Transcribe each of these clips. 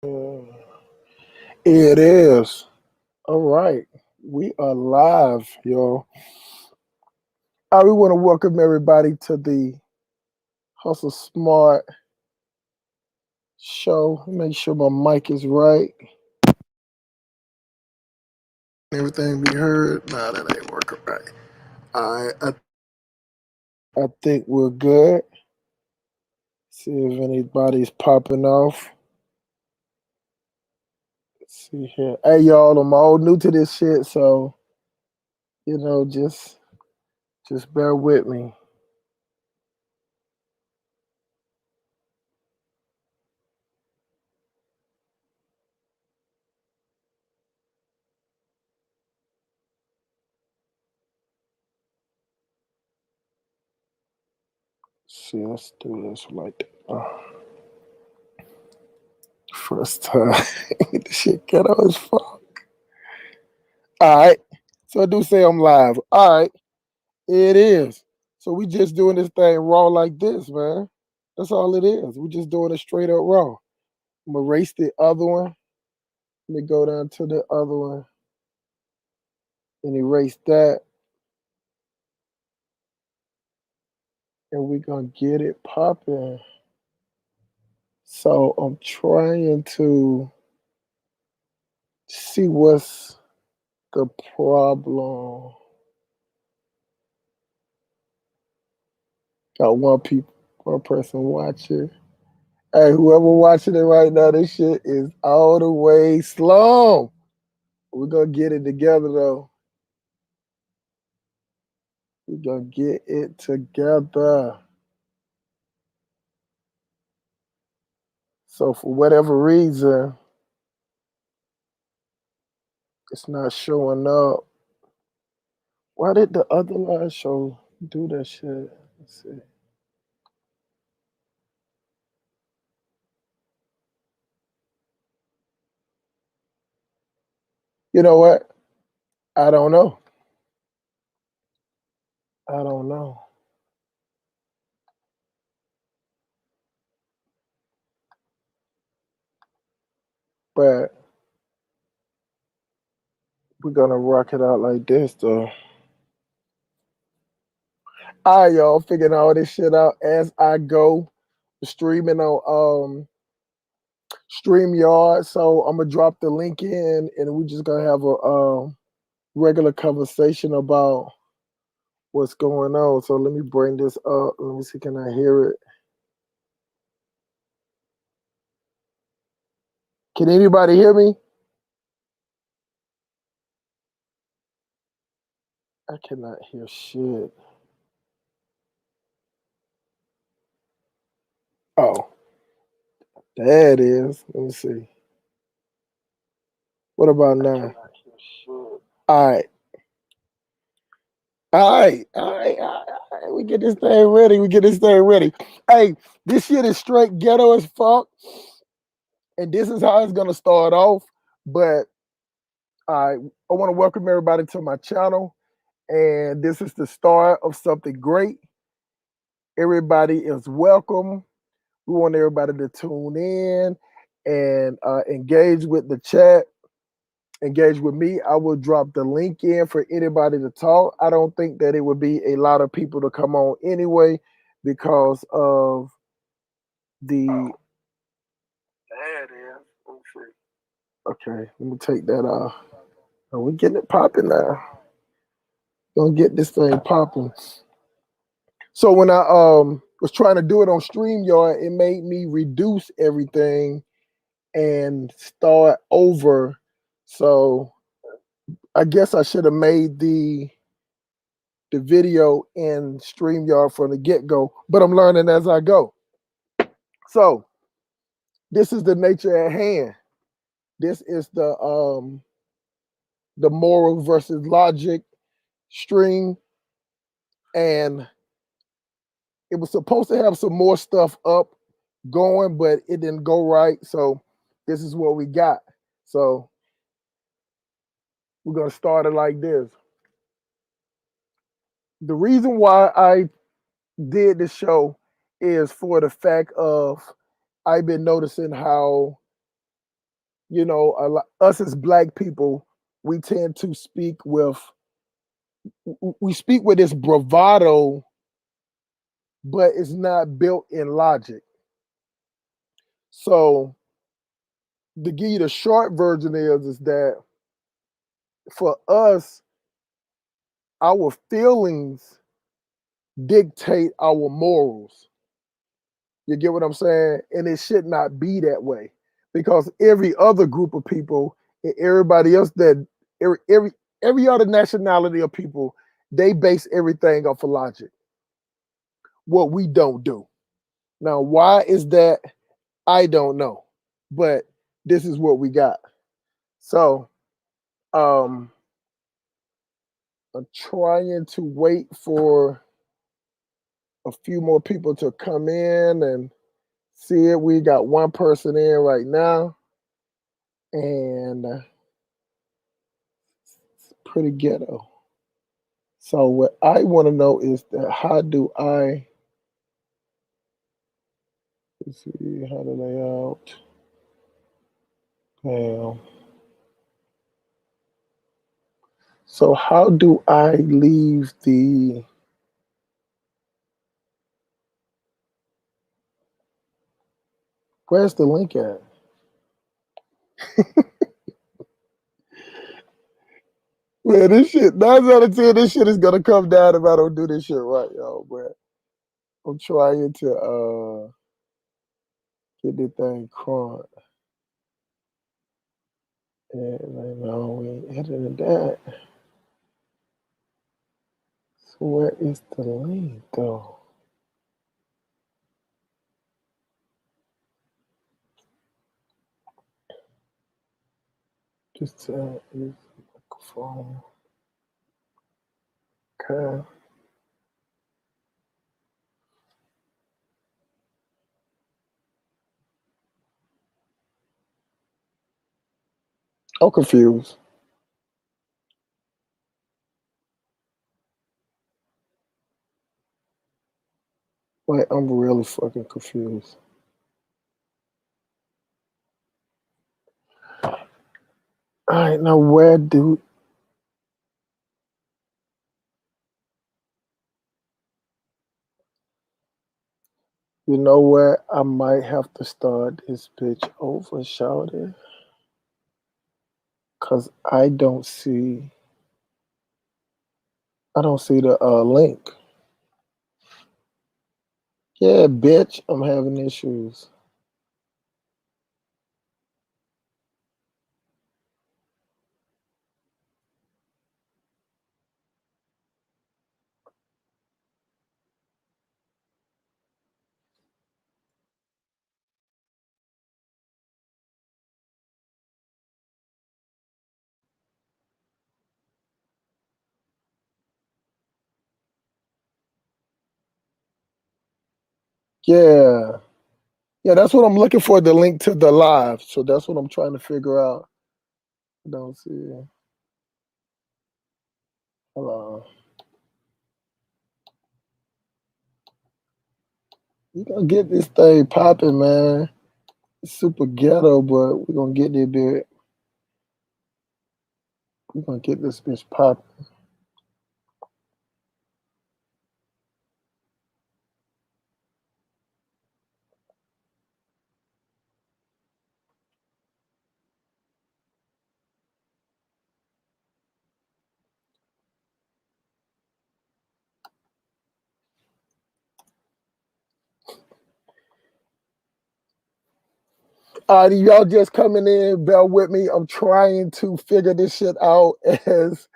It is. All right. We are live, y'all. We want to welcome everybody to the Hustle Smart show. Make sure my mic is right. Everything we heard. Nah, that ain't working right. All right. I think we're good. See if anybody's popping off. Let's see here. Hey, y'all, I'm all new to this shit, so, just bear with me. See, let's do this like that. First time. This shit ghetto as fuck. All right. So I do say I'm live. All right. It is. So we just doing this thing raw like this, man. That's all it is. We just doing it straight up raw. I'm gonna erase the other one. Let me go down to the other one and erase that. And we gonna get it popping. So I'm trying to see what's the problem. Got one person watching. Hey, whoever watching it right now, this shit is all the way slow. We're gonna get it together though. We're gonna get it together. So for whatever reason, it's not showing up. Why did the other live show do that shit? Let's see. You know what? I don't know. I don't know. But we're gonna rock it out like this though. All right, y'all, figuring all this shit out as I go. Streaming on StreamYard. So I'm gonna drop the link in, and we're just gonna have a regular conversation about what's going on. So let me bring this up. Let me see, can I hear it? Can anybody hear me? I cannot hear shit. Oh, there it is. Let me see. What about now? All right. All right, all right, all right. We get this thing ready. We get this thing ready. Hey, this shit is straight ghetto as fuck, and this is how it's gonna start off. But I want to welcome everybody to my channel, and this is the start of something great. Everybody is welcome. We want everybody to tune in and engage with the chat, engage with me. I will drop the link in for anybody to talk. I don't think that it would be a lot of people to come on anyway because of the. There it is. Let me see. Okay, let me take that off. Oh, we're getting it popping now. Gonna get this thing popping. So when I was trying to do it on StreamYard, it made me reduce everything and start over. So I guess I should have made the video in StreamYard from the get-go, but I'm learning as I go. So this is the nature at hand. This is the moral versus logic stream, and it was supposed to have some more stuff up going, but it didn't go right. So this is what we got. So we're gonna start it like this. The reason why I did this show is for the fact of I've been noticing how us as black people, we tend to speak with we speak with this bravado, but it's not built in logic. So to give you the short version is that for us, our feelings dictate our morals. You get what I'm saying? And it should not be that way because every other group of people and everybody else that every other nationality of people, they base everything off of logic. What we don't do. Now, why is that? I don't know. But this is what we got. So, um, I'm trying to wait for a few more people to come in and see it. We got one person in right now, and it's pretty ghetto. So, what I want to know is that how do I let's see how to lay out? Damn. So, how do I leave the where's the link at? Man, this shit, 9 out of 10, this shit is gonna come down if I don't do this shit right, y'all. But I'm trying to get this thing crawling. And I know we ain't editing that. So where is the link though? Just is microphone. Okay. I'm confused. Like I'm really fucking confused. Alright, now where do you know where I might have to start this bitch over, shouted? Cause I don't see the link. Yeah, bitch, I'm having issues. Yeah. Yeah, that's what I'm looking for, the link to the live. So that's what I'm trying to figure out. I don't see it. Hold on. We gonna get this thing popping, man. It's super ghetto, but we're gonna get this bit. We're gonna get this bitch popping. Y'all just coming in, bear with me. I'm trying to figure this shit out as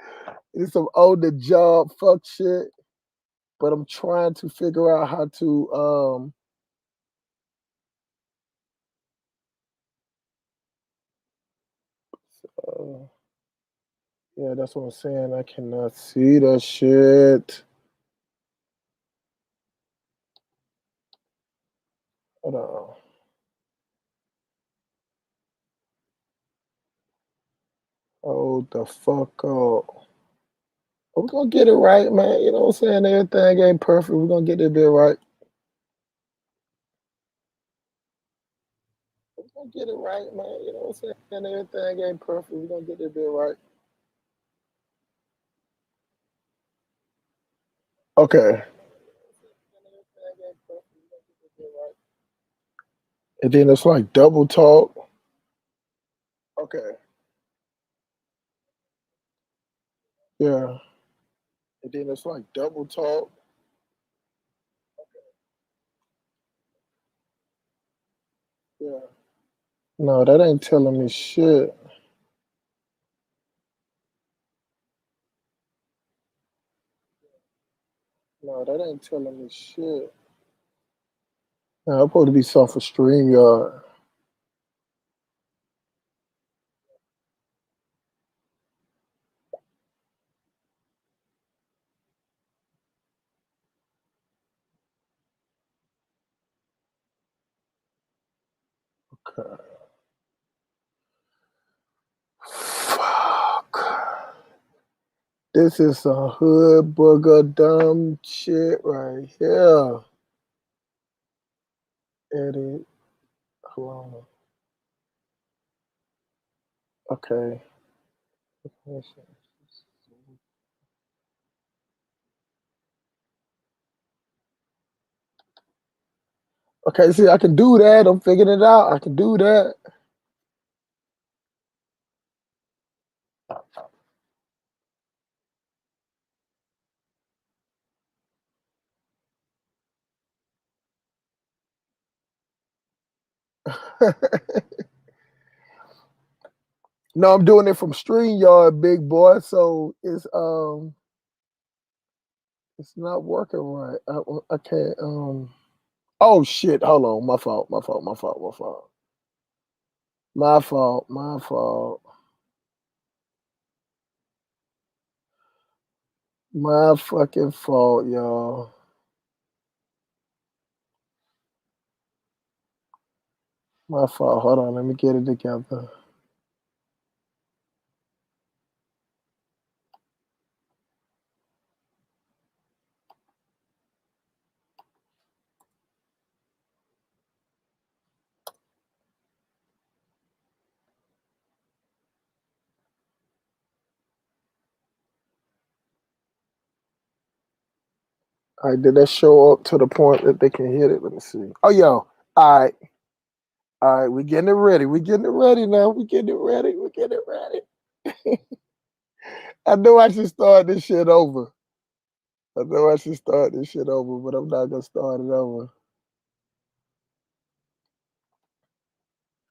it's some older job fuck shit. But I'm trying to figure out how to uh yeah, that's what I'm saying. I cannot see that shit. Hold on. Hold the fuck up. We're gonna get it right, man. You know what I'm saying? Everything ain't perfect. We're gonna get it bit right. gonna get it right, man. You know what I'm saying? Everything ain't perfect. We're gonna get it bit right. Okay. And then it's like double talk. Okay. Yeah. And then it's like double talk. Yeah. No, that ain't telling me shit. No, that ain't telling me shit. No, I'm supposed to be something for StreamYard. Okay. Fuck. This is some hood booger dumb shit right here. Edit. Hold on. Okay. Okay, see, I can do that. I'm figuring it out. I can do that. No, I'm doing it from StreamYard, big boy. So it's not working right. I can't oh shit, hold on. My fault, my fault, my fault, my fault. My fault, my fault. My fucking fault, y'all. My fault. Hold on, let me get it together. All right, did that show up to the point that they can hit it? Let me see. Oh, yo. All right, we getting it ready. We getting it ready now. We getting it ready. We getting it ready. I know I should start this shit over. I know I should start this shit over, but I'm not gonna start it over.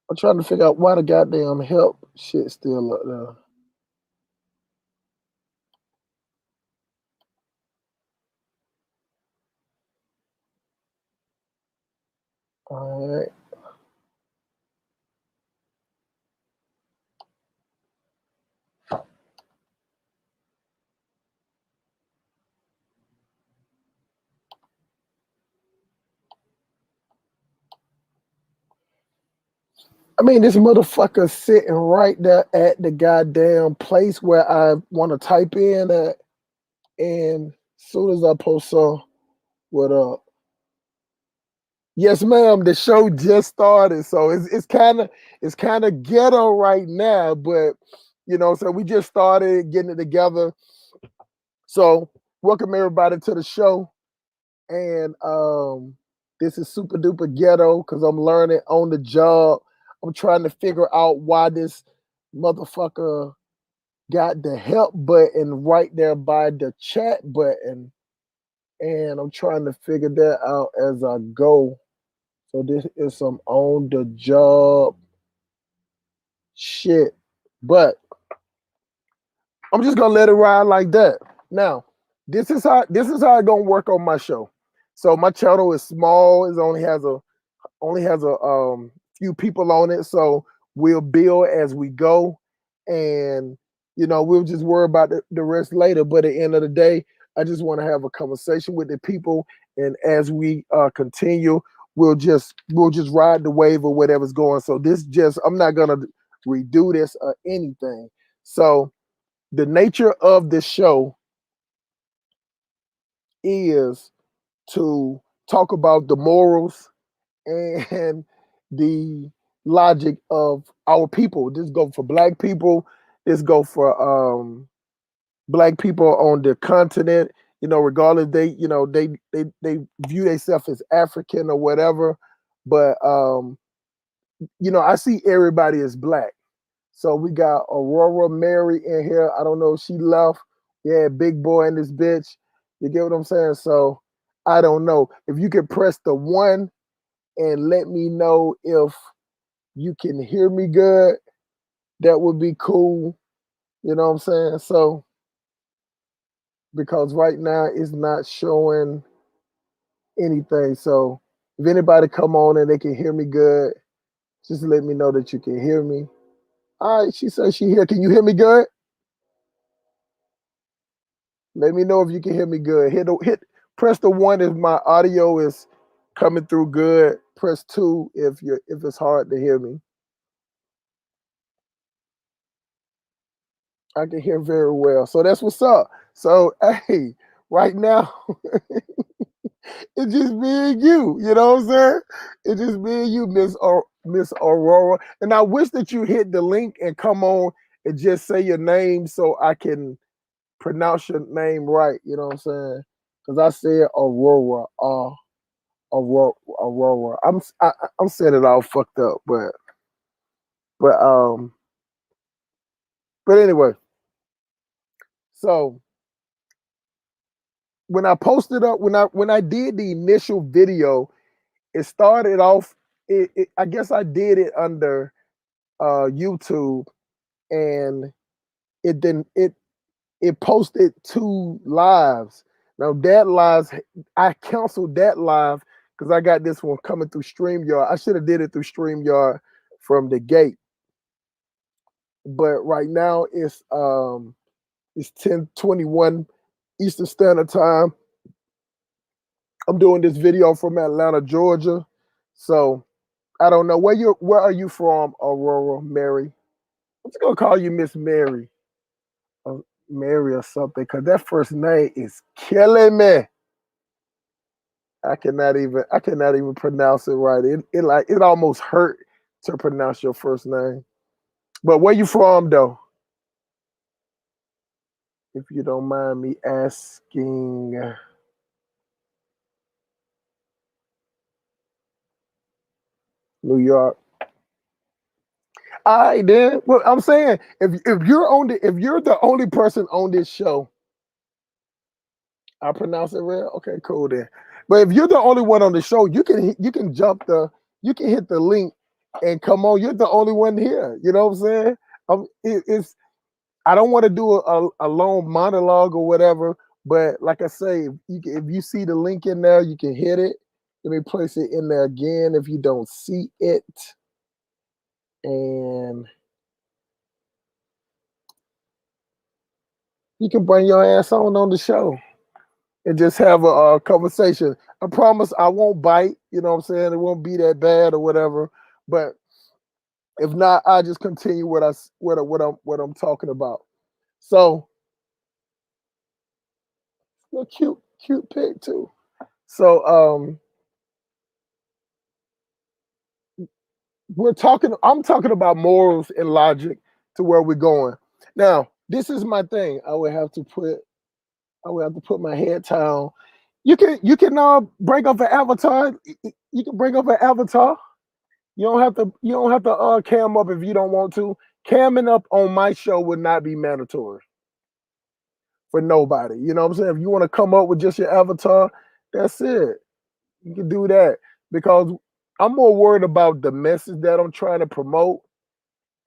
I'm trying to figure out why the goddamn help shit still up there. All right. I mean, this motherfucker sitting right there at the goddamn place where I want to type in at, and as soon as I post what up? Yes, ma'am. The show just started, so it's kind of ghetto right now, but so we just started getting it together. So welcome everybody to the show, and this is super duper ghetto because I'm learning on the job. I'm trying to figure out why this motherfucker got the help button right there by the chat button, and I'm trying to figure that out as I go. So this is some on the job shit. But I'm just gonna let it ride like that. Now, this is how it's gonna work on my show. So my channel is small, it only has a few people on it. So we'll build as we go, and we'll just worry about the rest later. But at the end of the day, I just want to have a conversation with the people, and as we continue, we'll just ride the wave of whatever's going. So this just I'm not gonna redo this or anything. So the nature of this show is to talk about the morals and the logic of our people. This go for black people. This go for black people on the continent. You know, regardless they view themselves as African or whatever. But I see everybody as black. So we got Aurora Mary in here. I don't know if she left. Yeah, big boy in this bitch. You get what I'm saying? So I don't know. If you could press the 1 and let me know if you can hear me good, that would be cool. You know what I'm saying? So because right now it's not showing anything. So if anybody come on and they can hear me good, just let me know that you can hear me. All right, she says she here. Can you hear me good? Let me know if you can hear me good. Press the 1 if my audio is coming through good. Press 2 if it's hard to hear me. I can hear very well. So that's what's up. So hey, right now it's just me and you. You know what I'm saying? It's just me and you, Miss Aurora. And I wish that you hit the link and come on and just say your name so I can pronounce your name right. You know what I'm saying? Because I said Aurora. Aurora. I'm saying it all fucked up, but um but anyway. So when I posted up when I did the initial video, it started off. I guess I did it under YouTube, and it posted 2 lives. Now that lives I canceled that live because I got this one coming through StreamYard. I should have did it through StreamYard from the gate. But right now it's 10:21 Eastern Standard Time. I'm doing this video from Atlanta, Georgia. So I don't know where are you from, Aurora Mary? I'm just gonna call you Miss Mary, or Mary or something, because that first name is killing me. I cannot even pronounce it right. It almost hurt to pronounce your first name. But where you from though? If you don't mind me asking. New York. All right, then. Well, I'm saying if you're the only person on this show, I pronounce it real. Okay, cool then. But if you're the only one on the show, you can hit the link and come on. You're the only one here. You know what I'm saying? It's I don't want to do a long monologue or whatever. But like I say, if you see the link in there, you can hit it. Let me place it in there again if you don't see it. And you can bring your ass on the show and just have a conversation. I promise I won't bite. You know what I'm saying? It won't be that bad or whatever. But if not, I just continue what I'm talking about. So, a cute pic too. So I'm talking about morals and logic to where we're going. Now, this is my thing. I would have to put my head tie on. You can bring up an avatar. You can bring up an avatar. You don't have to cam up if you don't want to. Camming up on my show would not be mandatory for nobody. You know what I'm saying? If you want to come up with just your avatar, that's it. You can do that because I'm more worried about the message that I'm trying to promote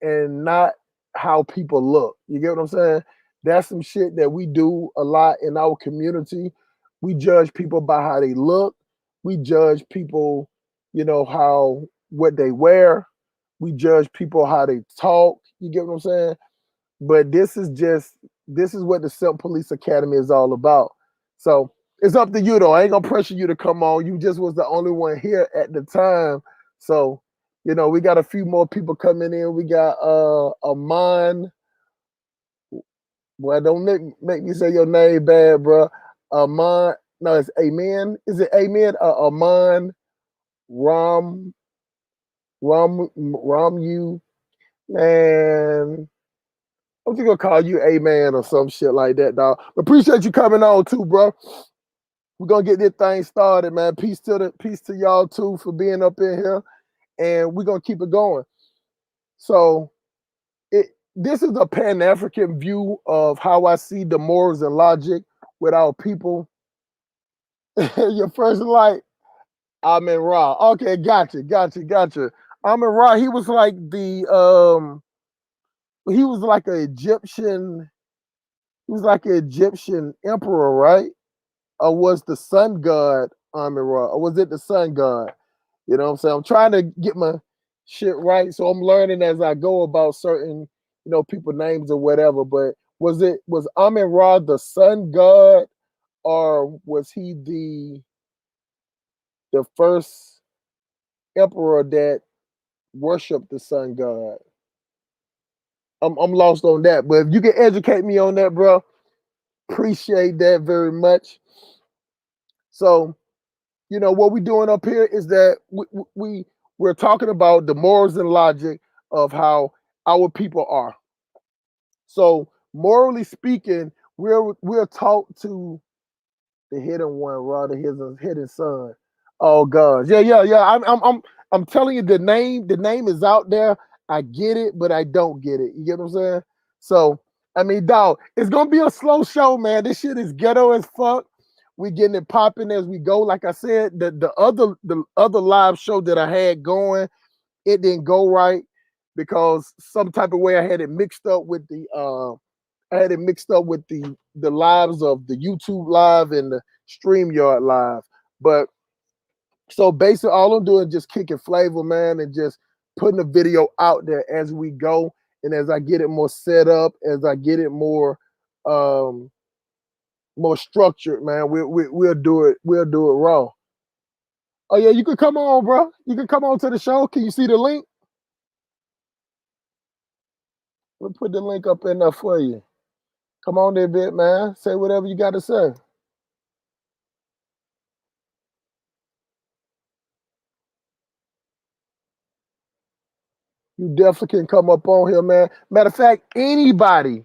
and not how people look. You get what I'm saying? That's some shit that we do a lot in our community. We judge people by how they look. We judge people, how what they wear. We judge people how they talk. You get what I'm saying? But this is what the Self Police Academy is all about. So it's up to you though. I ain't gonna pressure you to come on. You just was the only one here at the time. So, we got a few more people coming in. We got Amon. Boy, don't make me say your name bad, bro. Amon. No, it's Amen. Is it Amen? Amon Ram You, man. I'm just gonna call you a man or some shit like that, dog. Appreciate you coming on too, bro. We're gonna get this thing started, man. Peace to y'all too for being up in here, and we're gonna keep it going. So this is a Pan-African view of how I see the morals and logic with our people. Your first light, Amin Ra. Okay, gotcha. Amin Ra, he was like an Egyptian, he was like an Egyptian emperor, right? Or was the sun god Amin Ra? Or was it the sun god? You know what I'm saying? I'm trying to get my shit right. So I'm learning as I go about certain, people names or whatever. But was Amin Ra the sun god, or was he the first emperor that worshiped the sun god? I'm lost on that. But if you can educate me on that, bro, appreciate that very much. So, what we're doing up here is that we're talking about the morals and logic of how our people are. So, morally speaking, we're taught to the hidden one, rather his hidden son. Oh God, yeah. I'm telling you, the name is out there. I get it, but I don't get it. You get what I'm saying? So, I mean, dog, it's gonna be a slow show, man. This shit is ghetto as fuck. We getting it popping as we go. Like I said, the other live show that I had going, it didn't go right because some type of way I had it mixed up with the lives of the YouTube live and the StreamYard live. But so basically all I'm doing is just kicking flavor, man, and just putting the video out there as we go. And as I get it more set up, as I get it um more structured, man, we'll do it. We'll do it raw. Oh yeah, you can come on, bro. You can come on to the show. Can you see the link? We'll put the link up in there for you. Come on there, bit man. Say whatever you got to say. You definitely can come up on here, man. Matter of fact, anybody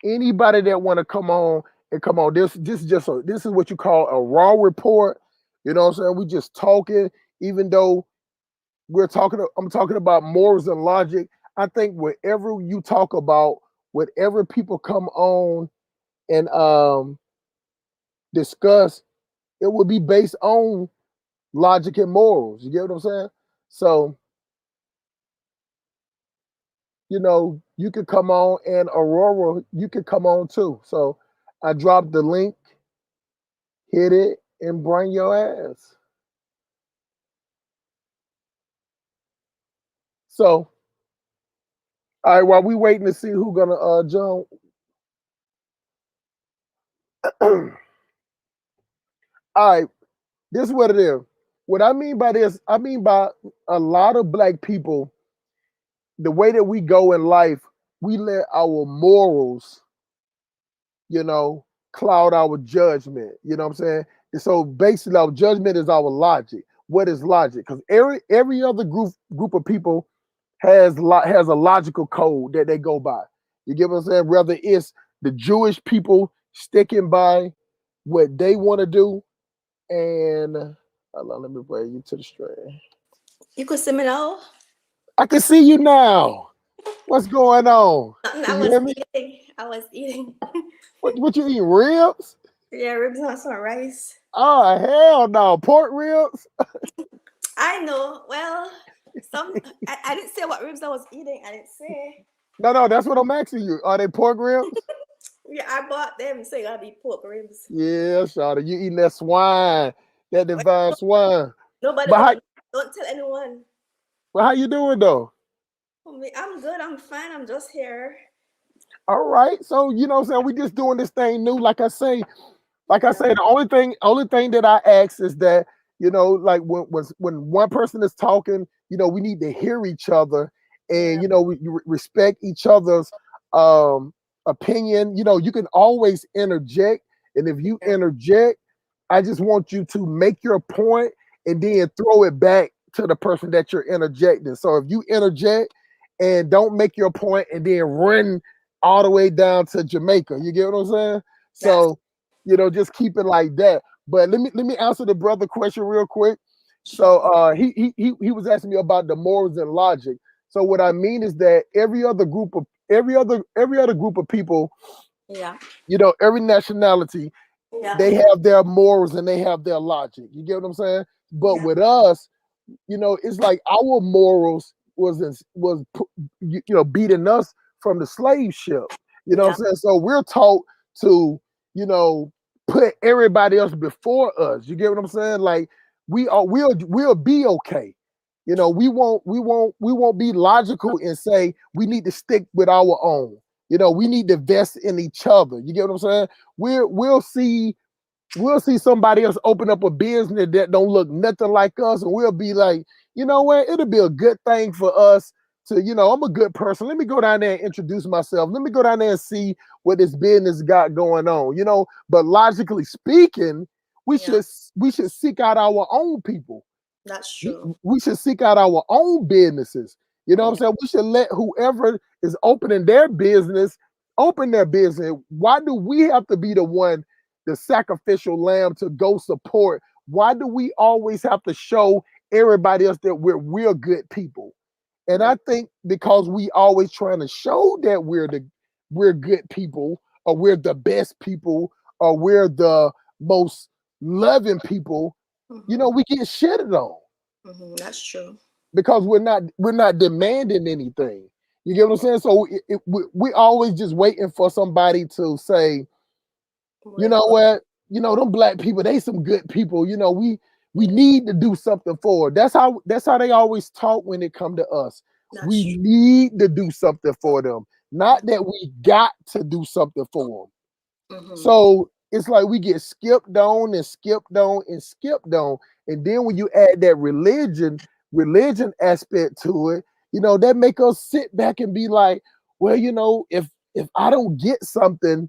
that want to come on and come on, this is what you call a raw report. You know what I'm saying? We just talking, even though I'm talking about morals and logic. I think whatever you talk about, whatever people come on and discuss, it will be based on logic and morals. You get what I'm saying? So, you could come on, and Aurora, you could come on too. So I dropped the link, hit it, and bring your ass. So, all right, while we waiting to see who gonna join. All right, this is what it is. What I mean by this, I mean by a lot of black people, the way that we go in life, we let our morals, cloud our judgment. You know what I'm saying? And so basically, our judgment is our logic. What is logic? Because every other group of people has a logical code that they go by. You get what I'm saying? Whether it's the Jewish people sticking by what they want to do, and hold on, let me bring you to the stream. You could see me now? I can see you now. What's going on? Nothing, Can you hear me? I was eating. What you eating? Ribs? Yeah, ribs and some rice. Oh hell no! Pork ribs? I know. Well, I didn't say what ribs I was eating. I didn't say. No, that's what I'm asking you. Are they pork ribs? Yeah, I bought them, so you gotta be pork ribs. Yeah, Shawty, you eating that swine, that Well, divine swine. nobody But how, don't tell anyone. but how you doing though? I'm good. I'm fine. I'm just here. All right. So you know what I'm saying? We just doing this thing new. Like I say, the only thing that I ask is that, like when one person is talking, we need to hear each other, and Yeah. we respect each other's um opinion. You can always interject, and if you Yeah. interject, I just want you to make your point and then throw it back to the person that you're interjecting. So if you interject and don't make your point and then run all the way down to Jamaica, you get what I'm saying? That's So, just keep it like that. But let me answer the brother question real quick. So true. he was asking me about the morals and logic. So what I mean is that every other group of people, Yeah. every nationality, Yeah. they have their morals and they have their logic. You get what I'm saying? But Yeah. with us, it's like our morals beating us from the slave ship. You know what Yeah. I'm saying? So we're taught to, you know, put everybody else before us. You get what I'm saying? Like we'll be okay. We won't be logical and say we need to stick with our own. We need to invest in each other. You get what I'm saying? We'll see somebody else open up a business that don't look nothing like us, and we'll be like, you know what? It'll be a good thing for us to, I'm a good person. Let me go down there and introduce myself. Let me go down there and see what this business got going on. But logically speaking, we Yeah. should we should seek out our own people. That's we, true. we should seek out our own businesses. You know what I'm Yeah. saying? We should let whoever is opening their business open their business. Why do we have to be the one, the sacrificial lamb to go support? Why do we always have to show everybody else that we're real good people? And Mm, I think because we always trying to show that we're good people, or we're the best people, or we're the most loving people, mm-hmm. we get shitted on Mm-hmm. That's true. because we're not demanding anything. You get what I'm saying? So we always just waiting for somebody to say, you We're know good. what, them black people, they some good people. We Yeah. need to do something for. That's how they always talk when it come to us. That's We true. need to do something for them, not that we got to do something for them. Mm-hmm. So it's like we get skipped on and skipped on and skipped on. And then when you add that religion aspect to it, that make us sit back and be like, well, if I don't get something,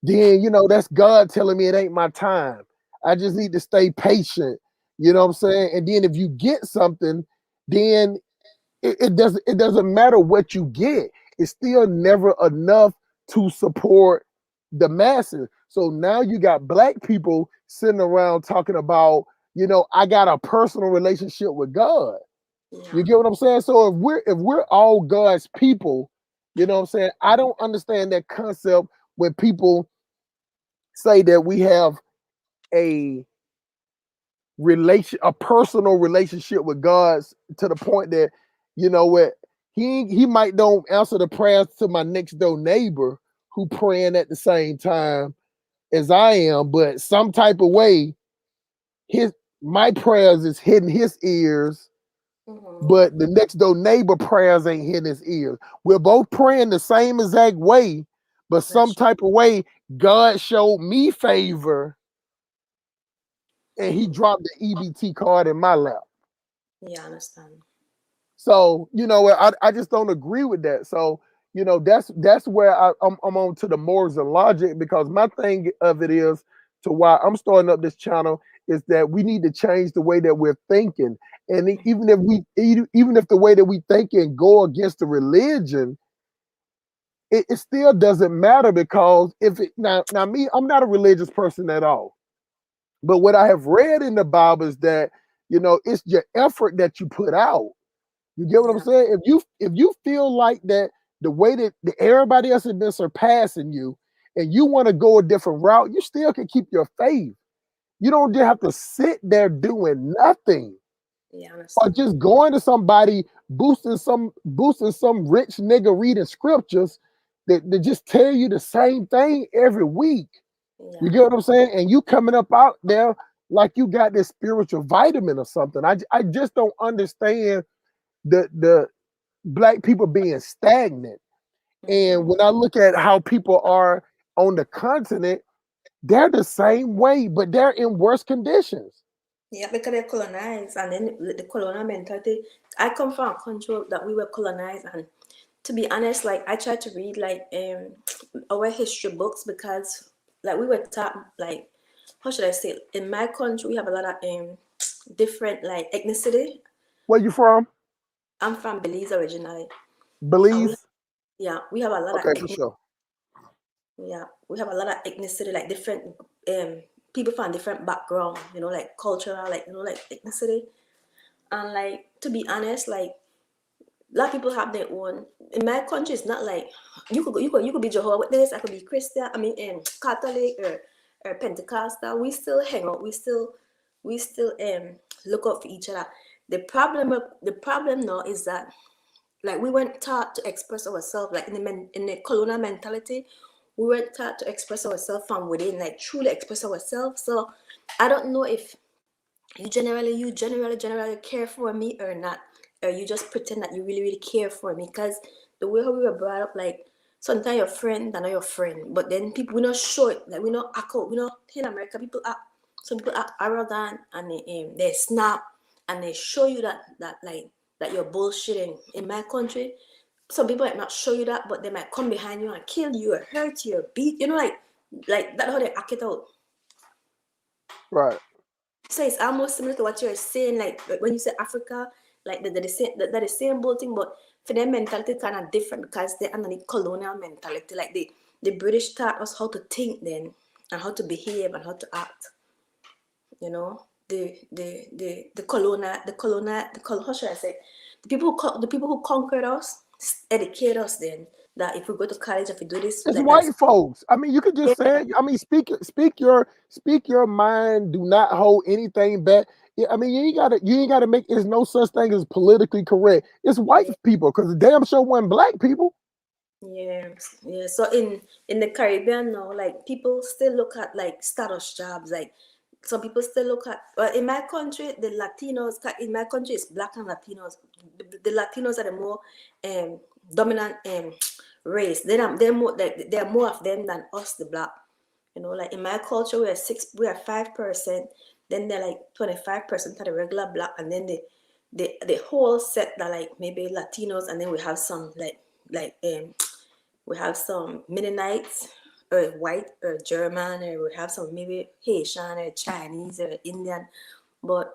then that's God telling me it ain't my time. I just need to stay patient. You know what I'm saying? And then if you get something, then it doesn't matter what you get. It's still never enough to support the masses. So now you got black people sitting around talking about, I got a personal relationship with God. You Yeah. get what I'm saying? So if we're all God's people, you know what I'm saying? I don't understand that concept when people say that we have a a personal relationship with God to the point that, what, he might don't answer the prayers to my next door neighbor who praying at the same time as I am, but some type of way his my prayers is hitting his ears, Mm-hmm. but the next door neighbor prayers ain't hitting his ears. We're both praying the same exact way, but some That's type of way God showed me favor and he mm-hmm. dropped the EBT card in my lap. Yeah, I understand. So I just don't agree with that. So that's where I'm on to the morals and logic, because my thing of it is, to why I'm starting up this channel, is that we need to change the way that we're thinking. And even if the way that we think and go against the religion, it still doesn't matter, because if it now me, I'm not a religious person at all. But what I have read in the Bible is that it's your effort that you put out. You get what I'm Yeah. saying? If you feel like that the way that everybody else has been surpassing you, and you want to go a different route, you still can keep your faith. You don't just have to sit there doing nothing, Yeah, I or understand. just going to somebody boosting some rich nigga reading scriptures that just tell you the same thing every week. You Yeah. get what I'm saying? And you coming up out there like you got this spiritual vitamin or something. I just don't understand the black people being stagnant. And Mm-hmm. when I look at how people are on the continent, they're the same way, but they're in worse conditions. Yeah, because they're colonized, and then the colonial mentality. I come from a country that we were colonized, and to be honest, like I try to read like our history books, because like we were taught, like, how should I say it? In my country we have a lot of different like ethnicity, Where you from? I'm from Belize originally, and Belize? we have a lot of Okay, for sure. yeah, we have a lot of ethnicity, like different um people from different background, like cultural, like like ethnicity. And like to be honest, like a lot of people have their own. In my country, it's not like you could be Jehovah Witness, I could be Christian, I mean Catholic or Pentecostal. We still hang out. We still look out for each other. The problem now is that like we weren't taught to express ourselves like in the colonial mentality. We weren't taught to express ourselves from within, like truly express ourselves. So I don't know if you generally care for me or not, or you just pretend that you really really care for me. Because the way how we were brought up, like sometimes your friend are not your friend, but then people we not show it, like we not act out. In America people act, some people act arrogant, and they snap and they show you that like that you're bullshitting. In my country, some people might not show you that, but they might come behind you and kill you or hurt you or beat, like that how they act it out. Right. So it's almost similar to what you're saying, like when you say Africa, like the same both thing, but for them mentality kind of different because they're under the colonial mentality. Like the British taught us how to think then, and how to behave and how to act. You know, how should I say, the people who conquered us educate us then that if we go to college, if we do this, It's like that's white folks. I mean, you could just say it. I mean, speak your mind. Do not hold anything back. Yeah, I mean, you ain't gotta make. There's no such thing as politically correct. It's white yeah. people because the damn sure wasn't black people. Yeah, yeah. So in the Caribbean now, like people still look at like status jobs. Like some people still look at. Well, in my country, the Latinos. In my country, it's black and Latinos. The Latinos are the more dominant race. There are more of them than us, the black. Like in my culture, we are 5%. Then they're like 25% of the regular black, and then the whole set that like maybe Latinos, and then we have some we have some Mennonites or white or German, or we have some maybe Haitian or Chinese or Indian. But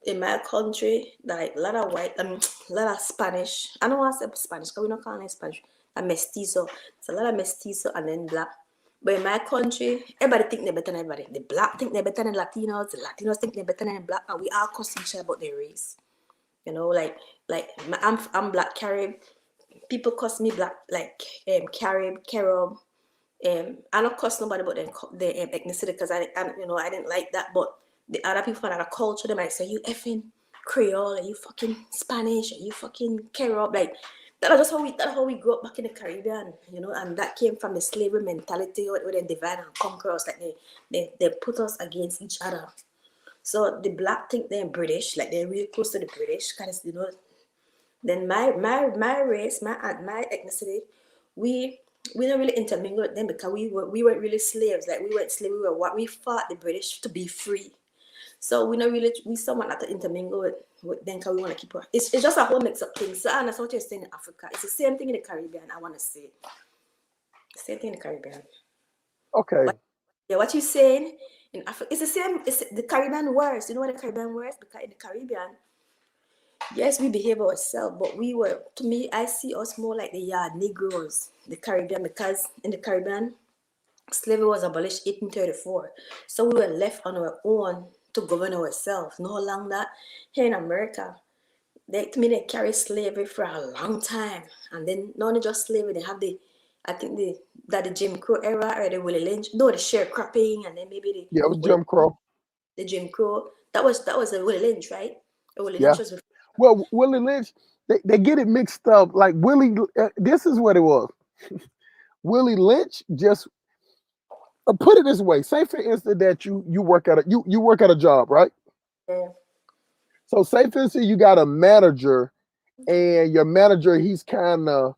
in my country, like a lot of white, a lot of Spanish. I don't want to say Spanish because we don't call it Spanish. A mestizo. It's a lot of mestizo and then black. But in my country, everybody think they're better than everybody. The black think they're better than Latinos. The Latinos think they're better than the black, and we all cuss each other about their race. I'm black Carib. People cuss me black like Carib. I don't cuss nobody but the ethnicity because I didn't like that. But the other people from other culture, they might say you effing Creole, or you fucking Spanish, or you fucking Carib. Like that's how we grew up back in the Caribbean, and that came from the slavery mentality where they divide and conquer us, like they put us against each other. So the black think they're British, like they're really close to the British, because then my race, my ethnicity, we we don't really intermingle with them because we weren't really slaves. Like we weren't slaves. We were what we fought the British to be free. So we somewhat not to intermingle with them because we want to keep our. It's just a whole mix up thing. So and that's what you're saying in Africa. It's the same thing in the Caribbean. I want to say same thing in the Caribbean. Okay. What what you saying in Africa? It's the same. It's the Caribbean worse. You know what the Caribbean worse? Because in the Caribbean, yes, we behave ourselves, but to me, I see us more like the yard Negroes, the Caribbean, because in the Caribbean, slavery was abolished 1834. So we were left on our own to govern ourselves. No longer here in America. To me, they carry slavery for a long time. And then not only just slavery, they have I think the Jim Crow era or the Willie Lynch, no, the sharecropping, and then maybe Yeah, it was Willie, Jim Crow. the Jim Crow. That was a Willie Lynch, right? The Willie Yeah. Lynch was before. Well, Willie Lynch, they get it mixed up. Like Willie, this is what it was. Willie Lynch just put it this way. Say for instance that you work at you work at a job, right? Yeah. So say for instance you got a manager, and your manager he's kind of,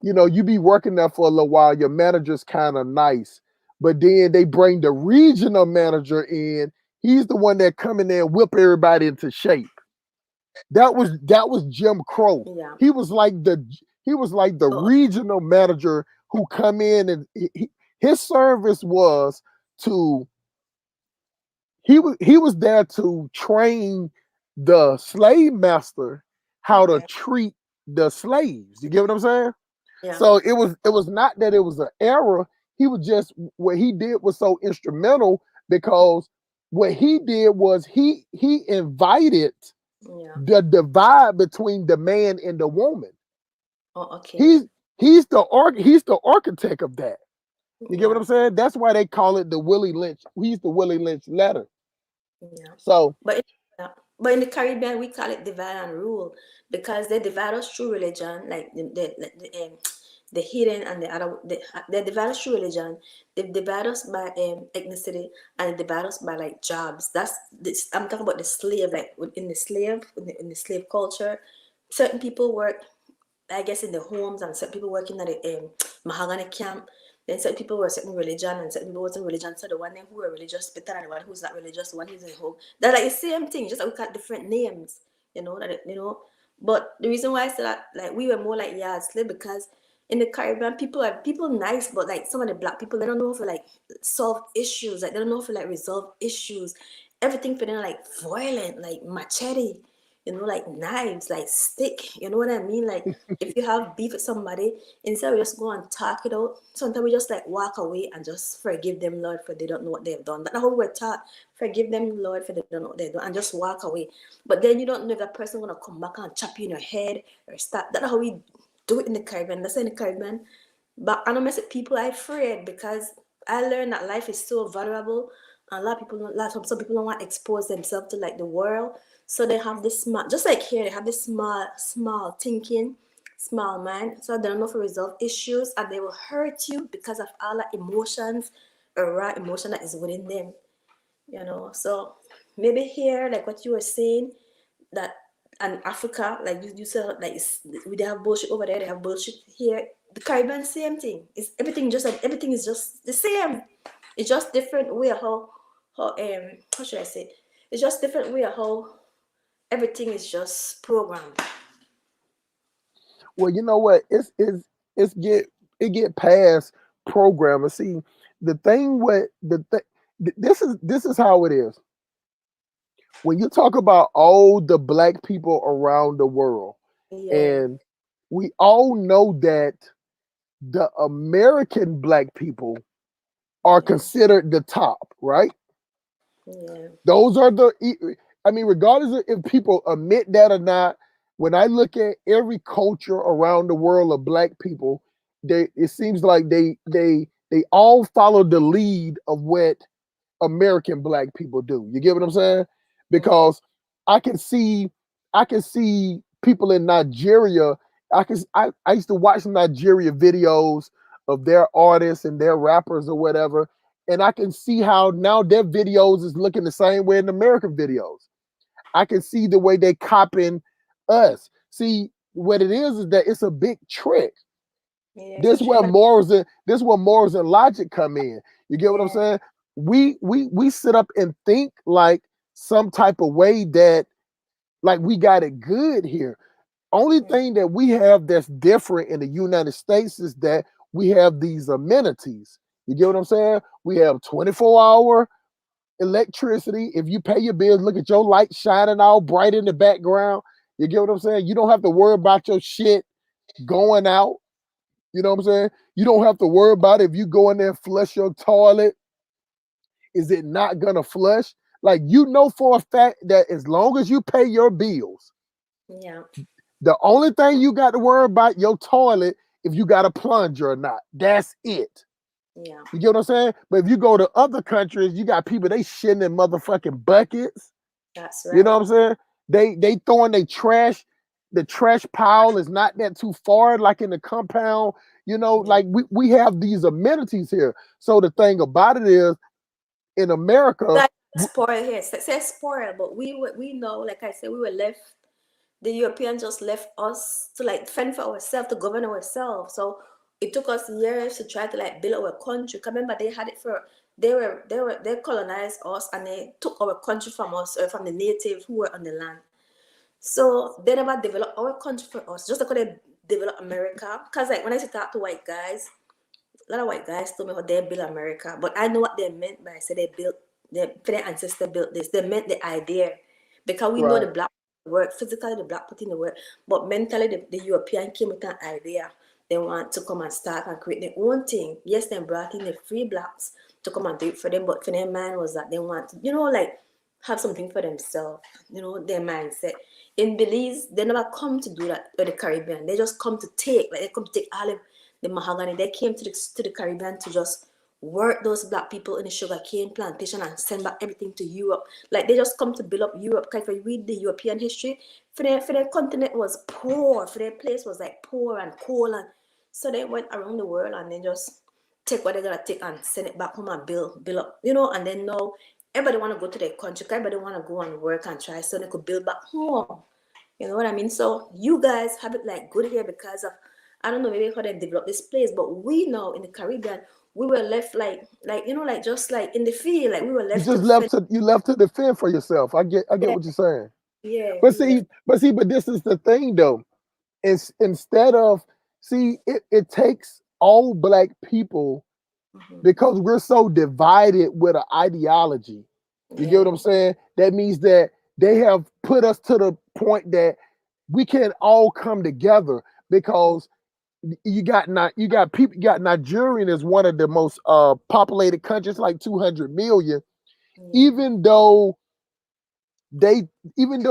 you be working there for a little while. Your manager's kind of nice, but then they bring the regional manager in. He's the one that come in there and whip everybody into shape. That was Jim Crow. Yeah. He was like the Oh, regional manager who come in, and his service was to he was there to train the slave master how to Okay. treat the slaves. You get what I'm saying? Yeah. So it was not that it was an error. He was just what he did was so instrumental because what he did was he invited Yeah. the divide between the man and the woman. Oh, okay. He's he's the architect of that. You get what Yeah. I'm saying? That's why they call it the Willie Lynch. He's the Willie Lynch letter. Yeah. So But yeah. But in the Caribbean, we call it divide and rule because they divide us through religion, like the hidden and the other. They divide us through religion. They divide us by ethnicity and they divide us by like jobs. That's this. I'm talking about the slave, like in the slave culture. Certain people work I guess in the homes and certain people working at the mahogany camp. Then certain people were certain religion and certain people wasn't religion. So the one who were religious better than the one who's not religious, the one who's in the home. They're like the same thing, just like we got different names, But the reason why I said that like we were more like yard slave because in the Caribbean people nice, but like some of the black people they don't know how to like solve issues. Like they don't know how to like resolve issues. Everything for them like violent, like machete like knives, like stick. You know what I mean? Like if you have beef with somebody, instead of just go and talk it out, sometimes we just like walk away and just forgive them, Lord, for they don't know what they've done. That's how we're taught. Forgive them, Lord, for they don't know what they've done, and just walk away. But then you don't know if that person gonna come back and chop you in your head or stop. That's how we do it in the Caribbean. That's in the Caribbean. But I know mess with people I afraid because I learned that life is so vulnerable and a lot of people some people don't want to expose themselves to like the world. So they have this small just like here, they have this small thinking, small mind. So they don't know how to resolve issues and they will hurt you because of all the emotions or raw emotion that is within them. So maybe here, like what you were saying, that and Africa, like you said, like they have bullshit over there, they have bullshit here. The Caribbean, same thing. It's everything is just the same. It's just different way of how should I say? It's just different way of how everything is just programmed. well, you know what? It's it get past programming. See, the thing with this is how it is. When you talk about all the black people around the world, Yeah, and we all know that the American black people are yeah, considered the top, right? yeah, Those are I mean, regardless of if people admit that or not, when I look at every culture around the world of black people, it seems like they all follow the lead of what American black people do. You get what I'm saying? yeah, Because I can see I can see people in Nigeria. I used to watch Nigeria videos of their artists and their rappers or whatever, and I can see how now their videos is looking the same way in American videos. I can see the way they copying us. See, what it is that it's a big trick. yeah. It's a This where trend. morals and logic come in. You get what I'm Yeah, saying? We sit up and think like some type of way that like we got it good here. Only mm, thing that we have that's different in the United States is that we have these amenities. You get what I'm saying? We have 24-hour electricity. If you pay your bills, look at your light shining all bright in the background. You get what I'm saying? You don't have to worry about your shit going out. You know what I'm saying? You don't have to worry about if you go in there and flush your toilet, is it not gonna flush? Like you know for a fact that as long as you pay your bills, yeah, the only thing you got to worry about your toilet if you got a plunger or not. That's it. yeah. You get what I'm saying? But if you go to other countries, you got people they shitting in motherfucking buckets. That's You know right. what I'm saying? They throwing their trash. The trash pile is not that too far, like in the compound. Yeah. Like we have these amenities here. So the thing about it is, in America, That spoiled here. Say spoiled, but we know, like I said, we were left. The Europeans just left us to like fend for ourselves, to govern ourselves. So it took us years to try to like build our country. 'Cause remember, they had it for they colonized us and they took our country from us or from the natives who were on the land. So they never developed our country for us, just like how they developed America. Cause like when I used to talk to white guys, a lot of white guys told me how they built America, but I know what they meant by say they built their ancestor built this. They meant the idea because we know the Right. black work physically, the black put in the work, but mentally, the European came with an idea. They want to come and start and create their own thing. Yes, they brought in the free blacks to come and do it for them, but for their mind was that they want to, like have something for themselves, their mindset. In Belize, they never come to do that, or the Caribbean. They just come to take, like they come to take all of the mahogany. They came to the Caribbean to just work those black people in the sugar cane plantation and send back everything to Europe. Like they just come to build up Europe. Because if you read the European history, for their continent was poor, for their place was like poor and cold, and so they went around the world and they just take what they gotta take and send it back home and build up, and then now everybody wanna go to their country, everybody wanna go and work and try so they could build back home. You know what I mean? So you guys have it like good here because of, I don't know, maybe how they developed this place, but we know in the Caribbean we were left like just like in the field, like we were You left just to fend. left to defend for yourself. I get Yeah, what you're saying. yeah, But we were left. but this is the thing though. It's instead of it takes all black people Hmm. because we're so divided with an ideology. You get what Yeah, I'm saying? That means that they have put us to the point that we can't all come together because you got Nigerian is one of the most populated countries, like 200 million. yeah, Even though they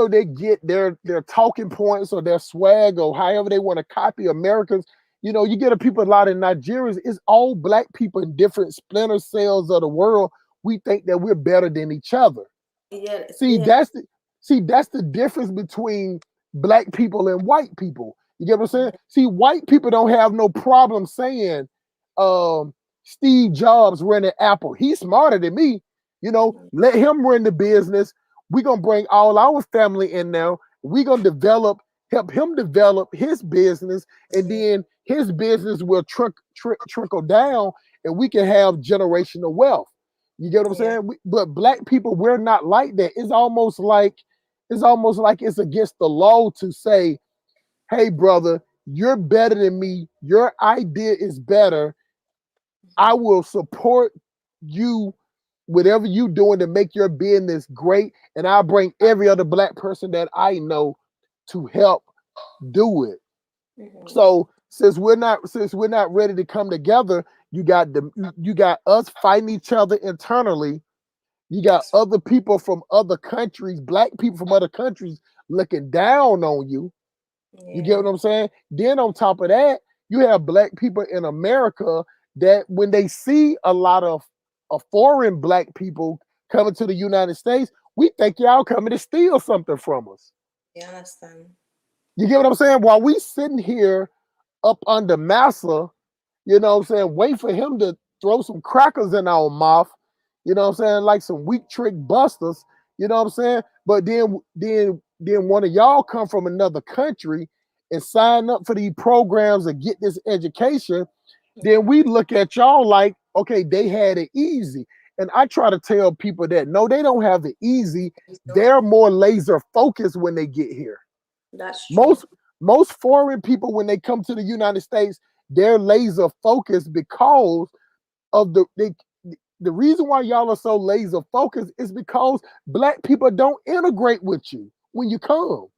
they get their talking points or their swag or however they want to copy Americans, you get a people a lot of Nigerians. It's all black people in different splinter cells of the world. We think that we're better than each other. yeah, See, yeah, that's the difference between black people and white people. You get what I'm saying? See, white people don't have no problem saying um, Steve Jobs running Apple. He's smarter than me. Let him run the business. We're gonna bring all our family in now. We're gonna help him develop his business, and yeah, then his business will trickle down, and we can have generational wealth. You get what I'm yeah, saying? But black people, we're not like that. It's almost like it's against the law to say, "Hey, brother, you're better than me. Your idea is better. I will support you, whatever you doing to make your business great, and I'll bring every other black person that I know to help do it." hmm, So since we're not ready to come together, you got us fighting each other internally. You got that's other people from other countries, black people from other countries looking down on you. You get yeah, what I'm saying? Then on top of that, you have black people in America that when they see a lot of foreign black people coming to the United States, we think y'all coming to steal something from us. yeah, I understand. You get what I'm saying? While we sitting here up under Massa, what I'm saying, wait for him to throw some crackers in our mouth, what I'm saying, like some weak trick busters, what I'm saying? But then one of y'all come from another country and sign up for these programs and get this education, then we look at y'all like, okay, they had it easy. And I try to tell people that no, they don't have it easy. You They're don't. more laser focused when they get here. That's true. Most foreign people when they come to the United States, they're laser focused because of the reason why y'all are so laser focused is because black people don't integrate with you when you come.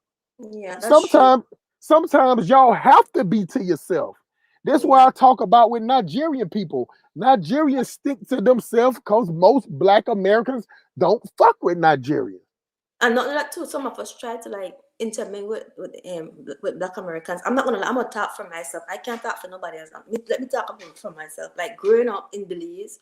Yeah, that's true. Sometimes sometimes y'all have to be to yourself. That's why Yeah. I talk about with Nigerian people. Nigerians stick to themselves because most black Americans don't fuck with Nigeria. And not that too. Some of us try to like intermingle with Black Americans. I'm not gonna lie, I'm gonna talk for myself. I can't talk for nobody else. Let me talk about for myself. Like growing up in Belize,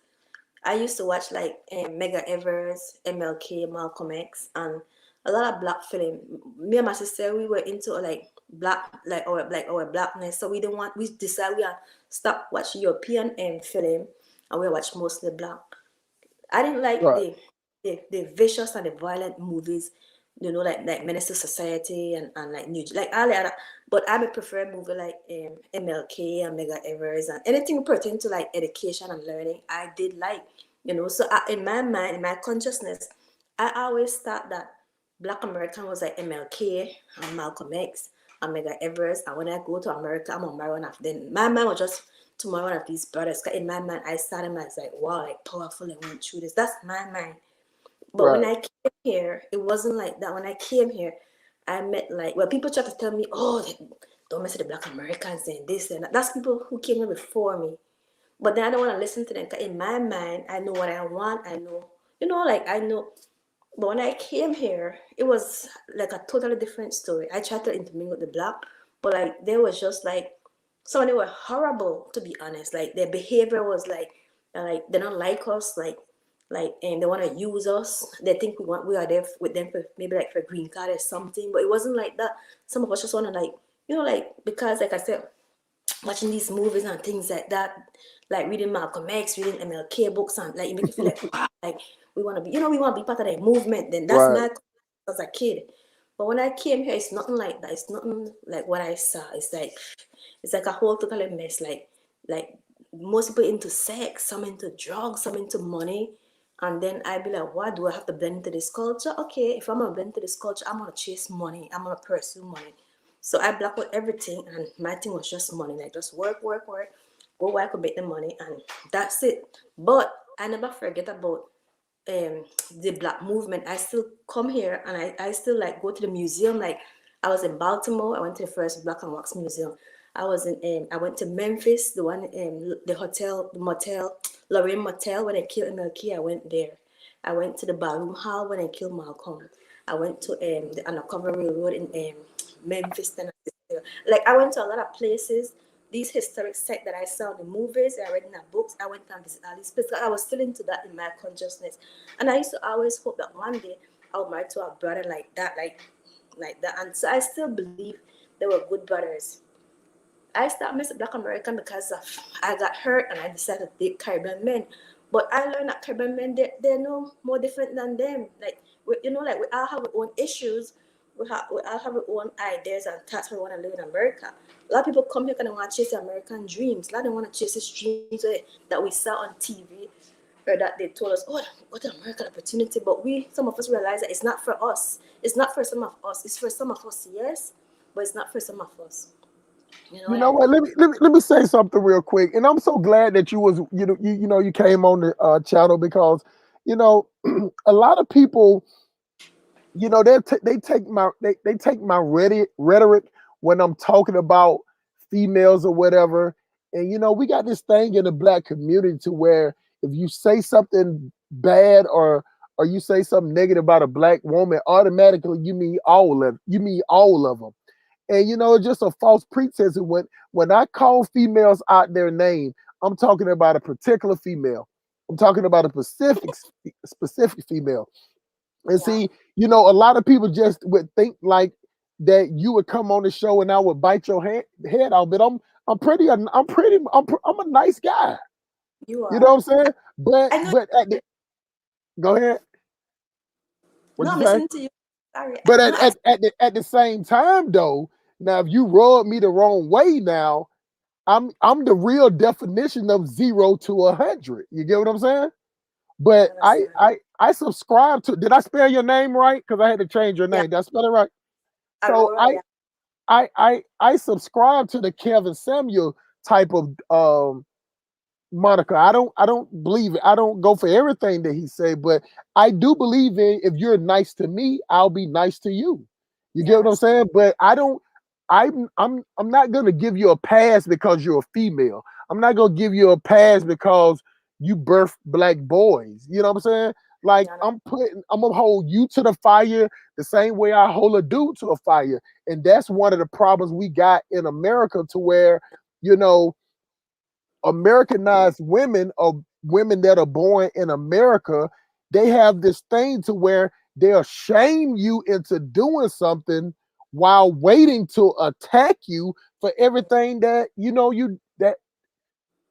I used to watch like Mega Evers, MLK, Malcolm X, and a lot of black film. Me and my sister, we were into like black, like our blackness. So we didn't want. We decided we had stop watching European film, and we watch mostly black. I didn't like Right, the vicious and the violent movies, like Menace to Society and like New like all that. But I would prefer a movie like MLK and Mega Evers and anything pertaining to like education and learning. I did like. So in my mind, in my consciousness, I always thought that Black American was like MLK and Malcolm X and Mega Evers. And when I go to America, I'm gonna marry one of them. My mind was just to marry one of these brothers. 'Cause in my mind, I saw them as like, wow, like powerful and went through this. That's my mind. But when right, I came here, it wasn't like that. When I came here, I met like, well, people try to tell me, oh, don't mess with the Black Americans and this and that. That's people who came here before me. But then I don't want to listen to them. 'Cause in my mind, I know what I want. I know, like I know. But when I came here, it was like a totally different story. I tried to intermingle with the black, but like they was just like some of them were horrible, to be honest. Like their behavior was like they don't like us, and they want to use us. They think we are there with them for maybe like for green card or something. But it wasn't like that. Some of us just want to like like because like I said, watching these movies and things like that, like reading Malcolm X, reading MLK books, and like it make you feel like wow, like we want to be, we want to be part of that movement. Then that's Right. my as a kid. But when I came here, it's nothing like that. It's nothing like what I saw. It's like a whole total mess. Like most people into sex, some into drugs, some into money. And then I'd be like, why do I have to blend into this culture? Okay, if I'm gonna blend into this culture, I'm gonna chase money. I'm gonna pursue money. So I blocked out everything, and my thing was just money. Like just work, work, work, go where I could make the money, and that's it. But I never forget about um the black movement. I still come here and I still like go to the museum. Like I was in Baltimore, I went to the first Black and Wax Museum. I went to Memphis, the one the hotel, the motel, Lorraine Motel when I killed MLK. I went there. I went to the Ballroom Hall when I killed Malcolm. I went to the Undercover Railroad in Memphis, Tennessee. Like I went to a lot of places. These historic sites that I saw in the movies, I read in the books, I went and visited all these places. I was still into that in my consciousness. And I used to always hope that one day I'll marry to a brother like that. And so I still believe they were good brothers. I started messing Black American because I got hurt and I decided to date Caribbean men. But I learned that Caribbean men, they're no more different than them. Like, like we all have our own issues. We all have our own ideas and thoughts we want to live in America. A lot of people come here and want to chase American dreams. A lot of them want to chase these dreams that we saw on TV or that they told us, oh, what an American opportunity. But some of us realize that it's not for us. It's not for some of us. It's for some of us, yes, but it's not for some of us. You know And what? Let me say something real quick. And I'm so glad that you was you came on the channel because you know a lot of people they take my rhetoric when I'm talking about females or whatever. And we got this thing in the black community to where if you say something bad or you say something negative about a black woman, automatically you mean all of them. And it's just a false pretense. And when I call females out their name, I'm talking about a particular female. I'm talking about a specific female. And yeah, see, a lot of people just would think like that you would come on the show and I would bite your head off. But I'm a nice guy. you You know what are. I'm saying? But I know. but at the, go ahead. What No, you I'm say? listening to you. Sorry. But No, at the same time though, now if you rub me the wrong way now, I'm the real definition of 0 to 100. You get what I'm saying? I But I understand. I I subscribe to. Did I spell your name right? Because I had to change your Yeah, name. Did I spell it right? So Aurora. I Yeah, I I I subscribe to the Kevin Samuel type of Monica. I don't believe it. I don't go for everything that he said, but I do believe in if you're nice to me, I'll be nice to you. You get yeah, what I'm saying? But I don't I'm not gonna give you a pass because you're a female. I'm not gonna give you a pass because you birth black boys. You know what I'm saying? Like yeah, I'm gonna hold you to the fire the same way I hold a dude to a fire. And that's one of the problems we got in America to where, you know, Americanized women or women that are born in America, they have this thing to where they'll shame you into doing something while waiting to attack you for everything that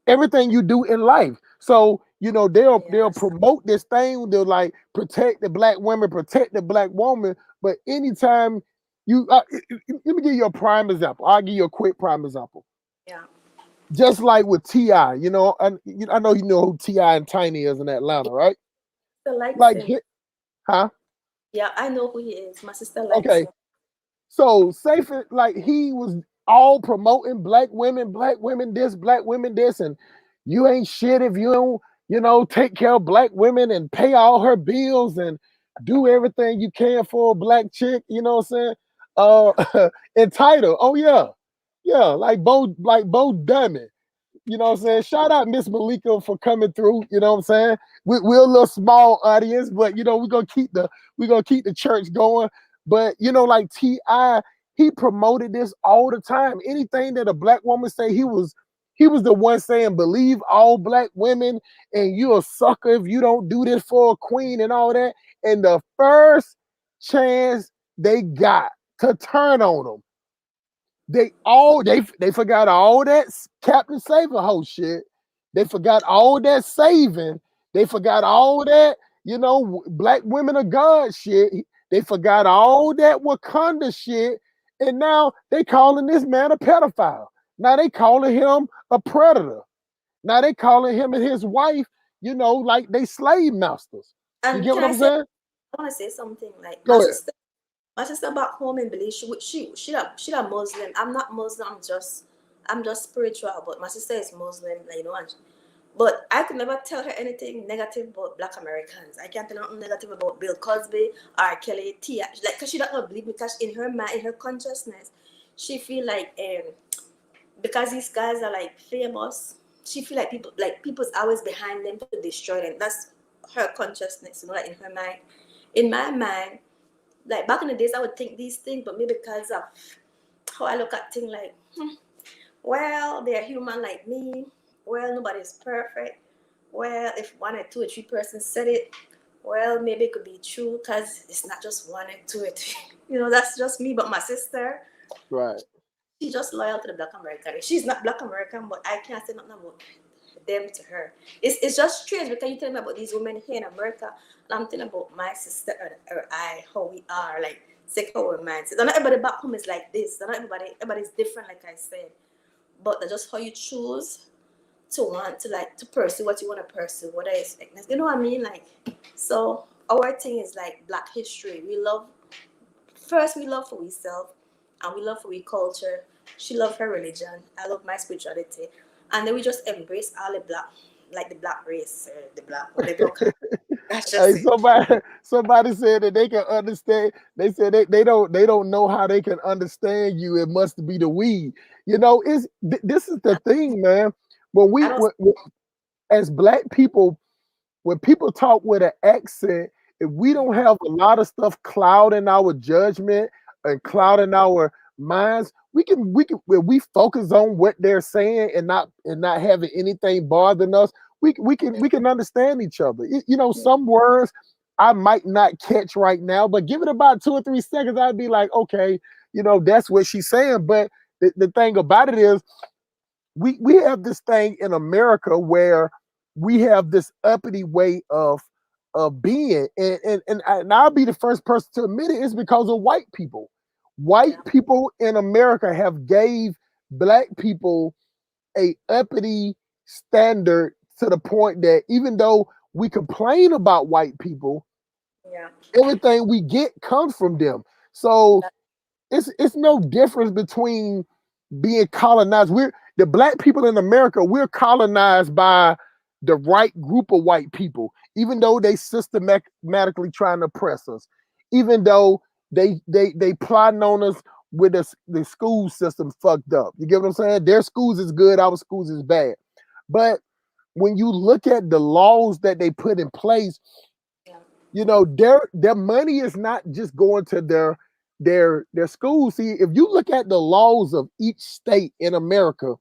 everything you do in life. So they'll yes, promote this thing. They'll like protect the black women, protect the black woman. But anytime let me give you a prime example. I'll give you a quick prime example yeah. just like with Ti, I know you know who Ti and Tiny is in Atlanta, right? Sister likes Like, him. huh? Yeah, I know who he is. My sister likes Okay, him. so say for like he was all promoting black women this, and you ain't shit if you don't, take care of black women and pay all her bills, and do everything you can for a black chick, you know what I'm saying? Entitled. Oh yeah. Yeah, like Bo Dummy. You know what I'm saying? Shout out Miss Malika for coming through. You know what I'm saying? We're a little small audience, but you know we're gonna keep the church going. But you know, like Ti, he promoted this all the time. Anything that a black woman say, he was the one saying believe all black women, and you a sucker if you don't do this for a queen and all that. And the first chance they got to turn on them, they forgot all that Captain Saver whole shit. They forgot all that saving. They forgot all that, black women of God shit. They forgot all that Wakanda shit. And now they calling this man a pedophile. Now they calling him a predator. Now they calling him and his wife, like they slave masters. You And get what can I I'm say, saying? I want to say something. Like Go ahead. my sister back home in Belize, she a Muslim. I'm not Muslim. I'm just spiritual. But my sister is Muslim. Like, and but I could never tell her anything negative about Black Americans. I can't tell her nothing negative about Bill Cosby or Kelly Tia. Like, cause she don't believe me. Cause in her mind, in her consciousness, she feel like because these guys are like famous, she feel like people's always behind them to destroy them. That's her consciousness, like in her mind. In my mind, like back in the days, I would think these things, but maybe because of how I look at things, like, well, they're human like me. Well, nobody's perfect. Well, if one or two or three persons said it, well, maybe it could be true because it's not just one or two or three. That's just me. But my sister, Right. she's just loyal to the Black American. She's not Black American, but I can't say nothing about them to her. It's just strange because you tell me about these women here in America, and I'm thinking about my sister or I, how we are, like, sick how we're mindset. Not everybody back home is like this. Not everybody's different, like I said. But that's just how you choose to want to, like, to pursue what you want to pursue, whether it's sickness. You know what I mean? Like, so our thing is like Black history. We love for ourselves, and we love for we culture. She love her religion. I love my spirituality, and then we just embrace all the black, like the black race, the black, whatever. That's Hey, just it. somebody said that they can understand. They said they don't know how they can understand you. It must be the weed. This is the thing, man. When I we don't. as black people, when people talk with an accent, if we don't have a lot of stuff clouding our judgment and clouding our minds, when we focus on what they're saying and not having anything bothering us, we can understand each other. Some words I might not catch right now, but give it about 2 or 3 seconds, I'd be like, okay, that's what she's saying. But the thing about it is we have this thing in America where we have this uppity way of being, and I'll be the first person to admit it. It's because of white people. White Yeah, people in America have gave black people a uppity standard to the point that even though we complain about white people, yeah, everything we get comes from them. So it's no difference between being colonized. We're the black people in America. We're colonized by the right group of white people, even though they systematically trying to oppress us, even though they plotting on us with the school system fucked up. You get what I'm saying? Their schools is good, our schools is bad. But when you look at the laws that they put in place, yeah, their money is not just going to their schools. See, if you look at the laws of each state in America,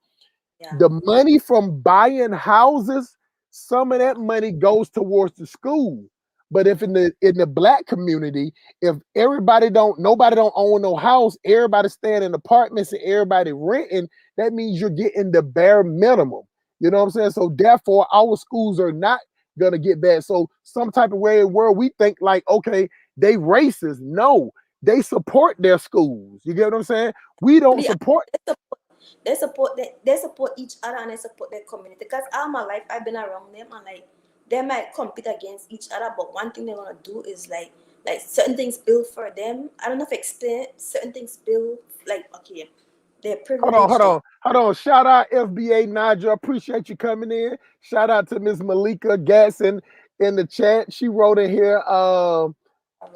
yeah, the money from buying houses, some of that money goes towards the school. But if in the black community, if nobody don't own no house, everybody staying in apartments and everybody renting, that means you're getting the bare minimum. You know what I'm saying? So therefore, our schools are not gonna get bad. So some type of way where we think like, okay, they racist. No, they support their schools. You get what I'm saying? We to don't be honest, support. they support each other, and they support their community. Because all my life I've been around them, and like they might compete against each other, but one thing they want to do is like certain things build for them. I don't know if I explain it. Certain things build, like, okay, they're Hold on, hold privileged. on, hold on. Shout out FBA Nigel. Appreciate you coming in. Shout out to Miss Malika Gatson in the chat. She wrote in here.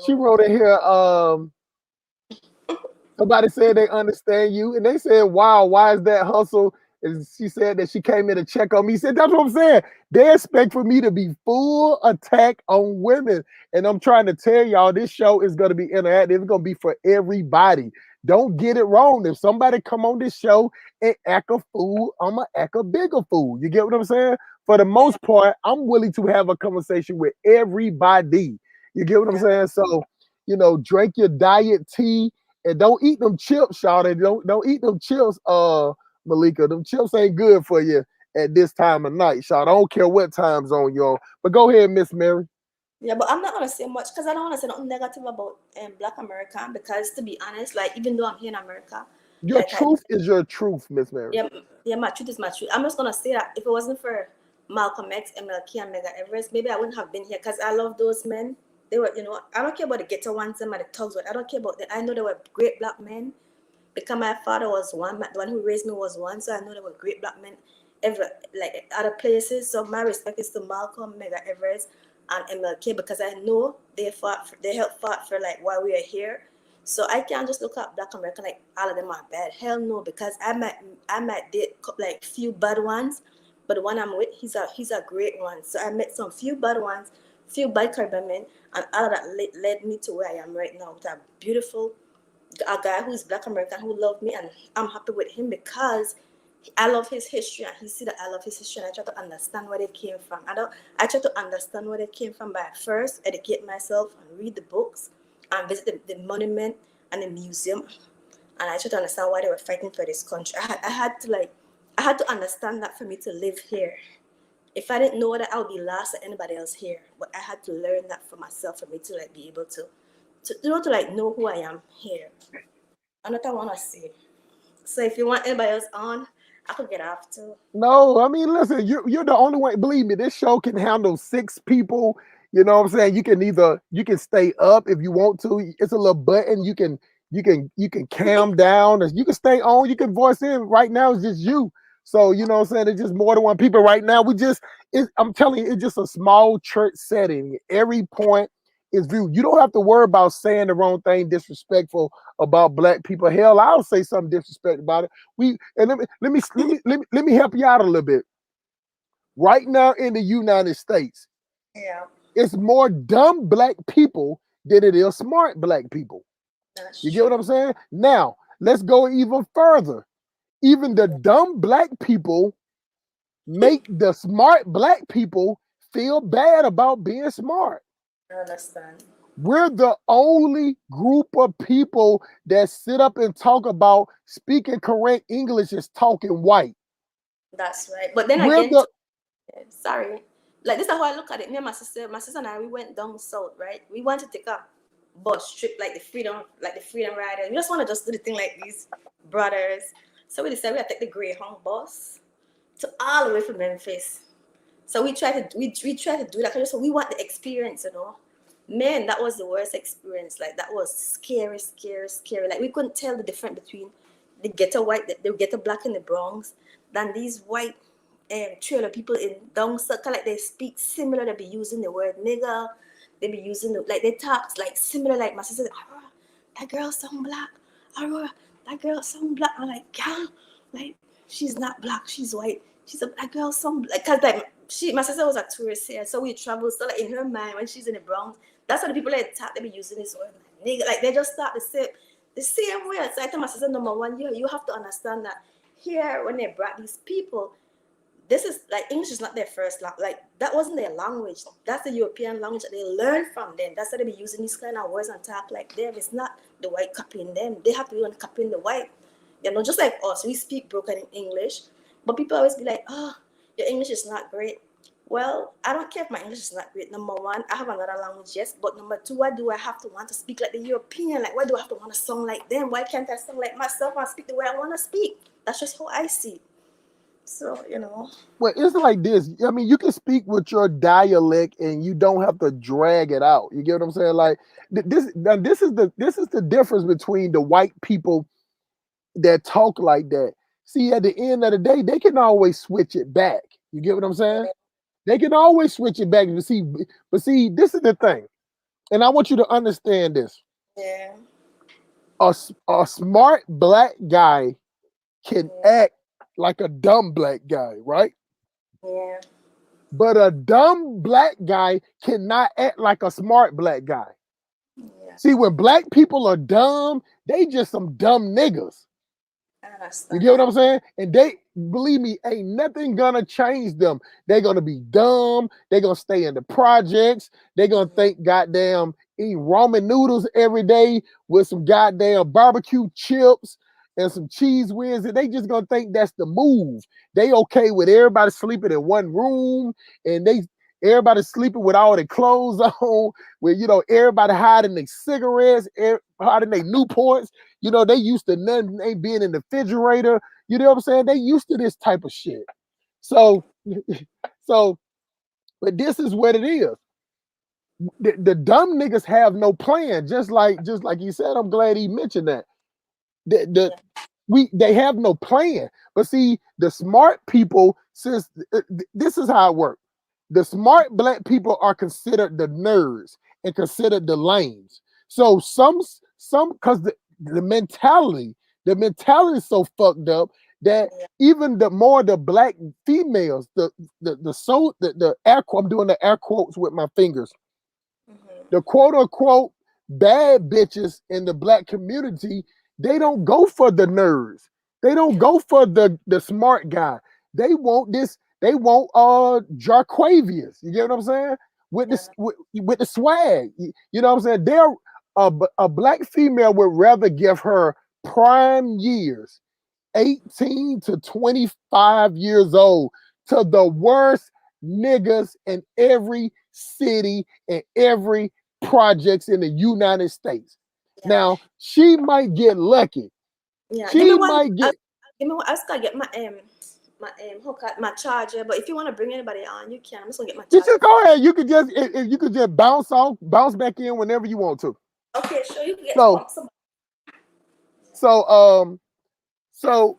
She wrote in here, somebody said they understand you, and they said, "Wow, why is that hustle?" And she said that she came in to check on me. She said, "That's what I'm saying. They expect for me to be full attack on women, and I'm trying to tell y'all this show is going to be interactive. It's going to be for everybody. Don't get it wrong. If somebody come on this show and act a fool, I'ma act a bigger fool. You get what I'm saying? For the Yeah, most part, I'm willing to have a conversation with everybody. You get what I'm yeah, saying? So, drink your diet tea and don't eat them chips, y'all. And don't eat them chips, Malika. Them chips ain't good for you at this time of night, y'all. I don't care what time zone you're on. But go ahead, Miss Mary. yeah. But I'm not gonna say much because I don't want to say nothing negative about Black American. Because to be honest, like even though I'm here in America, Your like I truth is your truth, Miss Mary. yeah, yeah, my truth is my truth. I'm just gonna say that if it wasn't for Malcolm X, MLK, and Mega Everest, maybe I wouldn't have been here because I love those men. They were, I don't care about the ghetto ones and the thugs, but I don't care about them. I know they were great black men because my father was one, the one who raised me was one, so I know there were great black men ever like other places. So my respect is to Malcolm, Mega Everest, and MLK because I know they helped fight for like why we are here. So I can't just look at Black American like all of them are bad. Hell no, because I might date like few bad ones, but the one I'm with, he's a great one. So I met some few bad ones, few bad Caribbean men, and all of that led me to where I am right now with a beautiful a guy who's Black American who loved me, and I'm happy with him because I love his history, and he see that I love his history, and I try to understand where they came from. I try to understand where they came from by first educate myself and read the books and visit the monument and the museum, and I try to understand why they were fighting for this country. I had to understand that for me to live here. If I didn't know that, I would be lost at anybody else here. But I had to learn that for myself for me to like be able to like know who I am here. And what I wanna say. So if you want anybody else on, I could get off too. No, I mean, listen, you're the only one. Believe me, this show can handle 6 people. You know what I'm saying? You can stay up if you want to. It's a little button. You can calm down. You can stay on. You can voice in. Right now, it's just you. So you know what I'm saying? It's just more than one people right now. I'm telling you, it's just a small church setting. Every point is viewed. You don't have to worry about saying the wrong thing, disrespectful about black people. Hell, I'll say something disrespectful about it. Let me help you out a little bit. Right now in the United States, Yeah, it's more dumb black people than it is smart black people. that's You get what true. I'm saying? Now, let's go even further. Even the dumb black people make the smart black people feel bad about being smart. I understand. We're the only group of people that sit up and talk about speaking correct English is talking white. That's right. But then We're again, the sorry. Like this is how I look at it. Me and my sister and I, we went down south, right? We want to take a bus trip like the freedom rider. We just want to just do the thing like these brothers. So we decided we had to take the Greyhound bus to all the way from Memphis. So we try to do that because we want the experience. Man, that was the worst experience. Like that was scary, scary, scary. Like we couldn't tell the difference between the ghetto white, the ghetto black in the Bronx, than these white trailer people in down south. Like they speak similar. They be using the word nigger. They be using like they talk like similar. Like my sister, Aurora, that girl sound black. Aurora, that girl sound black. I'm like, girl, like she's not black. She's white. She's that girl sound like cause like my sister was a tourist here, so we travel. So like in her mind, when she's in the Bronx, that's what the people that talk. They be using this word, like, nigga. Like they just start the same way. So I tell my sister, number one, you have to understand that here when they brought these people, this is like English is not their first language. Like that wasn't their language. That's the European language that they learned from them. That's why they be using these kind of words and talk like them. It's not the white copying them. They have to be on copying the white. Just like us, we speak broken English, but people always be like, "Oh, your English is not great." Well, I don't care if my English is not great. Number one, I have another language, yes, but number two, why do I have to want to speak like the European? Like, why do I have to want to sound like them? Why can't I sound like myself and speak the way I want to speak? That's just how I see it. So. Well, it's like this. I mean, you can speak with your dialect and you don't have to drag it out. You get what I'm saying? Like this is the difference between the white people that talk like that. See, at the end of the day, they can always switch it back. You get what I'm saying? They can always switch it back. But see, this is the thing. And I want you to understand this. Yeah. A smart black guy can Yeah. act like a dumb black guy, right? Yeah. But a dumb black guy cannot act like a smart black guy. Yeah. See, when black people are dumb, they just some dumb niggas. I You understand get what that. I'm saying? And they, believe me, ain't nothing gonna change them. They're gonna be dumb. They're gonna stay in the projects. They're gonna Mm-hmm. think goddamn eat ramen noodles every day with some goddamn barbecue chips and some cheese whiz. And they just gonna think that's the move. They okay with everybody sleeping in one room and they everybody sleeping with all their clothes on, where everybody hiding their cigarettes, hiding their Newports. They used to nothing ain't being in the refrigerator. You know what I'm saying? They used to this type of shit. So, so, but this is what it is. The dumb niggas have no plan. Just like you said, I'm glad he mentioned that. The Yeah. they have no plan. But see, the smart people, since this is how it works. The smart black people are considered the nerds and considered the lames. So some because the mentality is so fucked up that Yeah. even the more the black females, the air quote, I'm doing the air quotes with my fingers, Mm-hmm. the quote unquote bad bitches in the black community, they don't go for the nerds. They don't Yeah. go for the smart guy. They want this. They want Jarquavius. You get what I'm saying? With Yeah. this with the swag. You know what I'm saying? They're a black female would rather give her prime years 18 to 25 years old to the worst niggas in every city and every projects in the United States. Yeah. Now, she might get lucky. Yeah. Give me She one. might get Give me one. I just gotta get my hook up, my charger. But if you want to bring anybody on, you can. I'm just gonna get my you charger just for go ahead. You could just if you could just bounce back in whenever you want to. you. Okay, sure. You can get So some. so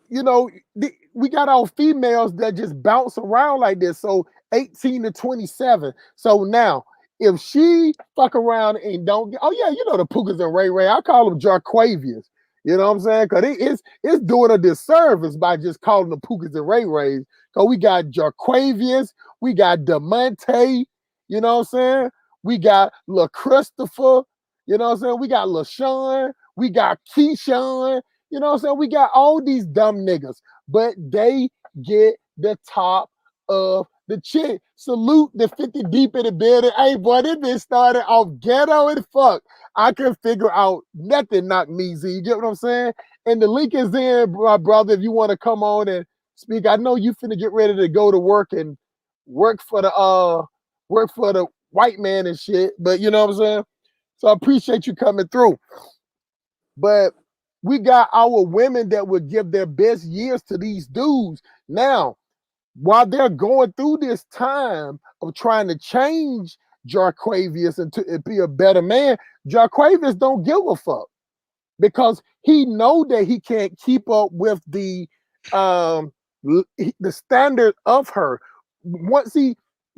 we got our females that just bounce around like this. So 18 to 27. So now, if she fuck around and don't get, oh yeah, the Pukas and Ray Ray, I call them Jarquavians. You know what I'm saying? Because it's doing a disservice by just calling them Pukas and Ray Rays. Because we got Jarquavians, we got Demonte, you know what I'm saying? We got La Christopher, you know what I'm saying? We got LaShawn, we got Keyshawn, you know what I'm saying? We got all these dumb niggas, but they get the top of the chick. Salute the 50 deep in the building. Hey, boy, this been started off ghetto and fuck. I can figure out nothing knock me, Z. You get what I'm saying? And the link is in, my brother, if you want to come on and speak. I know you finna get ready to go to work and work for the white man and shit, but you know what I'm saying? So I appreciate you coming through. But we got our women that would give their best years to these dudes. Now, while they're going through this time of trying to change Jarquavius and be a better man, Jarquavius don't give a fuck because he know that he can't keep up with um the standard of her. The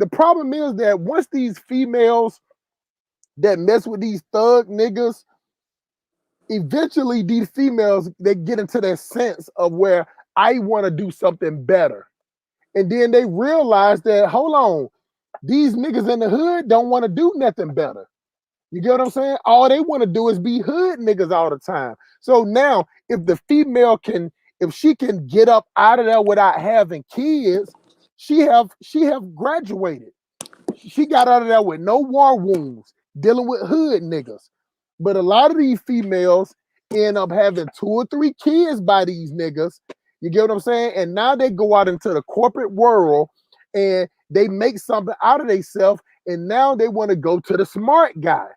problem is that once these females that mess with these thug niggas, eventually these females they get into that sense of where I want to do something better. And then they realize that, hold on, these niggas in the hood don't want to do nothing better. You get what I'm saying? All they want to do is be hood niggas all the time. So now, if the female if she can get up out of there without having kids, she have graduated. She got out of there with no war wounds, dealing with hood niggas. But a lot of these females end up having 2 or 3 kids by these niggas. You get what I'm saying? And now they go out into the corporate world and they make something out of themselves. And now they want to go to the smart guy.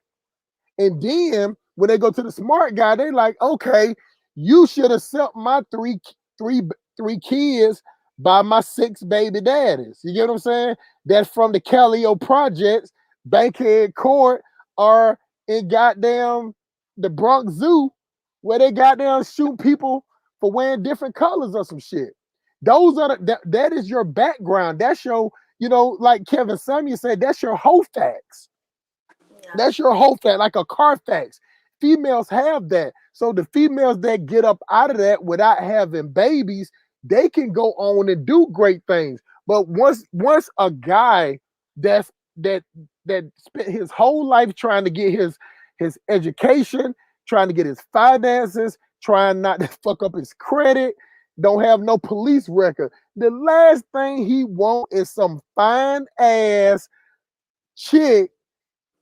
And then when they go to the smart guy, they like, okay, you should accept my three, three kids by my 6 baby daddies. You get what I'm saying? That's from the Calio projects, Bankhead Court, or in goddamn the Bronx Zoo, where they goddamn shoot people for wearing different colors or some shit. Those are that is your background. That's your, like Kevin Samuel said, that's your whole facts. Yeah. That's your whole fact, like a Carfax. Females have that. So the females that get up out of that without having babies, they can go on and do great things. But once a guy that's that that spent his whole life trying to get his education, trying to get his finances, trying not to fuck up his credit, don't have no police record. The last thing he want is some fine ass chick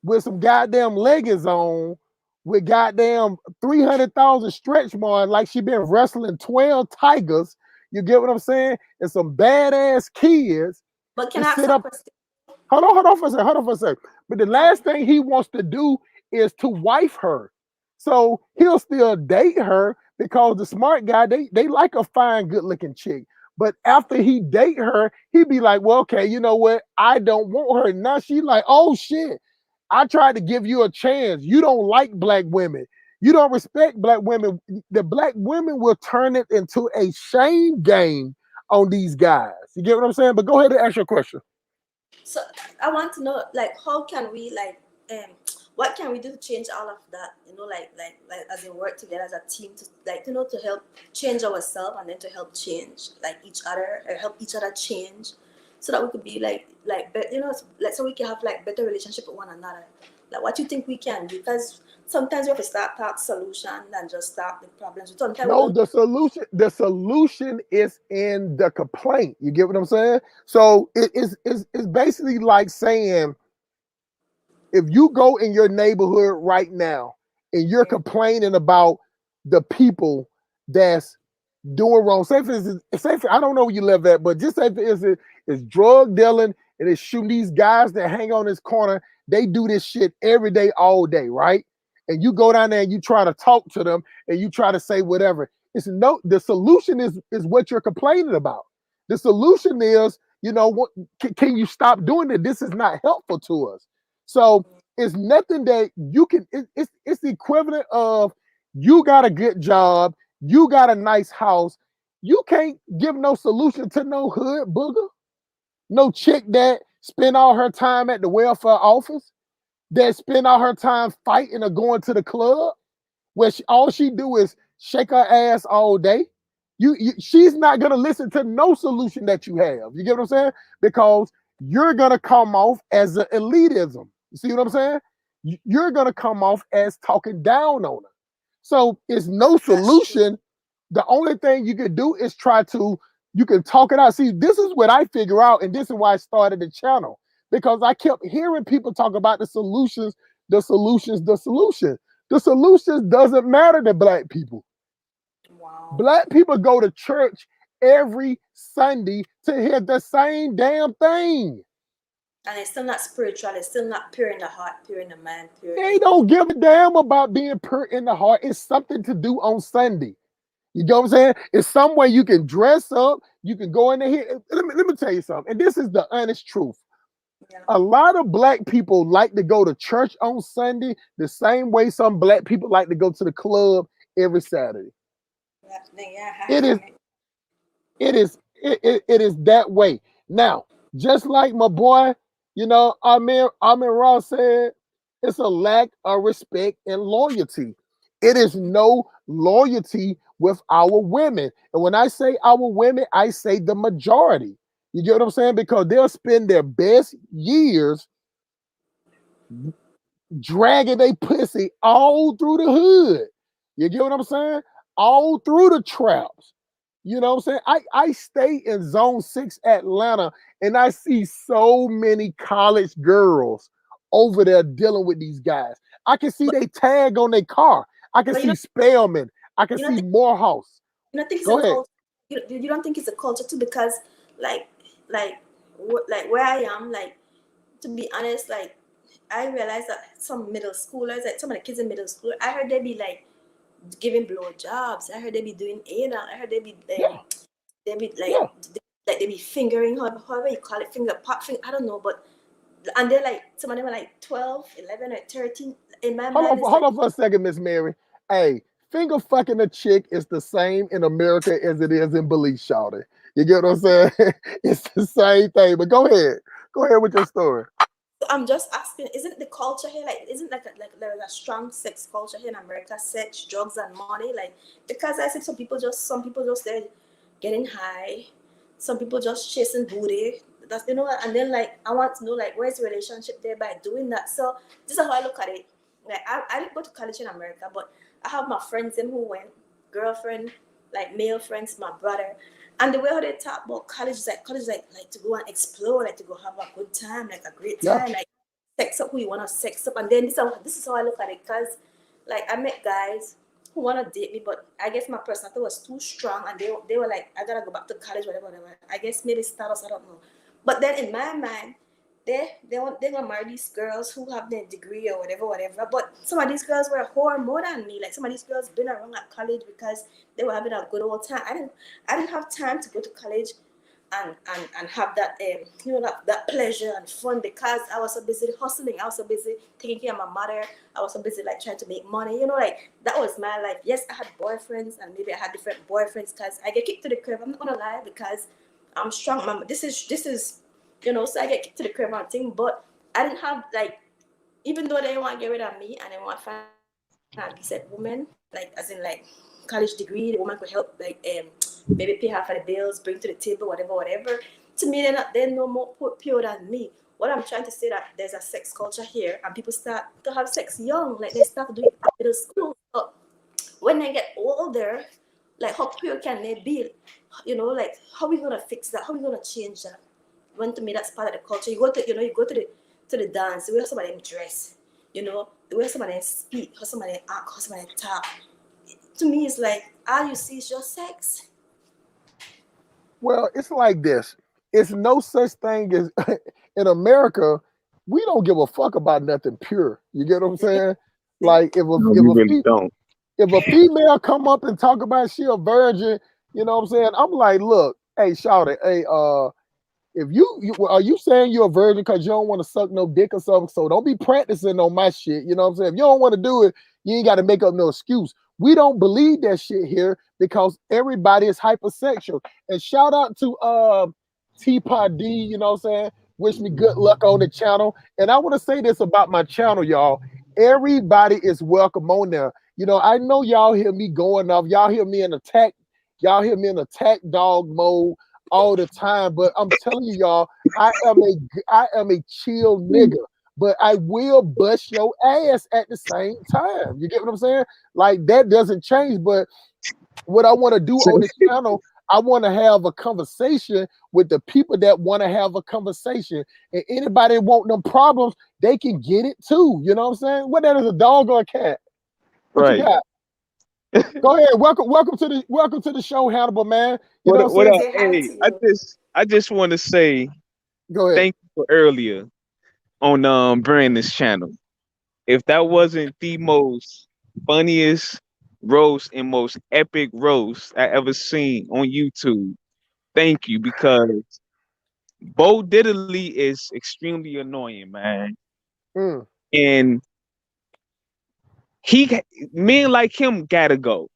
with some goddamn leggings on, with goddamn 300,000 stretch marks, like she been wrestling 12 tigers. You get what I'm saying? And some badass kids But to can I ask sit a up. question? Hold on for a second. Hold on for a second. But the No. last thing he wants to do is to wife her. So he'll still date her because the smart guy, they like a fine, good looking chick. But after he date her, he be like, well, okay, you know what? I don't want her. Now she like, oh shit. I tried to give you a chance. You don't like black women. You don't respect black women. The black women will turn it into a shame game on these guys. You get what I'm saying? But go ahead and ask your question. So I want to know, like, how can we, like, what can we do to change all of that? You know, like as we work together as a team to, like, you know, to help change ourselves and then to help change like each other, or help each other change, so that we could be you know, like, so we can have like better relationship with one another. Like, what you think we can do? Because sometimes we have to start talk solution than just start the problems. Sometimes we No, don't. the solution is in the complaint. You get what I'm saying? So it's basically like saying, if you go in your neighborhood right now and you're Yeah. complaining about the people that's doing wrong, I don't know where you live at, but just say for instance, it's drug dealing and it's shooting these guys that hang on this corner. They do this shit every day, all day, right? And you go down there and you try to talk to them and you try to say whatever. It's no, the solution is what you're complaining about. The solution is, what can you stop doing it? This is not helpful to us. So it's nothing that you can. It's the equivalent of, you got a good job, you got a nice house, you can't give no solution to no hood booger, no chick that spend all her time at the welfare office, that spend all her time fighting or going to the club, where all she do is shake her ass all day. She's not gonna listen to no solution that you have. You get what I'm saying? Because you're gonna come off as an elitism. You see what I'm saying? You're gonna come off as talking down on her. So it's no That's true. solution. The only thing you can do is you can talk it out. See, this is what I figure out, and this is why I started the channel, because I kept hearing people talk about the solutions, the solutions, the solutions. The solutions doesn't matter to black people. Wow. Black people go to church every Sunday to hear the same damn thing. And it's still not spiritual. It's still not pure in the heart, pure in the mind, pure They in. don't give a damn about being pure in the heart. It's something to do on Sunday. You know what I'm saying? It's some way you can dress up. You can go in there. Let me tell you something. And this is the honest truth. Yeah. A lot of black people like to go to church on Sunday the same way some black people like to go to the club every Saturday. Yeah, yeah, I It is can. it is that way. Now, just like my boy, Amir Ross said, it's a lack of respect and loyalty. It is no loyalty with our women. And when I say our women, I say the majority. You get what I'm saying? Because they'll spend their best years dragging they pussy all through the hood. You get what I'm saying? All through the traps. You know what I'm saying? I stay in zone 6 Atlanta, and I see so many college girls over there dealing with these guys. I can see But they tag on their car. I can but see Spellman. I can you don't see think Morehouse. you don't think it's a Go ahead. culture. You don't think it's a culture too, because like like like where I am, like, to be honest, like, I realized that some middle schoolers, like some of the kids in middle school, I heard they be like giving blow jobs. I heard they be doing anal. I heard Yeah, they be yeah. like they be fingering, however you call it, finger pop finger. I don't know, but and they're like, some of them are like 12, 11, or 13. In my Hold on, mind, it's hold like, on for a second, Miss Mary. Hey, finger fucking a chick is the same in America as it is in Belize, shawty. You get what I'm saying? It's the same thing. But go ahead. Go ahead with your story. I'm just asking, isn't the culture here like, isn't like there's a strong sex culture here in America, sex, drugs, and money? Like, because I see some people just there getting high, some people just chasing booty. That's, and then like I want to know like where's the relationship there by doing that. So this is how I look at it. Like I didn't go to college in America, but I have my friends in who went, girlfriend, like male friends, my brother. And the way how they talk about college is like to go and explore, like to go have a good time, like a great Yeah. time, like sex up who you wanna sex up. And then this is how I look at it, because like I met guys who wanna date me, but I guess my personality was too strong, and they were like, I gotta go back to college, whatever, whatever. I guess maybe status, I don't know. But then in my mind, they gonna marry these girls who have their degree or whatever, whatever. But some of these girls were a whore more than me. Like some of these girls been around at college because they were having a good old time. I didn't have time to go to college and have that that pleasure and fun, because I was so busy hustling. I was so busy taking care of my mother. I was so busy like trying to make money. Like that was my life. Yes, I had boyfriends, and maybe I had different boyfriends because I get kicked to the curb. I'm not gonna lie, because I'm strong. This is so I get kicked to the curb and thing. But I didn't have like, even though they want to get rid of me and they want to find a decent woman, like as in like college degree, the woman could help like maybe pay half of the bills, bring to the table, whatever, whatever. To me, they're no more pure than me. What I'm trying to say that there's a sex culture here, and people start to have sex young, like they start to do it in middle school. But when they get older, like how pure can they be? Like how are we gonna fix that? How are we gonna change that? When to me that's part of the culture. You go to the dance, the way some of them dress, the way some of them speak, how some of them act, how some of them talk. To me, it's like all you see is just sex. Well, it's like this. It's no such thing as in America. We don't give a fuck about nothing pure. You get what I'm saying? Like if a No, if we a really fe- don't. if a female come up and talk about she a virgin, you know what I'm saying? I'm like, look, hey, shout it, hey, if are you saying you're a virgin because you don't want to suck no dick or something? So don't be practicing on my shit. You know what I'm saying? If you don't want to do it, you ain't got to make up no excuse. We don't believe that shit here because everybody is hypersexual. And shout out to Teapot D, you know what I'm saying? Wish me good luck on the channel. And I want to say this about my channel, y'all. Everybody is welcome on there. I know y'all hear me going off. Y'all hear me in attack dog mode all the time. But I'm telling you, y'all, I am a chill nigga. But I will bust your ass at the same time. You get what I'm saying? Like that doesn't change. But what I want to do So, on the channel, I want to have a conversation with the people that want to have a conversation. And anybody want them problems, they can get it too. You know what I'm saying? What that is, a dog or a cat? What you right. got? Go ahead. Welcome to the show, Hannibal, man. You know what What I'm saying? up? Say hi Hey, to I you. just I just want to say Go ahead. thank you for earlier on Brandon's channel. If that wasn't the most funniest roast and most epic roast I ever seen on YouTube, thank you, because Bo Diddley is extremely annoying, man. Mm. And he men like him gotta go.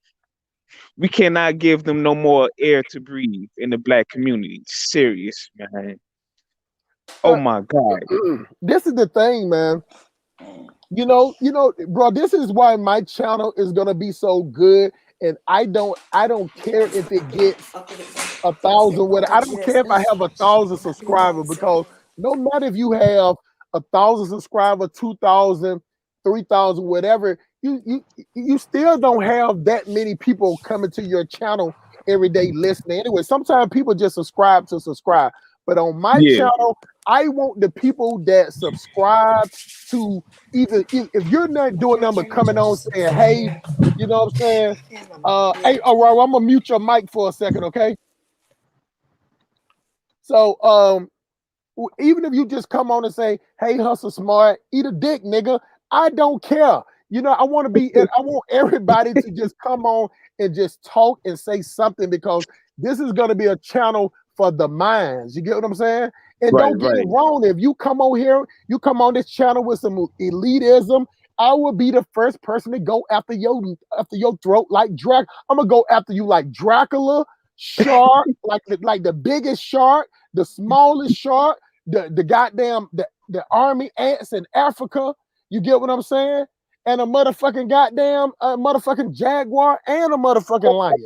We cannot give them no more air to breathe in the black community. Serious, man. Oh Uh, my God. this is the thing, man. Bro, this is why my channel is gonna be so good. And I don't care if it gets a thousand. What I don't care if I have 1,000 subscribers, because no matter if you have 1,000 subscribers, 2,000, 3,000, whatever, you still don't have that many people coming to your channel every day listening. Anyway, sometimes people just subscribe to subscribe, but on my Yeah, channel, I want the people that subscribe to either if you're not doing nothing but coming on saying, hey, you know what I'm saying? Hey, all right, well, I'm gonna mute your mic for a second, okay? So, even if you just come on and say, "Hey, hustle smart, eat a dick, nigga," I don't care. I want everybody to just come on and just talk and say something, because this is gonna be a channel for the minds. You get what I'm saying? And right, don't get it right. wrong. If you come on here, you come on this channel with some elitism, I will be the first person to go after your throat like Drac. I'm gonna go after you like Dracula, shark, like the biggest shark, the smallest shark, the goddamn the the army ants in Africa. You get what I'm saying? And a motherfucking goddamn motherfucking jaguar and a motherfucking lion.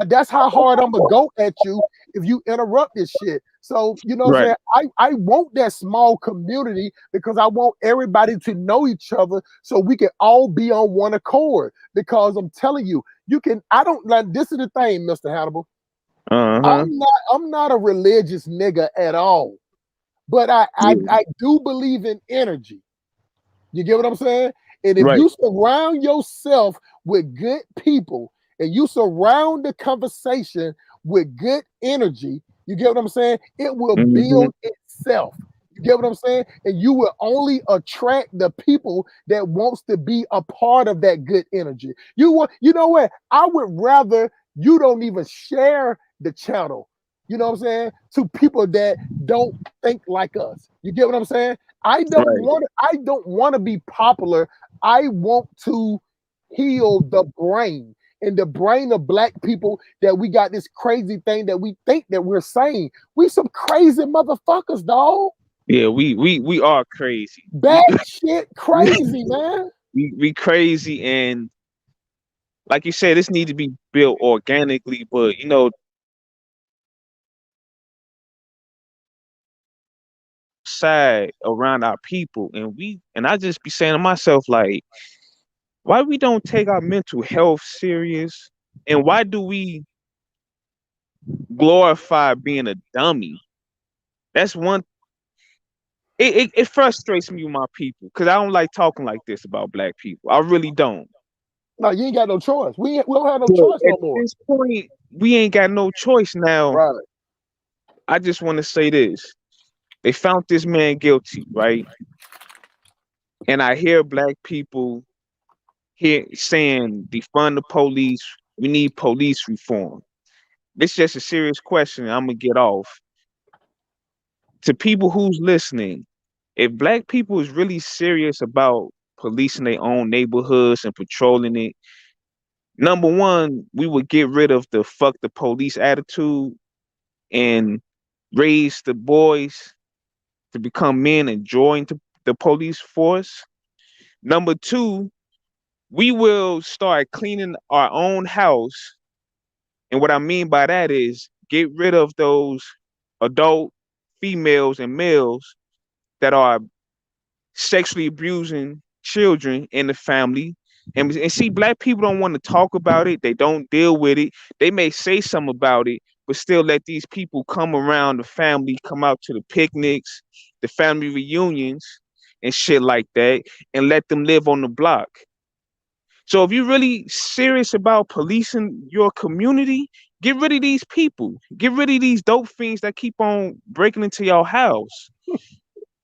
That's how hard I'm gonna go at you if you interrupt this shit. So you know what I'm Right. saying? I want that small community because I want everybody to know each other so we can all be on one accord. Because I'm telling you, you can. I don't like. This is the thing, Mr. Hannibal. Uh-huh. I'm not a religious nigga at all, but Yeah. I do believe in energy. You get what I'm saying? And if Right. you surround yourself with good people and you surround the conversation with good energy, you get what I'm saying? It will Hmm. build itself. You get what I'm saying? And you will only attract the people that wants to be a part of that good energy. You know what? I would rather you don't even share the channel. You know what I'm saying? To people that don't think like us. You get what I'm saying? Right. I don't want to be popular. I want to heal the brain and the brain of black people that we got this crazy thing that we think that we're saying. We some crazy motherfuckers, dog. Yeah, we are crazy. We Bad shit crazy, man. we crazy, and like you said, this need to be built organically, but side around our people, and I just be saying to myself, like, why we don't take our mental health serious, and why do we glorify being a dummy? That's one. It frustrates me with my people because I don't like talking like this about black people. I really don't. No, you ain't got no choice. We don't have no But choice at no more. this point, we ain't got no choice now. Right. I just want to say this: they found this man guilty, right? And I hear black people here saying defund the police. We need police reform. This is just a serious question. I'm gonna get off to people who's listening. If black people is really serious about policing their own neighborhoods and patrolling it, number one, we would get rid of the fuck the police attitude and raise the boys to become men and join the police force. Number two, we will start cleaning our own house. And what I mean by that is get rid of those adult females and males that are sexually abusing children in the family. And see, black people don't want to talk about it. They don't deal with it. They may say something about it, but still let these people come around the family, come out to the picnics, the family reunions, and shit like that, and let them live on the block. So if you're really serious about policing your community, get rid of these people. Get rid of these dope fiends that keep on breaking into your house.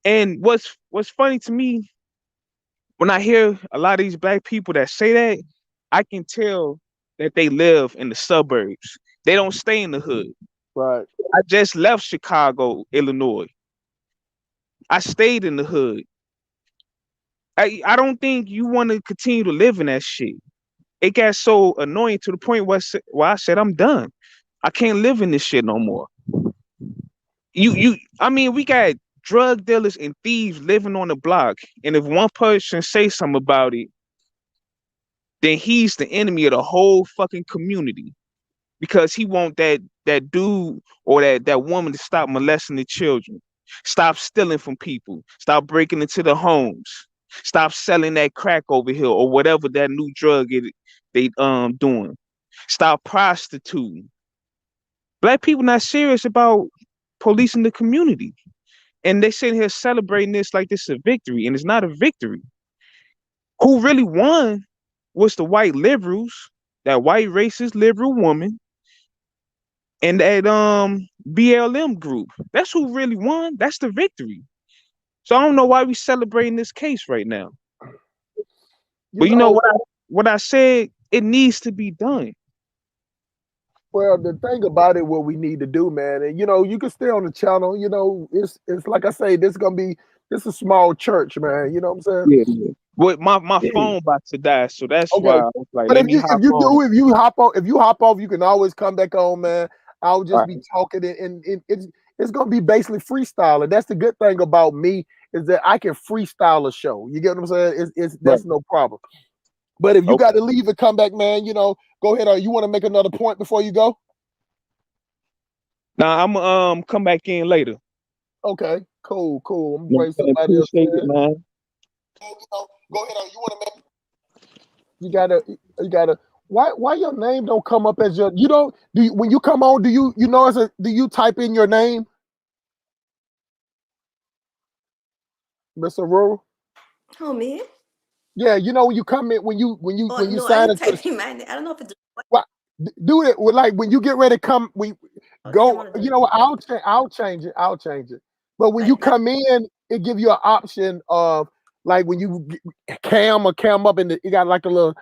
And what's funny to me when I hear a lot of these black people that say that, I can tell that they live in the suburbs. They don't stay in the hood. Right. I just left Chicago, Illinois. I stayed in the hood. I don't think you want to continue to live in that shit. It got so annoying to the point where I said I'm done. I can't live in this shit no more. I mean, we got drug dealers and thieves living on the block, and if one person say something about it, then he's the enemy of the whole fucking community because he want that dude or that woman to stop molesting the children, stop stealing from people, stop breaking into the homes, stop selling that crack over here or whatever that new drug they doing, stop prostituting. Black people not serious about policing the community, and they sitting here celebrating this like this is a victory, and it's not a victory. Who really won was the white liberals, that white racist liberal woman, and that BLM group. That's who really won. That's the victory. So I don't know why we celebrating this case right now. You But you know know, what I said, it needs to be done. well, the thing about it, what we need to do, man, and you can stay on the channel. It's like I say, this is a small church, man. You know what I'm Yeah, yeah. But my saying? phone about to die, so that's Okay. why I was like, But let me hop on. if you hop off, you can always come back on, man. I'll All just be right. talking, and it's gonna be basically freestyle, and that's the good thing about me is that I can freestyle a show. You get what I'm saying? It's Right. that's no problem. But if you got Okay. to leave and come back, man, go ahead. Or you want to make another point before you go? Now I'm come back in later. Okay, cool. I'm gonna You know bring what I'm saying? somebody else Appreciate it, in. man. Go ahead. Or you want to make? You gotta. Why your name don't come up as your? You don't. Do you, when you come on? Do you know as a? Do you type in your name, Mr. Rural? Oh, me? Yeah, when you come in Oh, when you no, I sign ain't into typing my name. I don't know if it's what do it with like when you get ready to come we okay. I go. want to do You it know what? I'll change it. But when you like that. come in, it give you an option of like when you cam up and it got like a little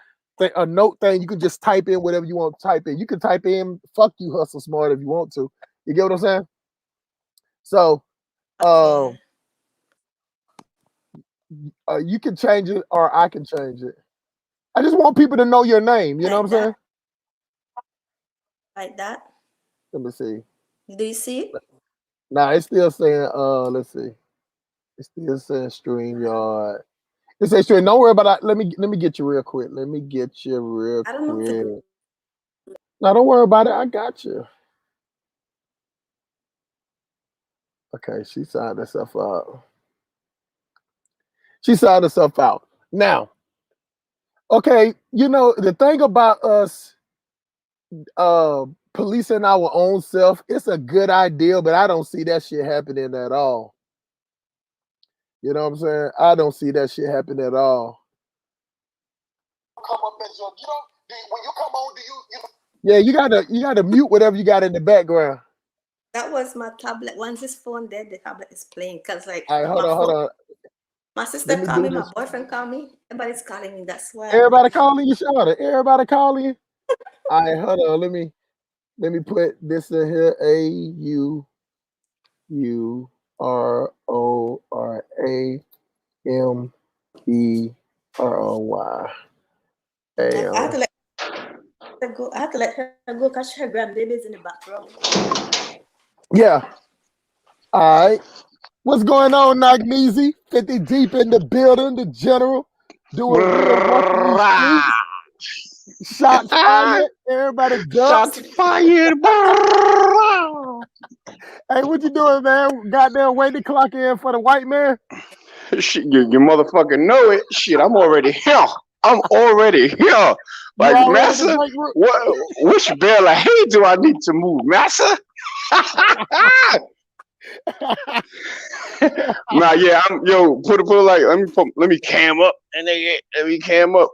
a note thing. You can just type in whatever you want to type in. You can type in "fuck you, hustle smart" if you want to. You get what I'm saying? So um Okay, you can change it or I can change it. I just want people to know your name. You know what like I'm saying? that, like that. Let me see. Do you see it? Nah, it's still saying let's see. It's still saying StreamYard. It says stream. Don't worry about that. Let me get you real quick. Let me get you real I don't know if it's quick. No, don't worry about it. I got you. Okay, she signed herself out. She signed herself out. Now, okay, the thing about us uh policing our own self, it's a good idea, but I don't see that shit happening at all. You know what I'm saying? I don't see that shit happening at all. Come up as when you come on, yeah, you gotta mute whatever you got in the background. that was my tablet. Once this phone dead, the tablet is playing because like All right, hold my on, hold phone, on. my Let sister me called do me, my this. boyfriend called me, everybody's calling me. That's why I'm like, Everybody calling you, Shawty. Everybody calling you. All right, hold on. Let me put this in here. AUURORAMEROY. I had Am. to let her go. I had to let her go because her grandbaby's in the background. Yeah. All right. What's going on, Nagneezy? 50 deep in the building, the general. Doing real work in these streets. Brrrah. Shots fired. Everybody ducks. Shots fired. Brrrah. Hey, what you doing, man? Goddamn waiting to clock in for the white man. Shit, you motherfucking know it. Shit, I'm already here. I'm already here. You Like, already in the massa, break room? which bell of hay do I need to move, massa? Nah, yeah, put it like let me cam up and let me cam up.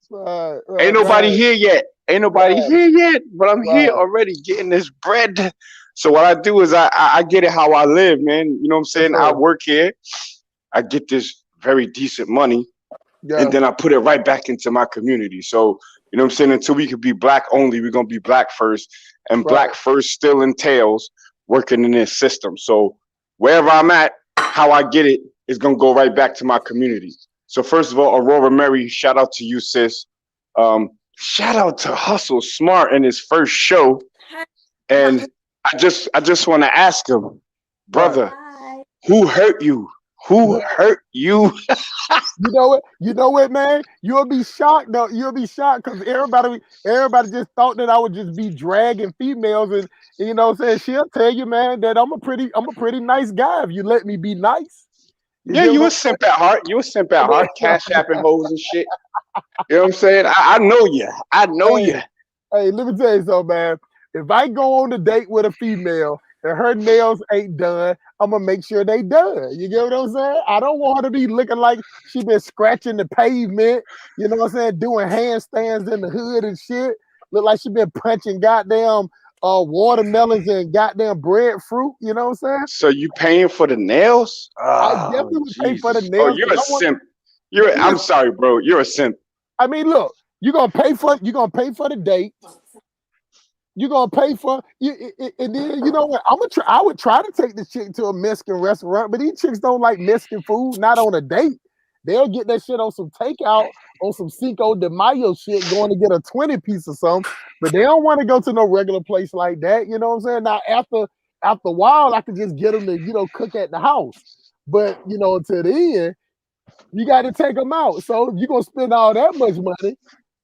Right, Ain't right, nobody right, here yet. Ain't nobody right, here yet, but I'm here right. already getting this bread. So what I do is I get it how I live, man. You know what I'm Yes, saying? I sir. work here. I get this very decent money, and Yeah, then I put it right back into my community. So, you know what I'm saying? Until we could be black only, we're gonna be black first. And right. black first still entails working in this system. So wherever I'm at, how I get it is gonna go right back to my community. So first of all, Aurora Mary, shout out to you, sis. Shout out to Hustle Smart in his first show. Hi, And hi, I just want to ask him, Right. brother, hi. who hurt you? Who hurt you? You know what? You know what, man? You'll be shocked though. You'll be shocked because everybody just thought that I would just be dragging females, and what I'm saying, she'll tell you, man, that I'm a pretty nice guy if you let me be nice. You Yeah, get you what a simp at heart. You a simp at I'm heart. Cash apping hoes and shit. You know what I'm saying? I know you. I know saying? you. Hey, let me tell you something, man. If I go on a date with a female and her nails ain't done, I'm gonna make sure they done. You get what I'm saying? I don't want her to be looking like she been scratching the pavement. You know what I'm saying? Doing handstands in the hood and shit. Look like she been punching goddamn watermelons and goddamn breadfruit. You know what I'm saying? So you paying for the nails? I Oh definitely would pay for the Jesus. Oh, nails you're because a I want. simp. I'm Listen, sorry, bro. You're a simp. I mean, look, you're gonna pay for the date. You're gonna pay for you, and then you know what? I would try to take the chick to a Mexican restaurant, but these chicks don't like Mexican food. Not on a date. They'll get that shit on some takeout, on some Cinco de Mayo shit, going to get a 20-piece or something. But they don't want to go to no regular place like that. You know what I'm saying? Now after a while, I could just get them to cook at the house. But to the end, you got to take them out. So if you're gonna spend all that much money,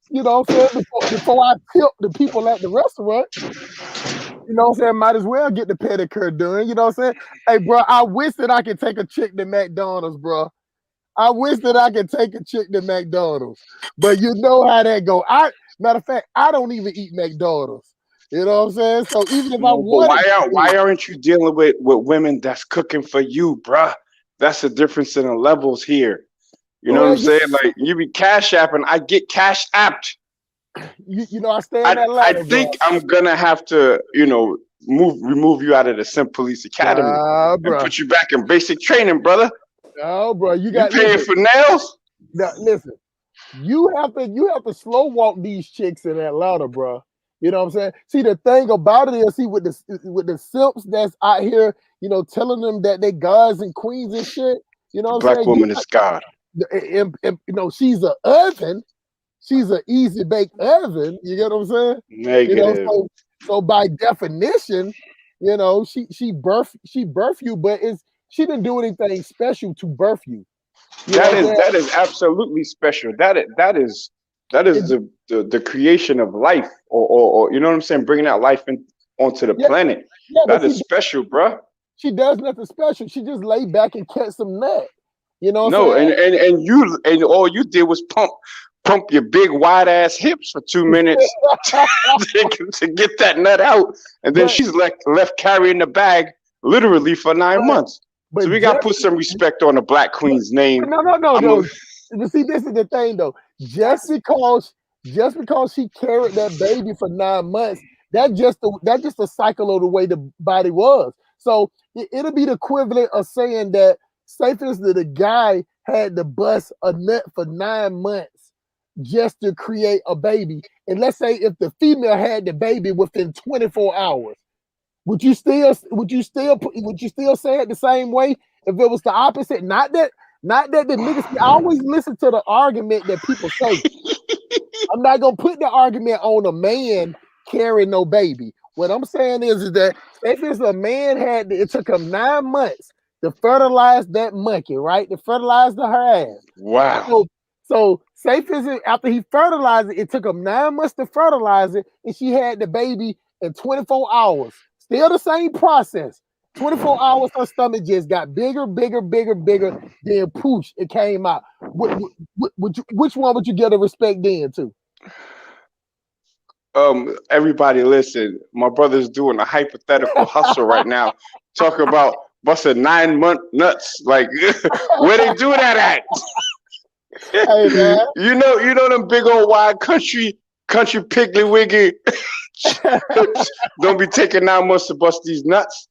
what I'm saying, before I tip the people at the restaurant, what I'm saying, might as well get the pedicure done. You know what I'm saying? Hey, bro, I wish that I could take a chick to McDonald's, bro. I wish that I could take a chick to McDonald's, but you know how that go. Matter of fact, I don't even eat McDonald's. You know what I'm saying? So even if I No, but wanted to, why aren't you dealing with women that's cooking for you, bruh? That's the difference in the levels here. You know what well, I'm saying? Like you be cash apping, I get cash apped. I stay in I that I ladder, bro. think I'm gonna have to, remove you out of the Sim Police Academy Nah, and bro. put you back in basic training, brother. No, bro. You You got paying listen. for nails? Now, listen. You have to slow walk these chicks in Atlanta, bro. You know what I'm saying? See, the thing about it is, see, with the simps that's out here, telling them that they gods and queens and shit. You know The what I'm black saying? woman is God. She's a oven. She's an easy bake oven. You get what I'm saying? Negative. So by definition, she birthed you, but she didn't do anything special to birth you. You know That what I'm is saying? that is absolutely special. That is It, the creation of life, or you know what I'm saying, bringing that life in onto the yeah, planet. yeah, but That is special, bruh. she does nothing special. She just lay back and catch some nut. You know what I'm No, saying? and all you did was pump your big wide ass hips for 2 minutes to get that nut out, and then but she's left carrying the bag literally for nine but months. So but we got to just put some respect on the black but, queen's but name. no no no I'm a, no. But see, this is the thing though. Just because she carried that baby for 9 months, that's just a cycle of the way the body was. So it'll be the equivalent of saying that, say for instance, the guy had to bust a nut for 9 months just to create a baby. And let's say if the female had the baby within 24 hours, would you still say it the same way if it was the opposite? Not that the niggas. I always listen to the argument that people say. I'm not gonna put the argument on a man carrying no baby. What I'm saying is that if it's a man it took him 9 months to fertilize that monkey, right? To fertilize her ass. wow. So say for instance, after he fertilized it, it took him 9 months to fertilize it, and she had the baby in 24 hours. Still the same process. 24 hours, her stomach just got bigger, bigger, bigger, bigger. Then pooch, it came out. Which one would you get a respect then to? Everybody listen, my brother's doing a hypothetical hustle right now, talk about busting 9 month nuts. Like where they do that at? Hey man, you know them big old wide country piggly wiggy hips don't be taking 9 months to bust these nuts.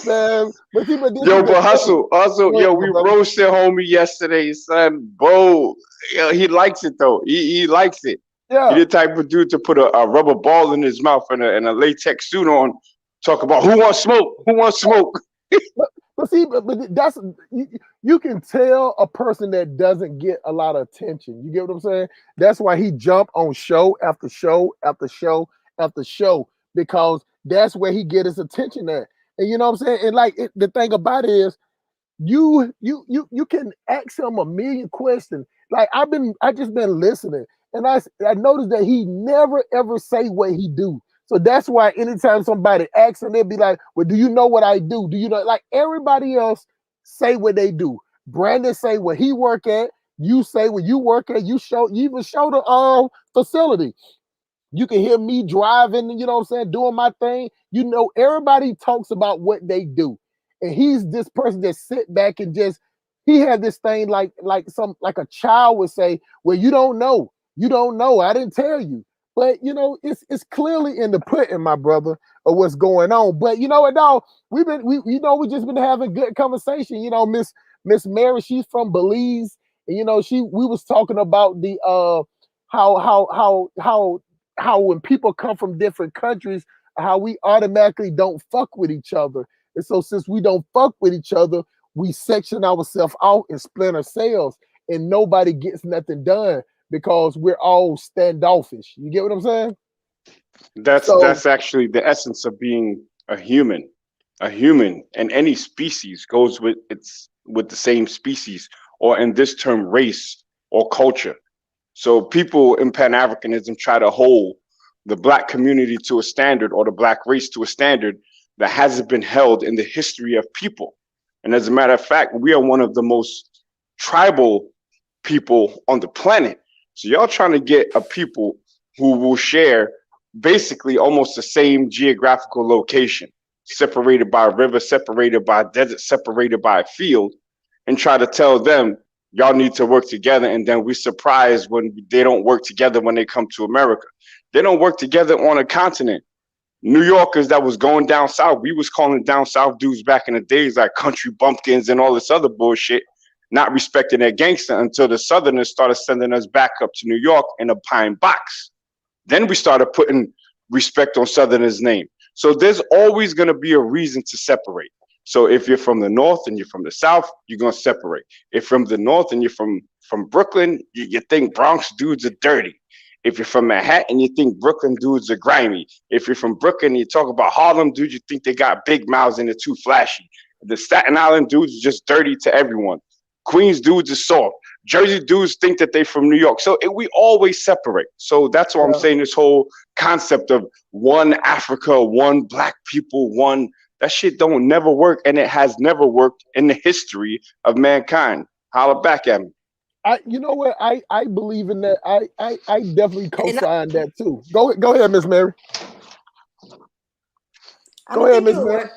man. But this is Yo, the but thing. hustle, also, Go yo, ahead, we my brother. roasted homie yesterday, son. Bo, yo, he likes it though. He likes it. He Yeah. the type of dude to put a rubber ball in his mouth and a latex suit on. Talk about who wants smoke? Who wants smoke? But see, but you can tell a person that doesn't get a lot of attention. You get what I'm saying? That's why he jumped on show after show after show after show, because that's where he get his attention at. And you know what I'm saying? And like the thing about it is, you can ask him a million questions. Like I just been listening, and I noticed that he never ever say what he do. So that's why anytime somebody asks him, they'll be like, "Well, do you know what I do? Do you know?" Like everybody else say what they do. Brandon say where he work at. You say where you work at. You even show the facility. You can hear me driving, you know what I'm saying, doing my thing. Everybody talks about what they do. And he's this person that sit back and he had this thing like a child would say, well, you don't know. You don't know. I didn't tell you. But it's clearly in the pudding, my brother, of what's going on. But you know what, dog? We just been having good conversation. Miss Mary, she's from Belize, and we was talking about the how when people come from different countries, how we automatically don't fuck with each other. And so since we don't fuck with each other, we section ourselves out and split ourselves, and nobody gets nothing done because we're all standoffish. You get what I'm saying? That's So that's actually the essence of being a human. A human and any species goes with with the same species, or in this term, race or culture. So people in Pan Africanism try to hold the black community to a standard, or the black race to a standard that hasn't been held in the history of people. And as a matter of fact, we are one of the most tribal people on the planet. So y'all trying to get a people who will share basically almost the same geographical location, separated by a river, separated by a desert, separated by a field, and try to tell them y'all need to work together. And then we surprised when they don't work together when they come to America. They don't work together on a continent. New Yorkers that was going down south, we was calling down south dudes back in the days like country bumpkins and all this other bullshit, not respecting their gangster, until the Southerners started sending us back up to New York in a pine box. Then we started putting respect on Southerners' name. So there's always going to be a reason to separate. So if you're from the north and you're from the south, you're going to separate. If from the north and you're from Brooklyn, you think Bronx dudes are dirty. If you're from Manhattan, you think Brooklyn dudes are grimy. If you're from Brooklyn, you talk about Harlem dudes, you think they got big mouths and they're too flashy. The Staten Island dudes are just dirty to everyone. Queens dudes are soft. Jersey dudes think that they from New York. So we always separate. So that's why I'm Yeah. saying this whole concept of one Africa, one black people, one, that shit don't never work, and it has never worked in the history of mankind. Holla back at me. You know what? I believe in that. I definitely And co-sign that too. Go ahead, Miss Mary. I Go don't ahead, think it Miss will Mary. work.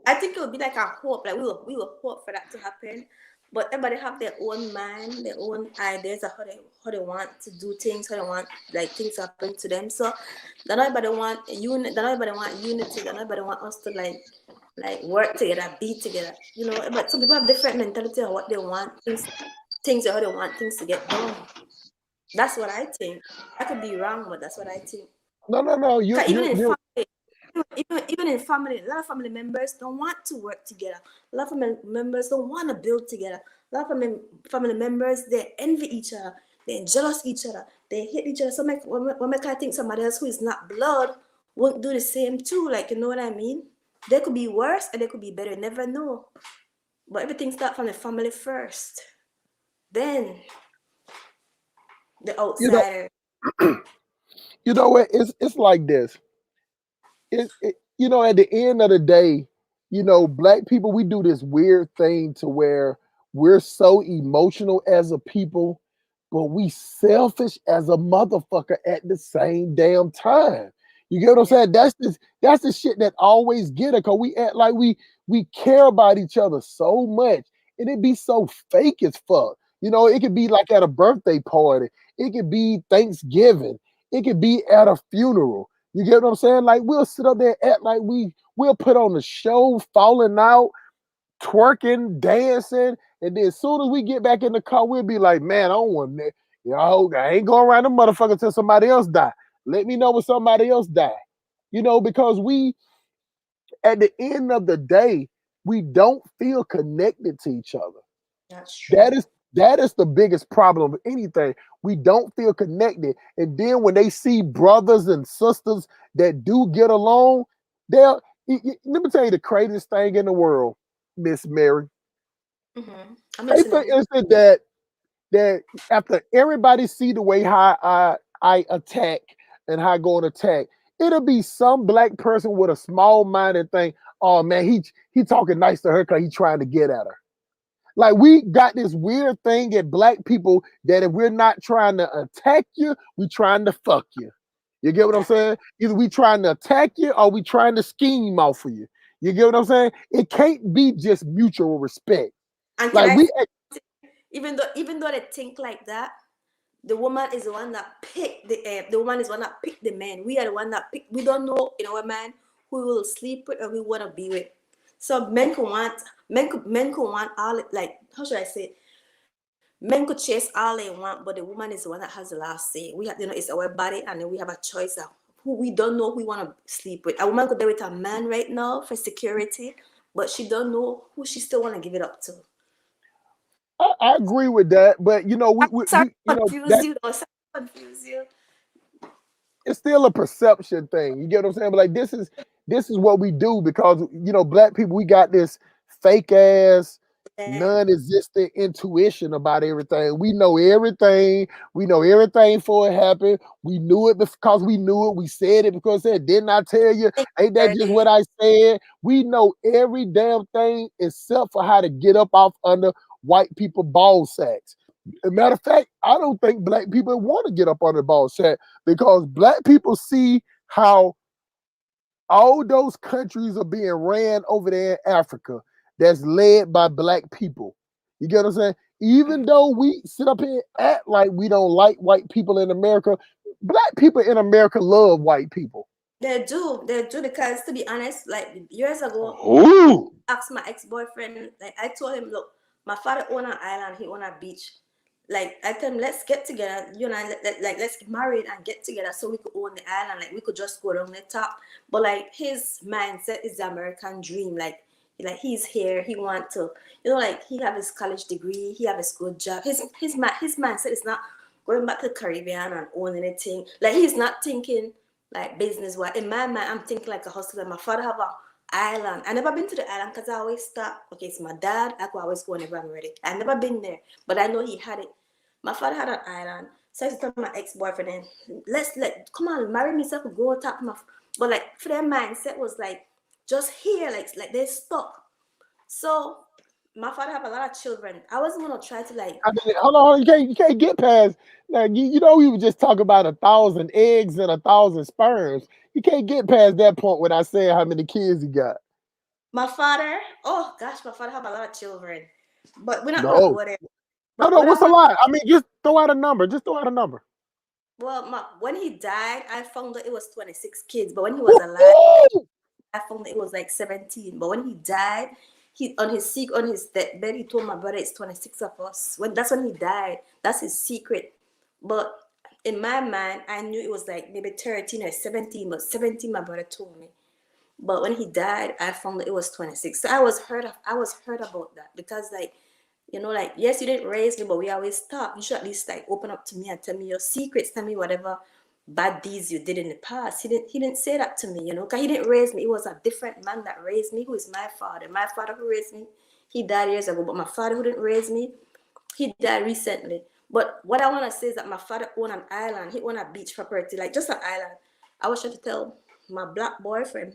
I think it would be like a hope, like we will hope for that to happen. But everybody have their own mind, their own ideas of how they want to do things, how they want like things to happen to them. So don't everybody want unity, don't everybody want us to like work together, be together. But some people have different mentality of what they want, things or how they want things to get done. That's what I think. I could be wrong, but that's what I think. No. You 'Cause even you in you family, even in family, a lot of family members don't want to work together. A lot of family members don't want to build together. A lot of family members, they envy each other. They jealous each other. They hate each other. So when I think somebody else who is not blood won't do the same too. Like, you know what I mean? They could be worse and they could be better. You never know. But everything starts from the family first. Then the you know outsider. you know what? It's like this. At the end of the day, black people, we do this weird thing to where we're so emotional as a people, but we selfish as a motherfucker at the same damn time. You get what I'm Yeah. saying? That's the shit that always get it, cause we act like we care about each other so much, and it be so fake as fuck. It could be like at a birthday party, it could be Thanksgiving, it could be at a funeral. You get what I'm saying? Like we'll sit up there and act like we'll put on the show, falling out, twerking, dancing, and then as soon as we get back in the car, we'll be like, man, I don't want that. I ain't going around the motherfucker till somebody else die. Let me know when somebody else die. Because we, at the end of the day, we don't feel connected to each other. That's That true. is that is the biggest problem of anything. We don't feel connected. And then when they see brothers and sisters that do get along, let me tell you the craziest thing in the world, Miss Mary. I'm Say for listening. instance that after everybody see the way how I attack and how I go and attack, it'll be some black person with a small mind and think, oh man, he talking nice to her because he trying to get at her. Like we got this weird thing at black people that if we're not trying to attack you, we trying to fuck you. You get what I'm Yeah. saying? Either we trying to attack you or we trying to scheme off of you. You get what I'm saying? It can't be just mutual respect. And can Like I we, say, even though they think like that, the woman is the one that picked the woman is the one that picked the man. We are the one that pick. We don't know in our man who we will sleep with or we want to be with. So men could want all, like, how should I say it? Men could chase all they want, but the woman is the one that has the last say. We have, it's our body, and then we have a choice of who we don't know who we want to sleep with. A woman could be with a man right now for security, but she don't know who she still want to give it up to. I agree with that, but Sorry we to confuse that you though. Sorry to confuse you. it's still a perception thing. You get what I'm saying? But like this is what we do because black people, we got this fake ass Yeah. non-existent intuition about everything. We know everything. We know everything before it happened. We knew it because we knew it. We said it because it said, didn't I tell you? Ain't that just what I said? We know every damn thing except for how to get up off under white people ball sacks. As a matter of fact, I don't think black people want to get up on the ball sack because black people see how all those countries are being ran over there in Africa that's led by black people. You get what I'm saying? Even though we sit up here and act like we don't like white people in America, black people in America love white people. They do because to be honest, like years ago, Ooh. asked my ex-boyfriend, like I told him, look, my father own an island, he own a beach. Like I told him, let's get together, you know, like let's get married and get together so we could own the island. Like we could just go down the top. But like his mindset is the American dream. Like he's here, he want to, you know, like he have his college degree, he have his good job. His mindset is not going back to the Caribbean and owning anything. Like he's not thinking like business wise. In my mind, I'm thinking like a hustler. My father have a island. I never been to the island because I always stop. Okay, it's my dad. I could always go whenever I'm ready. I never been there, but I know he had it. My father had an island. So I used to tell my ex-boyfriend, come on, marry me so I could go on top of my. But like for their mindset was like just here, like they're stuck. So my father have a lot of children. I wasn't gonna try to like. I mean, hold on, you can't get past. Now you know we were just talking about 1,000 eggs and 1,000 sperms. You can't get past that point without saying how many kids he got. My father, oh gosh, my father have a lot of children, but we're not gonna No, go there. no, But no. what I What's a want, lot? I mean, just throw out a number. Just throw out a number. well, when he died, I found that it was 26 kids. But when he was alive, Woo-hoo! I found that it was like 17. But when he died, he on his deathbed, he told my brother it's 26 of us. That's when he died. That's his secret. But in my mind, I knew it was like maybe 13 or 17. But 17, my brother told me. But when he died, I found that it was 26. So I was hurt about that because like, you know, like yes, you didn't raise me, but we always talk. You should at least like open up to me and tell me your secrets, tell me whatever bad deeds you did in the past. He didn't say that to me, you know, because he didn't raise me. It was a different man that raised me, who is my father. My father who raised me, he died years ago. But my father who didn't raise me, he died recently. But what I want to say is that my father owned an island. He owned a beach property, like just an island. I was trying to tell my black boyfriend,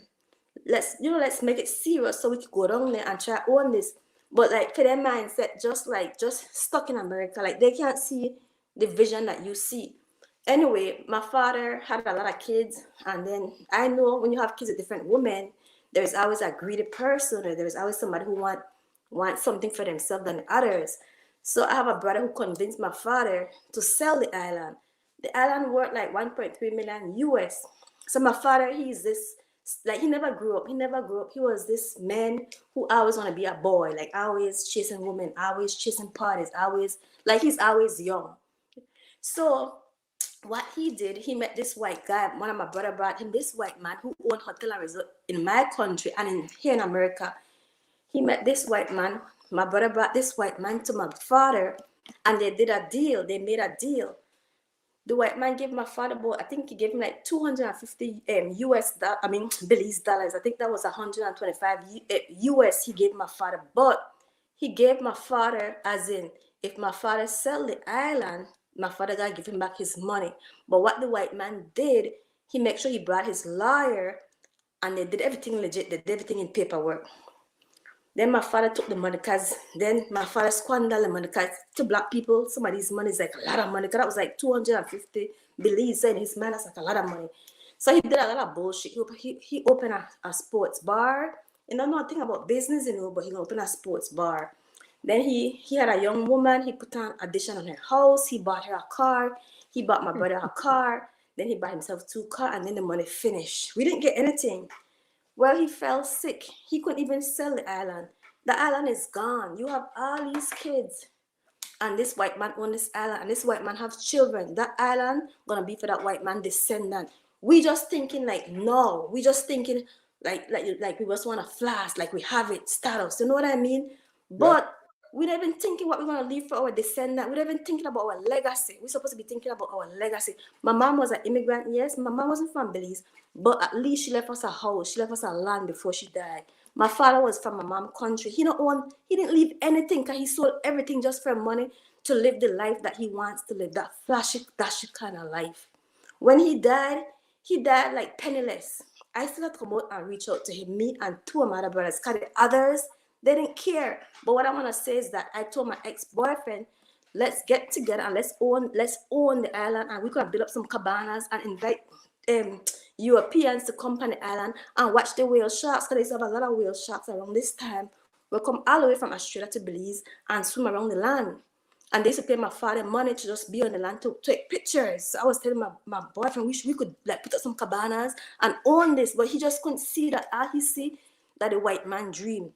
let's make it serious so we could go down there and try own this. But like for their mindset, just stuck in America, like they can't see the vision that you see. Anyway, my father had a lot of kids, and then I know when you have kids with different women, there's always a greedy person, or there's always somebody who want something for themselves than others. So I have a brother who convinced my father to sell the island. The island worth like 1.3 million US. So my father, he's this, like he never grew up. He never grew up. He was this man who always want to be a boy, like always chasing women, always chasing parties, always like he's always young. So what he did, he met this white guy. One of my brother brought him this white man who owned hotel and resort in my country and in here in America. He met this white man. My brother brought this white man to my father, and they did a deal. They made a deal. The white man gave my father about, I think he gave him like 250 US, I mean, Belize dollars. I think that was 125 US he gave my father. But he gave my father, as in, if my father sell the island, my father got to give him back his money. But what the white man did, he make sure he brought his lawyer, and they did everything legit. They did everything in paperwork. Then my father took the money because then my father squandered the money because to black people, some of these money is like a lot of money. Because that was like 250 Belize in his mind, that's like a lot of money. So he did a lot of bullshit. He opened a sports bar. You know, nothing about business, you know, but he opened a sports bar. Then he had a young woman. He put an addition on her house. He bought her a car. He bought my brother a car. Then he bought himself 2 cars, and then the money finished. We didn't get anything. Well, he fell sick. He couldn't even sell the island. The island is gone. You have all these kids, and this white man own this island, and this white man have children. That island gonna be for that white man descendant. We just thinking like no. We just thinking like we just wanna flash, like we have it, status. You know what I mean? Yeah. But we're not even thinking what we're gonna leave for our descendant. We're not even thinking about our legacy. We're supposed to be thinking about our legacy. My mom was an immigrant, yes. My mom wasn't from Belize, but at least she left us a house. She left us a land before she died. My father was from my mom country. He didn't leave anything because he sold everything just for money to live the life that he wants to live, that flashy, dashy kind of life. When he died like penniless. I still had to come out and reach out to him, me and two of my other brothers, because the others, they didn't care. But what I want to say is that I told my ex-boyfriend, let's get together and let's own the island, and we could build up some cabanas and invite Europeans to come on the island and watch the whale sharks, because they have a lot of whale sharks around this time. We'll come all the way from Australia to Belize and swim around the land. And they used to pay my father money to just be on the land to take pictures. So I was telling my boyfriend we could like put up some cabanas and own this, but he just couldn't see that. All he see that the white man dream,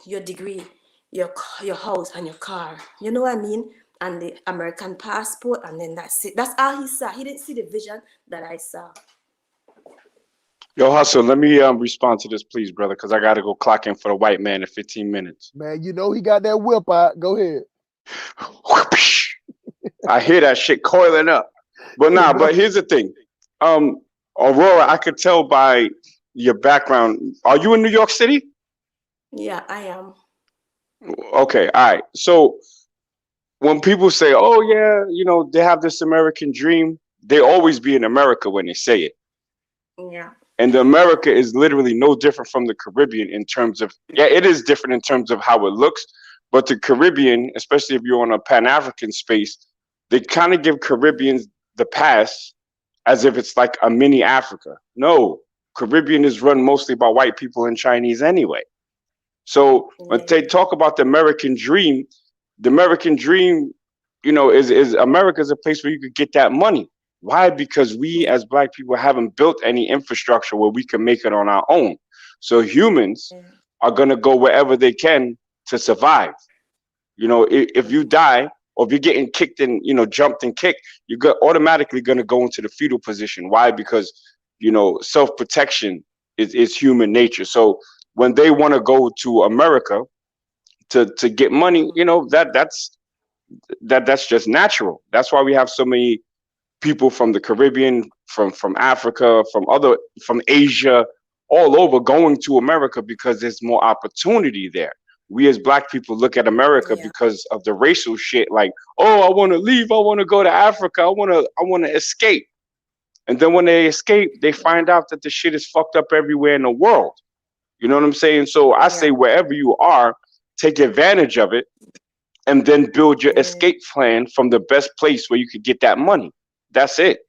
your degree, your house and your car. You know what I mean? And the American passport, and then that's it. That's all he saw. He didn't see the vision that I saw. Yo, Hustle, let me respond to this, please, brother, because I got to go clock in for the white man in 15 minutes. Man, you know he got that whip out. Go ahead. I hear that shit coiling up. But nah, but here's the thing. Aurora, I could tell by your background. Are you in New York City? Yeah, I am. Okay, all right. So when people say, oh, yeah, they have this American dream, they always be in America when they say it. Yeah. And America is literally no different from the Caribbean in terms of, yeah, it is different in terms of how it looks. But the Caribbean, especially if you're on a Pan-African space, they kind of give Caribbeans the pass as if it's like a mini Africa. No, Caribbean is run mostly by white people and Chinese anyway. So when they talk about the American dream, is America's a place where you could get that money. Why? Because we as black people haven't built any infrastructure where we can make it on our own. So humans are going to go wherever they can to survive. If you die or if you're getting kicked and, jumped and kicked, you're automatically going to go into the fetal position. Why? Because, self-protection is human nature. So when they want to go to America to get money, that's just natural. That's why we have so many people from the Caribbean, from Africa, from Asia, all over going to America because there's more opportunity there. We as black people look at America because of the racial shit, like, oh, I want to leave, I want to go to Africa, I want to escape. And then when they escape, they find out that the shit is fucked up everywhere in the world. You know what I'm saying? So I say wherever you are, take advantage of it and then build your escape plan from the best place where you could get that money. That's it.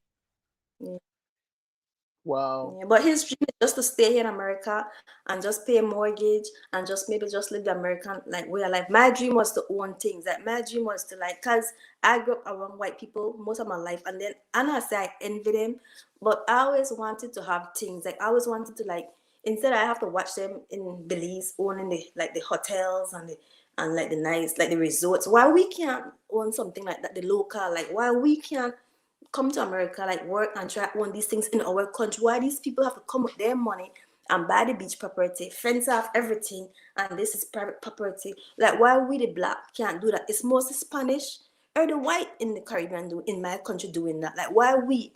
Wow. Yeah, but his dream is just to stay here in America and just pay a mortgage and just maybe just live the American way of life. My dream was to own things. Like my dream was to cause I grew up around white people most of my life, and then I say I envy them, but I always wanted to have things. Like I always wanted to instead I have to watch them in Belize owning the hotels and the nice the resorts. Why we can't own something like that, the local, why we can't come to America, work and try to own these things in our country? Why these people have to come with their money and buy the beach property, fence off everything, and this is private property? Why we the black can't do that? It's mostly Spanish or the white in the Caribbean in my country doing that. Why we?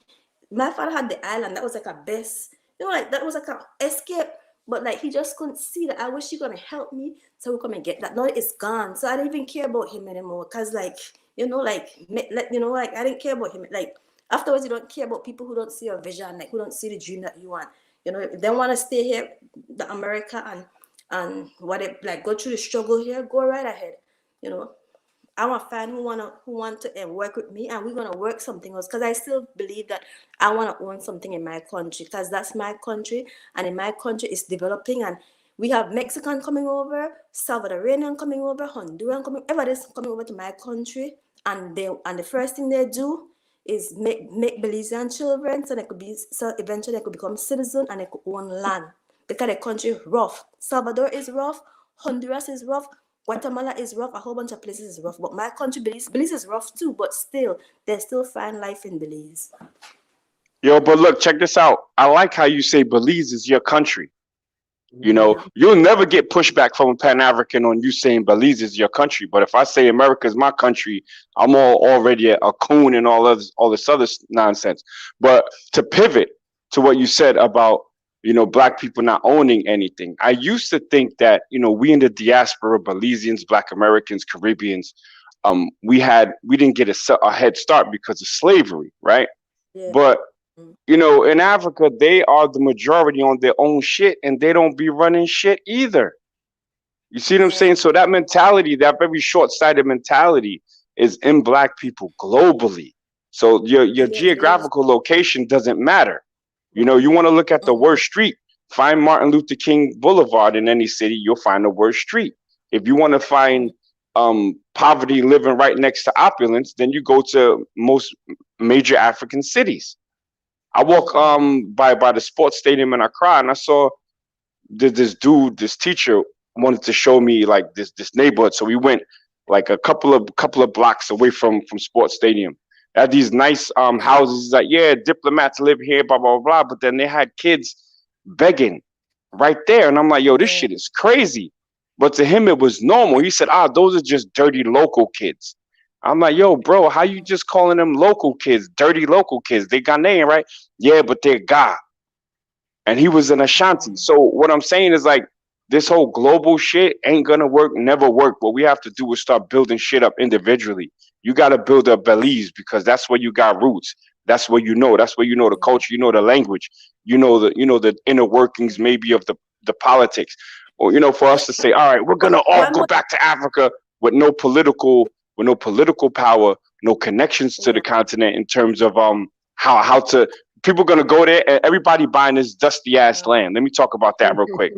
My father had the island. That was a best, that was a escape. But he just couldn't see that. I wish you're gonna help me so we come and get that. Now it's gone. So I don't even care about him anymore. Cause I didn't care about him. Afterwards, you don't care about people who don't see your vision, who don't see the dream that you want. If they want to stay here, the America, and go through the struggle here, go right ahead. I want to find who want to work with me, and we're gonna work something else. Because I still believe that I want to own something in my country, because that's my country, and in my country it's developing, and we have Mexican coming over, Salvadorian coming over, Honduran coming, everybody's coming over to my country, and the first thing they do is make Belizean children, so eventually they could become citizens and they could own land, because the country is rough. Salvador is rough, Honduras is rough, Guatemala is rough, a whole bunch of places is rough. But my country, Belize is rough too, but still, they still find life in Belize. Yo, but look, check this out. I like how you say Belize is your country. You'll never get pushback from a Pan-African on you saying Belize is your country. But if I say America is my country, I'm already a coon and all this other nonsense. But to pivot to what you said about, black people not owning anything. I used to think that, we in the diaspora, Belizeans, Black Americans, Caribbeans, we didn't get a head start because of slavery, right? Yeah. But Mm. in Africa, they are the majority on their own shit, and they don't be running shit either. You see what I'm Yeah. saying? So that mentality, that very short-sighted mentality, is in black people globally. So your Yeah, it is. geographical location doesn't matter. You want to look at the Mm-hmm. worst street, find Martin Luther King Boulevard in any city, you'll find the worst street. If you want to find poverty living right next to opulence, then you go to most major African cities. I walk Mm-hmm. by the sports stadium in Accra, and I saw this dude, this teacher wanted to show me like this neighborhood. So we went like a couple of blocks away from Sports Stadium. They had these nice houses. He's like, yeah, diplomats live here, blah blah blah. But then they had kids begging right there, and I'm like, yo, this Yeah. shit is crazy. But to him, it was normal. He said, those are just dirty local kids. I'm like, yo, bro, how you just calling them local kids, dirty local kids? They Ghanaian, right? Yeah, but they're Ga, and he was an Ashanti. Mm-hmm. So what I'm saying is like this whole global shit ain't gonna work, never work. What we have to do is start building shit up individually. You gotta build up Belize because that's where you got roots. That's where you know. That's where you know the Yeah. culture. You know the language. You know the inner workings maybe of the politics. Or for us But to say, all right, we're gonna all one go more. back to Africa with no political power, no connections to the Yeah. continent in terms of how to people gonna go there and everybody buying this dusty ass No. land. Let me talk about that real quick.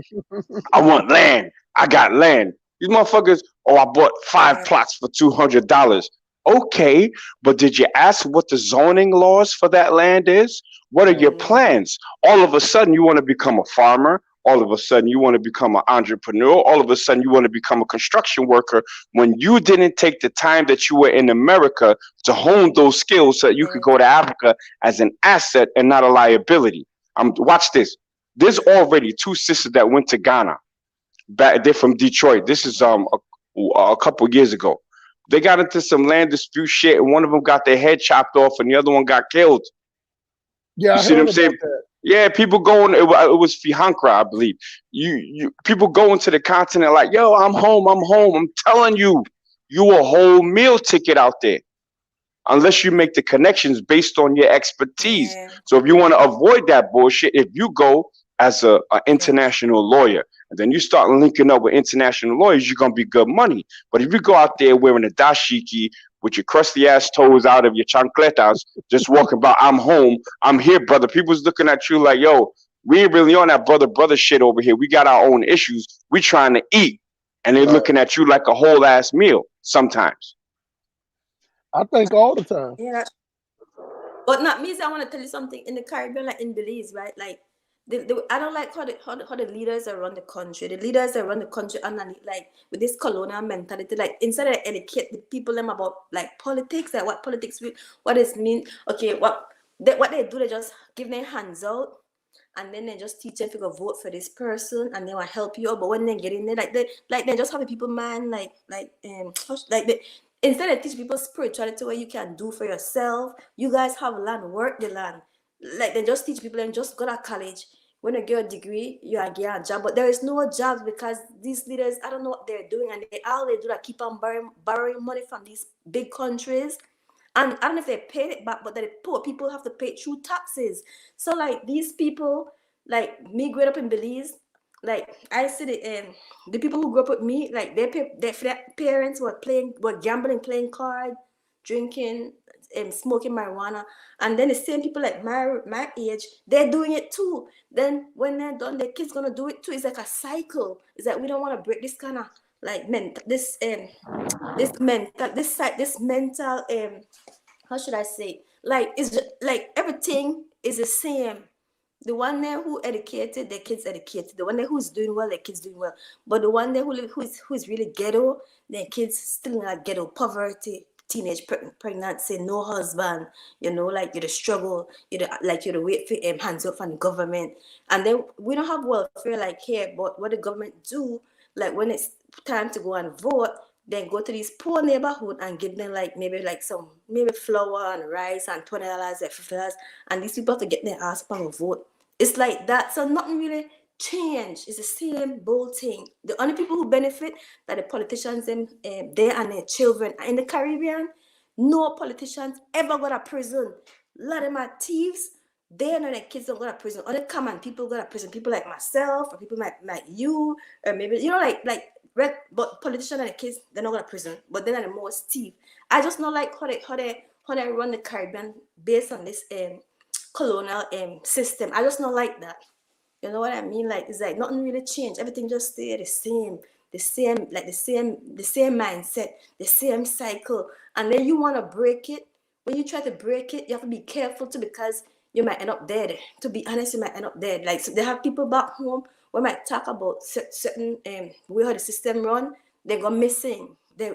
I want land. I got land. These motherfuckers, I bought five Yeah. plots for $200. Okay, but did you ask what the zoning laws for that land is? What are your Mm-hmm. plans? All of a sudden, you want to become a farmer. All of a sudden, you want to become an entrepreneur. All of a sudden, you want to become a construction worker when you didn't take the time that you were in America to hone those skills so that you could Yeah. go to Africa as an asset and not a liability. Watch this. There's already two sisters that went to Ghana. They're from Detroit. This is Mm-hmm. a couple years ago. They got into some land dispute shit, and one of them got their head chopped off, and the other one got killed. Yeah, You I see what I'm heard saying? about that. Yeah, people going. It was Fihankra, I believe. You people going to the continent like, yo, I'm home. I'm home. I'm telling you, you a whole meal ticket out there unless you make the connections based on your expertise. Yeah. So if you want to avoid that bullshit, if you go as a Yeah. international lawyer and then you start linking up with international lawyers, you're gonna be good money. But if you go out there wearing a dashiki with your crusty ass toes out of your chancletas, just walking about, I'm home, I'm here, brother. People's looking at you like, yo, we ain't really on that brother shit over here. We got our own issues. We trying to eat, and they're Right. looking at you like a whole ass meal sometimes. I think all the time. Yeah. But not me. I want to tell you something. In the Caribbean, like in Belize, right? Like, I don't like how the leaders that run the country. The leaders that run the country underneath, like with this colonial mentality. Like instead of educate the people them about like politics, like what politics, what it mean. Okay, what they do, they just give their hands out. And then they just teach them to go vote for this person, and they will help you out. But when they get in there, they just have the people man like they, instead of teach people spirituality where you can do for yourself, you guys have land, work the land. Like they just teach people and just go to college. When you get a degree, you are get a job, but there is no jobs because these leaders, I don't know what they're doing, and all they do is keep on borrowing money from these big countries, and I don't know if they paid it back, but the poor people have to pay it through taxes. So like these people, like me growing up in Belize, like I see the people who grew up with me, like their parents were gambling, playing card, drinking, and smoking marijuana, and then the same people like my age, they're doing it too. Then when they're done, their kids gonna do it too. It's like a cycle. It's like we don't want to break this kind of like this mental how should I say? Like it's just, like everything is the same. The one there who educated, their kids educated. The one there who's doing well, their kids doing well. But the one there who is really ghetto, their kids still in a ghetto poverty, teenage pregnancy, no husband. Like you're the struggle, you're the wait for hands up from the government, and then we don't have welfare like here. But what the government do, like when it's time to go and vote, then go to these poor neighborhood and give them like maybe like some maybe flour and rice and $20 and $50, and these people have to get their ass up and vote. It's like that. So nothing really changed. It's the same bold thing. The only people who benefit are the politicians and they and their children. In the Caribbean, no politicians ever go to prison. A lot of them are thieves. They and their kids don't go to prison. Only common people go to prison. People like myself, or people like you, or maybe but politicians and the kids they don't go to prison. But then are the most thief. I just not like how they run the Caribbean based on this colonial system. I just don't like that. You know what I mean? Like it's like nothing really changed. Everything just stay the same mindset, the same cycle. And then you want to break it. When you try to break it, you have to be careful too because you might end up dead. To be honest, you might end up dead. Like so they have people back home. We might talk about certain way how the system run. They go missing. They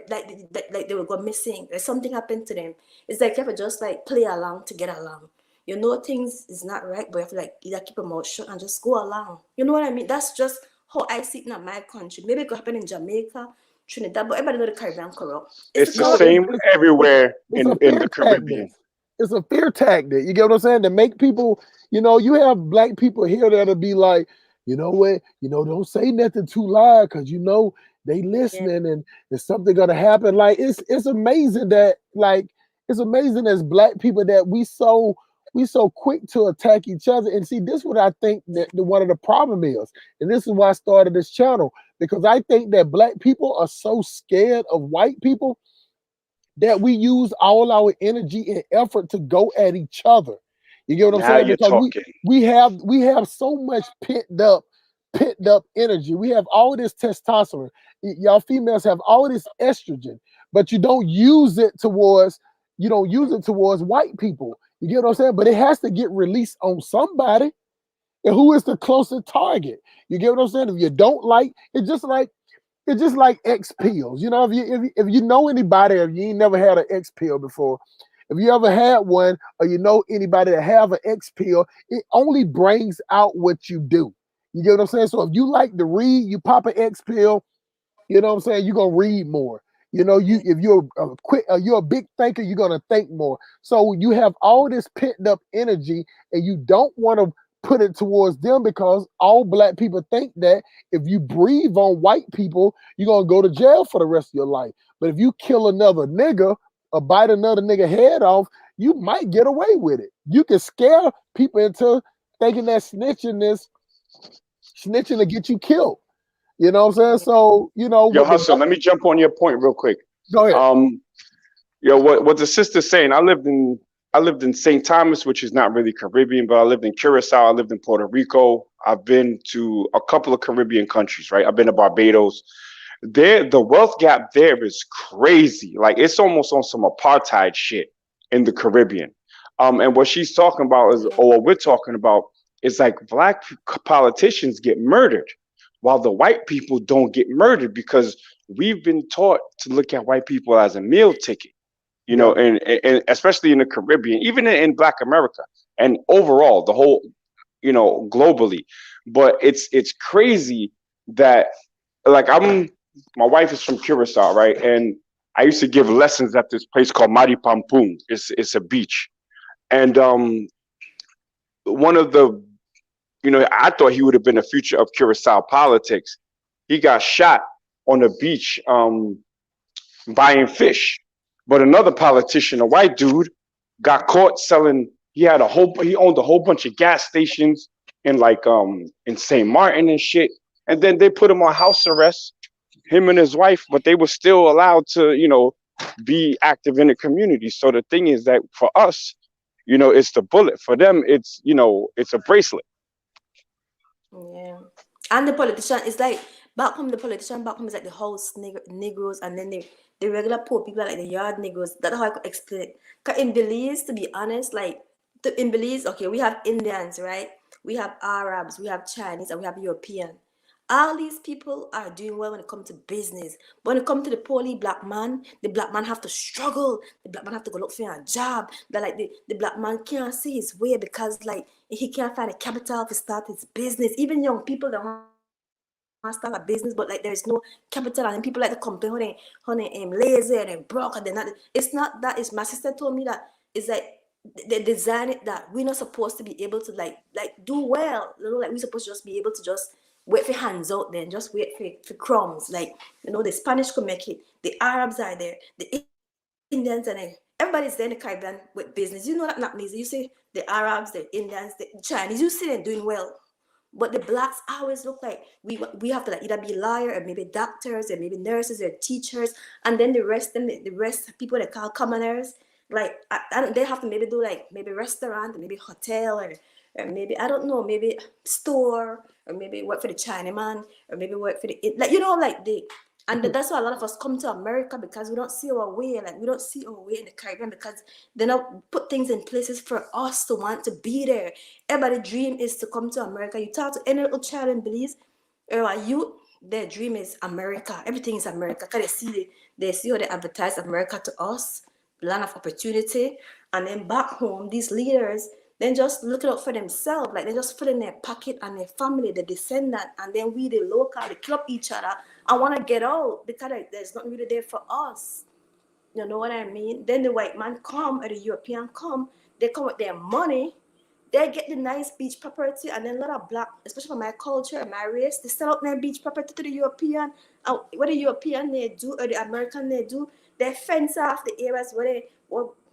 will go missing. There's something happened to them. It's like you have to just like play along to get along. You know things is not right, but you have to like either keep your mouth shut and just go along. You know what I mean? That's just how I see it in my country. Maybe it could happen in Jamaica, Trinidad, but everybody know the Caribbean corrupt. It's It's the No, just same everywhere it's a in the fear tactic. Caribbean. It's a fear tactic. You get what I'm saying? To make people, you have black people here that'll be like, you know what, don't say nothing too loud because they yeah, listening and there's something gonna happen. Like it's amazing that it's amazing as black people that we so quick to attack each other. And see, this is what I think that one of the problem is. And this is why I started this channel, because I think that black people are so scared of white people that we use all our energy and effort to go at each other. You get what I'm Now saying? you're Because we talking. we have we have so much pent up energy. We have all this testosterone. Y'all females have all this estrogen, but you don't use it towards white people. You get what I'm saying? But it has to get released on somebody. And who is the closest target? You get what I'm saying? If you don't like, it's just like X pills. If you know anybody, if you ain't never had an X pill before, if you ever had one, or you know anybody that have an X pill, it only brings out what you do. You get what I'm saying? So if you like to read, you pop an X pill. You know what I'm saying? You're gonna read more. yeah, If you're a big thinker, you're gonna think more. So you have all this pent up energy, and you don't want to put it towards them because all black people think that if you breathe on white people, you're gonna go to jail for the rest of your life. But if you kill another nigga or bite another nigga head off, you might get away with it. You can scare people into thinking that snitching to get you killed. You know what I'm saying? yeah. So, Yo, what the Hustle, let me jump on your point real quick. go ahead. Um, what the sister's saying, I lived in St. Thomas, which is not really Caribbean, but I lived in Curacao, I lived in Puerto Rico. I've been to a couple of Caribbean countries, right? I've been to Barbados. There, the wealth gap there is crazy. Like it's almost on some apartheid shit in the Caribbean. And what she's talking about is, or what we're talking about, is like black politicians get murdered, while the white people don't get murdered because we've been taught to look at white people as a meal ticket. Yep. And especially in the Caribbean, even in Black America, and overall the whole, globally. But it's crazy that, like, my wife is from Curacao, right? And I used to give lessons at this place called Maripampung. It's a beach, and one of the, I thought he would have been a future of Curacao politics. He got shot on the beach buying fish, but another politician, a white dude, got caught selling. He owned a whole bunch of gas stations in in St. Martin and shit. And then they put him on house arrest, him and his wife, but they were still allowed to, be active in the community. So the thing is that for us, it's the bullet. For them, it's a bracelet. Yeah. And the politician is like back home. The politician back home is like the house Negroes, and then the regular poor people are like the yard Negroes. That's how I could explain it. 'Cause in Belize, to be honest, like in Belize, okay, we have Indians, right? We have Arabs, we have Chinese, and we have European. All these people are doing well when it comes to business. But when it comes to the black man have to struggle. The black man have to go look for a job. That like the black man can't see his way because like he can't find a capital to start his business. Even young people that want to start a business, but like there is no capital, and then people like to complain how they lazy and they broke and they're not. It's not that. It's my sister told me that it's like they design it that we're not supposed to be able to do well. Like we're supposed to just be able to just wait for hands out there and just wait for crumbs. Like, the Spanish could make it, the Arabs are there, the Indians are there. Everybody's there in the Caribbean with business. You know that not easy. You see the Arabs, the Indians, the Chinese, you see them doing well. But the blacks always look like we have to like either be lawyer or maybe doctors or maybe nurses or teachers, and then the rest people they call commoners. Like they have to maybe do like maybe restaurant or maybe hotel or maybe I don't know, maybe store, or maybe work for the Chinaman, or maybe work for the like like the and that's why a lot of us come to America, because we don't see our way. Like we don't see our way in the Caribbean because they don't put things in places for us to want to be there. Everybody's dream is to come to America. You talk to any little child in Belize, or you, their dream is America. Everything is America. Cause they see how they advertise America to us, land of opportunity, and then back home, these leaders then just look it up for themselves. Like they just fill in their pocket and their family, the descendant, and then we, the local, they kill up each other. I want to get out because there's nothing really there for us. You know what I mean? Then the white man come, or the European come, they come with their money, they get the nice beach property, and then a lot of black, especially for my culture and my race, they sell out their beach property to the European. And what the European they do or the American they do, they fence off the areas where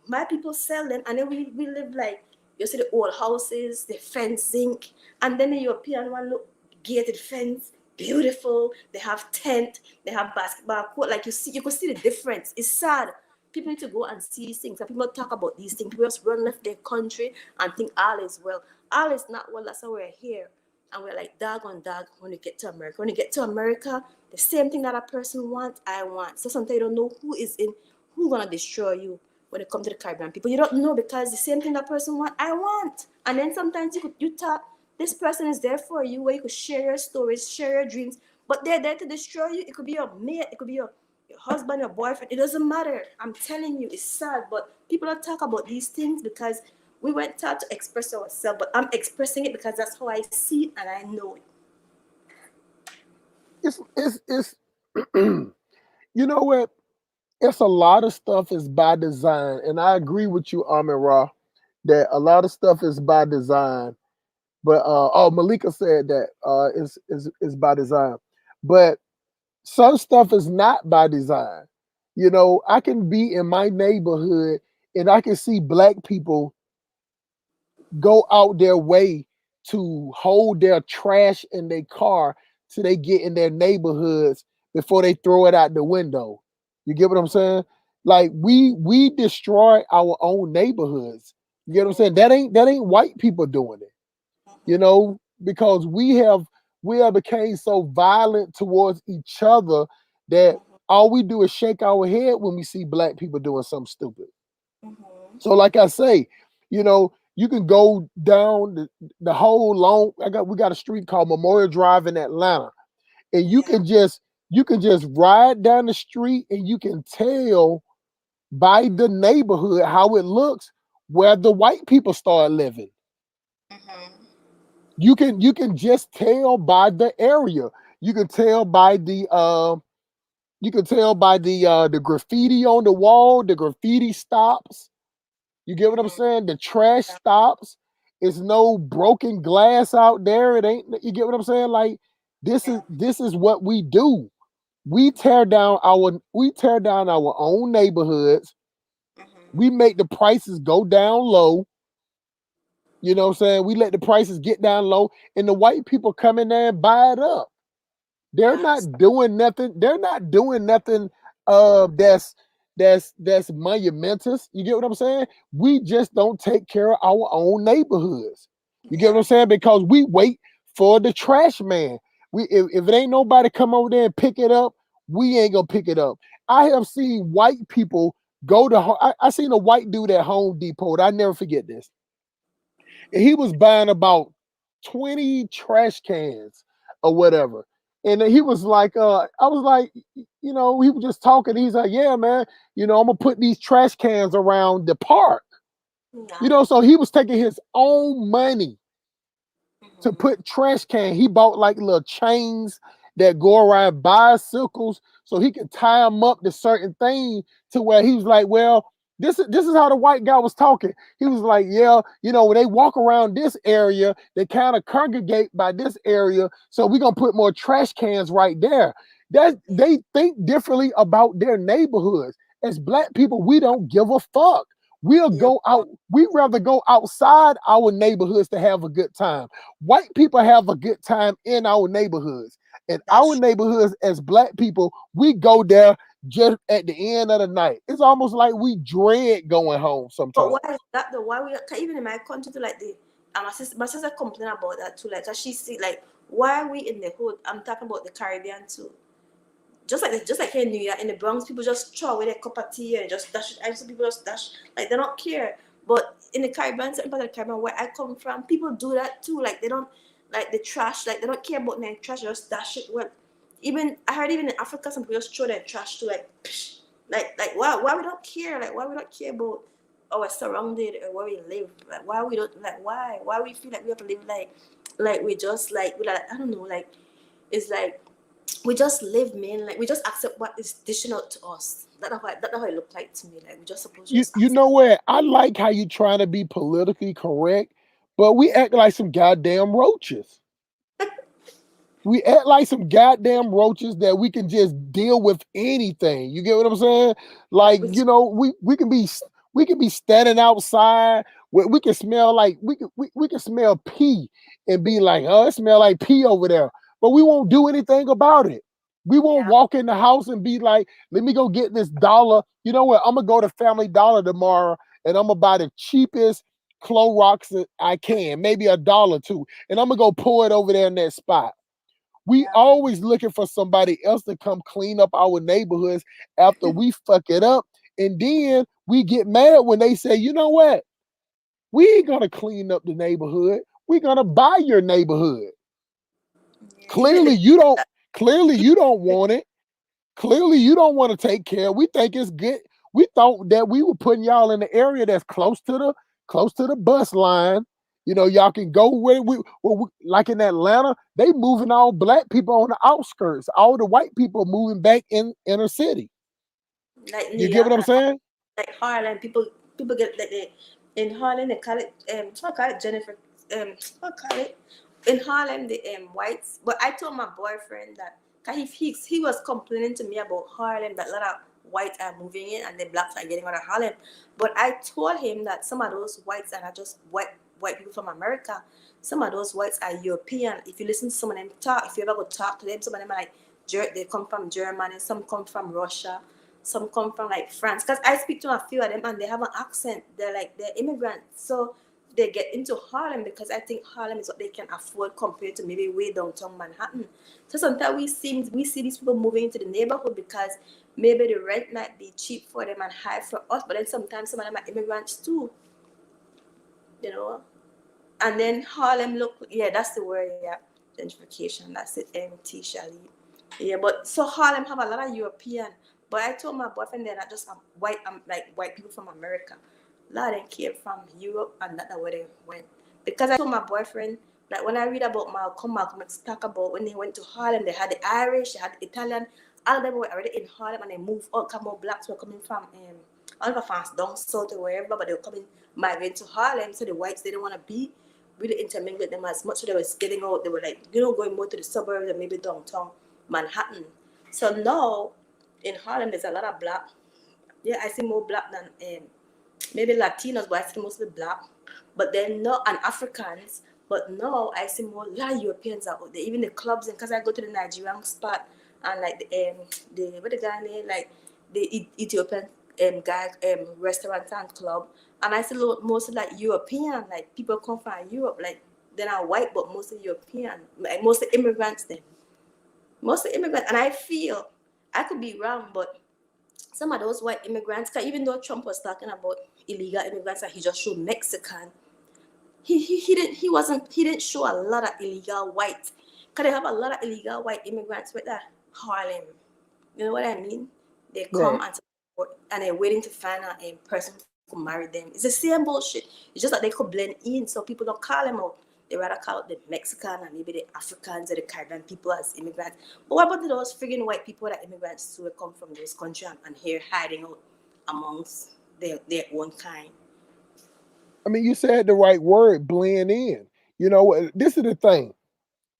my people sell them, and then we live like you see the old houses, the fence zinc, and then the European one look gated fence, beautiful. They have tent, they have basketball court. Like you could see the difference. It's sad. People need to go and see these things. And people talk about these things. People just run left their country and think all is well. All is not well. That's why we're here. And we're like dog on dog when you get to America. When you get to America, the same thing that a person wants, I want. So sometimes you don't know who's gonna destroy you when it comes to the Caribbean people. You don't know, because the same thing that person want, I want. And then sometimes you talk, this person is there for you, where you could share your stories, share your dreams, but they're there to destroy you. It could be your mate, it could be your husband, your boyfriend. It doesn't matter. I'm telling you, it's sad, but people don't talk about these things because we weren't taught to express ourselves. But I'm expressing it because that's how I see it and I know it. It's you know what? It's a lot of stuff is by design, and I agree with you, Amin Ra, that a lot of stuff is by design. But oh, Malika said that is by design, but some stuff is not by design. I can be in my neighborhood and I can see black people go out their way to hold their trash in their car till they get in their neighborhoods before they throw it out the window. You get what I'm saying? Like we destroy our own neighborhoods. You get what I'm saying? That ain't white people doing it. Because we have became so violent towards each other that all we do is shake our head when we see black people doing something stupid. So, like I say, you can go down the whole long. We got a street called Memorial Drive in Atlanta, and you can just ride down the street and you can tell by the neighborhood how it looks where the white people start living. You can just tell by the area. You can tell by the graffiti on the wall. The graffiti stops. You get what I'm saying? The trash stops. It's no broken glass out there. It ain't. You get what I'm saying? Like this is what we do. We tear down our own neighborhoods. We make the prices go down low. You know what I'm saying? We let the prices get down low, and the white people come in there and buy it up. They're Yes. not doing nothing. They're not doing nothing that's monumentous. You get what I'm saying? We just don't take care of our own neighborhoods. You get what I'm Yeah. saying? Because we wait for the trash man. If it ain't nobody come over there and pick it up, we ain't gonna pick it up. I have seen white people go to I seen a white dude at Home Depot. I never forget this. And he was buying about 20 trash cans or whatever. And then he was like, I was like, we were just talking. He's like, yeah, man, I'm gonna put these trash cans around the park. Yeah. So he was taking his own money to put trash can. He bought like little chains that go around bicycles so he could tie them up to certain things to where he was like, well, This is how the white guy was talking. He was like, yeah, when they walk around this area, they kind of congregate by this area. So we're gonna put more trash cans right there. That they think differently about their neighborhoods. As black people, we don't give a fuck. We'll Yeah. go out, we rather go outside our neighborhoods to have a good time. White people have a good time in our neighborhoods. In our That's neighborhoods, as black people, we go there just at the end of the night. It's almost like we dread going home But sometimes. why is that though? Why we even in my country to like the my sister complain about that too. Like, cause she see like why are we in the hood? I'm talking about the Caribbean too. Just like here in New York in the Bronx, people just throw away their cup of tea and just dash it. I see people just dash like they don't care. But in the Caribbean, certain part of the Caribbean where I come from, people do that too. Like they don't like the trash. Like they don't care about their trash. They just dash it. Well, even I heard even in Africa, some people just throw their trash to like, psh, like why we don't care? Like why we don't care about our surrounded or where we live? Like why we don't like why we feel like we have to live like we just like we like I don't know like it's like we just live, man. Like we just accept what is dishing out to us. That's how it looked like to me. Like we just supposed to You just you accept. know what? I like how you trying to be politically correct, but we act like some goddamn roaches. We act like some goddamn roaches that we can just deal with anything. You get what I'm saying? Like, Which we can be standing outside where we can smell like we can smell pee and be like, oh, it smell like pee over there. But we won't do anything about it. We won't yeah, walk in the house and be like, let me go get this dollar. You know what? I'm gonna go to Family Dollar tomorrow and I'm gonna buy the cheapest Clorox that I can, maybe a dollar too, and I'm gonna go pour it over there in that spot. We yeah, always looking for somebody else to come clean up our neighborhoods after we fuck it up. And then we get mad when they say, you know what? We ain't gonna clean up the neighborhood. We're gonna buy your neighborhood. yeah. Even Clearly you don't clearly you don't want it. Clearly you don't want to take care. We think it's good. We thought that we were putting y'all in the area that's close to the bus line. Y'all can go where like in Atlanta, they moving all black people on the outskirts. All the white people moving back in inner city. like New You get York what I'm and saying? like Harlem, people get like they in Harlem they call it I call it Jennifer I call it in Harlem the whites. But I told my boyfriend that 'cause he was complaining to me about Harlem that a lot of whites are moving in and the blacks are getting out of Harlem. But I told him that some of those whites are not just white people from America. Some of those whites are European. If you listen to some of them talk, if you ever go talk to them, some of them are like they come from Germany, some come from Russia, some come from like France. Because I speak to a few of them and they have an accent. They're immigrants. So they get into Harlem because I think Harlem is what they can afford compared to maybe way downtown Manhattan. So sometimes we see these people moving into the neighborhood because maybe the rent might be cheap for them and high for us. But then sometimes some of them are immigrants too, you know. And then Harlem look, yeah, that's the word, yeah, gentrification. That's it, Tisha Lee. Yeah, but so Harlem have a lot of European. But I told my boyfriend they're not just white, like white people from America. A lot of them came from Europe, and that's where they went. Because I told my boyfriend, like when I read about Malcolm X talk about when they went to Harlem, they had the Irish, they had the Italian, all of them were already in Harlem, and they moved out. Come more blacks were coming from all of France down south or wherever, but they were coming migrating to Harlem. So the whites didn't want to be really intermingle with them as much. So they was getting out. They were like, going more to the suburbs and maybe downtown Manhattan. So now in Harlem, there's a lot of black. Yeah, I see more black than maybe Latinos, but I see mostly black. But then no, and Africans. But now I see more lot of Europeans out there. Even the clubs, and because I go to the Nigerian spot and like the what the guy name like the Ethiopian guy restaurant and club, and I see mostly like European, like people come from Europe, like they're not white but mostly European, like mostly immigrants. Then mostly immigrants, and I feel I could be wrong, but some of those white immigrants, cause even though Trump was talking about illegal immigrants and he just showed Mexican, he didn't show a lot of illegal white. Cause they have a lot of illegal white immigrants with that Harlem. You know what I mean? They come Right. and support, and they're waiting to find a person who could marry them. It's the same bullshit. It's just that they could blend in, so people don't call them out. They rather call out the Mexican and maybe the Africans or the Caribbean people as immigrants. But what about those friggin' white people that immigrants who come from those countries and here hiding out amongst? their own kind. I mean, you said the right word, blend in. You know, this is the thing.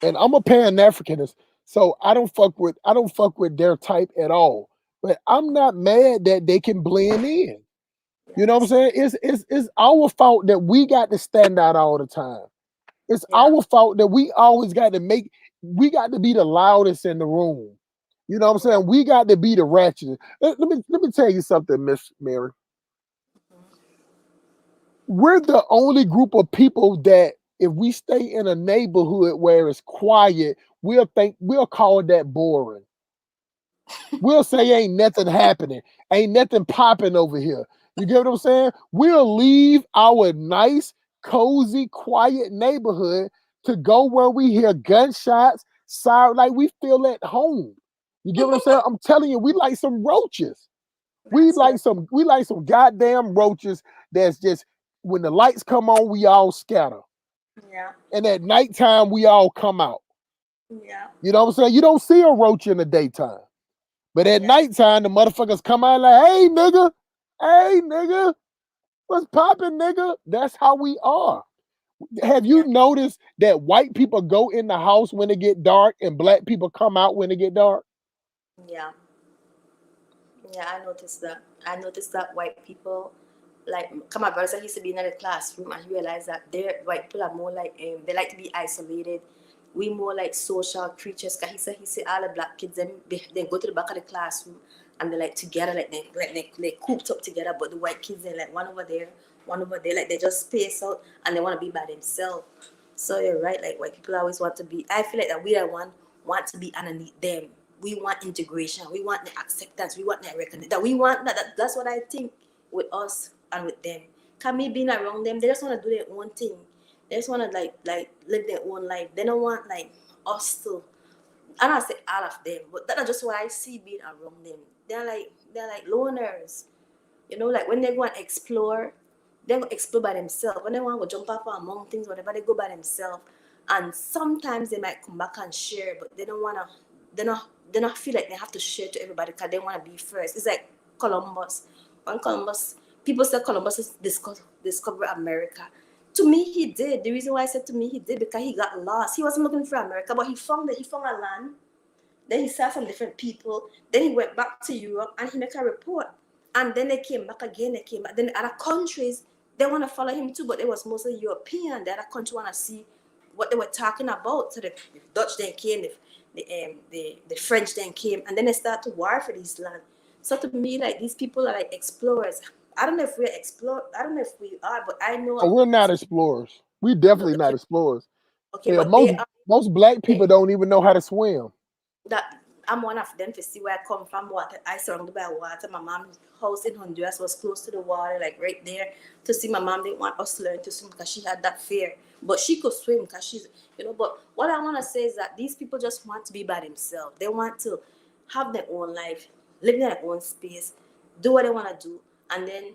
And I'm a Pan Africanist, so I don't fuck with their type at all. But I'm not mad that they can blend in. Yeah, You know what I'm that's saying? It's our fault that we got to stand out all the time. It's yeah, our fault that we always got to we got to be the loudest in the room. You know what I'm yeah. saying? We got to be the ratchet. Let me tell you something, Miss Mary. We're the only group of people that if we stay in a neighborhood where it's quiet, we'll call that boring. We'll say ain't nothing happening, ain't nothing popping over here. You get what I'm saying? We'll leave our nice, cozy, quiet neighborhood to go where we hear gunshots, siren, like we feel at home. You get what I'm saying? I'm telling you, we like some roaches. That's right. We like some goddamn roaches that's just when the lights come on, we all scatter. Yeah, And at nighttime, we all come out. yeah, You know what I'm saying? You don't see a roach in the daytime. But at yeah, nighttime, the motherfuckers come out like, hey nigga, what's poppin', nigga? That's how we are. Have yeah, you noticed that white people go in the house when it get dark and black people come out when it get dark? yeah. Yeah, I noticed that. I noticed that white people, like, come my brother used to be in the classroom and he realized that their white people are more like, they like to be isolated. We more like social creatures. Cause he said all the black kids they go to the back of the classroom and they're like together, they cooped up together. But the white kids they're like one over there, like they just space out and they want to be by themselves. So you're right, like white people always want to be. I feel like that we are one want to be underneath them. We want integration. We want the acceptance. We want the recognition. That we want that's what I think with us and with them. Can me being around them, they just want to do their own thing. They just want to like live their own life. They don't want like us to. I don't say all of them, but that's just what I see being around them. They're like loners. You know, like when they go and explore, they go explore by themselves. When they want to go jump off on mountains, whatever, they go by themselves. And sometimes they might come back and share, but they don't wanna. They don't feel like they have to share to everybody because they want to be first. It's like Columbus. When Columbus, people say Columbus is discover America. To me, he did. The reason why I said to me he did because he got lost. He wasn't looking for America, but he found a land. Then he saw some different people. Then he went back to Europe and he made a report. And then they came back again. They came back. Then other countries, they want to follow him too, but it was mostly European. The other country want to see what they were talking about. So the Dutch then came, the French then came, and then they start to war for this land. So to me, like these people are like explorers. I don't know if we're explore. I don't know if we are, but I Oh, know. we're not explorers. We No, definitely not okay, explorers. okay, Hell, but they are. most black people They, don't even know how to swim. that I'm one of them to see where I come from. Water, I surrounded by water. My mom's house in Honduras was close to the water, like right there. To see my mom didn't want us to learn to swim because she had that fear, but she could swim because she's. But what I want to say is that these people just want to be by themselves. They want to have their own life, live in their own space, do what they want to do, and then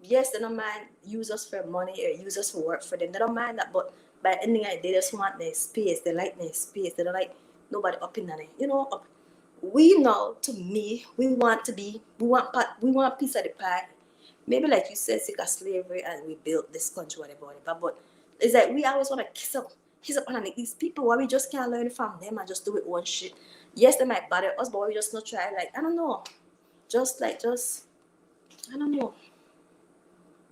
yes, they don't mind use us for money or use us for work for them. They don't mind that, but by ending it, they just want their space. They like their space. They don't like nobody up in there. Up. We know. To me, we want to be. We want piece of the pie. Maybe like you said, sick of slavery, and we built this country, whatever. But it's like we always want to kiss up on these people. Why we just can't learn from them and just do it one shit. Yes, they might bother us, but we just not try. Like I don't know. Just I don't know.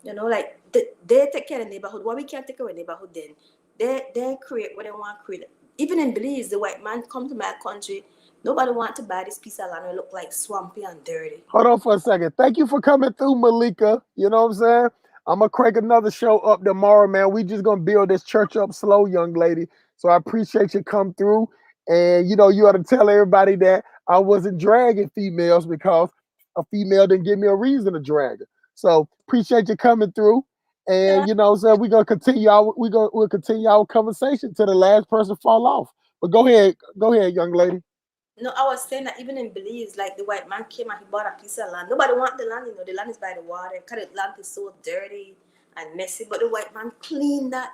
Like they take care of the neighborhood. Why we can't take care of the neighborhood then? They create what they want to create. Even in Belize, the white man come to my country. Nobody want to buy this piece of land. It look like swampy and dirty. Hold on for a second. Thank you for coming through, Malika. You know what I'm saying? I'm gonna crank another show up tomorrow, man. We just gonna build this church up slow, young lady. So I appreciate you come through. And you ought to tell everybody that I wasn't dragging females because a female didn't give me a reason to drag her. So appreciate you coming through. Yeah. And so we're gonna continue we'll continue our conversation till the last person fall off. But go ahead, young lady. No, I was saying that even in Belize, like the white man came and he bought a piece of land. Nobody want the land. The land is by the water. Because the land is so dirty and messy. But the white man cleaned that.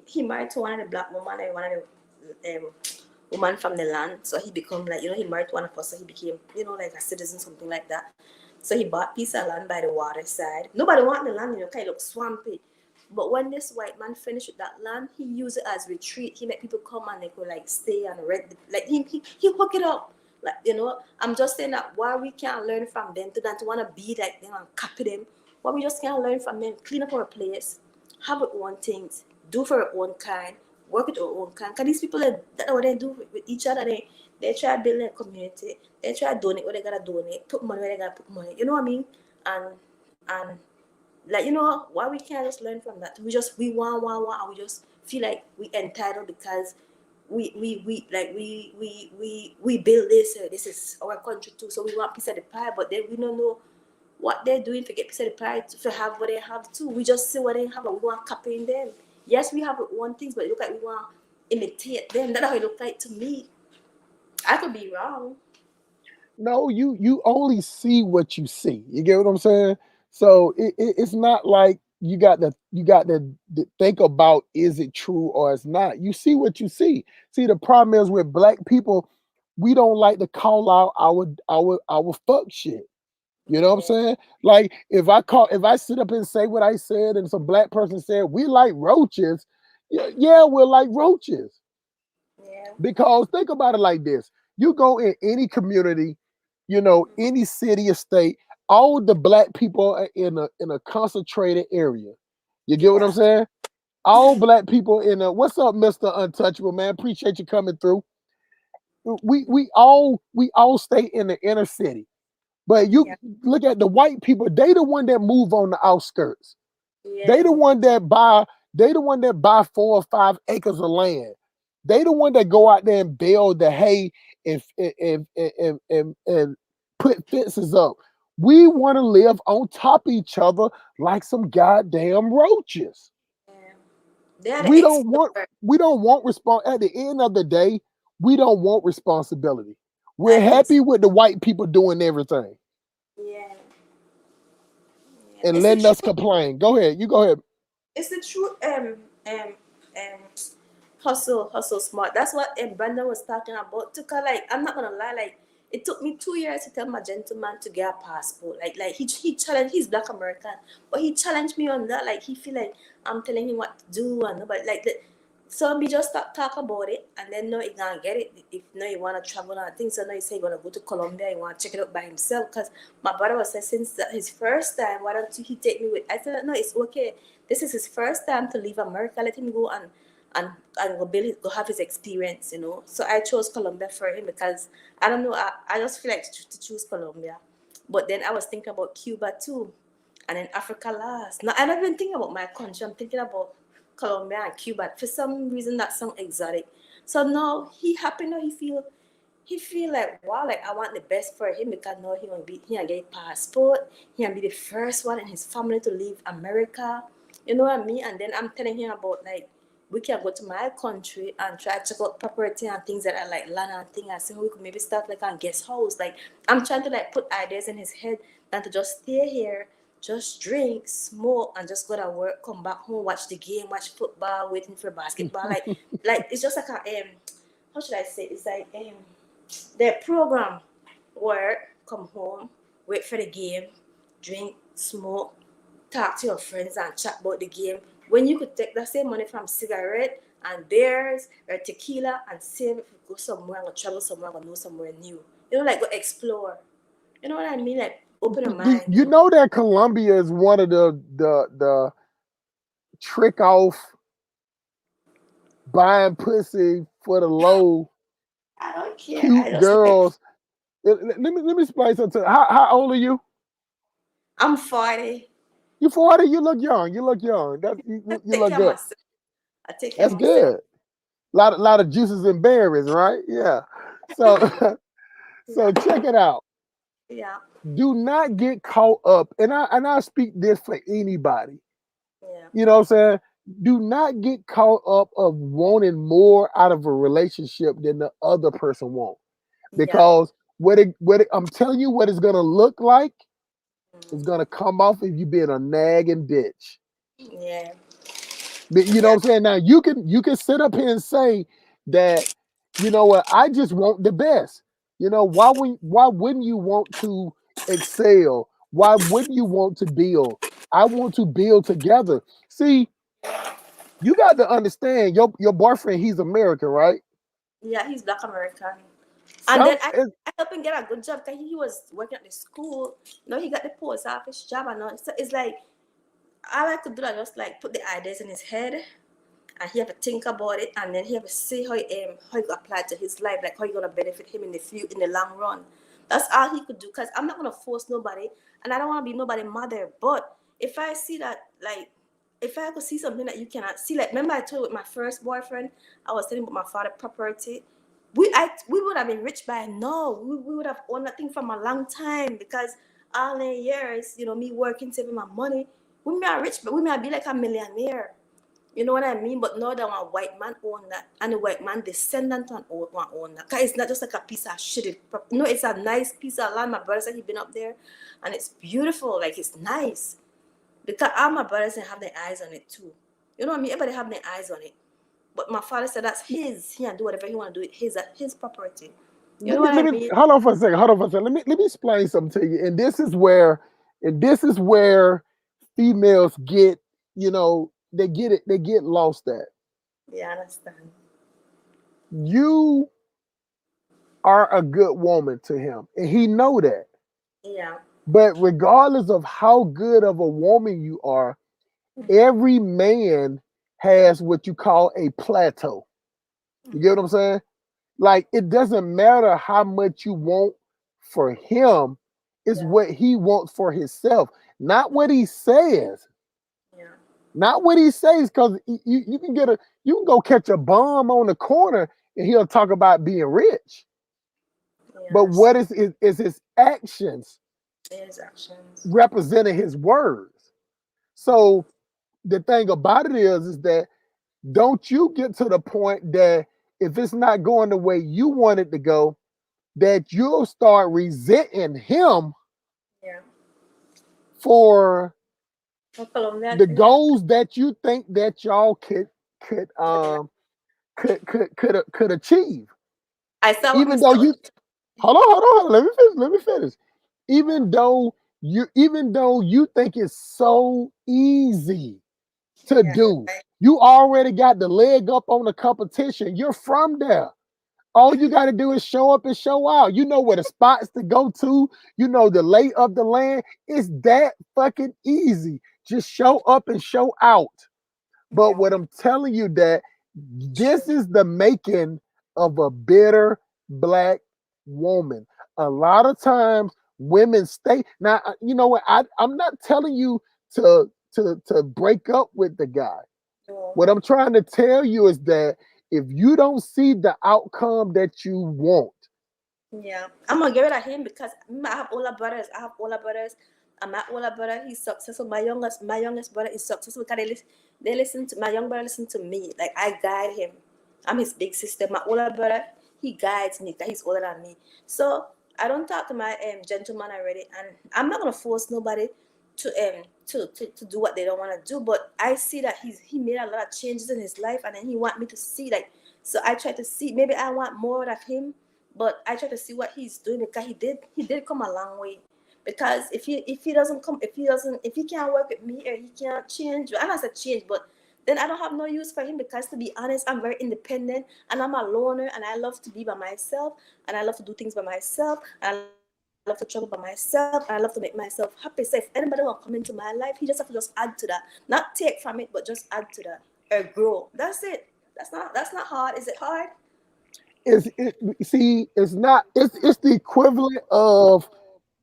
He married to one of the black woman and one of the woman from the land. So he become like, he married to one of us. So he became, like a citizen, something like that. So he bought piece of land by the waterside. Nobody want the land, kind of look swampy. But when this white man finished with that land, he used it as retreat. He made people come and they could like stay and rent. Like he hook it up. Like I'm just saying that why we can't learn from them to want to be like them and copy them. Why we just can't learn from them, clean up our place, have our own things, do for our own kind, work with our own kind. Cause these people that what they do with each other, they try to build a community. They try to donate what they gotta donate, put money where they gotta put money. You know what I mean? And like why we can't just learn from that? We want, and we just feel like we entitled because we build this. This is our country too, so we want piece of the pie. But then we don't know what they're doing to get piece of the pie to have what they have too. We just see what they have and we want copying them. Yes, we have one things, but it look like we want imitate them. That's how it look like to me. I could be wrong. No, you only see what you see. You get what I'm saying? So it's not like you got to think about is it true or it's not. You see what you see. See, the problem is with black people, we don't like to call out our fuck shit. You know what I'm Yeah, saying? Like if I sit up and say what I said and some black person said we like roaches, yeah, we're like roaches. yeah, Because think about it like this: you go in any community, any city or state, all the black people are in a concentrated area. You get what I'm yeah, saying? All black people in a what's up, Mr. Untouchable Man? Appreciate you coming through. We all stay in the inner city. But you yeah, look at the white people, they the one that move on the outskirts. They yeah, the one that buy, they the one that buy 4 or 5 acres of land. They the one that go out there and bale the hay and put fences up. We want to live on top of each other like some goddamn roaches. yeah. They are the We don't want explorer. we don't want at the end of the day, we don't want responsibility. We're I think so. happy with the white people doing everything Yeah, yeah. and It's the letting us truth. complain. Go ahead. You go ahead. It's the truth. Um, hustle smart. That's what Brandon was talking about. Like, I'm not gonna lie, like it took me 2 years to tell my gentleman to get a passport. Like he challenged. He's Black American, but he challenged me on that. Like he feel like I'm telling him what to do and nobody like that. So we just talk about it, and then no, he gonna get it. If no, you wanna travel and things, so no, he say he gonna go to Colombia. He wanna check it out by himself. Cause my brother was saying since his first time, why don't he take me with? I said no, it's okay. This is his first time to leave America. Let him go and go have his experience. So I chose Colombia for him because I don't know. I just feel like to choose Colombia, but then I was thinking about Cuba too, and then Africa last. Now I don't even think about my country. I'm thinking about Colombia and Cuba. For some reason, that sounds exotic. So now he happy. Now he feel like wow, like I want the best for him because now he gonna get a passport. He gonna be the first one in his family to leave America. You know what I mean? And then I'm telling him about like we can go to my country and try to check out property and things that are like land and things. I think we could maybe start like on guest house. Like I'm trying to like put ideas in his head than to just stay here, just drink, smoke, and just go to work, come back home, watch the game, watch football, waiting for basketball. Like it's just like a how should I say? It's like their program work, come home, wait for the game, drink, smoke, talk to your friends and chat about the game. When you could take that same money from cigarette and beers or tequila and save it, go somewhere, go travel somewhere, go know somewhere new. Like go explore. You know what I mean? Like open your Do mind. you know that Colombia is one of the trick off buying pussy for the low I don't care. I cute just like girls? Let me explain something. How old are you? I'm 40. You 40? You look young. You look young. I You take look care of good. myself. I take care That's of myself. good. Lot of juices and berries, right? Yeah. So Yeah. so check it out. Yeah. Do not get caught up, and I speak this for anybody. Yeah. You know what I'm saying? Do not get caught up of wanting more out of a relationship than the other person wants. Yeah. Because I'm telling you what it's gonna look like, it's Mm. gonna come off if you being a nagging bitch. Yeah. But you know Yeah. what I'm saying? Now you can sit up here and say that, you know what, I just want the best. Why wouldn't you want to excel? Why wouldn't you want to build? I want to build together. See, you got to understand your boyfriend, he's American, right? Yeah, he's Black American. And Some then I helped him get a good job because he was working at the school. You know, he got the post office job and all. So it's like all I could do is just like put the ideas in his head and he have to think about it and then he have to see how it apply to his life, like how it gonna benefit him in the in the long run. That's all he could do because I'm not gonna force nobody and I don't wanna be nobody's mother. But if I see that like if I could see something that you cannot see, like remember I told you with my first boyfriend, I was telling about my father property. We would have been rich by now. We would have owned that thing from a long time because all the years, you know, me working, saving my money, we may are rich, but we may be like a millionaire. You know what I mean? But now that one white man own that, and the white man descendant one own that. Cause it's not just like a piece of shit. No, it's a nice piece of land. My brother said he been up there, and it's beautiful. Like it's nice because all my brothers have their eyes on it too. You know what I mean? Everybody have their eyes on it. But my father said that's his. He can do whatever he want to do. His property. You know what I let me mean? hold on for a second. Hold on for a second. Let me explain something to you. And this is where females get, they get it, they get lost at. Yeah, I understand. You are a good woman to him, and he know that. Yeah. But regardless of how good of a woman you are, every man has what you call a plateau. You get what I'm saying? Like it doesn't matter how much you want for him, it's Yeah. what he wants for himself, not what he says. Yeah. Not what he says, because you can you can go catch a bum on the corner and he'll talk about being rich. Yeah. But what is his actions His actions. representing his words? So the thing about it is that don't you get to the point that if it's not going the way you want it to go, that you'll start resenting him Yeah. for From Colombia, the yeah. goals that you think that y'all could um could achieve. I saw what Even Mr. though you hold on, let me finish. Even though you think it's so easy to Yeah. do, you already got the leg up on the competition. You're from there. All you got to do is show up and show out. You know where the spots to go to. You know the lay of the land. It's that fucking easy. Just show up and show out. But Yeah. what I'm telling you that this True. is the making of a bitter black woman. A lot of times women stay. Now, you know what? I'm not telling you to break up with the guy. No. What I'm trying to tell you is that if you don't see the outcome that you want, Yeah, I'm gonna get rid of him because I have older brothers. And my older brother, he's successful. My youngest brother is successful because they listen to my young brother. Listen to me, like I guide him. I'm his big sister. My older brother, he guides me because he's older than me. So I don't talk to my gentleman already, and I'm not gonna force nobody to do what they don't want to do. But I see that he made a lot of changes in his life, and then he want me to see like. So I try to see. Maybe I want more of him, but I try to see what he's doing because he did come a long way. Because if he doesn't come if he can't work with me or he can't change, I'm not say change, but then I don't have no use for him because to be honest, I'm very independent and I'm a loner and I love to be by myself and I love to do things by myself and I love to travel by myself and I love to make myself happy. So if anybody will come into my life, he just have to just add to that, not take from it, but just add to that or grow. That's it. That's not hard. Is it hard? it's not, it's the equivalent of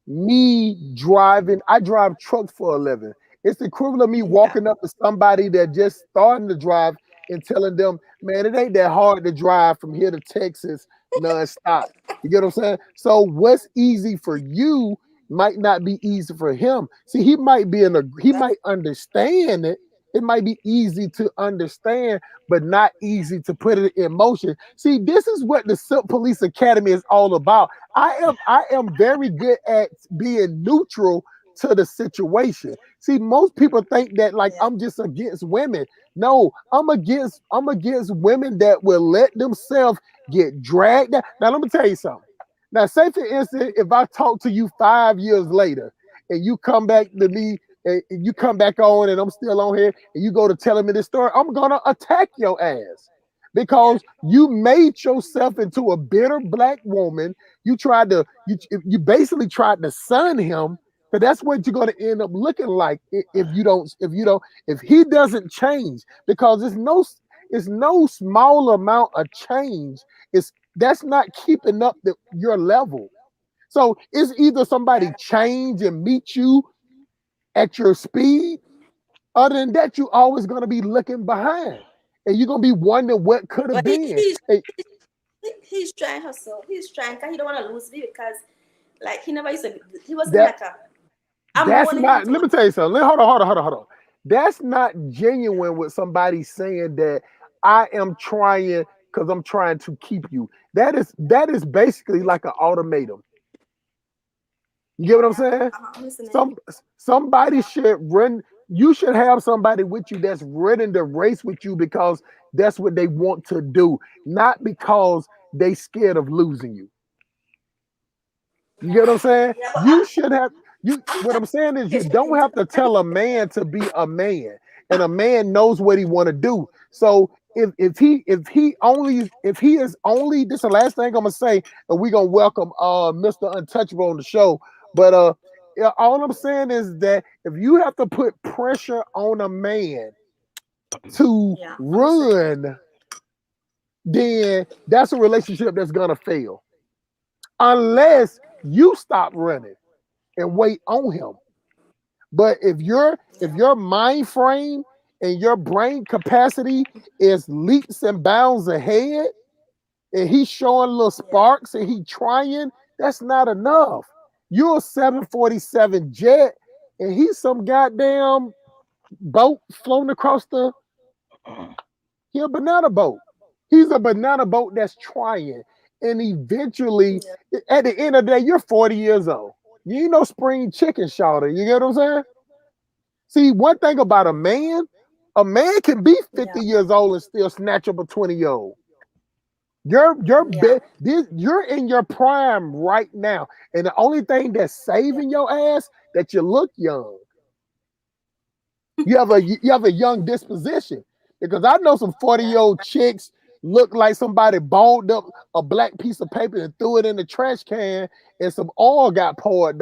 me driving. I drive trucks for a living. It's the equivalent of me Yeah. walking up to somebody that just starting to drive and telling them, man, it ain't that hard to drive from here to Texas nonstop. You get what I'm saying? So what's easy for you might not be easy for him. See, he That's might understand it. It might be easy to understand, but not easy to put it in motion. See, this is what the Silk Police Academy is all about. I am very good at being neutral to the situation. See, most people think that like yeah. I'm just against women. No, I'm against women that will let themselves get dragged down. Now let me tell you something. Now, say for instance, if I talk to you 5 years later and you come back to me and you come back on and I'm still on here and you go to telling me this story, I'm gonna attack your ass Yeah. because you made yourself into a bitter black woman. You basically tried to son him, but that's what you're gonna end up looking like if he doesn't change because it's no small amount of change. That's not keeping up your level. So it's either somebody Yeah. change and meet you at your speed. Other than that, you always gonna be looking behind, and you're gonna be wondering what could have But been. Hey, he's trying hustle. He's trying because he don't want to lose me because like he never used to. He wasn't that like a. I'm that's wanting him not. to Let want. me tell you something. Hold on. That's not genuine with somebody saying that I am trying because I'm trying to keep you. That is basically like an ultimatum. You get what I'm Yeah, saying? I'm listening. Some somebody Yeah, should run. You should have somebody with you that's running the race with you because that's what they want to do, not because they scared of losing you. You get what I'm saying? yeah, but You should have you. What I'm saying is you it's don't have to tell a man to be a man, and a man knows what he want to do. So if he is only this is the last thing I'm gonna say, and we gonna welcome Mr. Untouchable on the show. But yeah, all I'm saying is that if you have to put pressure on a man to yeah, I'm listening. run, then that's a relationship that's gonna fail unless you stop running and wait on him. But if your mind frame and your brain capacity is leaps and bounds ahead, and he's showing little Yeah, sparks and he trying, that's not enough. You're a 747 jet, and he's some goddamn boat floating across the. He a banana boat. He's a banana boat that's trying, and eventually, yeah, at the end of the day, you're 40 years old. You ain't no spring chicken shorter. You get what I'm saying? See, one thing about a man can be yeah, 50 years old and still snatch up a 20-year-old. You're in your prime right now. And the only thing that's yeah, saving your ass that you look young. You have a young disposition. Because I know some 40-year-old chicks look like somebody balled up a black piece of paper and threw it in the trash can and some oil got poured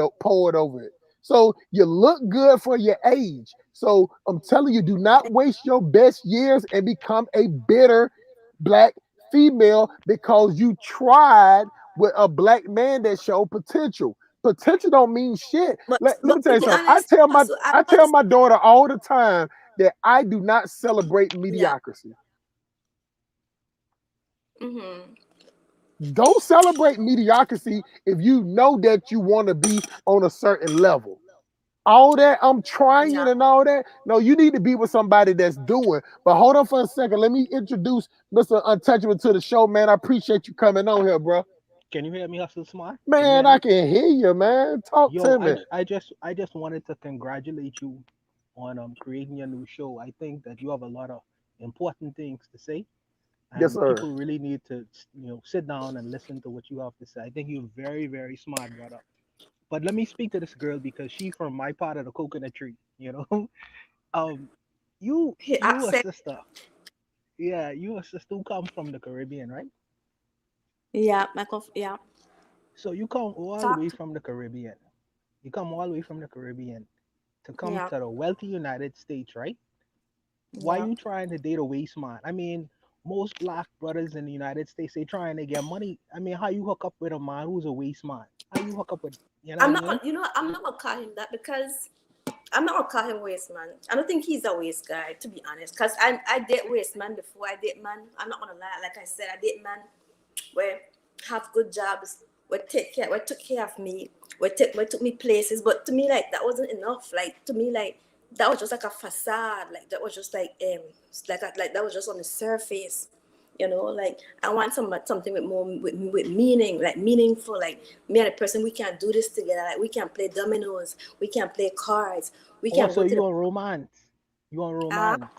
over it. So you look good for your age. So I'm telling you, do not waste your best years and become a bitter black female because you tried with a black man that showed potential. Potential don't mean shit. Let me but tell to you be something. honest, so I I tell was. my daughter all the time that I do not celebrate Yeah. mediocrity. Mm-hmm. Don't celebrate mediocrity if you know that you want to be on a certain level. All that I'm trying Yeah. and all that. No, you need to be with somebody that's doing. But hold on for a second. Let me introduce Mr. Untouchable to the show, man. I appreciate you coming on here, bro. Can you hear me, Hustle Smart? Can you Man, hear I me? can hear you, man. Talk Yo, to me. I just wanted to congratulate you on creating your new show. I think that you have a lot of important things to say, Yes, and sir. people really need to sit down and listen to what you have to say. I think you're very very smart, brother. But let me speak to this girl because she from my part of the coconut tree. Um, you He you a accent. sister, yeah, you a sister who come from the Caribbean, right? Yeah, yeah. So you come all the Talk way to. from the Caribbean. You come all the way from the Caribbean to come Yeah, to the wealthy United States, right? Why yeah. you trying to date a waste man? I mean, most black brothers in the United States they trying to get money. I mean, how you hook up with a man who's a waste man? How you hook up with, you know what I'm I not mean? gonna, I'm not gonna call him that because I'm not gonna call him waste man. I don't think he's a waste guy, to be honest. Cause I date waste man before I date man. I'm not gonna lie. Like I said, I date man where have good jobs, where took care of me, where took me places. But to me, like that wasn't enough. Like to me, like that was just like a facade. Like that was just like that was just on the surface. Like I want something with more with meaning, like meaningful. Like me and a person, we can do this together. Like we can play dominoes, we can play cards, we Oh, can so go to you the on romance? You on uh, romance?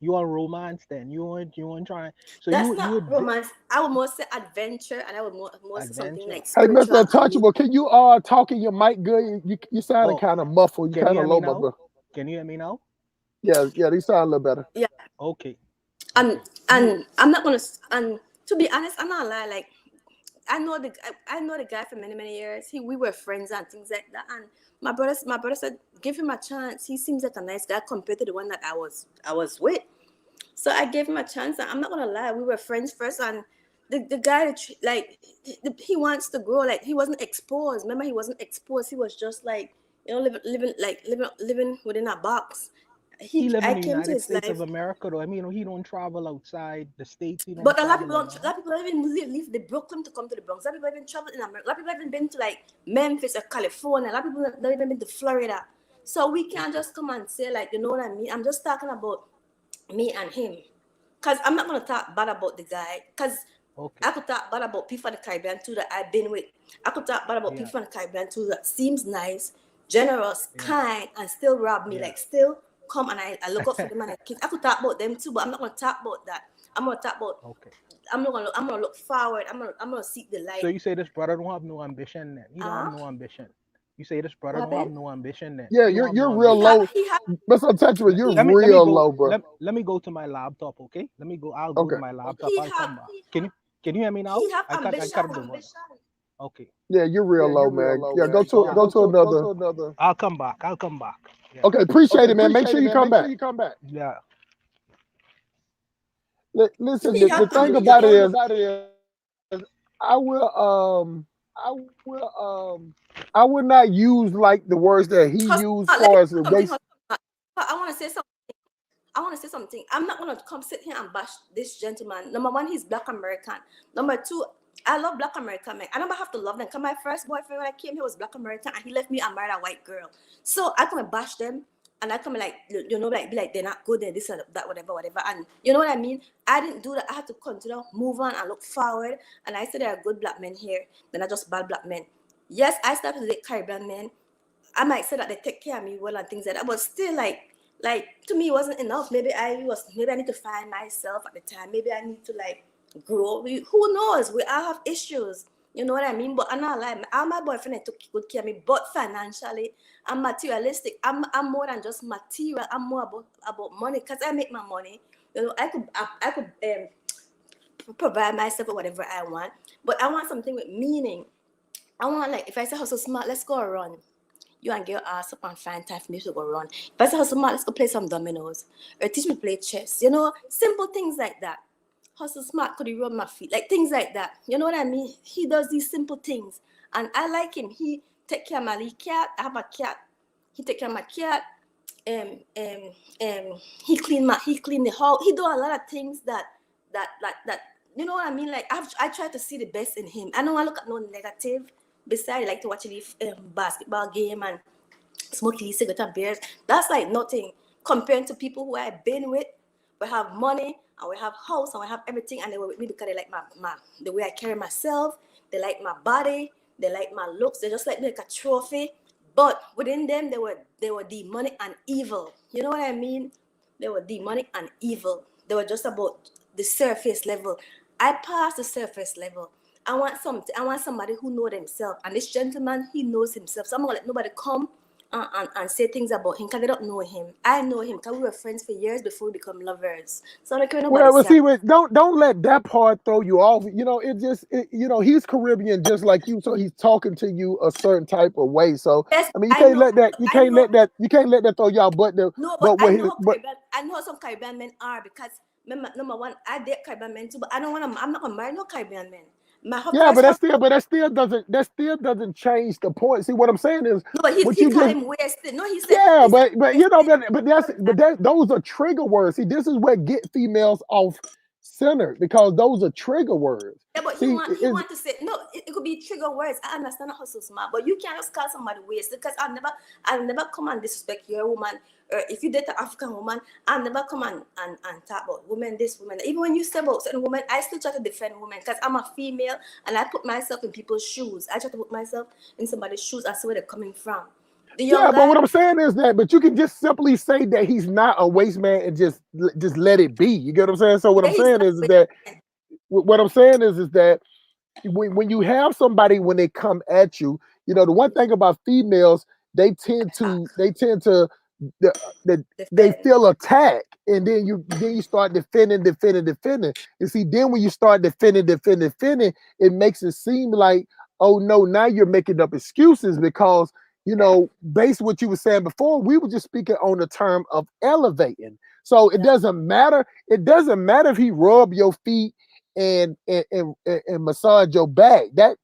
You want romance then? You want trying? So That's you not would romance. I would more say adventure, and I would more say something adventure. like Hey, spiritual Mr. and me. Untouchable, can you talk in your mic good? You sounding Oh, kind of muffled. You can you kind of hear me low, my now? bro. Can you hear me now? Yeah, they sound a little better. Yeah, Okay, and okay. You and I'm not gonna. And to be honest, I'm not lie. Like I know the guy for many years. We were friends and things like that. And my brother said, give him a chance. He seems like a nice guy compared to the one that I was with. So I gave him a chance. And I'm not gonna lie, we were friends first, and the guy like he wants to grow. Like he wasn't exposed. Remember, he wasn't exposed. He was just like living within a box. he live in I the came to United his States of life. America though. I mean, he don't travel outside the states. He don't But a lot of travel people don't. A lot around. of people even leave the Brooklyn to come to the Bronx. A lot of people even traveled in America. A lot of people even been to like Memphis or California. A lot of people don't even been to Florida. So we can't Okay, just come and say like, you know what I mean. I'm just talking about me and him, cause I'm not gonna talk bad about the guy, cause okay. I could talk bad about people from the Caribbean too that I've been with. I could talk bad about Yeah, people from the Caribbean too that seems nice, generous, yeah, kind, and still rob me. yeah. Like still come and I look up for them and I kiss. I could talk about them too, but I'm not gonna talk about that. I'm gonna talk about. Okay. I'm gonna look forward. I'm gonna seek the So light. you say this brother don't have no ambition then? He don't have Huh? no ambition. You say this brother What don't have happened? no ambition then? Yeah, He don't you're have you're no real ambition. low. He have Mr. Untouchable, Let, you're let me real go. low, bro. Let me go to my laptop, okay? Let me go. I'll go to Okay. my laptop. he I'll have come back. Can you hear me now? he have I ambition. cut the one. Okay. Yeah, you're real low, man. Yeah, Yeah. So go to another. I'll come back. I'll come back. Yeah. Okay, appreciate it, man. Make sure you come back. Yeah. Listen, He the have thing about it ambition. is, I will I would not use like the words that he used Let me far as say the something. waste. I want to say something. I want to say something. I'm not gonna come sit here and bash this gentleman. Number one, he's Black American. Number two, I love Black American men. I never have to love them. Cause my first boyfriend when I came here was Black American, and he left me and married a white girl. So I come and bash them, and I come and like like be like they're not good, they're this and that, whatever. And you know what I mean? I didn't do that. I had to continue, move on, and look forward. And I said there are good Black men here. They're not just bad Black men. Yes, I started to date Caribbean men. I might say that they take care of me well and things like that, but still, like to me, it wasn't enough. Maybe I need to find myself at the time. Maybe I need to like grow. Who knows? We all have issues. You know what I mean? But I'm not like all my boyfriend took good care of me, but financially, I'm materialistic. I'm more than just material. I'm more about money because I make my money. You know, I could provide myself with whatever I want, but I want something with meaning. I want like if I say hustle smart, let's go run. You and get your ass up and find time for me to go run. If I say hustle smart, let's go play some dominoes. Or teach me to play chess. You know, simple things like that. Hustle smart, could he rub my feet? Like things like that. You know what I mean? He does these simple things. And I like him. He take care of my little cat. I have a cat. He take care of my cat. Um, um, he clean the house. He do a lot of things that you know what I mean? Like I try to see the best in him. I don't want to look at no negative. Besides, I like to watch the basketball game and smoke cigarette and beers. That's like nothing compared to people who I've been with. We have money and we have house and we have everything, and they were with me because they like my the way I carry myself. They like my body. They like my looks. They just like me like a trophy. But within them, they were demonic and evil. You know what I mean? They were demonic and evil. They were just about the surface level. I passed the surface level. I want somebody who know themselves. And this gentleman, he knows himself. So I'm not gonna let nobody come and say things about him because they don't know him. I know him because we were friends for years before we become lovers. So I don't care what nobody Well, say. see, but don't let that part throw you off. You know, he's Caribbean just like you, so he's talking to you a certain type of way. So Yes, I mean, I know. I know. you can't let that throw y'all. No, but But what his but I know how some Caribbean men are because number one, I date Caribbean men too, but I don't want to. I'm not gonna marry no Caribbean men. My yeah, first husband. but that still doesn't change the point. See, what I'm saying is No, but what he you called just him wasted. No, yeah, he said but you know, wasted. those are trigger words. See, this is what get females off center because those are trigger words. Yeah, but See, he want to say no. It could be trigger words. I understand how so smart, but you can't just call somebody wasted because I'll never come and disrespect your woman. Or if you date an African woman, I'll never come and talk about women this woman. Even when you say about certain women, I still try to defend women because I'm a female and I put myself in people's shoes. I try to put myself in somebody's shoes and see where they're coming from. The young Yeah, but guy, what I'm saying is that, but you can just simply say that he's not a waste man and just let it be. You get what I'm saying? So what yeah, I'm he's saying not is with that men. what I'm saying is that when you have somebody when they come at you, the one thing about females, Attack, they tend to the, they defend. feel attacked, and then you start defending. And see, then when you start defending, it makes it seem like, oh no, now you're making up excuses because Yeah, based on what you were saying before, we were just speaking on the term of elevating. So it yeah, doesn't matter. It doesn't matter if he rub your feet and massage your back. The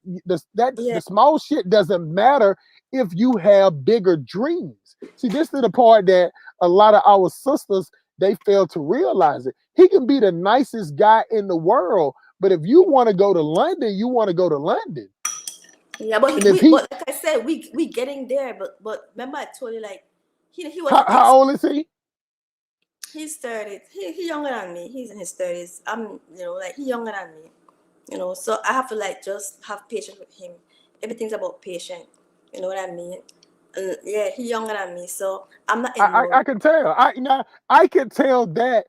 yeah, small shit doesn't matter if you have bigger dreams. See, this is the part that a lot of our sisters they fail to realize it. He can be the nicest guy in the world, but if you want to go to London, you want to go to London. yeah. But And if he, but like I said, we getting there. But remember, I told you like he wasn't how old is he? he's 30. He younger than me. He's in his 30s. Like he younger than me. So I have to like just have patience with him. Everything's about patience. You know what I mean? Yeah, he younger than me, so I'm not in I no. can tell. I can tell that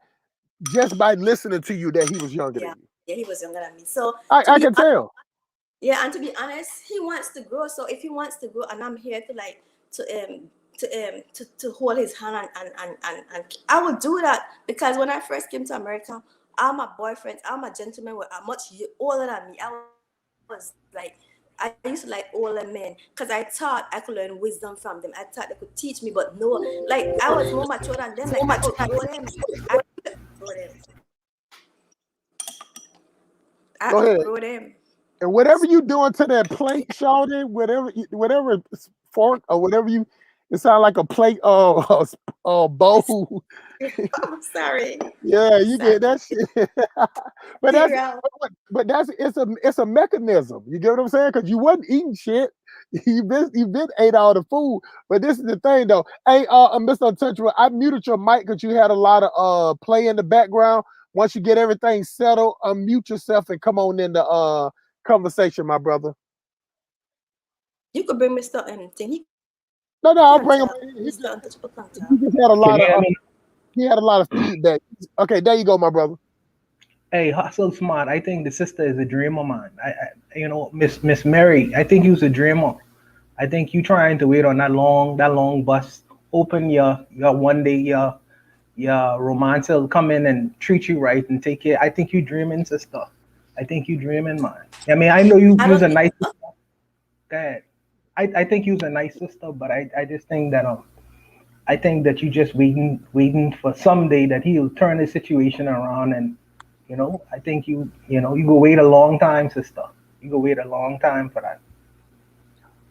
just by listening to you that he was younger than Yeah, you. yeah, he was younger than me. So to I be can tell. yeah, and to be honest, he wants to grow. So if he wants to grow, and I'm here to like to hold his hand and I would do that because when I first came to America, all my boyfriends, all my gentlemen were older than me. I was like, I used to like older men because I thought I could learn wisdom from them. I thought they could teach me, but no, like I was more mature than them. Like I could grow them. I could grow them. I Go could ahead. grow them. And whatever you doing to that plate, Shawty, whatever fork or whatever it sounds like a plate bowl. I'm sorry. Yeah, you Sorry. get that shit. but that's Zero. but that's it's a mechanism. You get what I'm saying? Because you wasn't eating shit. You've been ate all the food. But this is the thing though. Hey, Mr. Untouchable, I muted your mic because you had a lot of play in the background. Once you get everything settled, unmute yourself and come on in the conversation, my brother. You could bring Mr. Thing. He can talk. No, no, I'll bring him. Mr. Untouchable can talk. He just had a Can lot you of hear me? he had a lot of feedback. Okay, there you go, my brother. Hey, hustle smart. I think the sister is a dreamer, man. Miss Mary. I think you's a dreamer. I think you trying to wait on that long bus. Hoping your one day your romance will come in and treat you right and take care. I think you dreaming, sister. I think you dreaming, man. I mean, I know you I you's don't a think. nice dad. I think you's a nice sister, but I just think that I think that you just waiting for someday that he'll turn the situation around and I think you go wait a long time, sister. You go wait a long time for that.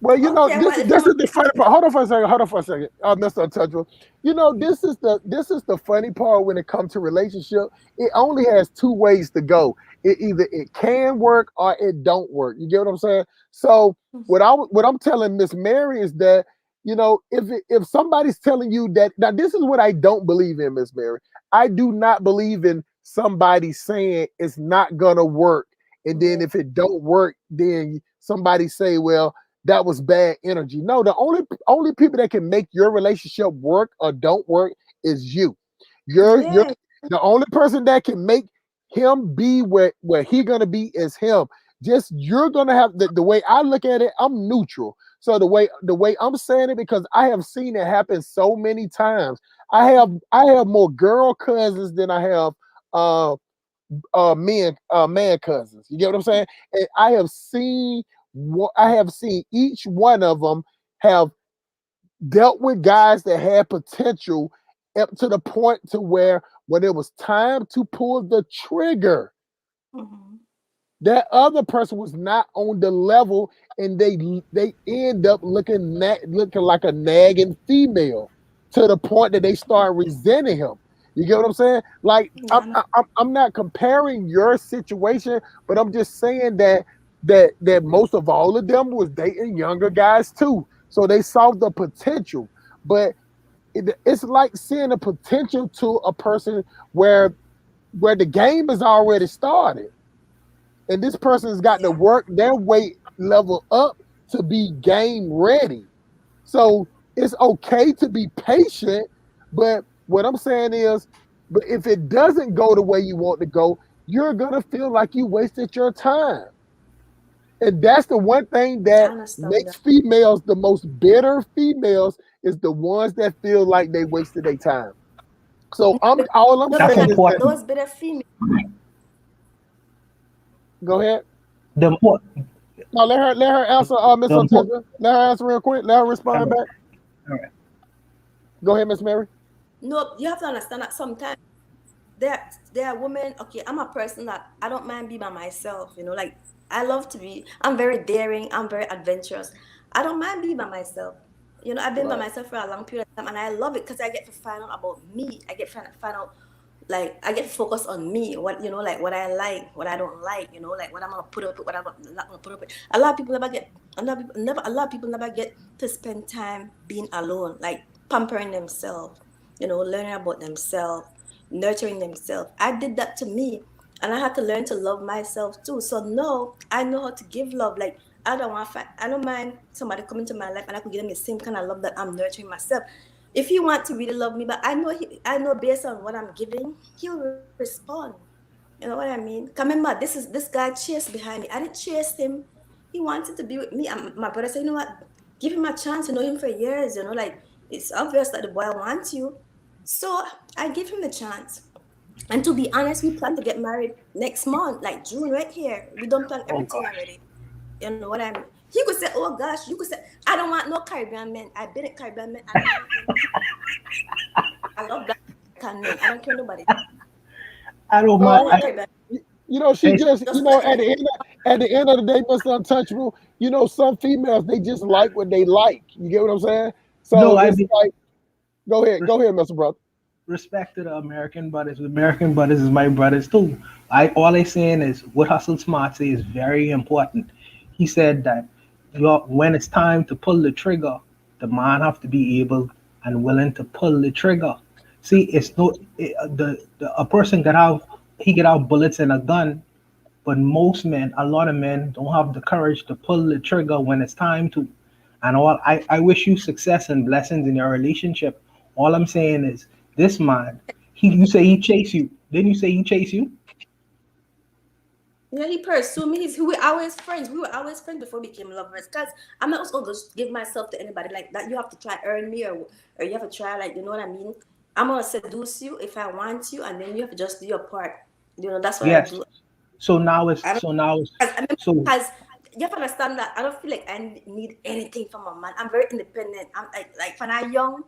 Well, Okay, this well, if this I'm is the funny part. Hold on for a second. Hold on for a second. Mr. Untouchable. This is the funny part when it comes to relationship. It only has two ways to go. Either it can work or it don't work. You get what I'm saying? So what I'm telling Miss Mary is that if somebody's telling you that now this is what I don't believe in, Miss Mary. I do not believe in somebody saying it's not gonna work, and then yeah, if it don't work, then somebody say, well, that was bad energy. No, the only people that can make your relationship work or don't work is you. You're yeah, the only person that can make him be where he gonna be is him. Just you're gonna have the way I look at it, I'm neutral. So the way I'm saying it, because I have seen it happen so many times. I have more girl cousins than I have uh man cousins. You get what I'm saying? And I have seen each one of them have dealt with guys that had potential up to the point to where when it was time to pull the trigger, hmm that other person was not on the level, and they end up looking like a nagging female to the point that they start resenting him. You get what I'm saying? Like yeah, no, I'm not comparing your situation, but I'm just saying that most of all of them was dating younger guys too, so they saw the potential. But it's like seeing the potential to a person where the game is already started, and this person's got to yeah, work their weight level up to be game ready. So it's okay to be patient, but what I'm saying is, but if it doesn't go the way you want to go, you're gonna feel like you wasted your time. And that's the one thing I that understand makes that. females the most bitter females is the ones that feel like they wasted their time. So I'm all I'm No, That's saying because is that important. those bitter females. go ahead. The import, No, let her answer Miss the import. Attention. Let her answer real quick. Let her All respond right, back. all right. Go ahead, Miss Mary. No, you have to understand that sometimes there are women. Okay, I'm a person that I don't mind being by myself. Like I love to be. I'm very daring. I'm very adventurous. I don't mind being by myself. I've been by Right. myself for a long period of time, and I love it because I get to find out about me. I get to find out, like I get to focus on me. Like what I like, what I don't like. Like what I'm gonna put up with, what I'm not gonna put up with. A lot of people never get. A lot of people never get to spend time being alone, like pampering themselves. Learning about themselves, nurturing themselves. I did that to me, and I had to learn to love myself too. So no, I know how to give love. Like I don't mind somebody coming to my life, and I could give them the same kind of love that I'm nurturing myself. If he want to really love me, but I know based on what I'm giving, he'll respond. You know what I mean? Come remember, this guy chased behind me. I didn't chase him. He wanted to be with me. And my brother said, you know what? Give him a chance. You know him for years. Like it's obvious that the boy wants you. So I give him the chance. And to be honest, we plan to get married next month, like June, right here. We don't plan Oh everything gosh. already. You know what I mean? He could say, "Oh gosh," you could say, "I don't want no Caribbean men. I've been a Caribbean men. I don't want them. I love black men. I don't care nobody. I don't I mind. don't No, want Caribbean. she It's, just, Just let me. at the end of the day, Mr. Untouchable, some females they just like what they like. You get what I'm saying? So no, I it's be like, go ahead, Mr. Brother. respect to the American brothers. American brothers is my brothers too. All I saying is what Hustle Smart say is very important. He said that when it's time to pull the trigger, the man have to be able and willing to pull the trigger. See, it's no the a person get out bullets in a gun, but most men, a lot of men, don't have the courage to pull the trigger when it's time to. And I wish you success and blessings in your relationship. All I'm saying is this man, you say he chase you. Didn't you say he chase you? Yeah, he pursued me. We were always friends. We were always friends before we became lovers. Cause I'm not just gonna just give myself to anybody like that. You have to try earn me, or you have to try, like, you know what I mean. I'm gonna seduce you if I want you, and then you have to just do your part. That's what I Yes. do. I don't. So now it's Cause, I mean, so cause you have to understand that I don't feel like I need anything from a man. I'm very independent. I'm like when I young,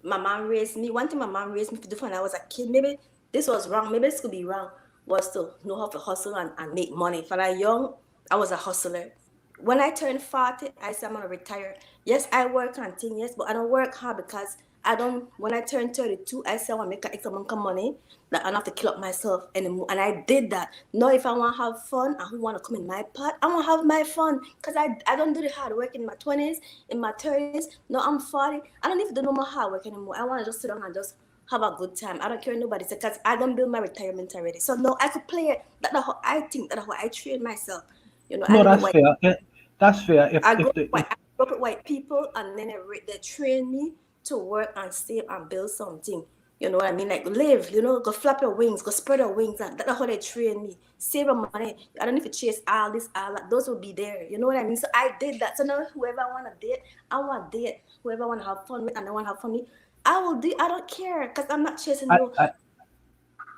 my mom raised me. One thing my mom raised me to do when I was a kid, maybe this was wrong, maybe this could be wrong, was to know how to hustle and make money. When I young, I was a hustler. When I turned 40, I said I'm gonna retire. Yes, I work on things, yes, but I don't work hard because I don't. When I turned 32, I said I want to make an extra amount of money that I don't have to kill up myself anymore, and I did that. Now, if I want to have fun and who want to come in my part, I want to have my fun because I don't do the hard work in my 20s, in my 30s. No, I'm 40. I don't need to do no more hard work anymore. I want to just sit down and just have a good time. I don't care what nobody says because I don't build my retirement already. So no, I could play it. That's how I think. That's how I train myself. I no, live with that's white. fair. Yeah, that's fair. I grew up with white. I grew up with white people, and then they train me to work and save and build something. You know what I mean? Like live. Go flap your wings, go spread your wings, and that's how they train me. Save your money. I don't need to chase all this, all that. Those will be there. You know what I mean? So I did that. So now whoever I want to date, I want to date. Whoever I want to have fun with, and I want to have fun with, I will do. I don't care because I'm not chasing no. I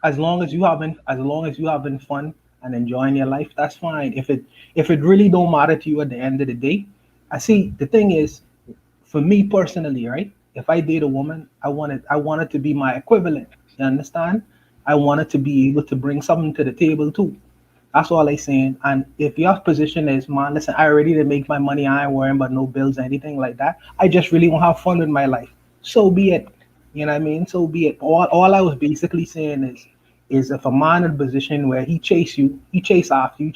as long as you having fun and enjoying your life, that's fine. If it really don't matter to you at the end of the day, I see the thing is, for me personally, right? If I date a woman, I want it to be my equivalent. You understand? I want it to be able to bring something to the table too. That's all I saying. And if your position is, man, listen, I ready to make my money, I ain't worrying about no bills or anything like that. I just really want to have fun with my life. So be it. You know what I mean? So be it. All I was basically saying is if a man in a position where he chase you, he chase after you,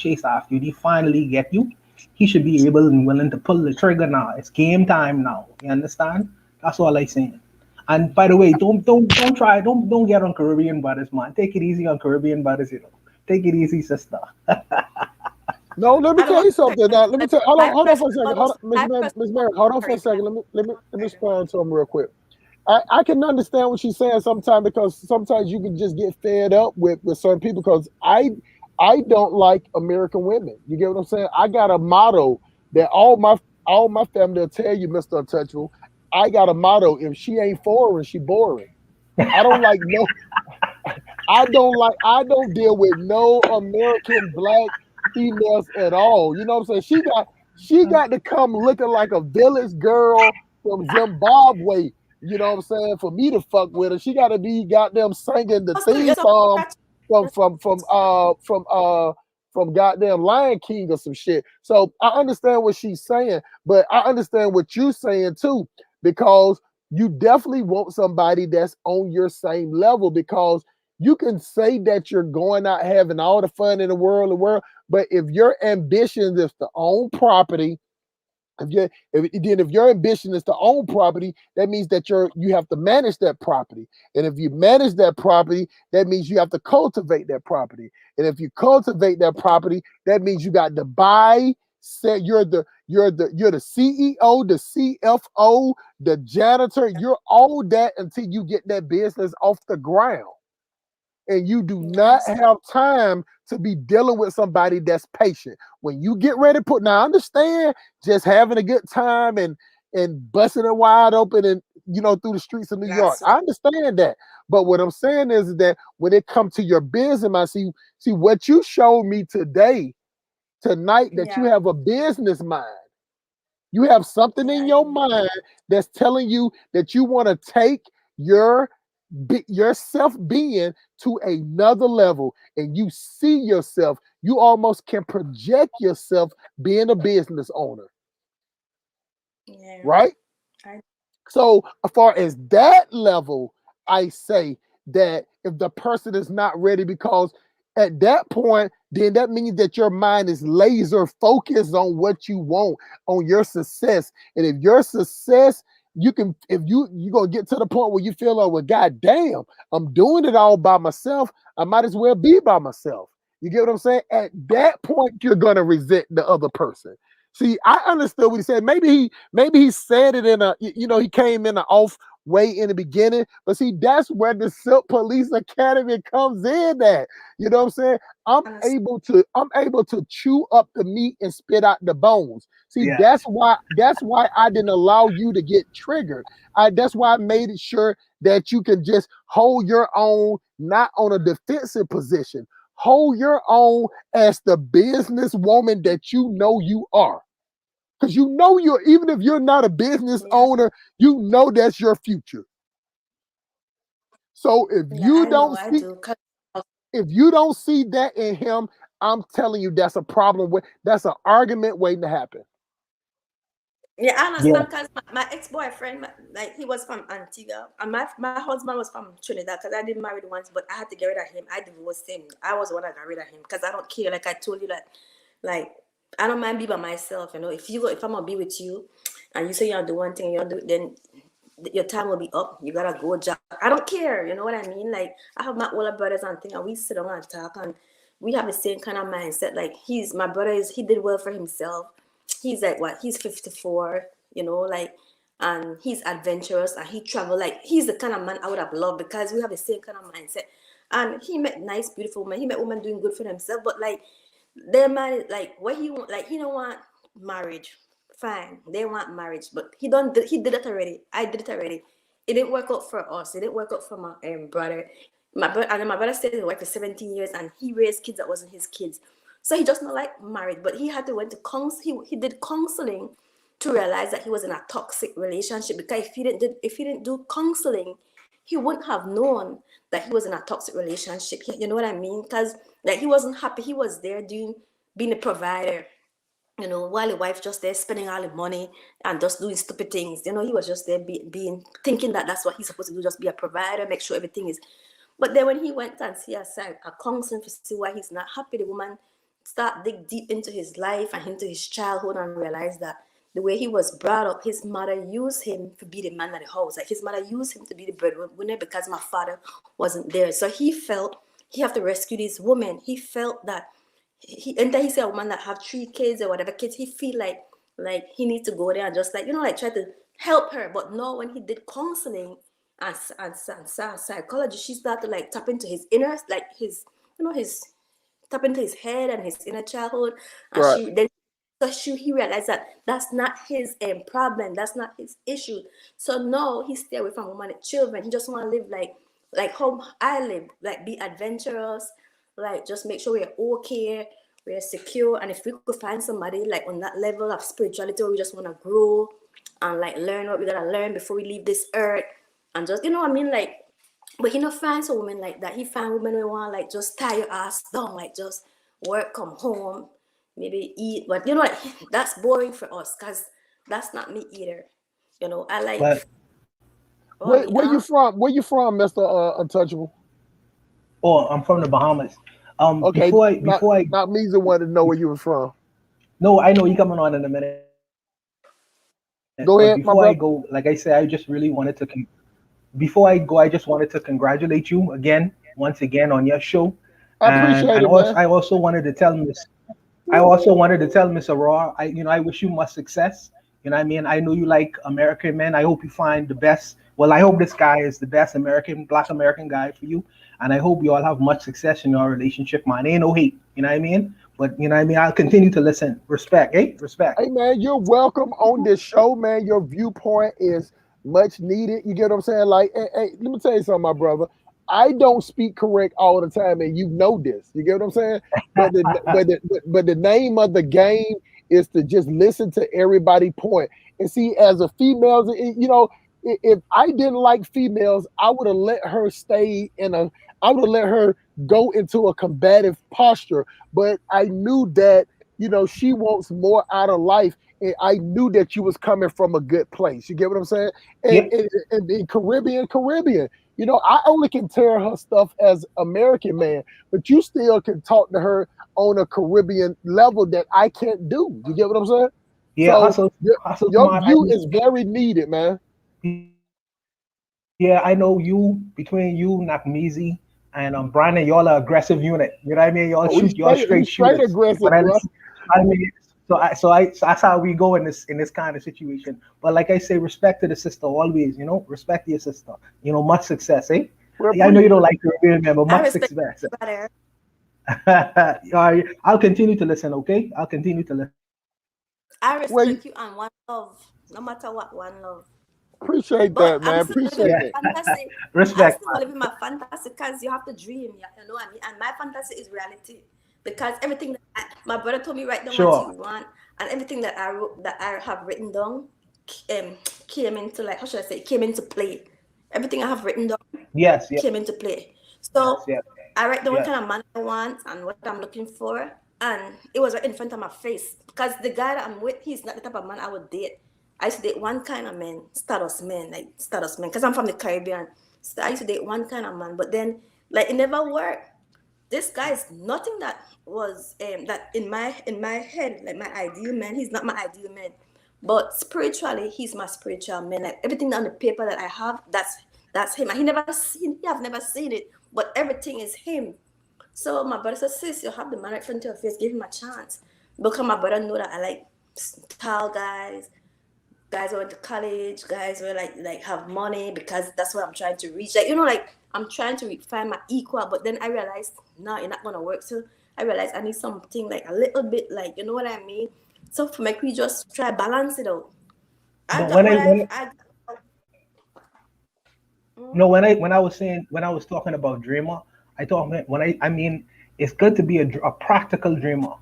he finally get you, he should be able and willing to pull the trigger now. It's game time now. You understand? That's all I saying. And by the way, don't get on Caribbean brothers, man. Take it easy on Caribbean brothers, you know. Take it easy, sister. No, let me I don't tell want you to something. Now, let me tell. my Hold on for a personal second. Hold on, Miss my Mary, personal Miss Mary. Hold on for a sorry, second. Let me sorry. respond to him real quick. I can understand what she's saying sometimes because sometimes you can just get fed up with certain people because I don't like American women. You get what I'm saying? I got a motto that all my family will tell you, Mr. Untouchable. I got a motto: if she ain't foreign, she boring. I don't like no I don't deal with no American black females at all. You know what I'm saying? She got to come looking like a village girl from Zimbabwe. You know what I'm saying? For me to fuck with her, she got to be goddamn singing the Also, theme you're so song scratchy. from from from uh from uh from goddamn Lion King or some shit. So I understand what she's saying, but I understand what you're saying too, because you definitely want somebody that's on your same level because you can say that you're going out having all the fun in the world, but if your ambition is to own property, if your ambition is to own property, that means that you have to manage that property. And if you manage that property, that means you have to cultivate that property. And if you cultivate that property, that means you got to buy. Say you're the CEO, the CFO, the janitor. You're all that until you get that business off the ground, and you do not Yes, have time to be dealing with somebody that's patient. When you get ready to put, now I understand just having a good time and busting it wide open and through the streets of New York. that's I understand that. But what I'm saying is that when it comes to your business, I see what you showed me tonight, that you yeah, have a business mind. You have something in yeah, your mind that's telling you that you want to take your yourself being to another level, and you see yourself. You almost can project yourself being a business owner, yeah. right? I, So, as far as that level, I say that if the person is not ready, because at that point, then that means that your mind is laser focused on what you want, on your success. And if your success, you can, if you're gonna get to the point where you feel like, well, god damn, I'm doing it all by myself. I might as well be by myself. You get what I'm saying? At that point, you're gonna resent the other person. See, I understood what he said. Maybe he said it in he came in an off way in the beginning, but see, that's where the Silk Police Academy comes in at. You know what I'm saying? I'm honestly, able to chew up the meat and spit out the bones. See, Yeah. that's why I didn't allow you to get triggered. That's why I made it sure that you can just hold your own, not on a defensive position. Hold your own as the businesswoman that you know you are. Because even if you're not a business yeah, owner, you know that's your future. So if yeah. you I know don't I see do. 'Cause if you don't see that in him, I'm telling you that's a problem that's an argument waiting to happen. yeah, I Yeah. understand because my ex-boyfriend, like he was from Antigua, and my husband was from Trinidad. Because I did married once, but I had to get rid of him. I divorced him. I was the one that got rid of him because I don't care. Like I told you that, like I don't mind be by myself. If I'm gonna be with you, and you say you'll do one thing, you'll do, then your time will be up. You gotta go job. I don't care. You know what I mean? Like I have my older brothers and thing, and we sit down and talk, and we have the same kind of mindset. Like my brother he did well for himself. He's like what? He's 54. Like, and he's adventurous and he travel. Like he's the kind of man I would have loved because we have the same kind of mindset. And he met nice, beautiful women. He met women doing good for themselves, but like their man, like what he want, like he don't want marriage. Fine, they want marriage, but he did it already. I did it already. It didn't work out for us. It didn't work out for my brother. My brother stayed with his wife for 17 years, and he raised kids that wasn't his kids. So he just not like married, but he had to went to he did counseling to realize that he was in a toxic relationship, because if he didn't do counseling, he wouldn't have known that he was in a toxic relationship. You know what I mean? Because like he wasn't happy. He was there being a provider, while the wife just there spending all the money and just doing stupid things. He was just there being thinking that that's what he's supposed to do, just be a provider, make sure everything is. But then when he went and see a counseling to see why he's not happy, the woman start dig deep into his life and into his childhood and realize that the way he was brought up, his mother used him to be the man of the house. Like his mother used him to be the breadwinner because my father wasn't there. So he felt he have to rescue this woman. He felt that and then he said a woman that have 3 kids or whatever kids, he feel like he needs to go there and just like, like try to help her. But no, when he did counseling and psychology, she started to like tap into his inner, like his, his tap into his head and his inner childhood. And Right. he realized that that's not his problem, that's not his issue. So no, he stay away from women and children. He just want to live like how I live, like be adventurous, like just make sure we're okay, we're secure. And if we could find somebody like on that level of spirituality where we just want to grow and like learn what we gotta learn before we leave this earth, and just what I mean, like, but he not finds a woman like that. He find women who want like just tie your ass down, like just work, come home, maybe eat. But like, that's boring for us because that's not me either. I like, But oh, me, Where you from? Where you from, Mister Untouchable? I'm from the Bahamas. Okay, not Before I not me the one to know where you was from. no, I know you coming on in a minute. But before I go, Go like ahead, I my said, I brother. just really wanted to before I go, I just wanted to congratulate you again, once again on your show. I And appreciate it, also man. I also wanted to tell Miss I also wanted to tell Miss Aurora, I wish you much success. You know what I mean? I know you like American men. I hope you find the best. Well, I hope this guy is the best Black American guy for you. And I hope you all have much success in your relationship, man. Ain't no hate, you know what I mean? But you know what I mean? I'll continue to listen. Respect, eh? Respect. Hey man, you're welcome on this show, man. Your viewpoint is much needed. You get what I'm saying? Like, hey, let me tell you something, my brother. I don't speak correct all the time, and you know this. You get what I'm saying? But the name of the game is to just listen to everybody point and see. As a female, if I didn't like females, I would have let her stay in a. I would have let her go into a combative posture. But I knew that she wants more out of life. And I knew that you was coming from a good place. You get what I'm saying? And, Yeah, and, and in Caribbean, I only can tell her stuff as American man, but you still can talk to her on a Caribbean level that I can't do. You get what I'm saying? yeah, So hustle your smart. view is very needed, man. Yeah, I know you between you, Nakmizi, and Brandon, y'all are aggressive unit. You know what I mean? Oh, Y'all we straight straight shooters. But aggressive, bro. I mean, so that's how we go in this kind of situation. But like I say, respect to the sister always. Respect your sister. Much success, eh? Well, I know you don't like to reveal, but I much respect success. you, brother. All right, I'll continue to listen. Okay, I'll continue to listen. I well, you respect you and one love, no matter what, one love. appreciate But that, I'm man. still living Appreciate Yeah, that. my fantasy. I respect, still man. live in my fantasy because you have to dream. You know what I mean? And my fantasy is reality. Because everything that my brother told me, write down what you Sure. want, and everything that I wrote, that I have written down, came into like, how should I say? Came into play. Everything I have written down Yes. Yes. came into play. So Yes. I write down what Yes. kind of man I want and what I'm looking for, and it was right in front of my face. Because the guy that I'm with, he's not the type of man I would date. I used to date one kind of man, like status men, because I'm from the Caribbean. So I used to date one kind of man, but then like it never worked. This guy is nothing that was that in my head, like my ideal man. He's not my ideal man, but spiritually, he's my spiritual man. Like everything on the paper that I have, that's him. And I've never seen it, but everything is him. So my brother said, sis, you have the man right front of your face, give him a chance. Because my brother know that I like tall guys, guys who went to college, guys who like have money, because that's what I'm trying to reach. Like, like I'm trying to find my equal, but then I realized no, you're not gonna work. So I realized I need something like a little bit, like, you know what I mean? So for my we just try balance it out. I But got when what I I've when I no when I was talking about dreamer, I thought I mean it's good to be a practical dreamer.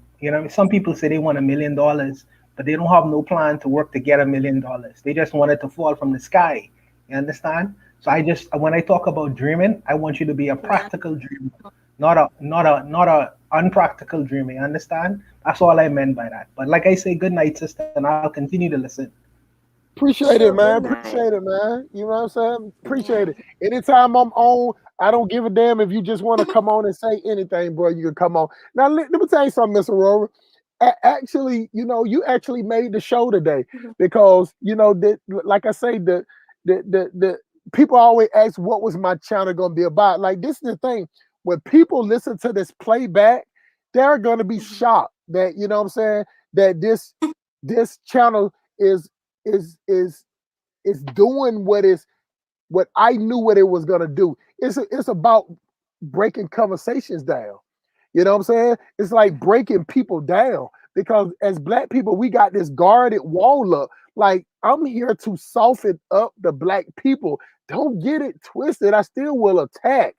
Some people say they want $1 million, but they don't have no plan to work to get $1 million. They just want it to fall from the sky. You understand? So when I talk about dreaming, I want you to be a yeah. practical dreamer, not a unpractical dreamer. You understand? That's all I meant by that. But like I say, good night, sister, and I'll continue to listen. Appreciate it, Sure, man. good night. Appreciate it, man. You know what I'm saying? Appreciate Yeah. it. Anytime I'm on, I don't give a damn if you just want to come on and say anything, bro. You can come on. Now, let me tell you something, Miss Aurora. Actually, you actually made the show today Mhm. because like I say, the people always ask what was my channel going to be about. Like this is the thing: when people listen to this playback, they're going to be shocked that, you know what I'm saying, that this channel is is is is doing what I knew what it was gonna do. It's about breaking conversations down. You know what I'm saying? It's like breaking people down because as black people, we got this guarded wall up. Like I'm here to soften up the black people. Don't get it twisted. I still will attack,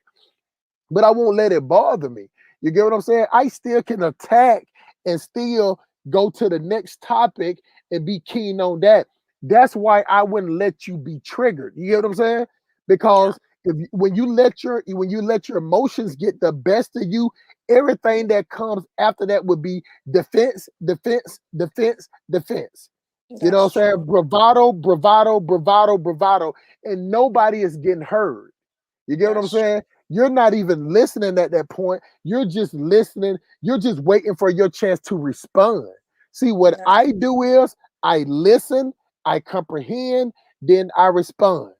but I won't let it bother me. You get what I'm saying? I still can attack and still go to the next topic and be keen on that. That's why I wouldn't let you be triggered. You get what I'm saying? Yeah, Because when you let your emotions get the best of you, everything that comes after that would be defense, defense, defense, defense. You know that's what I'm true. saying? Bravado, bravado, bravado, bravado, and nobody is getting heard. You get what I'm That's true. saying? You're not even listening at that point. You're just listening. You're just waiting for your chance to respond. See, what That's I do is I listen, I comprehend, then I respond.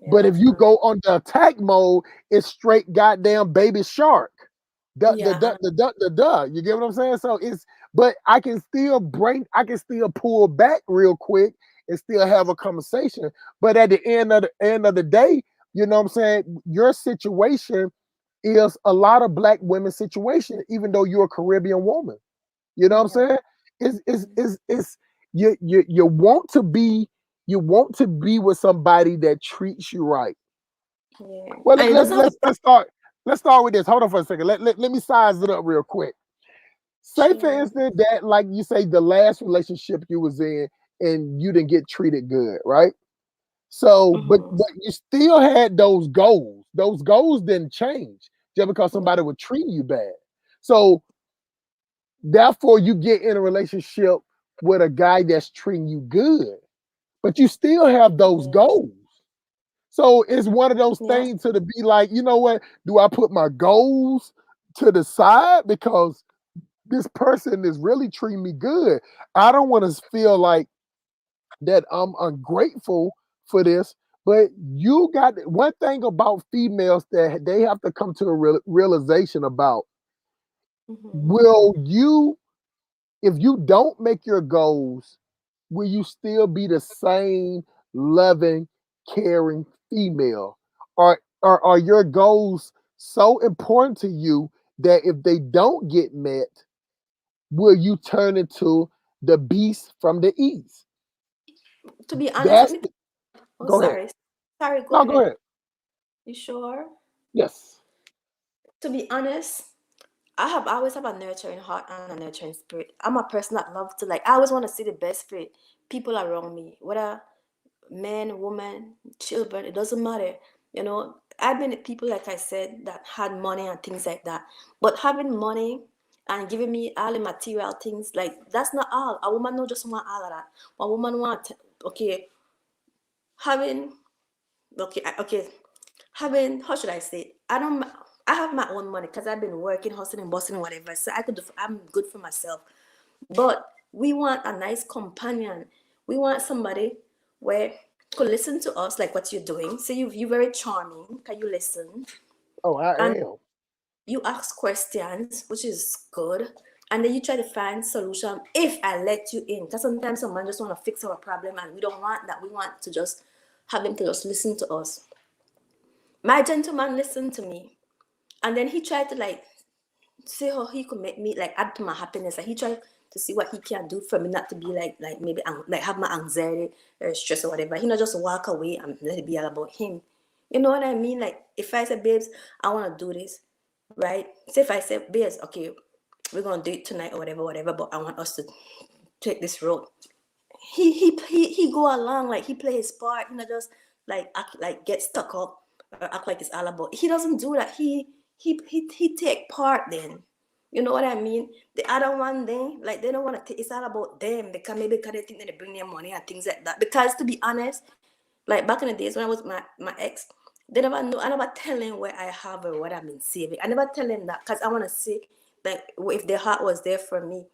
But yeah. if you go on the attack mode, it's straight goddamn baby shark. Duh, the Yeah, duh, the duh, the duh. You get what I'm saying? So but I can still pull back real quick and still have a conversation. But at the end of the day, you know what I'm saying? Your situation is a lot of black women's situation, even though you're a Caribbean woman. You know what I'm yeah, saying? It's you want to be with somebody that treats you right. yeah. Well, And it doesn't have to let's start with this. Hold on for a second. Let me size it up real quick. Say for cheating. instance that like you say the last relationship you was in and you didn't get treated good, right? So, Mm-hmm. but you still had those goals. Those goals didn't change just because Yeah, somebody would treat you bad. So therefore, you get in a relationship with a guy that's treating you good, but you still have those yeah, goals. So it's one of those yeah. things to be like, you know what? Do I put my goals to the side because this person is really treating me good? I don't want to feel like that I'm ungrateful for this. But you got one thing about females that they have to come to a realization about. Mm-hmm. Will you, if you don't make your goals, will you still be the same loving, caring female? Or are your goals so important to you that if they don't get met, will you turn into the beast from the east? To be honest, let That's me. Oh, go ahead. sorry. Sorry, go No, go ahead. ahead. You sure? Yes. To be honest, I always have a nurturing heart and a nurturing spirit. I'm a person that loves to like. I always want to see the best for people around me, whether men, women, children. It doesn't matter. You know, I've been with people like I said that had money and things like that. But having money and giving me all the material things like that's not all. A woman don't just want all of that. A woman want okay having okay having how should I say it? I have my own money because I've been working, hustling, bossing, whatever. So I'm good for myself. But we want a nice companion. We want somebody where could listen to us like what you're doing. So you're very charming. Can you listen? Oh, I And am. you ask questions, which is good. And then you try to find solution if I let you in. Because sometimes someone just want to fix our problem and we don't want that. We want to just have him to just listen to us. My gentleman listened to me. And then he tried to like see how he could make me like add to my happiness. Like he tried to see what he can do for me not to be like maybe like have my anxiety or stress or whatever. He not just walk away and let it be all about him. You know what I mean? Like if I said, babes, I want to do this, right? Say if I said, babes, okay, we're gonna do it tonight or whatever, whatever, but I want us to take this road. He go along like he play his part. He not just like act like get stuck up or act like it's all about. He doesn't do that. He take part then. You know what I mean? The other one then like they don't want to. It's all about them because maybe because they think that they bring their money and things like that. Because to be honest, like back in the days when I was my ex, they never know. I never tell them where I have or what I've been saving. I never tell them that because I want to see like if their heart was there for me.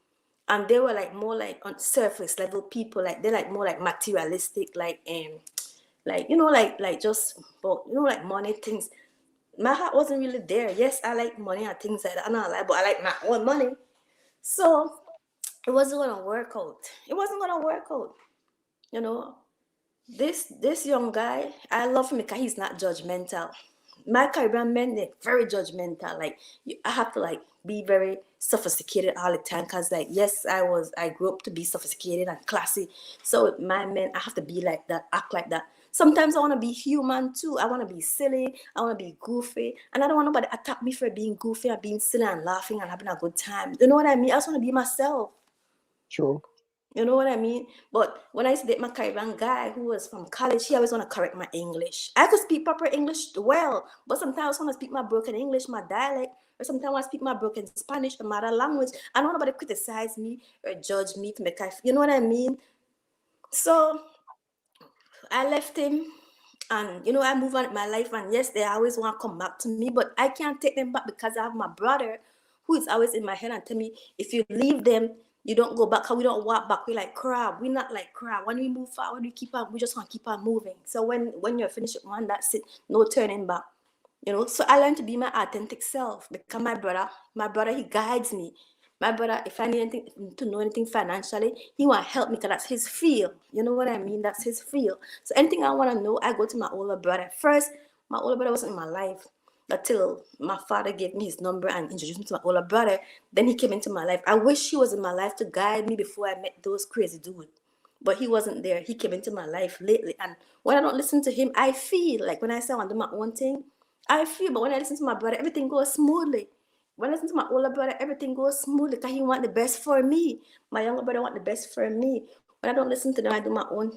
And they were like more like on surface level people. Like they're like more like materialistic, like you know like just but you know like money things. my heart wasn't really there. Yes, I like money and things like that. I'm not like, but I like my own money. So it wasn't gonna work out. It wasn't gonna work out. You know, this young guy, I love him because he's not judgmental. My Caribbean men, they're very judgmental. Like I have to like be very sophisticated all the time because like yes, I grew up to be sophisticated and classy. So my men, I have to be like that, act like that. Sometimes I want to be human too. I want to be silly. I want to be goofy, and I don't want nobody to attack me for being goofy and being silly and laughing and having a good time. You know what I mean? I just want to be myself. True. You know what I mean? But when I used to date my Caribbean guy who was from college, he always want to correct my English. I could speak proper English well, but sometimes I want to speak my broken English, my dialect, or sometimes I want to speak my broken Spanish, or mother language. I don't want nobody to criticize me or judge me to make you know what I mean? So I left him and I move on with my life, and yes, they always want to come back to me, but I can't take them back because I have my brother who is always in my head and tell me, if you leave them, you don't go back. How we don't walk back, we like crab. We not like crab. When we move forward, we just want to keep on moving. So when you're finished with one, that's it. No turning back. So I learned to be my authentic self because my brother, he guides me. My brother, if I need anything to know anything financially, he want to help me because that's his field. You know what I mean? That's his field. So anything I want to know, I go to my older brother. First, my older brother wasn't in my life until my father gave me his number and introduced me to my older brother. Then he came into my life. I wish he was in my life to guide me before I met those crazy dudes. But he wasn't there. He came into my life lately. And when I don't listen to him, I feel like when I say I want to do my own thing, I feel. But when I listen to my brother, everything goes smoothly. When I listen to my older brother, everything goes smoothly because he want the best for me. My younger brother want the best for me. When I don't listen to them, I do my own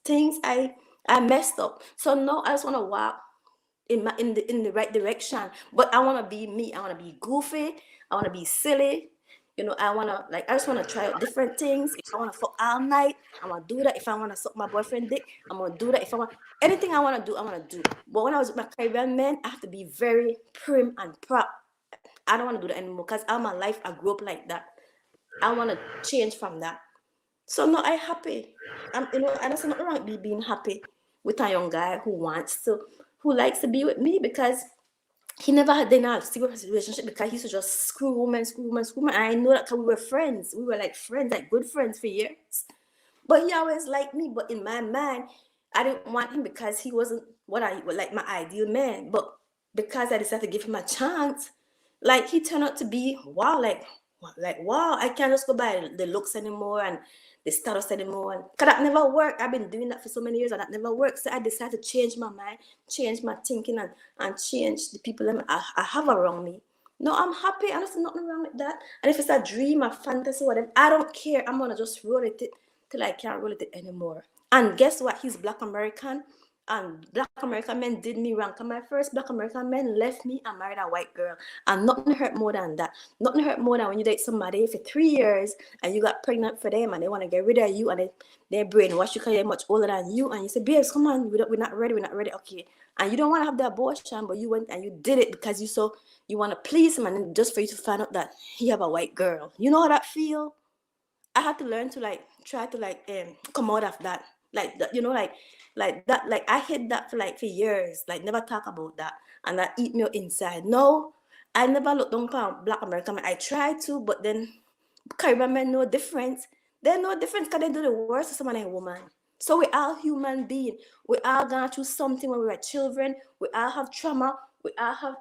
things. I messed up. So no, I just want to walk in the right direction. But I want to be me. I want to be goofy. I want to be silly. I just want to try out different things. If I want to fuck all night, I'm gonna do that. If I want to suck my boyfriend dick, I'm gonna do that. If I want anything I want to do, I want to do. But when I was with my Caribbean men, I have to be very prim and prop. I don't want to do that anymore because all my life I grew up like that. I want to change from that. So no, I happy. And there's nothing wrong with me being happy with a young guy who likes to be with me because he never had a serious relationship because he used to just screw women, screw women, screw women. And I know that because we were friends. We were like friends, like good friends for years. But he always liked me. But in my mind, I didn't want him because he wasn't what I like my ideal man. But because I decided to give him a chance, like he turned out to be wow, like wow, I can't just go by the looks anymore and the status anymore. And cause that never worked. I've been doing that for so many years and that never worked. So I decided to change my mind, change my thinking, and change the people that I have around me. No, I'm happy. I don't see nothing wrong with that. And if it's a dream, a fantasy, whatever, I don't care. I'm gonna just roll it till I can't roll it anymore. And guess what? He's Black American. And Black American men did me wrong. Cause my first Black American man left me and married a white girl. And nothing hurt more than that. Nothing hurt more than when you date somebody for 3 years and you got pregnant for them and they want to get rid of you and they brainwash you because they're much older than you. And you say, babes, come on, we're not ready, we're not ready. Okay. And you don't want to have the abortion, but you went and you did it because you want to please him and just for you to find out that he have a white girl. You know how that feel? I had to learn to try to come out of that. Like that, like that, like I hid that for years, like never talk about that. And that eat me inside. No, I never looked down upon Black American men. I tried to, but then Caribbean men no difference. They're no difference because they do the worst to someone and woman. So we all human being. We all gone through something when we were children. We all have trauma. We all have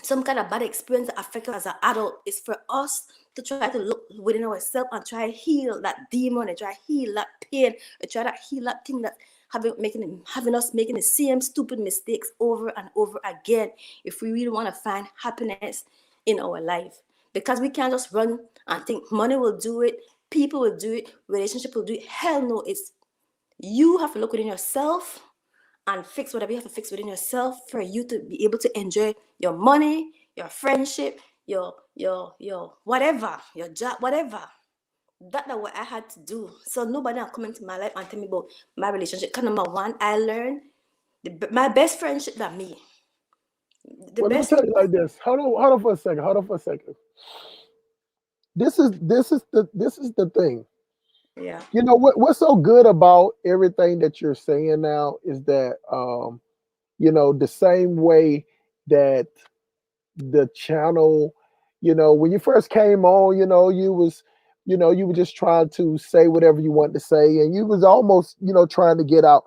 some kind of bad experience that affect us as an adult. Is for us to try to look within ourselves and try to heal that demon and try to heal that pain and try to heal that thing that having us making the same stupid mistakes over and over again if we really want to find happiness in our life. Because we can't just run and think money will do it, people will do it, relationship will do it. Hell no, it's you have to look within yourself and fix whatever you have to fix within yourself for you to be able to enjoy your money, your friendship, your whatever, your job, whatever. That's what I had to do. So nobody will come into my life and tell me about my relationship. Because number one, I learned my best friendship than me. The Well, let me best. tell you like this. Hold on for a second. Hold on for a second. This is the thing. Yeah. You know what's so good about everything that you're saying now is that the same way that the channel, when you first came on, you were just trying to say whatever you wanted to say, and you was almost, trying to get out.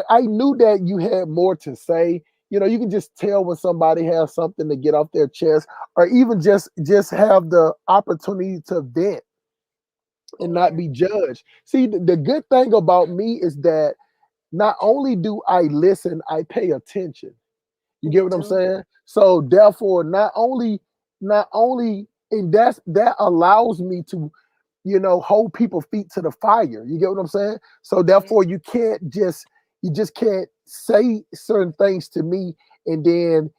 I knew that you had more to say. You can just tell when somebody has something to get off their chest, or even just have the opportunity to vent and Oh not yeah. be judged. See, the good thing about me is that not only do I listen, I pay attention. You get You what I'm do. saying? So therefore, not only, and that allows me to, hold people feet to the fire. You get what I'm saying? So Yeah. therefore, you just can't say certain things to me, and then,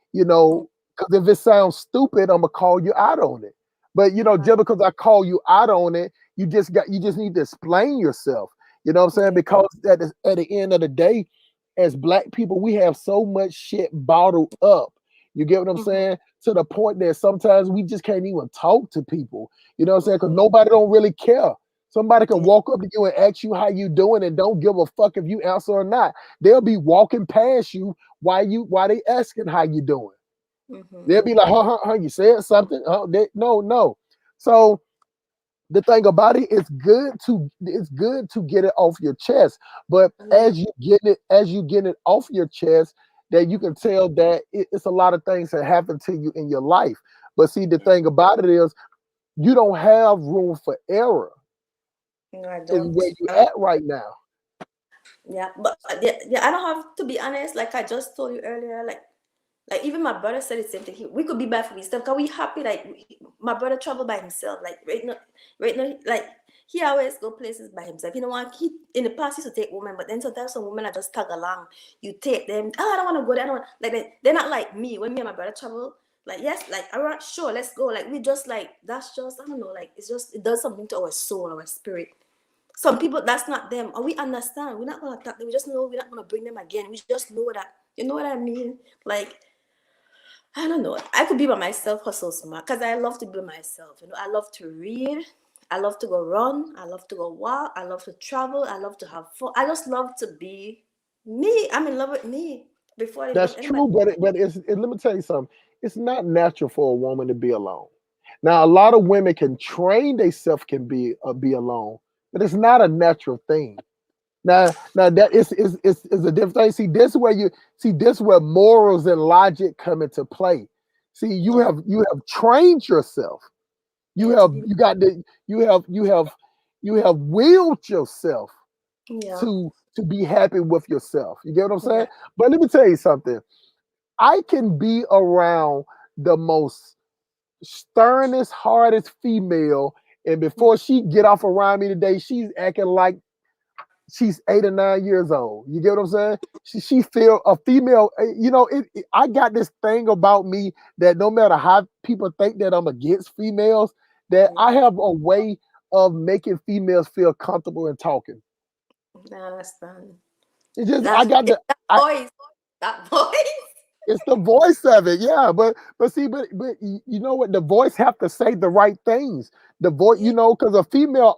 Oh, because if it sounds stupid, I'm gonna call you out on it. But right. just because I call you out on it, you just need to explain yourself. You know what I'm saying? Yeah. Because at the end of the day, as black people, we have so much shit bottled up. You get what I'm Mm-hmm. saying? To the point that sometimes we just can't even talk to people. You know what I'm saying? Because Mm-hmm. nobody don't really care. Somebody can Yeah. walk up to you and ask you how you doing and don't give a fuck if you answer or not. They'll be walking past you while they asking how you doing. Mm-hmm. They'll be like, huh, you said something? No. So the thing about it, it's good to get it off your chest. But Yeah. as you get it off your chest, that you can tell that it's a lot of things that happen to you in your life. But see, the Yeah. thing about it is you don't have room for error No, I in don't. where you at right now. Yeah, but yeah, yeah, I don't have to be honest. Like I just told you earlier, like even my brother said the same thing. We could be bad for himself. Cause we happy. Like my brother travel by himself. Like right now, like he always go places by himself. You know what? He in the past he used to take women, but then sometimes some women are just tag along. You take them. Oh, I don't want to go there. I don't want, like they're not like me. When me and my brother travel, like yes, like all right, sure, let's go. Like we just like that's just I don't know. Like it's just it does something to our soul, our spirit. Some people that's not them, and we understand. We're not gonna attack them. We just know we're not gonna bring them again. We just know that. You know what I mean? Like I don't know. I could be by myself hustle smart because I love to be myself. I love to read. I love to go run. I love to go walk. I love to travel. I love to have fun. I just love to be me. I'm in love with me before I love That's anybody. true, let me tell you something. It's not natural for a woman to be alone. Now, a lot of women can train themselves can be alone, but it's not a natural thing. Now that is a different thing. See this where morals and logic come into play. See, Yeah, you have trained yourself. You yeah, to have be you got the you have willed yourself yeah, to be happy with yourself. You get what I'm saying? yeah, But let me tell you something. I can be around the most sternest, hardest female, and before she get off around me today, she's acting like she's 8 or 9 years old. You get what I'm saying? She feel a female. I got this thing about me that no matter how people think that I'm against females, that yeah. I have a way of making females feel comfortable in talking. I understand. It's just I That's got it's the that I voice. That voice. it's the voice of it, yeah. But see, but you know what? The voice have to say the right things. The voice, Yeah, because a female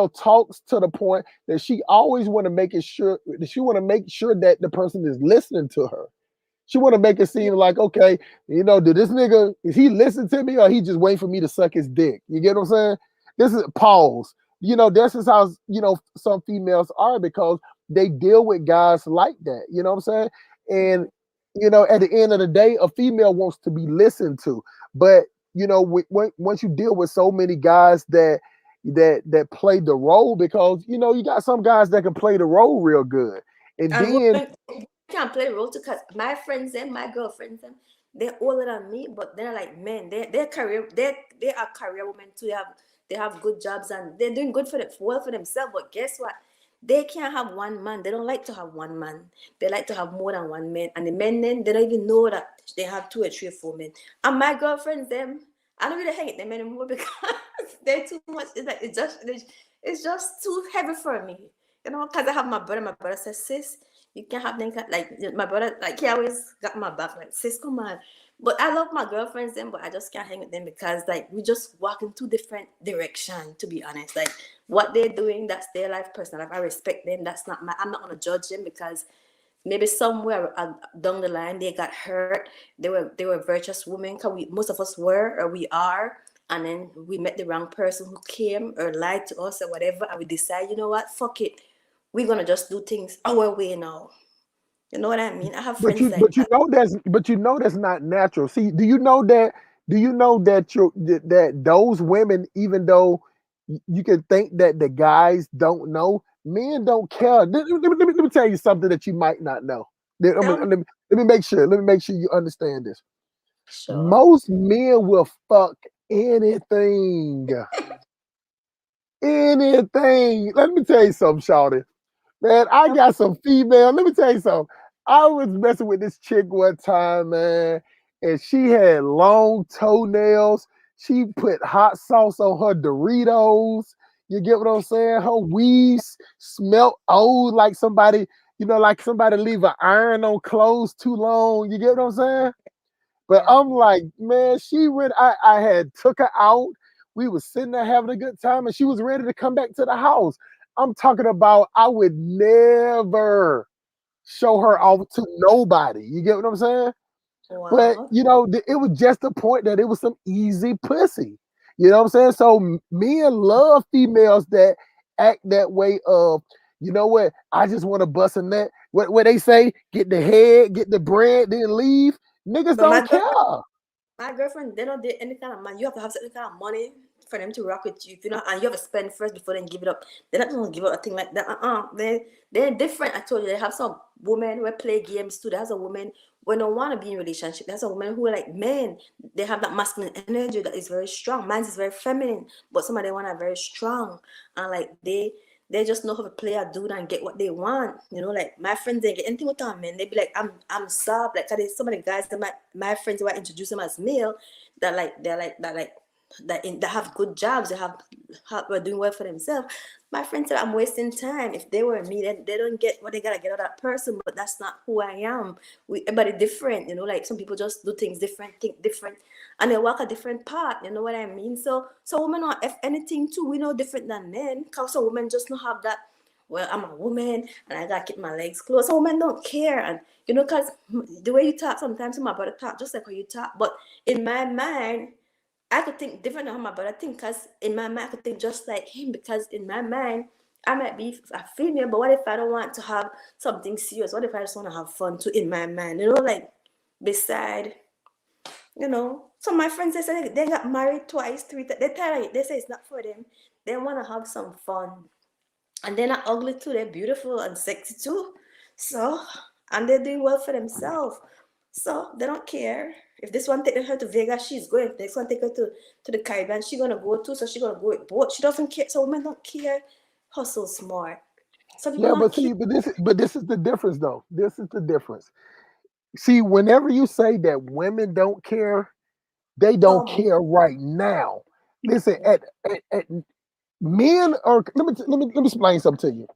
talks to the point that she always want to make it sure that she want to make sure that the person is listening to her. She want to make it yeah, seem like, okay, did this nigga, is he listen to me or he just waiting for me to suck his dick? You get what I'm saying? This is pause. This is how some females are because they deal with guys like that. You know what I'm saying? And mhm. at the end of the day, a female wants to be listened to. But once you deal with so many guys that play the role, because you got some guys that can play the role real good, and And then women can play the role too, because my friends and my girlfriends them, they're older than me, but they're like men. They're career they are career women too. They have good jobs and they're doing good well for themselves. But guess what? They can't have one man. They don't like to have one man. They like to have more than one man. And the men then they don't even know that they have two or three or four men. And my girlfriends them, I don't really hang with them anymore because they're too much. It's just too heavy for me. Because I have my brother. My brother says, sis, you can't have them like my brother, like he always got my back, like sis, come on. But I love my girlfriends then, but I just can't hang with them because like we just walk in two different direction, to be honest. Like what they're doing, that's their life, personal life. I respect them. That's not I'm not gonna judge them because maybe somewhere down the line they got hurt. They were virtuous women, cause most of us were or we are, and then we met the wrong person who came or lied to us or whatever, and we decide, you know what, fuck it, we're gonna just do things our way now. You know what I mean? I have But friends you like but you that. know that's not natural. See, do you know that that those women, even though you can think that the guys don't know, men don't care. Let me tell you something that you might not know. Tell me. Let me make sure you understand this. Sure. Most men will fuck anything. Anything. Let me tell you something, Shawty. Man, I got some female. Let me tell you something. I was messing with this chick one time, man, and she had long toenails. She put hot sauce on her Doritos. You get what I'm saying? Her weed smelt old, like somebody leave an iron on clothes too long. You get what I'm saying? But Yeah. I'm like, man, she would. I had took her out. We was sitting there having a good time, and she was ready to come back to the house. I'm talking about I would never show her Wow. off to nobody. You get what I'm saying? But Wow. it was just the point that it was some easy pussy. You know what I'm saying? So men love females that act that way. Of you know what? I just want to bust a nut. What they say? Get the head, get the bread, then leave. Niggas But don't care. my girlfriend, they don't date any kind of man. You have to have certain kind of money for them to rock with you. If you know, and you have to spend first before they give it up. They're not gonna give up a thing like that. They're different. I told you, they have some women who play games too. There's a woman when don't want to be in a relationship. There's a woman who are like men. They have that masculine energy that is very strong. Mine is very feminine, but some of them want are very strong, and like they just know how to play a dude and get what they want. You know, like my friends didn't get anything with them, man. They be like, I'm soft. Like some of the guys that my friends who I introduce them as male, that like they're like that have good jobs, were doing well for themselves. My friend said I'm wasting time. If they were me, they don't get what they gotta get out of that person. But that's not who I am. Everybody different, you know. Like some people just do things different, think different, and they walk a different path. You know what I mean? So women are, if anything too, we know different than men. Cause some women just don't have that. Well, I'm a woman and I gotta keep my legs closed. So women don't care, and you know, cause the way you talk sometimes, my brother talk just like how you talk. But in my mind, I could think different than my brother think, because in my mind I could think just like him, because in my mind I might be a female, but what if I don't want to have something serious? What if I just want to have fun too in my mind? You know, like beside, you know. So my friends, they say they got married twice, three times. They tell you, they say it's not for them. They want to have some fun, and they're not ugly too. They're beautiful and sexy too. So, and they're doing well for themselves. So they don't care. If this one take her to Vegas, she's going. If this one take her to the Caribbean, she's gonna go too. So she's gonna go with both. She doesn't care. So women don't care. Hustle smart. Some people Yeah, don't but care. see, but this is the difference, though. This is the difference. See, whenever you say that women don't care, they don't Some. care right now. Listen, at men are. Let me explain something to you.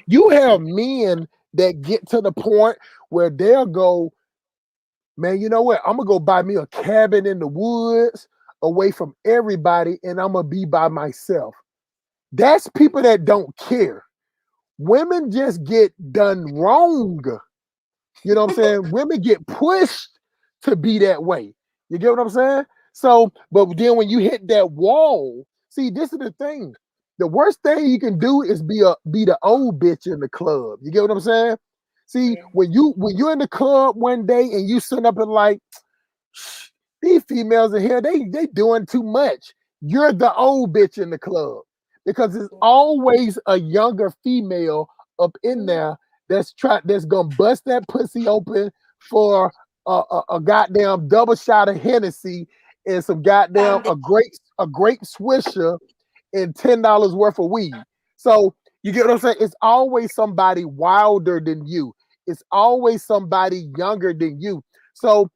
You have men that get to the point where they'll go, man, you know what? I'm gonna go buy me a cabin in the woods away from everybody, and I'm gonna be by myself. That's people that don't care. Women just get done wrong. You know what I'm saying? Women get pushed to be that way. You get what I'm saying? So, but then when you hit that wall, see, this is the thing. The worst thing you can do is be the old bitch in the club. You get what I'm saying? See, Yeah. when you're in the club one day and you sit up and like, these females in here, they doing too much. You're the old bitch in the club because there's always a younger female up in Mm. there that's gonna bust that pussy open for a goddamn double shot of Hennessy and some goddamn Calm down. a grape swisher and $10 worth of weed. So you get what I'm saying? It's always somebody wilder than you. It's always somebody younger than you. So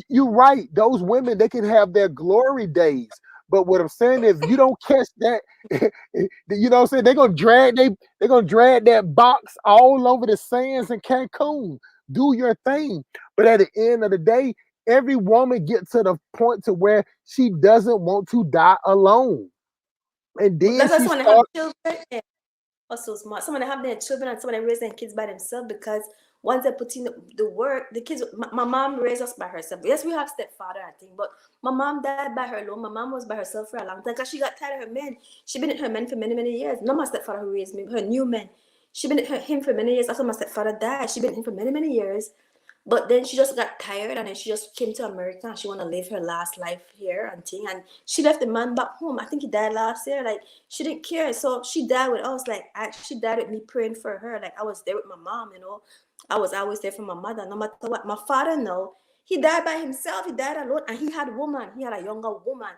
you're right. Those women, they can have their glory days. But what I'm saying is, if you don't catch that, you know what I'm saying? They're gonna drag that box all over the sands in Cancun. Do your thing. But at the end of the day, every woman gets to the point to where she doesn't want to die alone. And But then that's she just want to have starts. children. also smart. Some of them have their children and some of them raise their kids by themselves because once they put in the work, the kids. My mom raised us by herself. Yes, we have stepfather, I think, but my mom died by her alone. My mom was by herself for a long time because she got tired of her men. She been with her men for many, many years. Not my stepfather who raised me, her new men. She been with him for many years after my stepfather died. She been with him for many, many years. But then she just got tired and then she just came to America and she wanna live her last life here and thing. And she left the man back home. I think he died last year. Like she didn't care. So she died with us. Like she died with me praying for her. Like I was there with my mom, you know. I was always there for my mother, no matter what. My father, no. He died by himself. He died alone and he had a woman. He had a younger woman.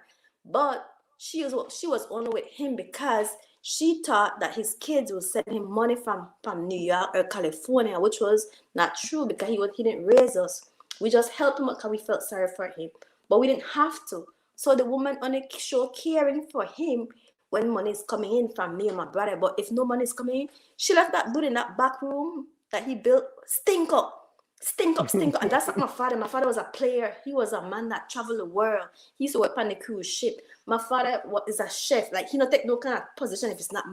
But she was only with him because she thought that his kids would send him money from New York or California, which was not true because he didn't raise us. We just helped him because we felt sorry for him, but we didn't have to. So the woman only showed caring for him when money is coming in from me and my brother. But if no money is coming in, she left that dude in that back room that he built stink up. Stink up, stink up. And that's like my father. My father was a player. He was a man that traveled the world. He used to work on the cruise ship. My father is a chef. Like he don't take no kind of position if it's not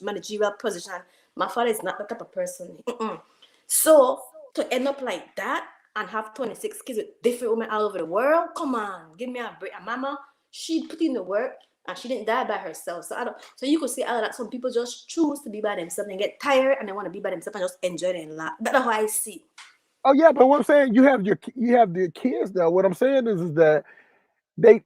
managerial position. My father is not that type of person. Mm-mm. So to end up like that and have 26 kids with different women all over the world, come on, give me a break. And mama, she put in the work and she didn't die by herself. So I don't. So you could see all of that. Some people just choose to be by themselves and get tired and they want to be by themselves and just enjoy their life. That's how I see. Oh yeah, but what I'm saying, you have the kids now. What I'm saying is that they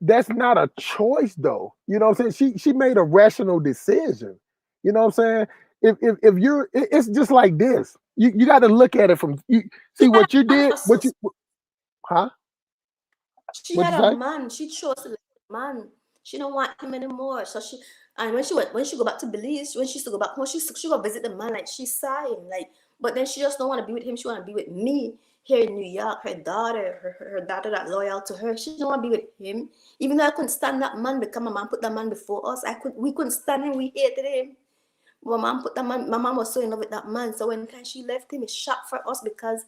that's not a choice though. You know what I'm saying? She made a rational decision. You know what I'm saying? If you're it's just like this. You got to look at it from you She see had what you a man did, what also. you huh? She What had you a say? man. She chose to let the man. She don't want him anymore. So she and when she go back to Belize, when she used to go back home, she go visit the man. Like she saw him. Like but then she just don't want to be with him. She want to be with me here in New York. Her daughter, her daughter that loyal to her. She don't want to be with him. Even though I couldn't stand that man because my mom put that man before us. We couldn't stand him. We hated him. My mom put that man. My mom was so in love with that man. So when time she left him, it shocked for us because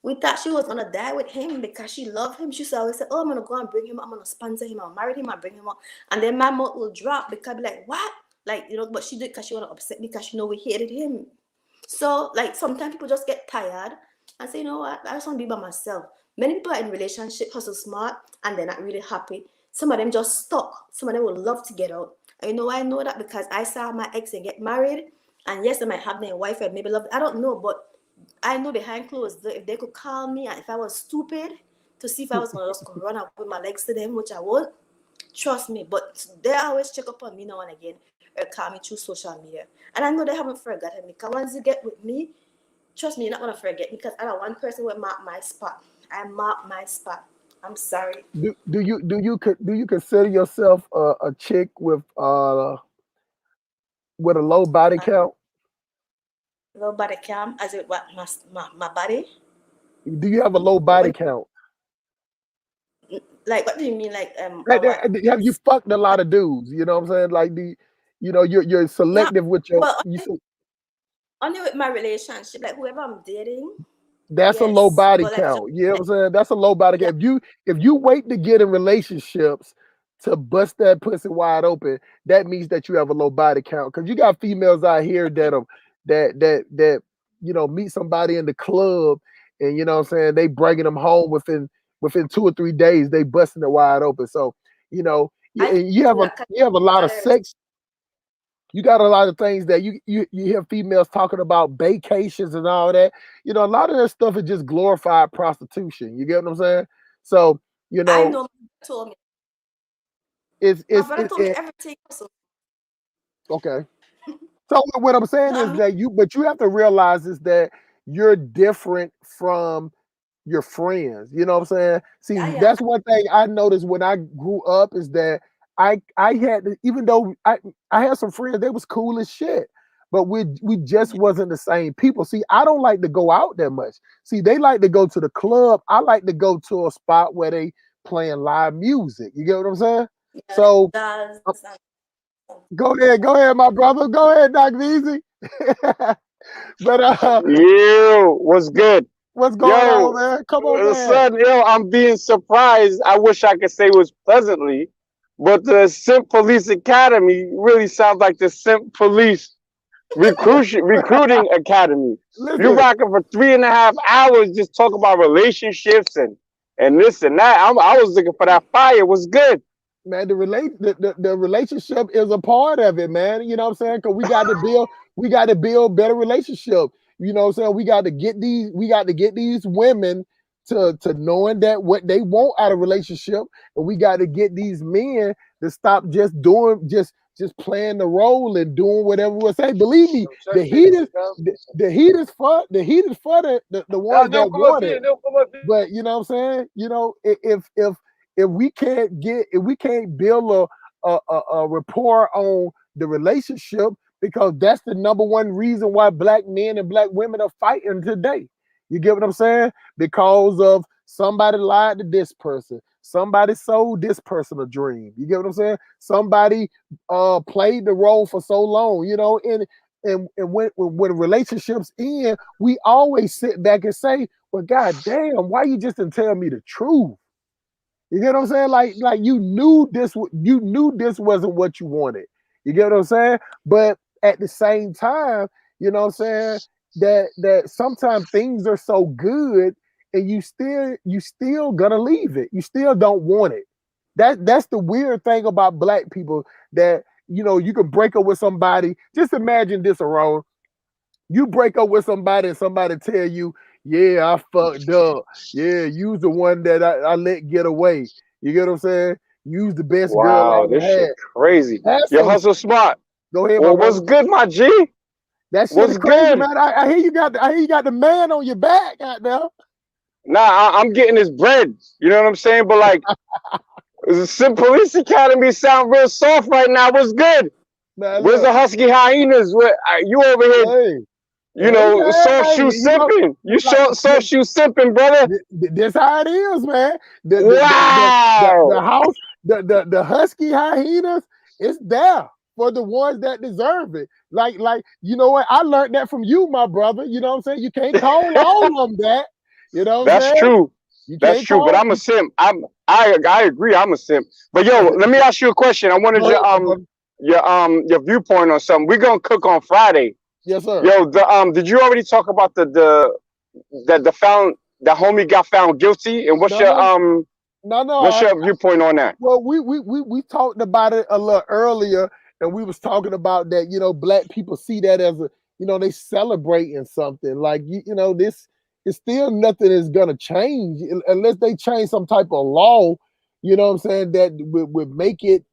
we thought she was gonna die with him because she loved him. She used to always say, "Oh, I'm gonna go and bring him. I'm gonna sponsor him. I'll marry him. I'll bring him up." And then my mouth will drop because I'll be like, "What?" Like but she did because she wanna upset me because she know we hated him. So like sometimes people just get tired and say, "You know what? I just want to be by myself." Many people are in relationship, hustle smart, and they're not really happy. Some of them just stuck. Some of them would love to get out. And you know why I know that? Because I saw my ex and get married, and yes, they might have their wife and maybe love. I don't know, but I know behind closed door, if they could call me and if I was stupid to see if I was gonna just run out with my legs to them, which I won't, trust me. But they always check up on me now and again or call me through social media. And I know they haven't forgotten me. Because once you get with me, trust me, you're not gonna forget me because I don't one person will mark my spot. I mark my spot. I'm sorry. Do you consider yourself a chick with a low body My count? low body cam, as it what my body. Do you have a low body When count? like what do you mean? Like Like, or what? have you fucked a lot of dudes? You know what I'm saying? Like you're Yeah. selective with your Well, you say only with my relationship, like whoever I'm dating, that's a low yes. body But like just count. You know what like I'm saying? That's a low body yeah, count. If you wait to get in relationships to bust that pussy wide open, that means that you have a low body count. Because you got females out here that meet somebody in the club and you know what I'm saying, they bringing them home within 2 or 3 days, they busting it wide open. So, I can't you have do that 'cause you have a lot of others. sex. You got a lot of things that you hear females talking about vacations and all that. A lot of that stuff is just glorified prostitution. You get what I'm saying? So, you I know, know told me it's my it's brother it, told me it everything. So okay. So what I'm saying no, I is mean that but you have to realize is that you're different from your friends. You know what I'm saying? See, yeah, that's one thing I noticed when I grew up is that I had even though I had some friends, they was cool as shit. But we just wasn't the same people. See, I don't like to go out that much. See, they like to go to the club. I like to go to a spot where they playing live music. You get what I'm saying? yeah, like So does and go ahead, my brother. Go ahead, Dr. Easy. But Yo, what's good? what's going on, Yo, man? Come on, man. son, yo, I'm being surprised. I wish I could say it was pleasantly, but the Simp Police Academy really sounds like the Simp Police recruiting academy. You Listen, rocking for 3.5 hours just talk about relationships and this and that. I was looking for that fire. What's good? man, the relationship is a part of it, man. You know what I'm saying? Because we got to build better relationship. You know what I'm saying? We got to get these women to knowing that what they want out of relationship, and we got to get these men to stop just playing the role and doing whatever we say. Believe me, the heat is for the ones that want it. But you know what I'm saying? You know, if we can't build a rapport on the relationship, because that's the number one reason why black men and black women are fighting today. You get what I'm saying? Because of somebody lied to this person, somebody sold this person a dream. You get what I'm saying? Somebody played the role for so long, you know, and when relationships end, we always sit back and say, well, god damn, why you just didn't tell me the truth? You get what I'm saying? Like you knew this wasn't what you wanted. You get what I'm saying? But at the same time, you know what I'm saying, that sometimes things are so good and you still gonna leave it. You still don't want it. That's the weird thing about black people, that you know, you can break up with somebody. Just imagine this, around. You break up with somebody and somebody tell you, yeah, I fucked up. Yeah, you's the one that I let get away. You get what I'm saying? You's the best girl I Wow, ever this shit had. crazy. That's Your some hustle smart. Go ahead, my Well, what's brother. good, my G? That shit is What's crazy, good? man. I hear you got the man on your back out there. Nah, I'm getting this bread. You know what I'm saying? But like, the Sim Police Academy sound real soft right now. What's good? Man, Where's the look, Husky Hyenas? Where you over here? hey, You know, soft hey, shoe you know, simping. You like soft shoe simping, brother. this how it is, man. The Wow. house, the husky hyenas, it's there for the ones that deserve it. Like you know what? I learned that from you, my brother. You know what I'm saying? You can't call all of them that. You know what I'm That's saying? true. You That's can't true. But call. I'm a simp. I agree. I'm a simp. But yo, let me ask you a question. I wanted Go ahead, my brother. your viewpoint on something. We're gonna cook on Friday. Yes, sir. Yo, did you already talk about the homie got found guilty? And No, no, no. what's your viewpoint on that? Well, we talked about it a little earlier, and we was talking about that. You know, black people see that as a, you know, they celebrating something. Like you know, this is still nothing is gonna change unless they change some type of law. You know what I'm saying? That would make it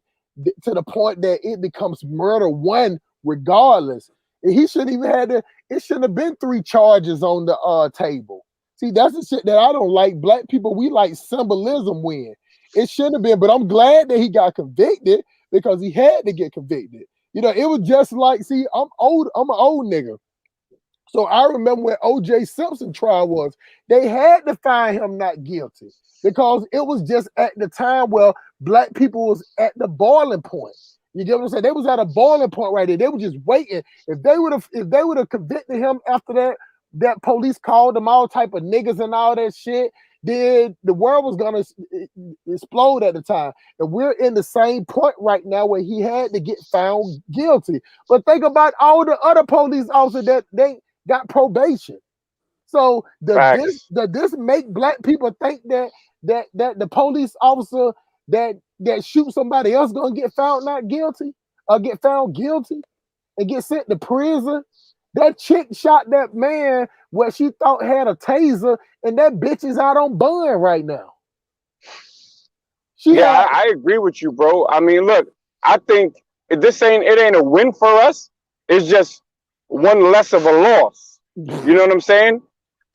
to the point that it becomes murder one regardless. And he shouldn't even had to. It shouldn't have been 3 charges on the table. See, that's the shit that I don't like. Black people, we like symbolism win. It shouldn't have been, but I'm glad that he got convicted because he had to get convicted. You know, it was just like, see, I'm old, I'm an old nigga. So I remember when O.J. Simpson trial was, they had to find him not guilty because it was just at the time where black people was at the boiling point. You get what I'm saying? They was at a boiling point right there. They were just waiting. If they would have convicted him after that police called them all type of niggas and all that shit, then the world was gonna explode at the time. And we're in the same point right now where he had to get found guilty. But think about all the other police officers that they got probation. So Facts. does this make black people think that the police officer that shoot somebody else gonna get found not guilty or get found guilty and get sent to prison? That chick shot that man what she thought had a taser, and that bitch is out on bond right now. She Yeah, had I agree with you, bro. I mean, look, I think it ain't a win for us. It's just one less of a loss. You know what I'm saying?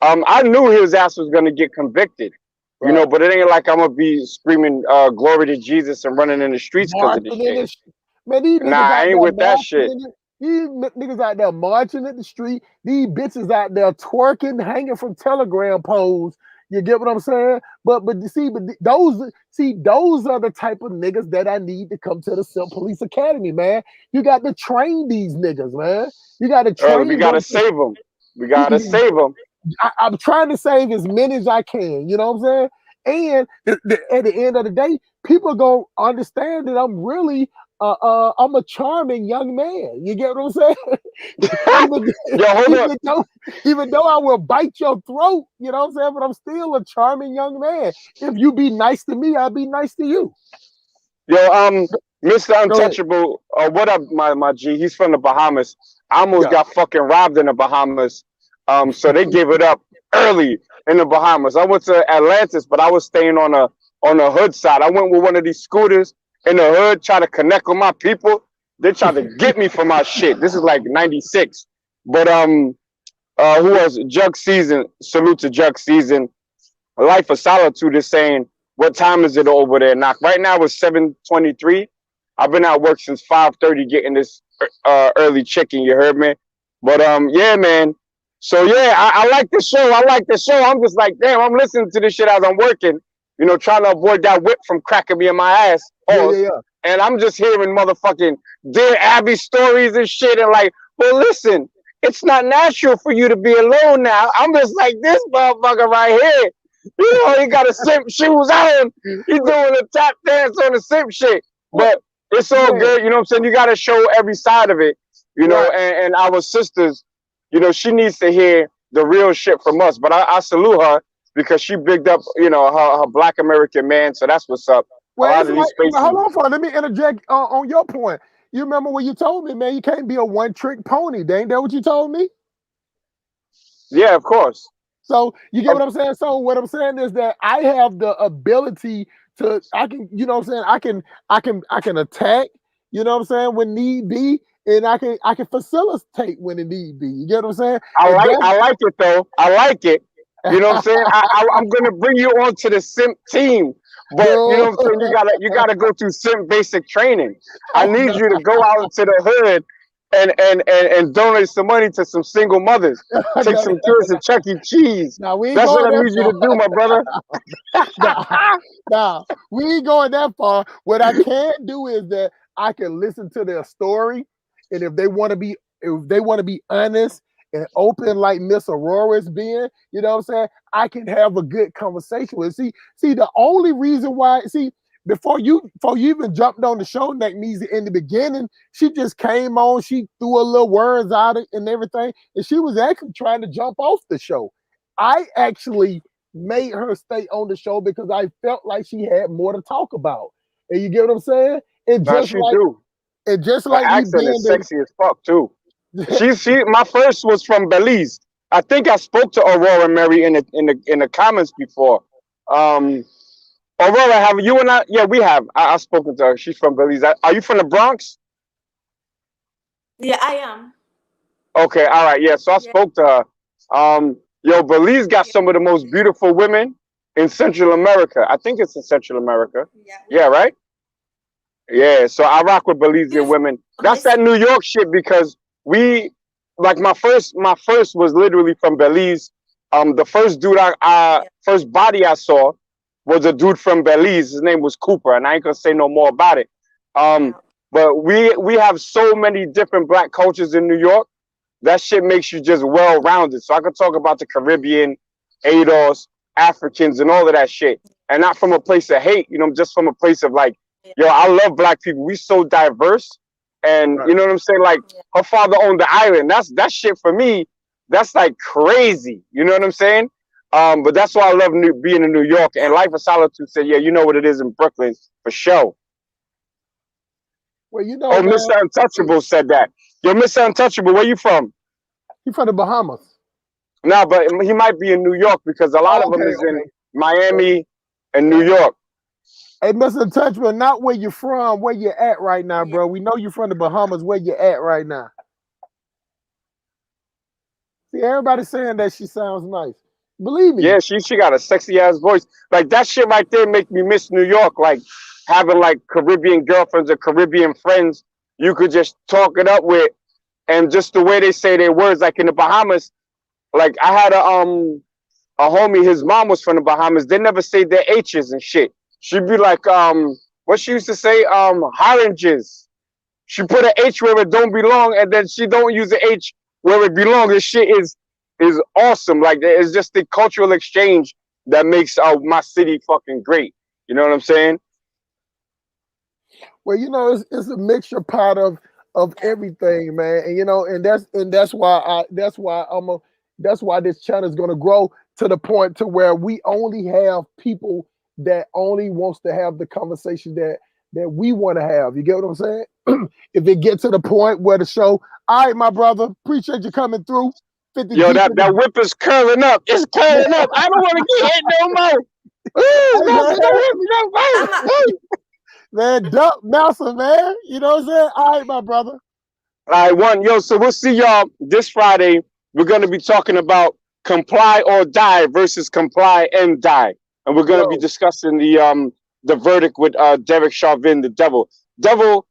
I knew his ass was gonna get convicted. You know, right. but it ain't like I'm gonna be screaming glory to Jesus and running in the streets because of this Marching in shit. the man, these Nah, niggas I out ain't there with that marching shit. in the these niggas out there marching at the street. These bitches out there twerking, hanging from telegram poles. You get what I'm saying? But you see, those are the type of niggas that I need to come to the Simp Police Academy, man. You got to train these niggas, man. You got to We train gotta them. save them. We gotta save them. I'm trying to save as many as I can. You know what I'm saying? And at the end of the day, people gonna understand that I'm really I'm a charming young man. You get what I'm saying? even, Yo, hold up. even though even though I will bite your throat, you know what I'm saying, but I'm still a charming young man. If you be nice to me, I'll be nice to you. Yo, Mr. Go ahead. Untouchable, what up, my G? He's from the Bahamas. I almost Yeah. got fucking robbed in the Bahamas. So they gave it up early in the Bahamas. I went to Atlantis, but I was staying on the hood side. I went with one of these scooters in the hood, try to connect with my people. They tried to get me for my shit. This is like '96. But who was Jug Season? Salute to Jug Season. Life of Solitude is saying, what time is it over there? Knock. Right now it's 7:23. I've been at work since 5:30 getting this early chicken, you heard me? But yeah, man. So yeah, I like the show. I like the show. I'm just like, damn, I'm listening to this shit as I'm working, trying to avoid that whip from cracking me in my ass. Yeah, yeah, yeah. And I'm just hearing motherfucking Dear Abby stories and shit, and like, well, listen, it's not natural for you to be alone now. I'm just like, this motherfucker right here. He got a simp shoes on. He doing a tap dance on the simp shit. But it's all Man, good. You know what I'm saying? You got to show every side of it. right. And our sisters, she needs to hear the real shit from us. But I salute her because she bigged up, her Black American man. So that's what's up. A Well, lot it's of like, these spaces. hold on for let me interject on your point. You remember when you told me, man, you can't be a one-trick pony. Ain't that what you told me? Yeah, of course. So you get what I'm saying? So what I'm saying is that I have the ability to, I can, you know what I'm saying? I can attack, you know what I'm saying, when need be, and I can facilitate when it need be. You get what I'm saying? And I like it though. I like it. You know what I'm saying? I'm gonna bring you onto the simp team, but you know no, what I'm saying. You gotta go through simp basic training. I need no, you to go out into the hood and donate some money to some single mothers. Take no, some kids to Chuck E. Cheese. no, we ain't That's what going I that need you to far. do, my brother. No, no, we ain't going that far. What I can do is that I can listen to their story, and if they want to be honest and open like Miss Aurora's being, you know what I'm saying, I can have a good conversation with. See, the only reason why, before you even jumped on the show, Neck Measy, in the beginning, she just came on, she threw a little words out and everything, and she was actually trying to jump off the show. I actually made her stay on the show because I felt like she had more to talk about. And you get what I'm saying? And Now just she like do. and just Her like me accent being is sexy as fuck too. My first was from Belize. I think I spoke to Aurora Mary in the comments before. Um, Aurora, have you and I? Yeah, we have. I've spoken to her. She's from Belize. Are you from the Bronx? Yeah, I am. Okay, all right. Yeah, so I Yeah, spoke to her. Belize got some of the most beautiful women in Central America. I think it's in Central America. yeah. Yeah, right. Yeah, so I rock with Belizean Beautiful. women. That's Miss. that New York shit because we like my first was literally from Belize. The first dude I Yeah. first body I saw was a dude from Belize. His name was Cooper, and I ain't gonna say no more about it. Um, Wow. but we have so many different black cultures in New York. That shit makes you just well rounded. So I could talk about the Caribbean, ADOS, Africans, and all of that shit, and not from a place of hate. Just from a place of like, Yeah. yo, I love black people. We so diverse, and right. you know what I'm saying. Like Yeah. her father owned the island. That shit for me. That's like crazy. You know what I'm saying? But that's why I love being in New York. And Yeah. Life of Solitude said, yeah, you know what it is in Brooklyn for sure. Well, Oh, man, Mr. Untouchable said that. Yo, Mr. Untouchable, where you from? he from the Bahamas. No, but he might be in New York because a lot Oh, of them okay, is in okay. Miami and New Right. York. Hey, Mr. Touchman, not where you from, where you at right now, Yeah. bro. We know you from the Bahamas, where you at right now. See, everybody saying that she sounds nice. Believe me. Yeah, she got a sexy ass voice. Like that shit right there make me miss New York. Like having like Caribbean girlfriends or Caribbean friends you could just talk it up with, and just the way they say their words. Like in the Bahamas, like I had a homie. His mom was from the Bahamas. They never say their H's and shit. She'd be like what she used to say oranges. She put an H where it don't belong, and then she don't use the H where it belongs. This shit is awesome. Like it's just the cultural exchange that makes my city fucking great. You know what I'm saying? Well, it's a mixture pot of Yeah. everything, man. And and that's why that's why this channel is gonna grow to the point to where we only have people that only wants to have the conversation that we want to have. You get what I'm saying? If it get to the point where the show, all right, my brother, appreciate you coming through. 50 Yo, deep that in that the whip is curling up. It's man, curling up. I don't want to get hit no more. Ooh, hey Nelson, man, don't hit me no I'm more. a, Ooh. man, Duck Nelson, man. You know what I'm saying? All right, my brother. All right, one. Yo, so we'll see y'all this Friday. We're going to be talking about comply or die versus comply and die. And we're going to be Yo, discussing the verdict with Derek Chauvin, the devil. Devil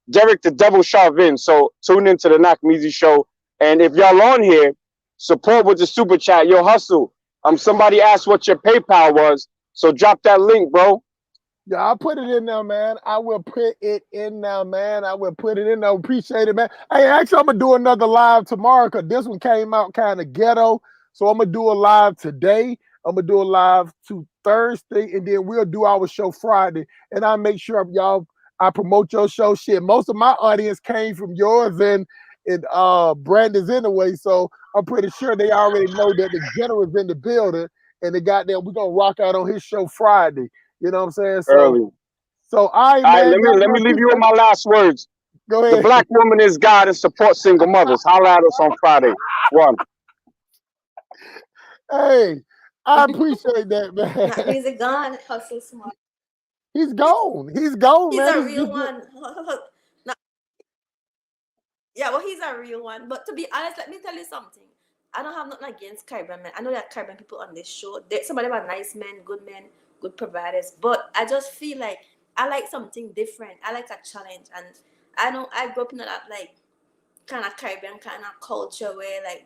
Derek the Devil Chauvin. So tune into the Knock Measy show. And if y'all on here, support with the super chat. Yo, hustle. Somebody asked what your PayPal was. So drop that link, bro. yeah, I'll put it in there, man. I will put it in there, man. I will put it in there. Appreciate it, man. Hey, actually, I'm gonna do another live tomorrow because this one came out kind of ghetto. So I'm gonna do a live today. I'm gonna do a live to Thursday, and then we'll do our show Friday. And I make sure y'all I promote your show. Shit, most of my audience came from yours and Brandon's anyway. So I'm pretty sure they already know that the general's in the building, and the goddamn we're gonna rock out on his show Friday. You know what I'm saying? So, Early. so all right, All right, man. let Goddamn, me leave you with appreciate. my last words. Go The ahead. black woman is God and support single mothers. Holla at us on Friday. One. Hey, I appreciate that, not man. music gone. Hustle smart. He's gone. He's gone, He's man. a He's real just one. Not, yeah, well, he's a real one. But to be honest, let me tell you something. I don't have nothing against Caribbean men. I know there are Caribbean people on this show. Some of them are nice men, good providers. But I just feel like I like something different. I like a challenge, and I grew up in that like kind of Caribbean kind of culture where like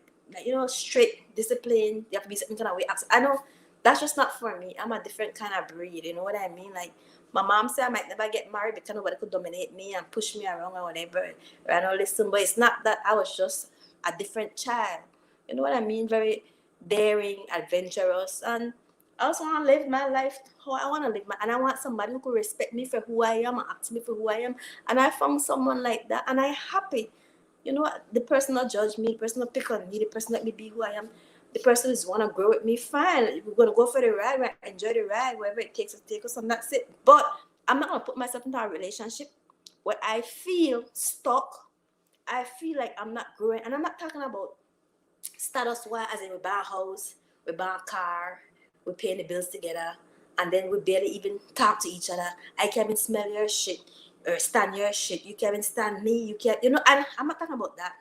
strict discipline. You have to be certain kind of way. I know that's just not for me. I'm a different kind of breed. You know what I mean? Like my mom said, I might never get married because nobody could dominate me and push me around or whatever. Or I don't listen, but it's not that. I was just a different child. You know what I mean? Very daring, adventurous, and I also want to live my life how I want to live my, and I want somebody who could respect me for who I am and ask me for who I am. And I found someone like that, and I'm happy. You know what? The person not judge me, the person not pick on me, the person let me be who I am. The person is want to grow with me, fine. We're gonna go for the ride, we enjoy the ride, wherever it takes us, take us, and that's it. But I'm not gonna put myself into a relationship where I feel stuck. I feel like I'm not growing, and I'm not talking about status wise, as in we buy a house, we buy a car, we paying the bills together, and then we barely even talk to each other. I can't even smell your shit or stand your shit. You can't even stand me. You can't, and I'm not talking about that.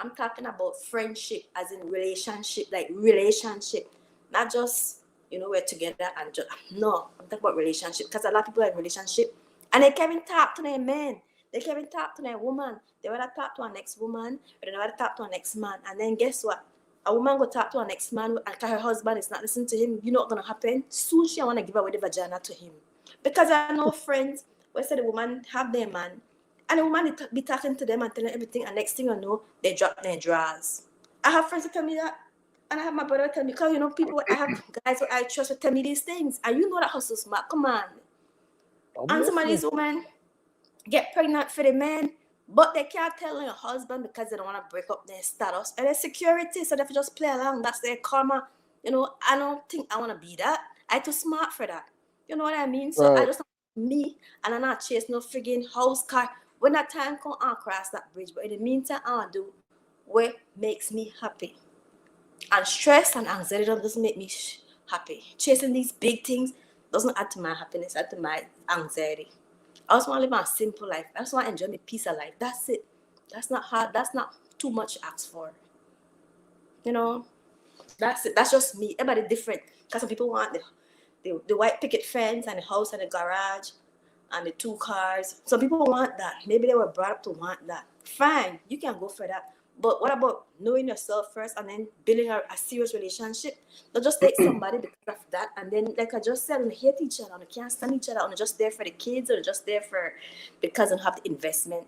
I'm talking about friendship as in relationship, like relationship, not just we're together and just no. I'm talking about relationship because a lot of people are in relationship and they can't even talk to their man. They can't even talk to their woman. They rather talk to our next woman or they rather talk to our next man. And then guess what? A woman go talk to her next man and her husband is not listening to him. You know what's gonna happen? Soon she wanna give away the vagina to him. Because I know friends where say the woman have their man and the woman be talking to them and telling everything, and next thing you know, they drop their drawers. I have friends that tell me that, and I have my brother tell me, because people, I have guys where I trust to tell me these things, and you know that hustle smart. Come on. I'm And some of listening. these women get pregnant for the man, but they can't tell their husband because they don't want to break up their status and their security, so they just play along. That's their karma. I don't think I want to be that. I too smart for that. You know what I mean? So I Right. just me, and I'm not chase no friggin' house car. When that time come, I'll cross that bridge. But in the meantime, I'll do what makes me happy. And stress and anxiety doesn't make me happy. Chasing these big things doesn't add to my happiness, add to my anxiety. I just want to live a simple life. I just want to enjoy my peace of life. That's it. That's not hard. That's not too much to ask for. You know, that's it. That's just me. Everybody different. Because some people want the white picket fence and the house and the garage and the two cars. Some people want that. Maybe they were brought up to want that. Fine, you can go for that. But what about knowing yourself first and then building a serious relationship? Don't just take somebody because of that. And then, like I just said, we hate each other, and we can't stand each other, and we're just there for the kids, or just there for because we have the investment.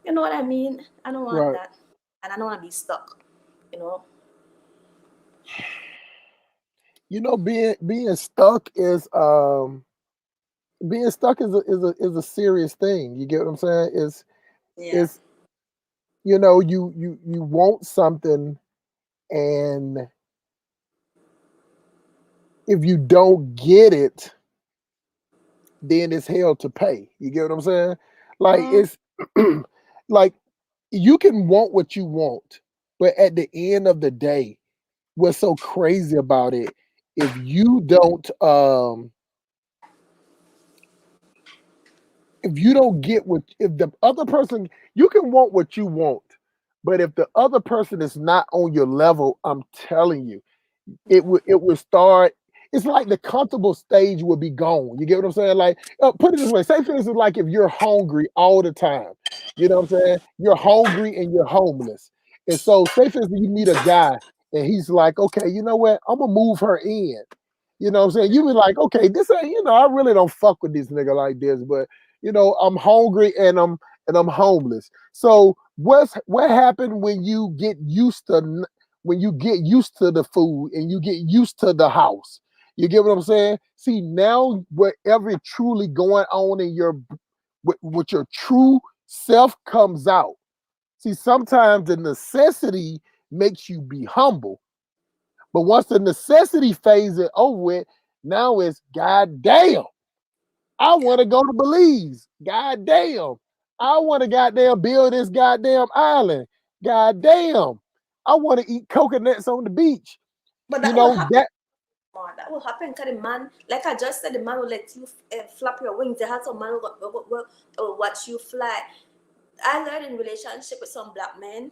You know what I mean? I don't want Right. that. And I don't want to be stuck, you know? Being stuck is being stuck is a serious thing. You get what I'm saying? Yeah. It's you want something, and if you don't get it, then it's hell to pay. You get what I'm saying? Like Mm. it's like you can want what you want, but at the end of the day, what's so crazy about it, if you don't if you don't get what if the other person you can want what you want, but if the other person is not on your level, I'm telling you, it would start. It's like the comfortable stage will be gone. You get what I'm saying? Like, put it this way. Say, for instance, like if you're hungry all the time, you know what I'm saying? You're hungry and you're homeless. And so, say, for instance, you meet a guy and he's like, okay, you know what? I'm going to move her in. You know what I'm saying? You be like, okay, this ain't, I really don't fuck with this nigga like this, but, I'm hungry and I'm homeless. So, what happened when you get used to the food and you get used to the house. You get what I'm saying? See, now whatever truly going on in with your true self comes out. See, sometimes the necessity makes you be humble. But once the necessity phase is over with, now it's God damn. I want to go to Belize. God damn. I want to goddamn build this goddamn island. God damn. I want to eat coconuts on the beach. But You that will know happen. that Man, that will happen because the man, like I just said, the man will let you flap your wings. There has some man will watch you fly. I learned in relationship with some black men.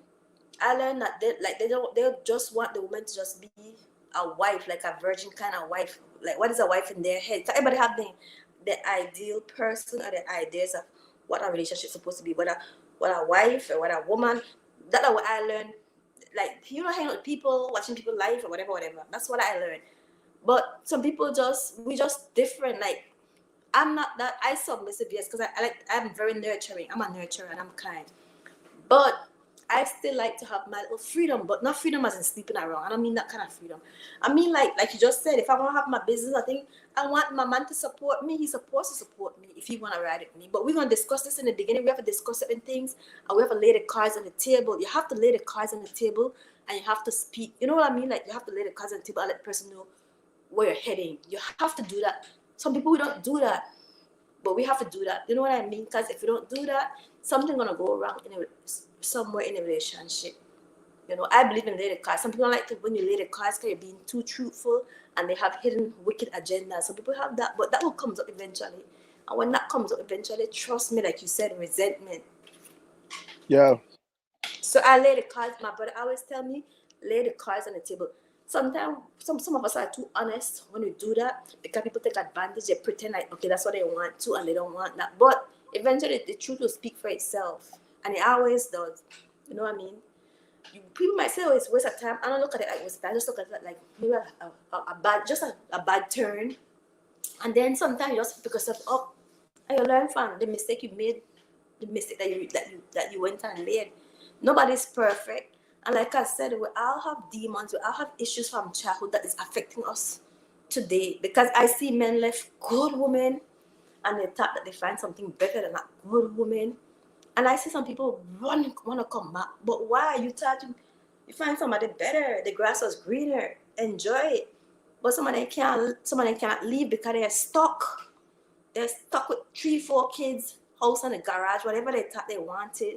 I learned that they just want the woman to just be a wife, like a virgin kind of wife. Like what is a wife in their head? 'Cause everybody have the ideal person or the ideas of what a relationship is supposed to be. What a wife or what a woman. That's what I learned. Like hanging out with people, watching people life or whatever, whatever. That's what I learned. But some people we just different. Like I'm not that I submissive, yes, because I'm very nurturing. I'm a nurturer and I'm kind. But I still like to have my little freedom, but not freedom as in sleeping around. I don't mean that kind of freedom. I mean like you just said, if I want to have my business, I think I want my man to support me. He's supposed to support me if he want to ride with me. But we're gonna discuss this in the beginning. We have to discuss certain things and we have to lay the cards on the table. You have to lay the cards on the table and you have to speak. You know what I mean? Like you have to lay the cards on the table and let the person know where you're heading. You have to do that. Some people we don't do that, but we have to do that. You know what I mean? Because if you don't do that, something's gonna go wrong somewhere in a relationship. I believe in lay the cards. Some people don't like to when you lay the cards because you're being too truthful and they have hidden wicked agendas. Some people have that, but that will come up eventually. And when that comes up eventually, trust me, like you said, resentment. yeah. So I lay the cards. My brother always tell me, lay the cards on the table. Sometimes some of us are too honest when we do that because people take advantage. They pretend like okay, that's what they want to, and they don't want that. But eventually, the truth will speak for itself, and it always does. You know what I mean? People might say, "Oh, it's waste of time." I don't look at it like waste of time. I just look at it like maybe a bad, just a bad turn, and then sometimes you just pick yourself up and you learn from the mistake you made, the mistake that you went and made. Nobody's perfect. And like I said, we all have demons, we all have issues from childhood that is affecting us today. Because I see men left good women and they thought that they find something better than that good woman. And I see some people want to come back. But why? You find somebody better. The grass was greener. Enjoy it. But some of them can't leave because they're stuck. They're stuck with 3, 4 kids, house and a garage, whatever they thought they wanted.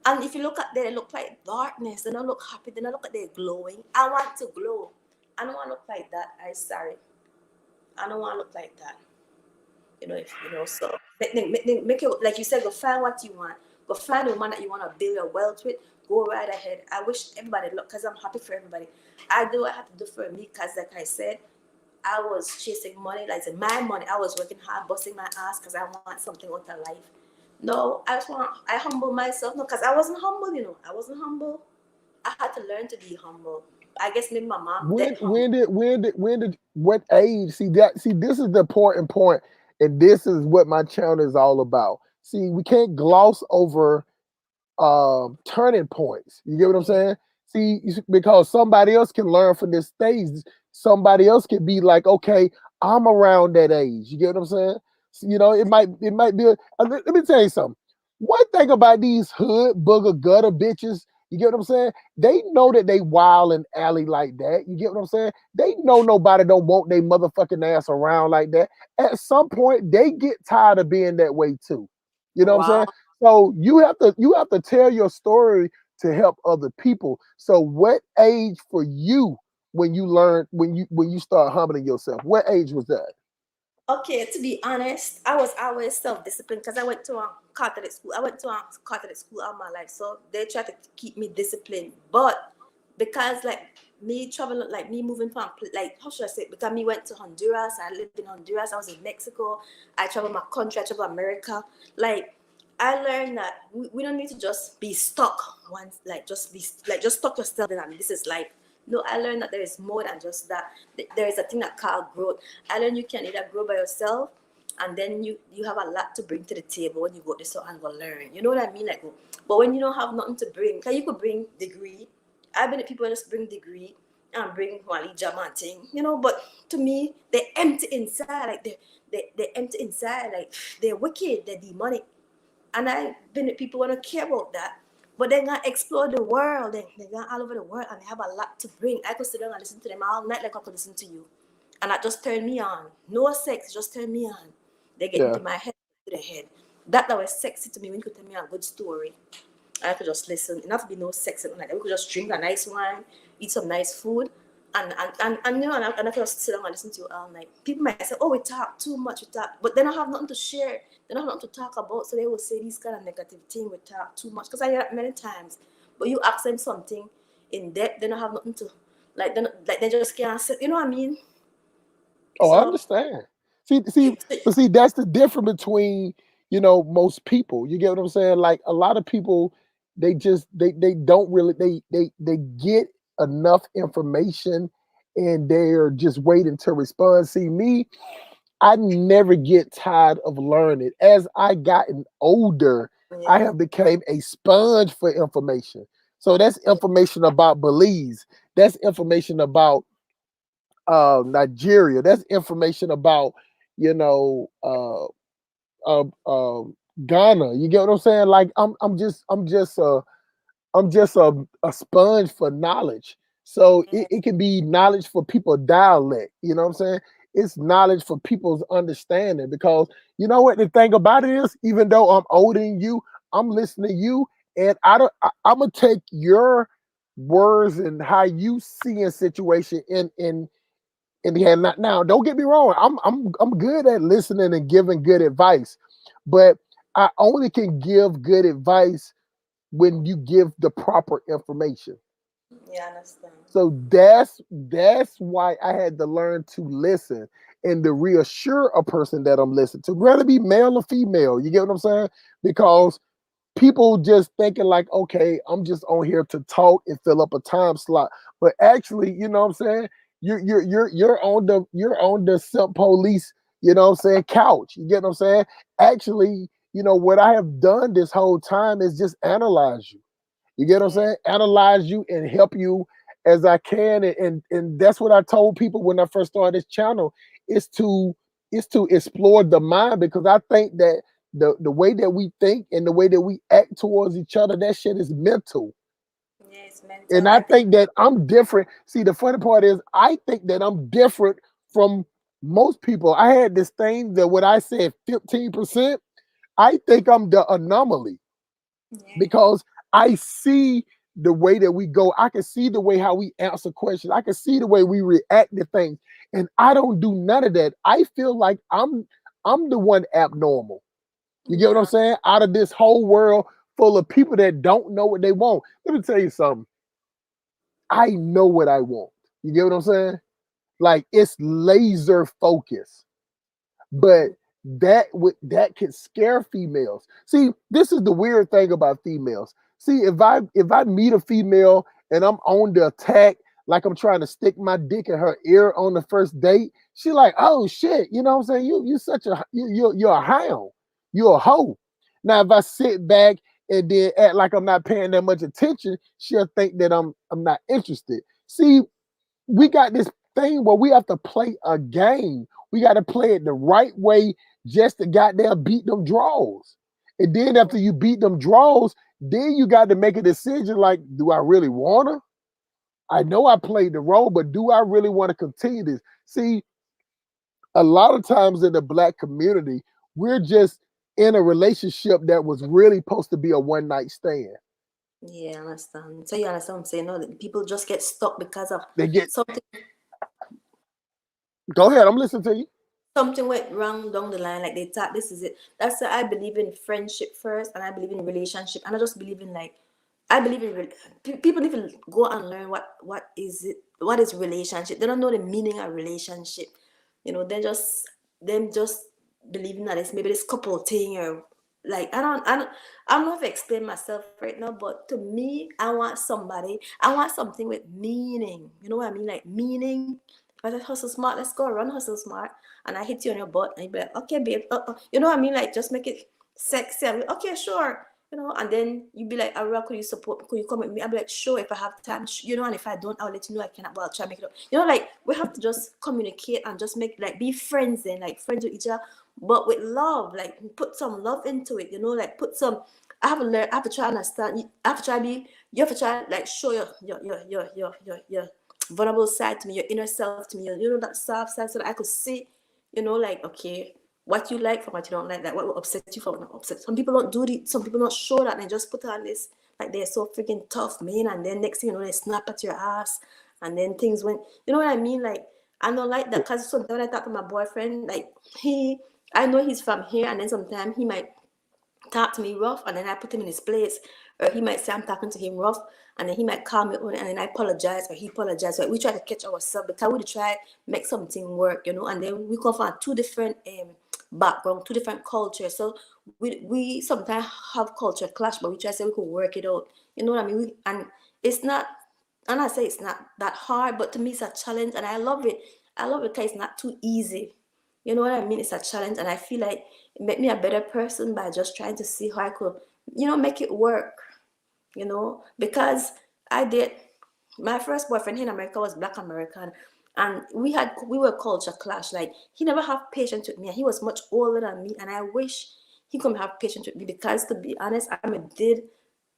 And if you look at them, they look like darkness. They don't look happy. They don't look like they're glowing. I want to glow. I don't want to look like that. I'm sorry. I don't want to look like that. So make it like you said. Go find what you want. Go find the one that you want to build your wealth with. Go right ahead. I wish everybody luck because I'm happy for everybody. I do what I have to do for me because, like I said, I was chasing money, like my money. I was working hard, busting my ass because I want something out of life. No, I humble myself. No, because I wasn't humble. I wasn't humble. I had to learn to be humble. I guess maybe my mom When did humble. when did when did when did what age? See this is the important point, and this is what my channel is all about. See, we can't gloss over turning points. You get what I'm saying? See, because somebody else can learn from this stage. Somebody else can be like, okay, I'm around that age. You get what I'm saying? You know, it might be. Let me tell you something. One thing about these hood booger gutter bitches, you get what I'm saying? They know that they wild and alley like that. You get what I'm saying? They know nobody don't want their motherfucking ass around like that. At some point, they get tired of being that way too. You know what I'm Wow. saying? So you have to tell your story to help other people. So what age for you when you learn when you start humbling yourself? What age was that? Okay, to be honest, I was always self-disciplined because I went to a Catholic school. I went to a Catholic school all my life, so they tried to keep me disciplined. But because like me traveling, like me moving from like how should I say? It? Because me went to Honduras. I lived in Honduras. I was in Mexico. I traveled my country. I traveled America. Like I learned that we don't need to just be stuck once, like just be like just stuck yourself in and this is life. No, I learned that there is more than just that. There is a thing that called growth. I learned you can either grow by yourself, and then you have a lot to bring to the table when you go this and go learn. You know what I mean? Like, but when you don't have nothing to bring, cause you could bring degree. I've been the people that just bring degree and bring Wally Jam and thing, you know. But to me, they empty inside. Like they empty inside. Like they're wicked. They're demonic. And I've been with people who don't care about that. But they're gonna explore the world. They're going all over the world and they have a lot to bring. I could sit down and listen to them all night like I could listen to you. And that just turned me on. No sex, just turned me on. They get Yeah. into my head, to the head. That was sexy to me when you could tell me a good story. I could just listen. Enough to be no sex and like that. We could just drink a nice wine, eat some nice food, and you know, and I could just sit down and listen to you all night. People might say, "Oh, we talk too much, we talk," but then I have nothing to share. They don't have nothing to talk about, so they will say these kind of negative thing. We talk too much because I hear that many times. But you ask them something in depth, they don't have nothing to like. They just can't say. You know what I mean? Oh, I So, understand. But see, that's the difference between most people. You get what I'm saying? Like a lot of people, they don't really they get enough information, and they're just waiting to respond. See me, I never get tired of learning. As I gotten older, I yeah, have became a sponge for information. So that's information about Belize. That's information about Nigeria. That's information about you know uh, uh, uh, Ghana. You get what I'm saying? Like I'm just a sponge for knowledge. So yeah, it can be knowledge for people dialect. You know what I'm saying? It's knowledge for people's understanding because you know what the thing about it is, even though I'm older than you, I'm listening to you, and I'm gonna take your words and how you see a situation in the hand. Now, don't get me wrong. I'm good at listening and giving good advice, but I only can give good advice when you give the proper information. yeah, I understand. So that's why I had to learn to listen and to reassure a person that I'm listening to, whether it be male or female. You get what I'm saying? Yeah, Because people just thinking like, okay, I'm just on here to talk and fill up a time slot. But actually, you know what I'm saying? You're on the simp police, you know what I'm saying, couch. You get what I'm saying? Actually, what I have done this whole time is just analyze you. You get what I'm yeah, saying? Analyze you and help you as I can. And that's what I told people when I first started this channel is to explore the mind because I think that the way that we think and the way that we act towards each other, that shit is mental. yeah. It's mental. And I I think think that I'm different. See, the funny part is I think that I'm different from most people. I had this thing that what I said 15%, I think I'm the anomaly yeah, because I see the way that we go. I can see the way how we answer questions. I can see the way we react to things. And I don't do none of that. I feel like I'm the one abnormal. You get what I'm yeah, saying? Out of this whole world full of people that don't know what they want. Let me tell you something. I know what I want. You get what I'm saying? Like it's laser focus. But that can scare females. See, this is the weird thing about females. See, if I meet a female and I'm on the attack, like I'm trying to stick my dick in her ear on the first date, she like, oh shit, you know what I'm saying? You such a you're a hound, you're a hoe. Now if I sit back and then act like I'm not paying that much attention, she'll think that I'm not interested. See, we got this thing where we have to play a game. We got to play it the right way just to goddamn beat them draws. And then after you beat them draws, then you got to make a decision like, do I really want to? I know I played the role, but do I really want to continue this? See, a lot of times in the black community, we're just in a relationship that was really supposed to be a one night stand. Yeah, I understand. So you understand what I'm saying? No, that people just get stuck because of They get, something go ahead, I'm listening to you. something went wrong down the line. Like they thought this is it. That's why I believe in friendship first, and I believe in relationship, and I just believe in like I believe in people need to go and learn what is it, what is relationship. They don't know the meaning of relationship. You know, they just them just believing that it's maybe this couple thing or like I don't know if I explain myself right now, but to me, I want something with meaning. You know what I mean? Like meaning. If I said hustle smart, let's go run hustle smart, and I hit you on your butt, and you be like, okay, babe, you know what I mean? Like just make it sexy. I'm like, okay, sure, you know, and then you'd be like, Aurora, could you support, could you come with me? I'll be like, sure, if I have time, you know, and if I don't, I'll let you know I cannot, but I'll try to make it up. You know, like, we have to just communicate and just make, like, be friends then, like, friends with each other, but with love, like, put some love into it, you know, like, put some, I have to try to understand, I have to try to be, you have to try, like, show your vulnerable side to me, your inner self to me, you know, that soft side so that I could see, you know, like, okay, what you like from what you don't like what will upset you from what not upset. Some people don't do it, some people don't show that, and they just put on this, like they're so freaking tough, man, and then next thing you know, they snap at your ass, and then things went, you know what I mean? Like, I don't like that, because sometimes when I talk to my boyfriend, like, I know he's from here, and then sometimes he might talk to me rough, and then I put him in his place. Or he might say I'm talking to him rough, and then he might call me on it, and then I apologize, or he apologize. So we try to catch ourselves because we try make something work, you know. And then we come from two different background, two different cultures. So we sometimes have culture clash, but we try to say we could work it out. You know what I mean? And it's not, and I say it's not that hard, but to me it's a challenge, and I love it. I love it because it's not too easy. You know what I mean? It's a challenge, and I feel like it made me a better person by just trying to see how I could, you know, make it work. You know, because I did. My first boyfriend here in America was Black American, and we were culture clash. Like he never have patience with me. He was much older than me, and I wish he could have patience with me because, to be honest, I did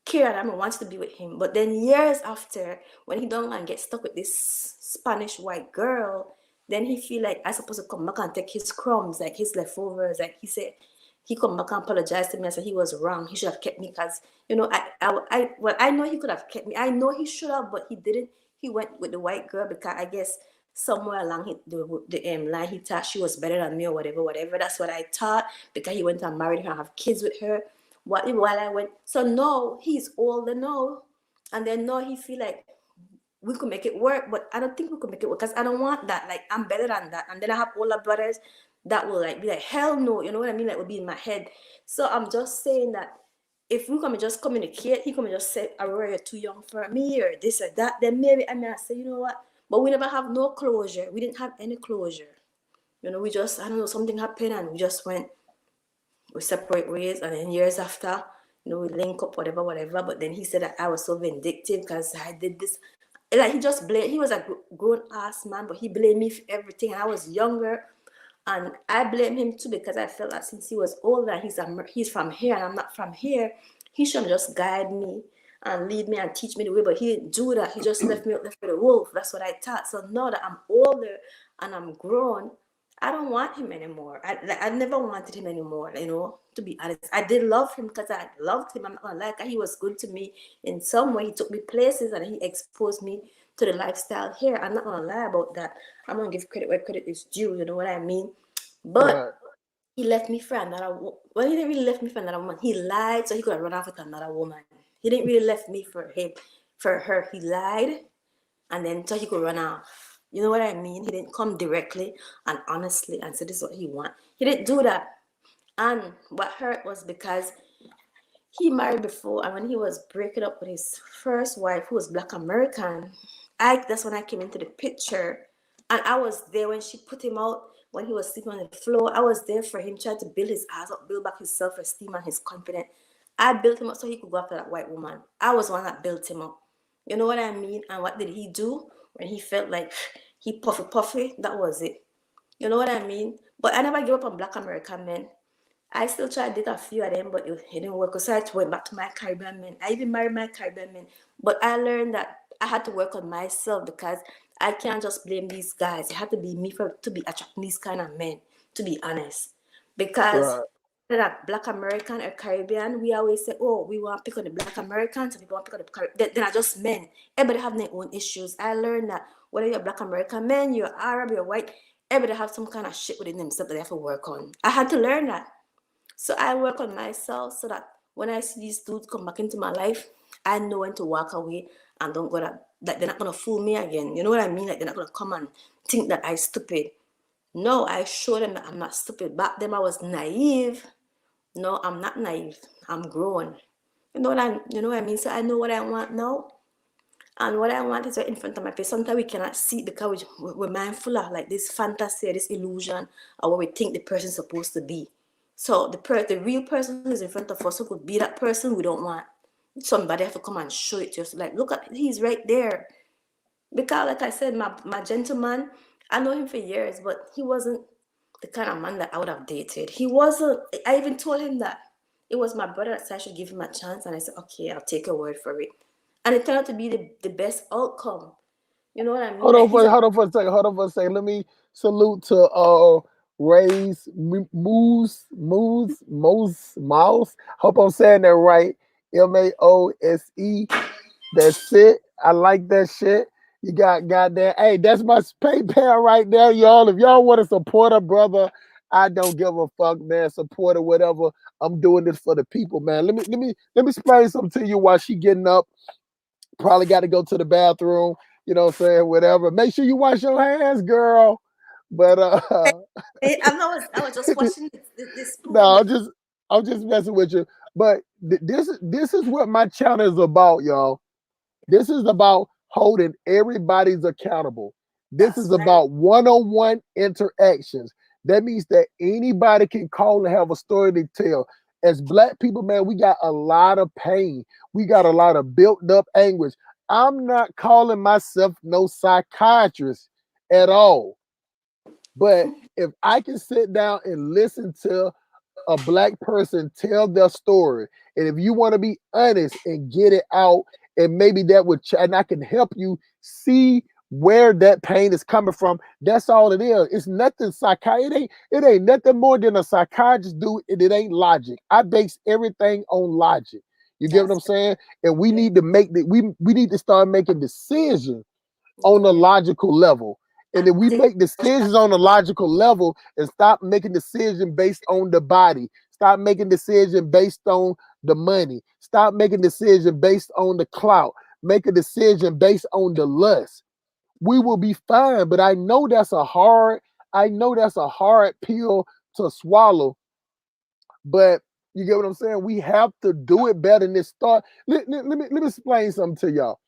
care and I wanted to be with him. But then years after, when he don't and get stuck with this Spanish white girl, then he feel like I supposed to come back and take his crumbs, like his leftovers. Like he said, he come back and apologize to me and said he was wrong. He should have kept me because you know well I know he could have kept me. I know he should have, but he didn't. He went with the white girl because I guess somewhere along the line he thought she was better than me or whatever. That's what I thought because he went and married her and have kids with her. While I went, so no, he's older now, and then no, he feel like we could make it work, but I don't think we could make it work because I don't want that. Like I'm better than that. And then I have older brothers that will like be like, hell no, you know what I mean? Like will be in my head. So I'm just saying that if we come and just communicate, he come and just say, Aurora, you're too young for me or this or that, then maybe I mean I say, you know what? But we never have no closure. We didn't have any closure. You know, we just I don't know, something happened and we just went we separate ways, and then years after, you know, we link up, whatever. But then he said that I was so vindictive because I did this. Like he just blamed. He was a grown ass man, but he blamed me for everything. And I was younger, and I blame him too because I felt that since he was older, he's from here and I'm not from here. He should just guide me and lead me and teach me the way. But he didn't do that. He just left me out there for the wolf. That's what I thought. So now that I'm older and I'm grown, I don't want him anymore. I never wanted him anymore, you know, to be honest. I did love him because I loved him. I'm not gonna lie, he was good to me in some way. He took me places and he exposed me to the lifestyle here. I'm not gonna lie about that. I'm gonna give credit where credit is due, you know what I mean? Right. But he left me for another well, he didn't really left me for another woman. He lied so he could have run off with another woman. He didn't really left me for him, for her. He lied and then so he could run off. You know what I mean? He didn't come directly and honestly and say this is what he want. He didn't do that. And what hurt was because he married before, and when he was breaking up with his first wife, who was Black American, that's when I came into the picture, and I was there when she put him out when he was sleeping on the floor. I was there for him, trying to build his ass up, build back his self-esteem and his confidence. I built him up so he could go after that white woman. I was one that built him up. You know what I mean? And what did he do when he felt like he puffy? That was it. You know what I mean? But I never gave up on Black American men. I still tried to date a few of them, but it didn't work. So I went back to my Caribbean men. I even married my Caribbean men. But I learned that I had to work on myself because I can't just blame these guys. It had to be me for to be attracting these kind of men, to be honest. Because Right. that Black American or Caribbean, we always say, oh, we want to pick on the Black Americans and we want to pick on the Caribbean. They're not just men. Everybody have their own issues. I learned that whether you're Black American man, you're Arab, you're white, everybody have some kind of shit within themselves that they have to work on. I had to learn that. So I work on myself so that when I see these dudes come back into my life, I know when to walk away and don't go that they're not gonna fool me again. You know what I mean? Like they're not gonna come and think that I'm stupid. No, I show them that I'm not stupid. Back then I was naive. No, I'm not naive. I'm grown. You know what I mean? So I know what I want now. And what I want is right in front of my face. Sometimes we cannot see it because we're mindful of like this fantasy, this illusion, or what we think the person's supposed to be. So the real person is in front of us who could be that person we don't want. Somebody have to come and show it to us. Like, look at he's right there. Because like I said, my gentleman, I know him for years, but he wasn't the kind of man that I would have dated. He wasn't. I even told him that it was my brother that said I should give him a chance, and I said, okay, I'll take your word for it. And it turned out to be the best outcome. You know what I mean? Like he's a Hold on for a second. Hold on for a second. Let me salute to Ray's Mouse. Hope I'm saying that right. Mause. That's it. I like that shit. You got that. Hey, that's my PayPal right there, y'all. If y'all want to support a brother, I don't give a fuck, man. Support or whatever. I'm doing this for the people, man. Let me explain something to you while she getting up. Probably got to go to the bathroom. You know what I'm saying? Whatever. Make sure you wash your hands, girl. But I was just watching this no, spoon. I'm just messing with you. But this is what my channel is about, y'all. This is about holding everybody's accountable. This That's is right. about one-on-one interactions. That means that anybody can call and have a story to tell. As black people, man, we got a lot of pain. We got a lot of built up anguish. I'm not calling myself no psychiatrist at all. But if I can sit down and listen to a black person tell their story, and if you want to be honest and get it out, and maybe that would and I can help you see where that pain is coming from. That's all it is. It's nothing it ain't nothing more than a psychiatrist do, and it ain't logic. I base everything on logic. You get what I'm That's saying? And we right. need to make the we need to start making decisions on a Yeah. logical level. And And if we think make decisions on a logical level and stop making decisions based on the body, stop making decisions based on the money, stop making decisions based on the clout, make a decision based on the lust, we will be fine. But I know that's a hard pill to swallow. But you get what I'm saying? We have to do it better than this start. Let me explain something to y'all.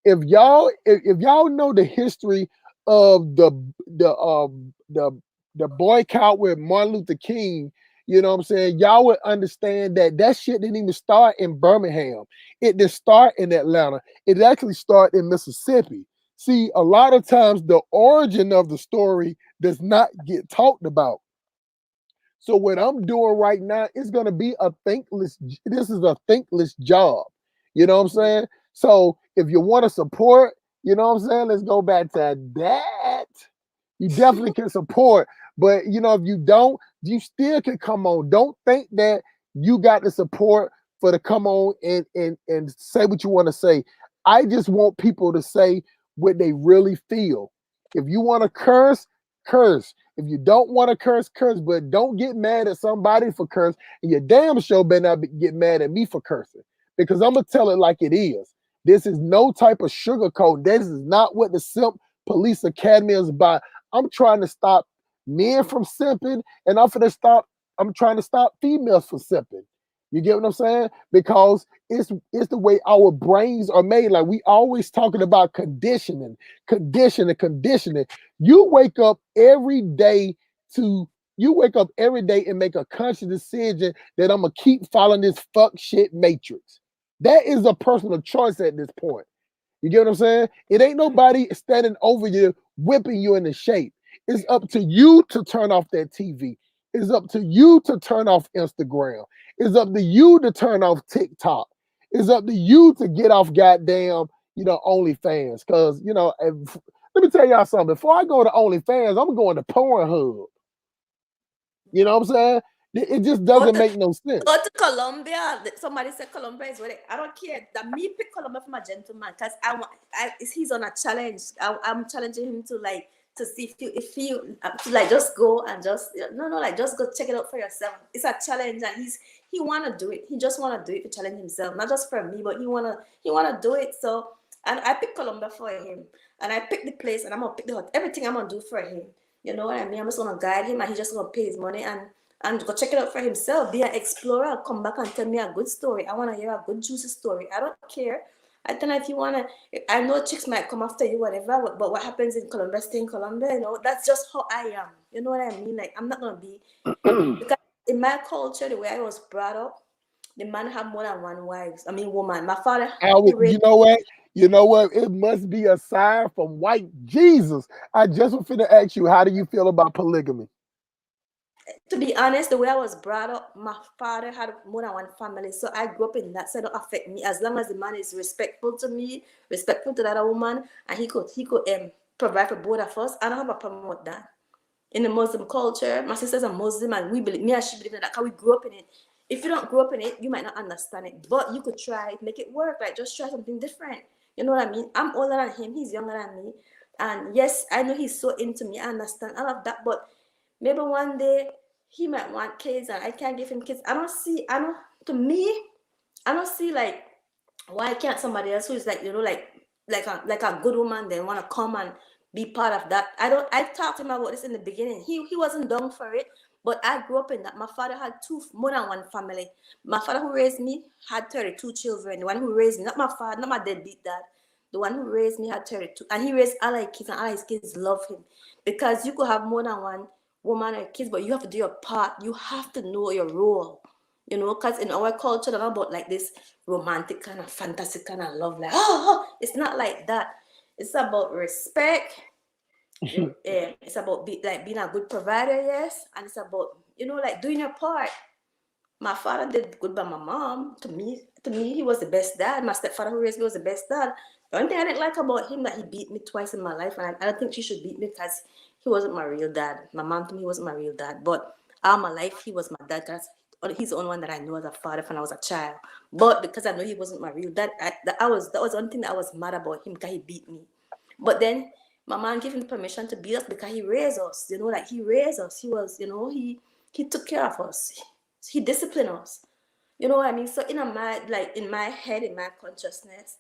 If y'all know the history of the boycott with Martin Luther King, you know what I'm saying, y'all would understand that that shit didn't even start in Birmingham. It didn't start in Atlanta. It actually started in Mississippi. See, a lot of times the origin of the story does not get talked about. So what I'm doing right now is gonna be a thankless. This is a thankless job. You know what I'm saying? So if you want to support, you know what I'm saying? Let's go back to that. You definitely can support, but you know if you don't, you still can come on. Don't think that you got the support for to come on and say what you want to say. I just want people to say what they really feel. If you want to curse, curse. If you don't want to curse, curse, but don't get mad at somebody for curse. And your damn show better not get mad at me for cursing because I'm gonna tell it like it is. This is no type of sugarcoat. This is not what the Simp Police Academy is about. I'm trying to stop men from simping, and I'm trying to stop females from simping. You get what I'm saying? Because it's the way our brains are made. Like we always talking about conditioning. You wake up every day to you wake up every day and make a conscious decision that I'm gonna keep following this fuck shit matrix. That is a personal choice at this point. You get what I'm saying? It ain't nobody standing over you, whipping you into shape. It's up to you to turn off that TV. It's up to you to turn off Instagram. It's up to you to turn off TikTok. It's up to you to get off goddamn, OnlyFans. Cause let me tell y'all something. Before I go to OnlyFans, I'm going to Pornhub. You know what I'm saying? It just doesn't make no sense. Go to Colombia. Somebody said Colombia is where I don't care. That me pick Colombia for my gentleman because he's on a challenge. I'm challenging him to see if you to just go and just like just go check it out for yourself. It's a challenge and he wanna do it. He just wanna do it to challenge himself, not just for me, but he wanna do it. So and I picked Colombia for him, and I picked the place, and I'm gonna pick the hotel. Everything I'm gonna do for him. You know what I mean? I'm just gonna guide him, and he's just gonna pay his money and go check it out for himself. Be an explorer. Come back and tell me a good story. I want to hear a good juicy story. I don't care. I don't know if you want to. I know chicks might come after you, whatever. But what happens in Colombia, stay in Colombia. That's just how I am. You know what I mean? Like I'm not gonna be because in my culture, the way I was brought up, the man have more than one wife. I mean, woman. My father. You know what? You know what? It must be a sign from white Jesus. I just was finna ask you, how do you feel about polygamy? To be honest, the way I was brought up, my father had more than one family, so I grew up in that. So it don't affect me as long as the man is respectful to me, respectful to the other woman, and he could provide for both of us. I don't have a problem with that. In the Muslim culture, my sister's a Muslim, and me and she believe in that because we grew up in it. If you don't grow up in it, you might not understand it, but you could try make it work. Like just try something different. You know what I mean? I'm older than him; he's younger than me, and yes, I know he's so into me. I understand all of that, but maybe one day he might want kids and I can't give him kids. To me, I don't see like why can't somebody else who is like, like a good woman then want to come and be part of that. I talked to him about this in the beginning. He wasn't down for it, but I grew up in that. My father had more than one family. My father who raised me had 32 children. The one who raised me, not my father, not my deadbeat dad. The one who raised me had 32. And he raised all his kids, and all his kids love him. Because you could have more than one woman or kids, but you have to do your part. You have to know your role. Because in our culture, it's not about like this romantic kind of fantasy kind of love. Like, it's not like that. It's about respect. It's about being a good provider, yes. And it's about, like doing your part. My father did good by my mom. To me, he was the best dad. My stepfather who raised me was the best dad. The only thing I didn't like about him that he beat me twice in my life, and I don't think she should beat me because he wasn't my real dad. My mom to me wasn't my real dad, but all my life he was my dad because he's the only one that I knew as a father when I was a child. But because I know he wasn't my real dad, that was the only thing that I was mad about him because he beat me. But then my mom gave him permission to beat us because he raised us. Like he raised us. He was, he took care of us. He disciplined us. You know what I mean? So in my head, in my consciousness,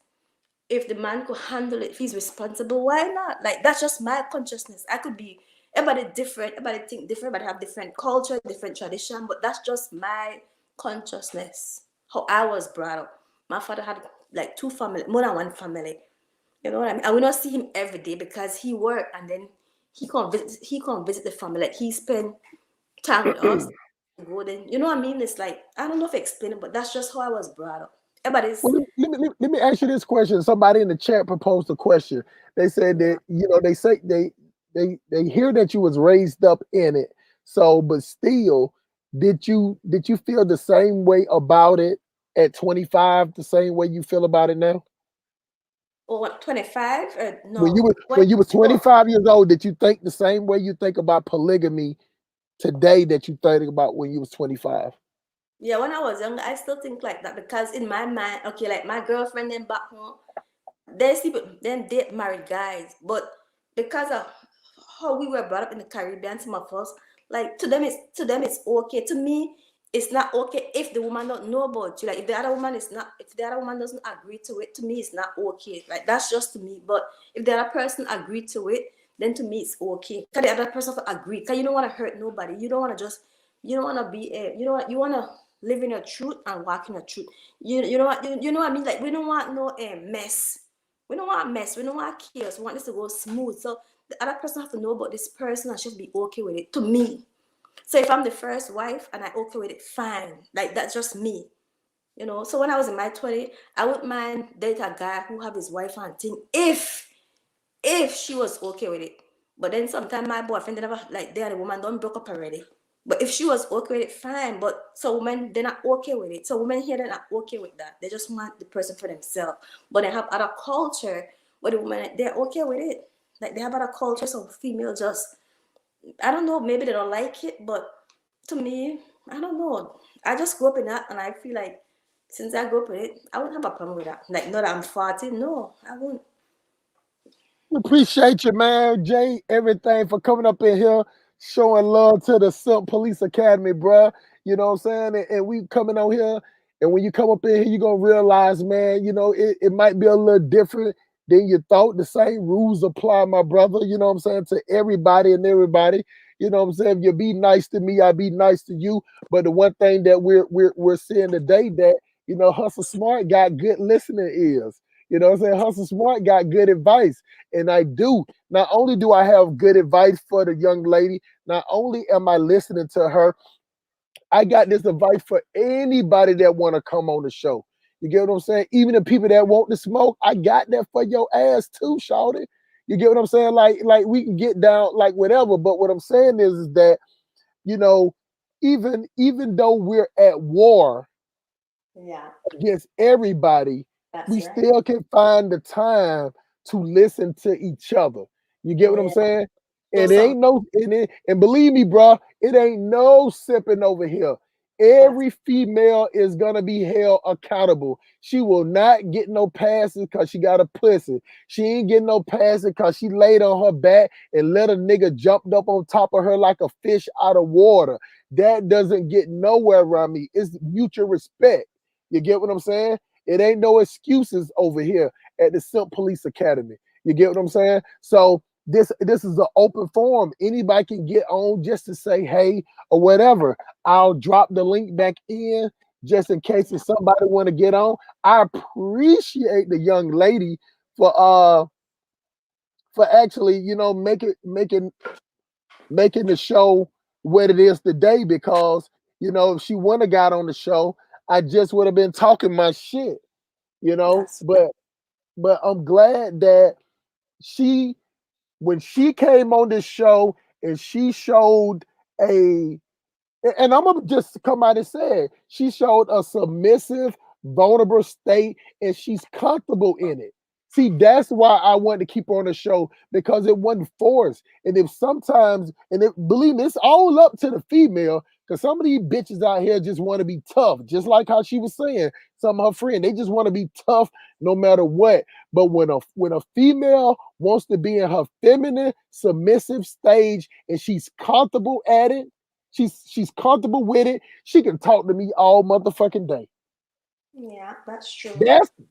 if the man could handle it, if he's responsible, why not? Like that's just my consciousness. I could be everybody different, everybody think different, everybody have different culture, different tradition, but that's just my consciousness. How I was brought up. My father had like two family, more than one family. You know what I mean? I will not see him every day because he worked and then he can't visit the family. Like he spend time with us. Go then, you know what I mean? It's like I don't know if I explain it, but that's just how I was brought up. Everybody's Well, let me ask you this question. Somebody in the chat proposed a question. They said that they say they hear that you was raised up in it. So, but still, did you feel the same way about it at 25, the same way you feel about it now? what 25 When no you were what when you was oh, 25 years old, did you think the same way you think about polygamy today that you think about when you was 25? yeah, when I was younger I still think like that because in my mind, okay, like my girlfriend then back home, they see them date married guys, but because of how we were brought up in the Caribbean, some of us, like to them it's okay. To me, it's not okay if the woman don't know about you. Like if the other woman doesn't agree to it, to me it's not okay. Like that's just to me. But if the other person agreed to it, then to me it's okay. Cause the other person agree. Cause you don't want to hurt nobody. You don't want to be you want to live in your truth and walk in your truth. You know what you know what I mean? Like we don't want no mess. We don't want mess. We don't want chaos. We want this to go smooth. So the other person have to know about this person and should be okay with it. To me. So if I'm the first wife and I okay with it, fine. Like that's just me. So when I was in my 20s, I wouldn't mind date a guy who have his wife and thing if she was okay with it. But then sometimes my boyfriend they never like they and the woman don't broke up already. But if she was okay with it, fine. But so women they're not okay with it. So women here they're not okay with that. They just want the person for themselves. But they have other culture where the women they're okay with it. Like they have other culture, so female just I don't know, maybe they don't like it, but to me, I don't know. I just grew up in that and I feel like since I grew up with it, I wouldn't have a problem with that. Like not that I'm 40, no, I won't. Appreciate you, man. Jay, everything for coming up in here, showing love to the Simp Police Academy, bruh. You know what I'm saying? And we coming on here, and when you come up in here, you're gonna realize, man, it might be a little different than you thought. The same rules apply, my brother. You know what I'm saying? To everybody and everybody. You know what I'm saying? If you be nice to me, I be nice to you. But the one thing that we're seeing today that Hustle Smart got good listening ears. You know what I'm saying? Hustle Smart got good advice. And I do. Not only do I have good advice for the young lady, not only am I listening to her, I got this advice for anybody that want to come on the show. You get what I'm saying? Even the people that want to smoke, I got that for your ass too, shawty. You get what I'm saying? Like we can get down like whatever. But what I'm saying is that, you know, even though we're at war Yeah, against everybody, that's we right. still can find the time to listen to each other. You get what I'm Yeah. saying? So And it some ain't no, and believe me, bro, it ain't no sipping over here. that's Every female is gonna be held accountable. She will not get no passes because she got a pussy. She ain't getting no passes because she laid on her back and let a nigga jumped up on top of her like a fish out of water. That doesn't get nowhere around me. It's mutual respect. You get what I'm saying? It ain't no excuses over here at the Simp Police Academy. You get what I'm saying? So this is an open forum. Anybody can get on just to say hey or whatever. I'll drop the link back in just in case if yeah, somebody want to get on. I appreciate the young lady for actually making the show what it is today because if she wouldn't have got on the show, I just would have been talking my shit, that's right. but I'm glad that she when she came on this show and she showed a and I'm gonna just come out and say it. She showed a submissive, vulnerable state, and she's comfortable in it. See, that's why I wanted to keep her on the show because it wasn't forced. And if sometimes, believe me, it's all up to the female because some of these bitches out here just want to be tough, just like how she was saying. Some of her friends, they just want to be tough no matter what. But when a female wants to be in her feminine, submissive stage and she's comfortable at it, she's comfortable with it. She can talk to me all motherfucking day. Yeah, that's true.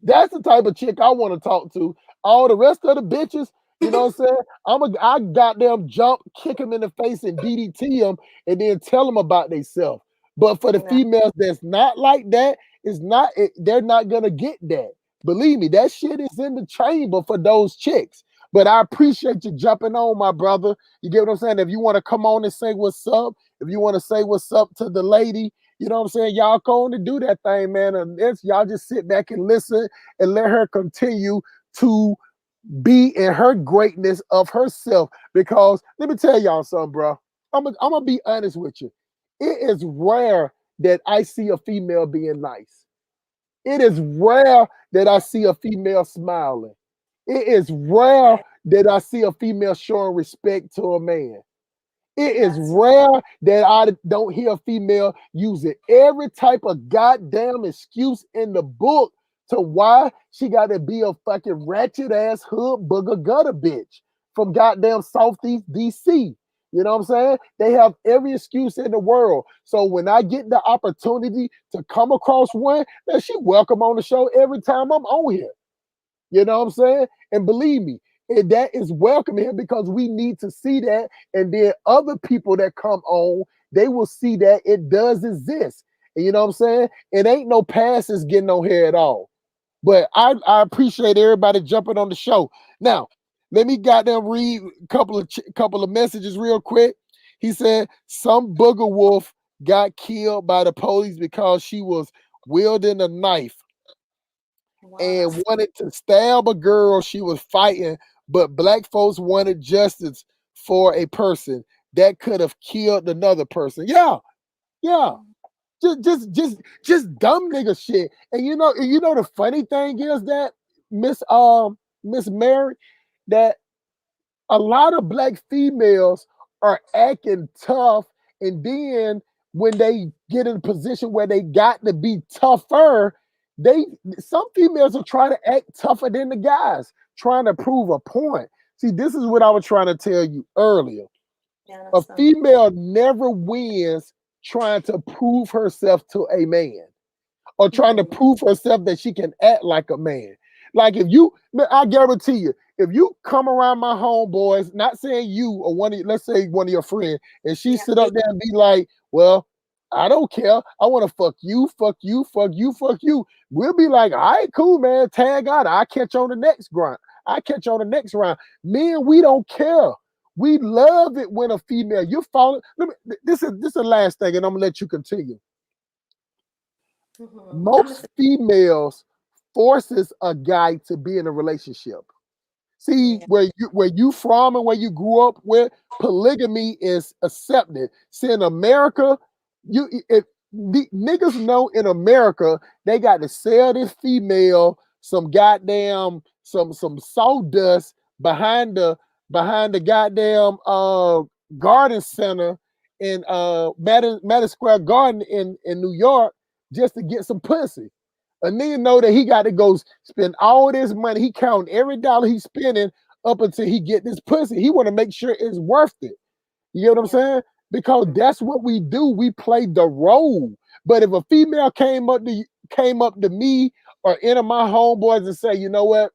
That's the type of chick I want to talk to. All the rest of the bitches, you know what I'm saying? I goddamn jump, kick them in the face, and DDT them, and then tell them about themselves. But for the Yeah, females that's not like that, they're not gonna get that. Believe me, that shit is in the chamber for those chicks. But I appreciate you jumping on, my brother. You get what I'm saying? If you want to come on and say what's up, if you want to say what's up to the lady, you know what I'm saying? Y'all go on to do that thing, man. And it's y'all just sit back and listen and let her continue to be in her greatness of herself. Because let me tell y'all something, bro. I'm gonna be honest with you. It is rare that I see a female being nice. It is rare that I see a female smiling. It is rare right. that I see a female showing respect to a man. It is That's rare that I don't hear a female using every type of goddamn excuse in the book to why she got to be a fucking ratchet ass hood booger gutter bitch from goddamn Southeast DC. You know what I'm saying? They have every excuse in the world. So when I get the opportunity to come across one, man, she welcome on the show every time I'm on here. You know what I'm saying? And believe me, and that is welcome here because we need to see that. And then other people that come on, they will see that it does exist. And you know what I'm saying? It ain't no passes getting on here at all. But I appreciate everybody jumping on the show. Now, let me goddamn read a couple of messages real quick. He said some booger wolf got killed by the police because she was wielding a knife wow. and wanted to stab a girl she was fighting, but black folks wanted justice for a person that could have killed another person. Yeah, yeah. Just dumb nigga shit. And you know the funny thing is that Miss Mary, that a lot of black females are acting tough, and then when they get in a position where they got to be tougher, they some females are trying to act tougher than the guys, trying to prove a point. See, this is what I was trying to tell you earlier. I A understand. female never wins trying to prove herself to a man, or trying to Mm-hmm. prove herself that she can act like a man. Like if you, man, I guarantee you, if you come around my homeboys, not saying you or one of, let's say one of your friends, and she Yeah, sit me. up there and be like, well, I don't care. I want to fuck you, fuck you, fuck you, fuck you. We'll be like, all right, cool, man. Tag out. I catch on the next grind. I catch on the next round. Men, we don't care. We love it when a female, you're falling. This is the last thing, and I'm gonna let you continue. Mm-hmm. I'm Most listening. females forces a guy to be in a relationship. See, Yeah. where you from and where you grew up with, polygamy is accepted. See, in America, you if the niggas know in America they got to sell this female some goddamn some sawdust behind the goddamn garden center in Madison Square Garden in New York, just to get some pussy. A nigga know that he got to go spend all this money. He counting every dollar he's spending up until he get this pussy. He want to make sure it's worth it. You get what I'm Yeah. saying? Because that's what we do. We play the role. But if a female came up to me or any of my homeboys and say, you know what?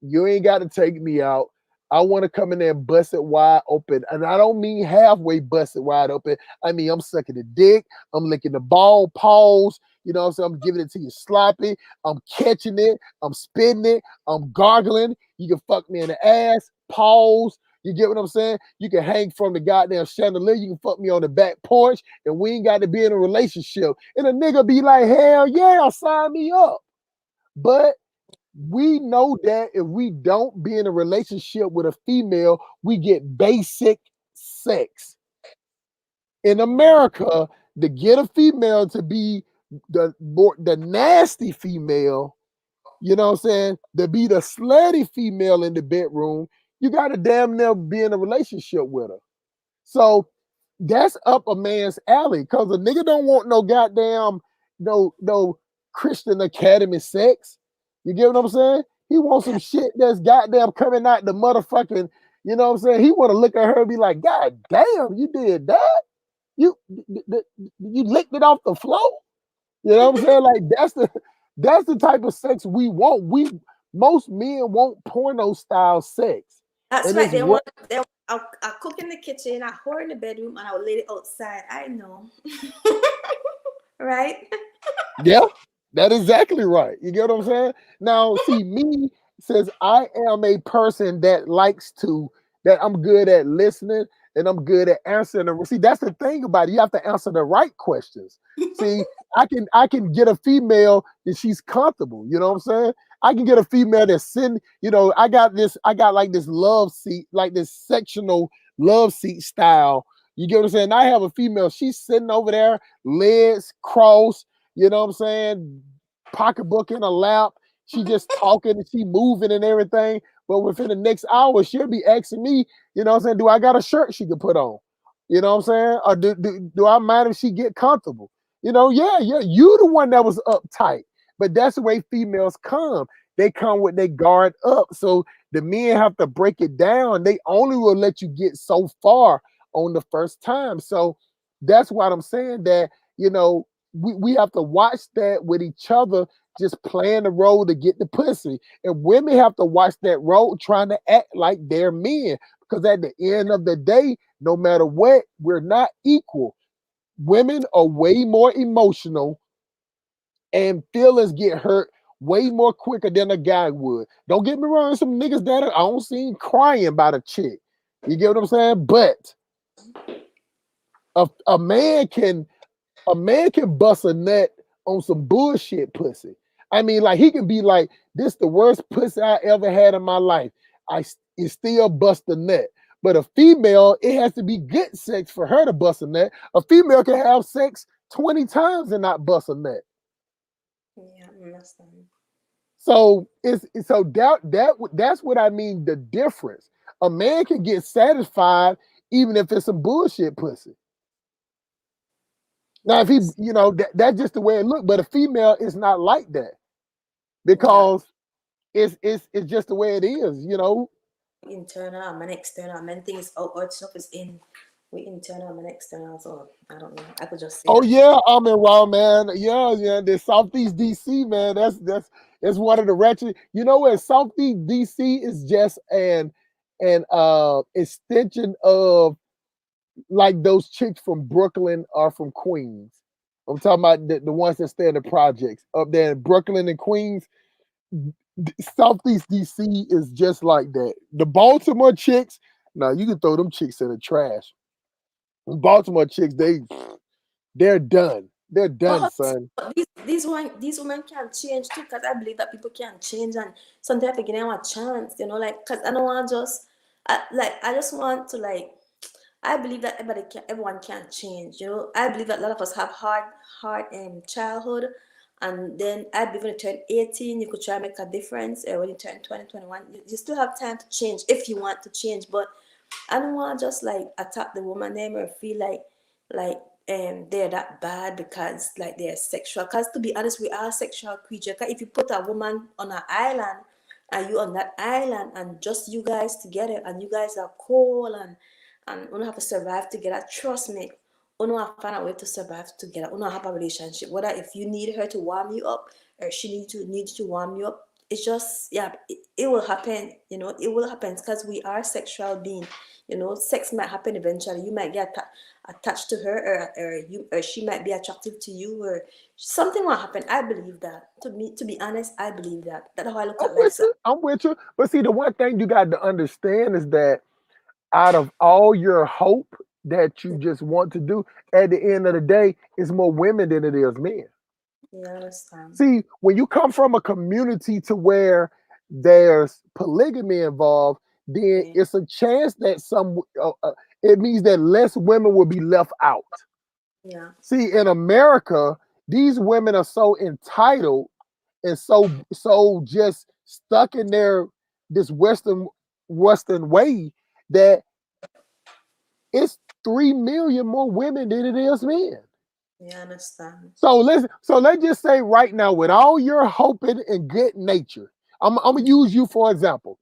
You ain't got to take me out. I want to come in there and bust it wide open. And I don't mean halfway bust it wide open. I mean, I'm sucking the dick. I'm licking the ball, paws. You know what I'm saying? I'm giving it to you sloppy. I'm catching it. I'm spitting it. I'm gargling. You can fuck me in the ass, paws. You get what I'm saying? You can hang from the goddamn chandelier. You can fuck me on the back porch, and we ain't got to be in a relationship. And a nigga be like, hell yeah, sign me up. But we know that if we don't be in a relationship with a female, we get basic sex. In America, to get a female to be the nasty female, you know what I'm saying, to be the slutty female in the bedroom, you gotta damn near be in a relationship with her. So that's up a man's alley, because a nigga don't want no goddamn no Christian Academy sex. You get what I'm saying? He wants some shit that's goddamn coming out the motherfucking, you know what I'm saying? He want to look at her and be like, God damn, you did that? You you licked it off the floor? You know what I'm saying? Like that's the type of sex we want. Most men want porno style sex. That's And right. it's what I'll cook in the kitchen, I whore in the bedroom, and I'll lay it outside. I know. Right? Yeah, that is exactly right. You get what I'm saying? Now, see, me says I am a person that I'm good at listening and I'm good at answering them. See, that's the thing about it. You have to answer the right questions. See, I can get a female that she's comfortable. You know what I'm saying? I can get a female that's sitting, I got like this love seat, like this sectional love seat style. You get what I'm saying? I have a female, she's sitting over there, legs crossed, you know what I'm saying? Pocketbook in her lap. She just talking and she moving and everything. But within the next hour, she'll be asking me, you know what I'm saying, do I got a shirt she can put on? You know what I'm saying? Or do I mind if she get comfortable? Yeah, you the one that was uptight. But that's the way females come. They come with their guard up. So the men have to break it down. They only will let you get so far on the first time. So that's why I'm saying that, we have to watch that with each other, just playing the role to get the pussy. And women have to watch that role trying to act like they're men. Because at the end of the day, no matter what, we're not equal. Women are way more emotional and feelings get hurt way more quicker than a guy would. Don't get me wrong, some niggas that I don't see crying about a chick. You get what I'm saying? But a man can bust a nut on some bullshit pussy. I mean, like he can be like, "This the worst pussy I ever had in my life." It still bust a nut. But a female, it has to be good sex for her to bust a nut. A female can have sex 20 times and not bust a nut. Yeah, I understand. So so that's what I mean. The difference. A man can get satisfied even if it's some bullshit pussy. Now, if he, Yes. that's just the way it look. But a female is not like that Yeah. because it's just the way it is. Internal and external. Men things outward stuff is in. We internal and external. So I don't know. I could just say Oh that. yeah, I'm in raw man. Yeah, yeah. The Southeast DC man. That's one of the wretched. You know what? Southeast DC is just an extension of like those chicks from Brooklyn or from Queens. I'm talking about the ones that stay in the projects up there in Brooklyn and Queens. Southeast DC is just like that. The Baltimore chicks, now you can throw them chicks in the trash. The Baltimore chicks, they're done. They're But done, son. these women can change too, because I believe that people can change, and sometimes I give them a chance, like, because I don't want to just, I just want to, like, I believe that everyone can change. I believe that a lot of us have hard childhood, and then I believe when you turn 18, you could try to make a difference. Or when you turn 20, 21, you still have time to change if you want to change. But I don't want to just like attack the woman name or feel like they're that bad because like they're sexual. Because to be honest, we are sexual creature. 'Cause if you put a woman on an island and you on that island and just you guys together and you guys are cool and you have to survive together, trust me, you know have to find a way to survive together. You know have a relationship. Whether if you need her to warm you up or she needs to warm you up, it's just yeah, it will happen. It will happen because we are sexual being. Sex might happen eventually. You might get attached to her, or she might be attractive to you, or something will happen. I believe that. To be honest, I believe that. That's how I look I'm at life. with So you. I'm with you. But see, the one thing you got to understand is that out of all your hope that you just want to do, at the end of the day, it's more women than it is men. you understand. See, when you come from a community to where there's polygamy involved, then Yeah, it's a chance that it means that less women will be left out. yeah, See, in America, these women are so entitled and so just stuck in their this Western way that it's 3 million more women than it is men. you understand. So let's just say right now, with all your hoping and good nature, I'm gonna use you for example.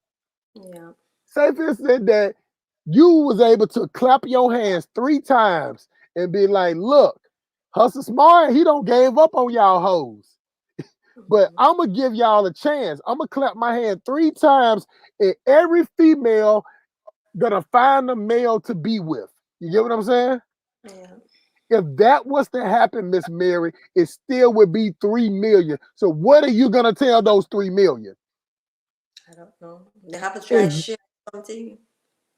Yeah, Say for instance that you was able to clap your hands 3 times and be like, look, Hustle Smart, he don't gave up on y'all hoes. But mhm, I'm gonna give y'all a chance. I'm gonna clap my hand 3 times, and every female gonna find a male to be with. You get what I'm saying? yeah. If that was to happen, Miss Mary, it still would be 3 million. So what are you gonna tell those 3 million? I don't know. They have to try Is share something.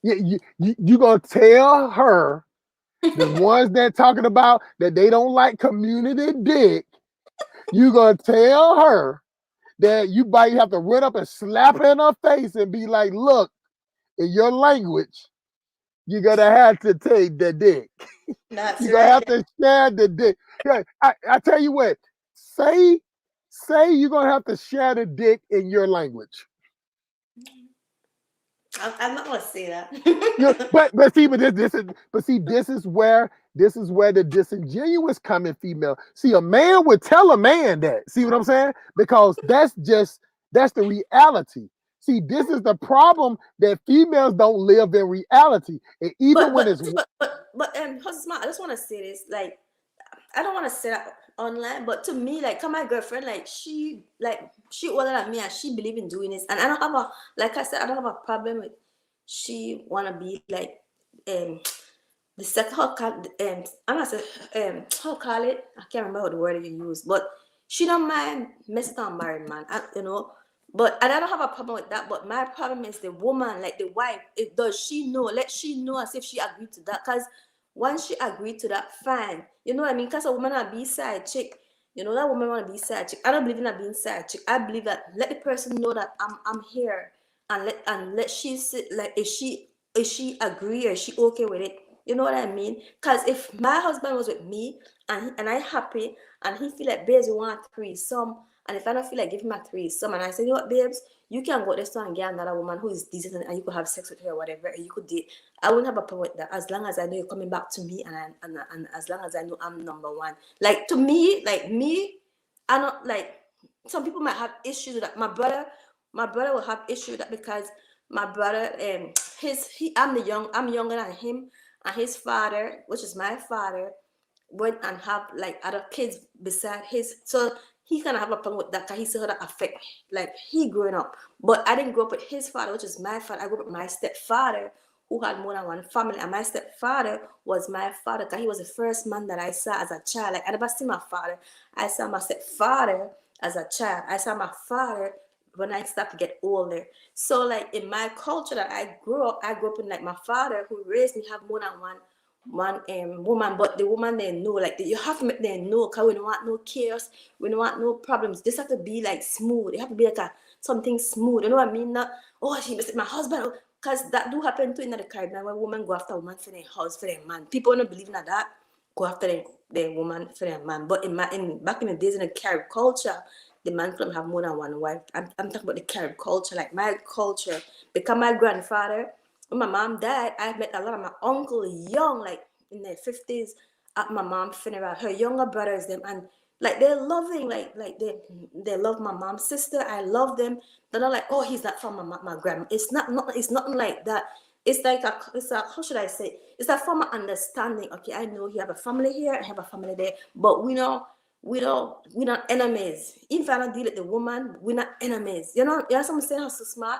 you gonna tell her the ones that talking about that they don't like community dick? You gonna tell her that you might have to run up and slap her in her face and be like, look, in your language, you're gonna have to take the dick. That's You're gonna right. have to share the dick. Yeah, I tell you what, say you're gonna have to share the dick in your language. I'm not gonna say You that. but see, this is where the disingenuous come in female. See, a man would tell a man that. See what I'm saying? Because that's the reality. See, this is the problem that females don't live in reality. And even But when but it's Husband, I just want to say this. Like, I don't want to say that online, but to me, like, come my girlfriend, she older than me, and she believe in doing this, and I don't have a like I said, I don't have a problem with she wanna be like um the second how call I'm not say how call it, I can't remember how the word you use, but she don't mind messing on married man, But and I don't have a problem with that. But my problem is the woman, like the wife. Does she know? Let she know as if she agreed to that. Cause once she agreed to that, fine. You know what I mean? Cause a woman a be side chick. That woman wanna be side chick. I don't believe in a being side chick. I believe that let the person know that I'm here, and let she sit like if is she agree or is she okay with it? You know what I mean? Because if my husband was with me and I happy and he feel like babes we want threesome, and if I don't feel like giving him a threesome and I say, you know what, babes, you can go this and get another woman who is decent and you could have sex with her or whatever, or you could date. I wouldn't have a problem with that as long as I know you're coming back to me and as long as I know I'm number one. Like to me, like me, I don't like some people might have issues with that. My brother will have issues with that because my brother, I'm younger than him, and his father, which is my father, went and have like other kids beside his, so he kind of have a problem with that because he saw that affect like he growing up. But I didn't grow up with his father, which is my father. I grew up with my stepfather who had more than one family, and my stepfather was my father because he was the first man that I saw as a child. Like I never see my father. I saw my stepfather as a child. I saw my father when I start to get older. So like in my culture that I grew up in like my father who raised me have more than one woman, but the woman they know, like you have to make them know because we don't want no chaos, we don't want no problems. This have to be like smooth. It have to be like something smooth. You know what I mean? Not she must my husband, because that do happen too in the Caribbean when women go after a woman for their house, for their man. People don't believe in that. Go after their woman for their man. But in back in the days in the Carib culture, the man couldn't have more than one wife. I'm talking about the Carib culture, like my culture. Because my grandfather, when my mom died, I met a lot of my uncle young, like in their 50s, at my mom's funeral. Her younger brothers, them, and like they're loving, like they love my mom's sister. I love them. They're not like, oh, he's not from my grandma. It's nothing like that. It's like it's a how should I say? It's a form of understanding. Okay, I know you have a family here, I have a family there, but we're not enemies. Even if I don't deal with the woman, we're not enemies. You know someone saying how so smart.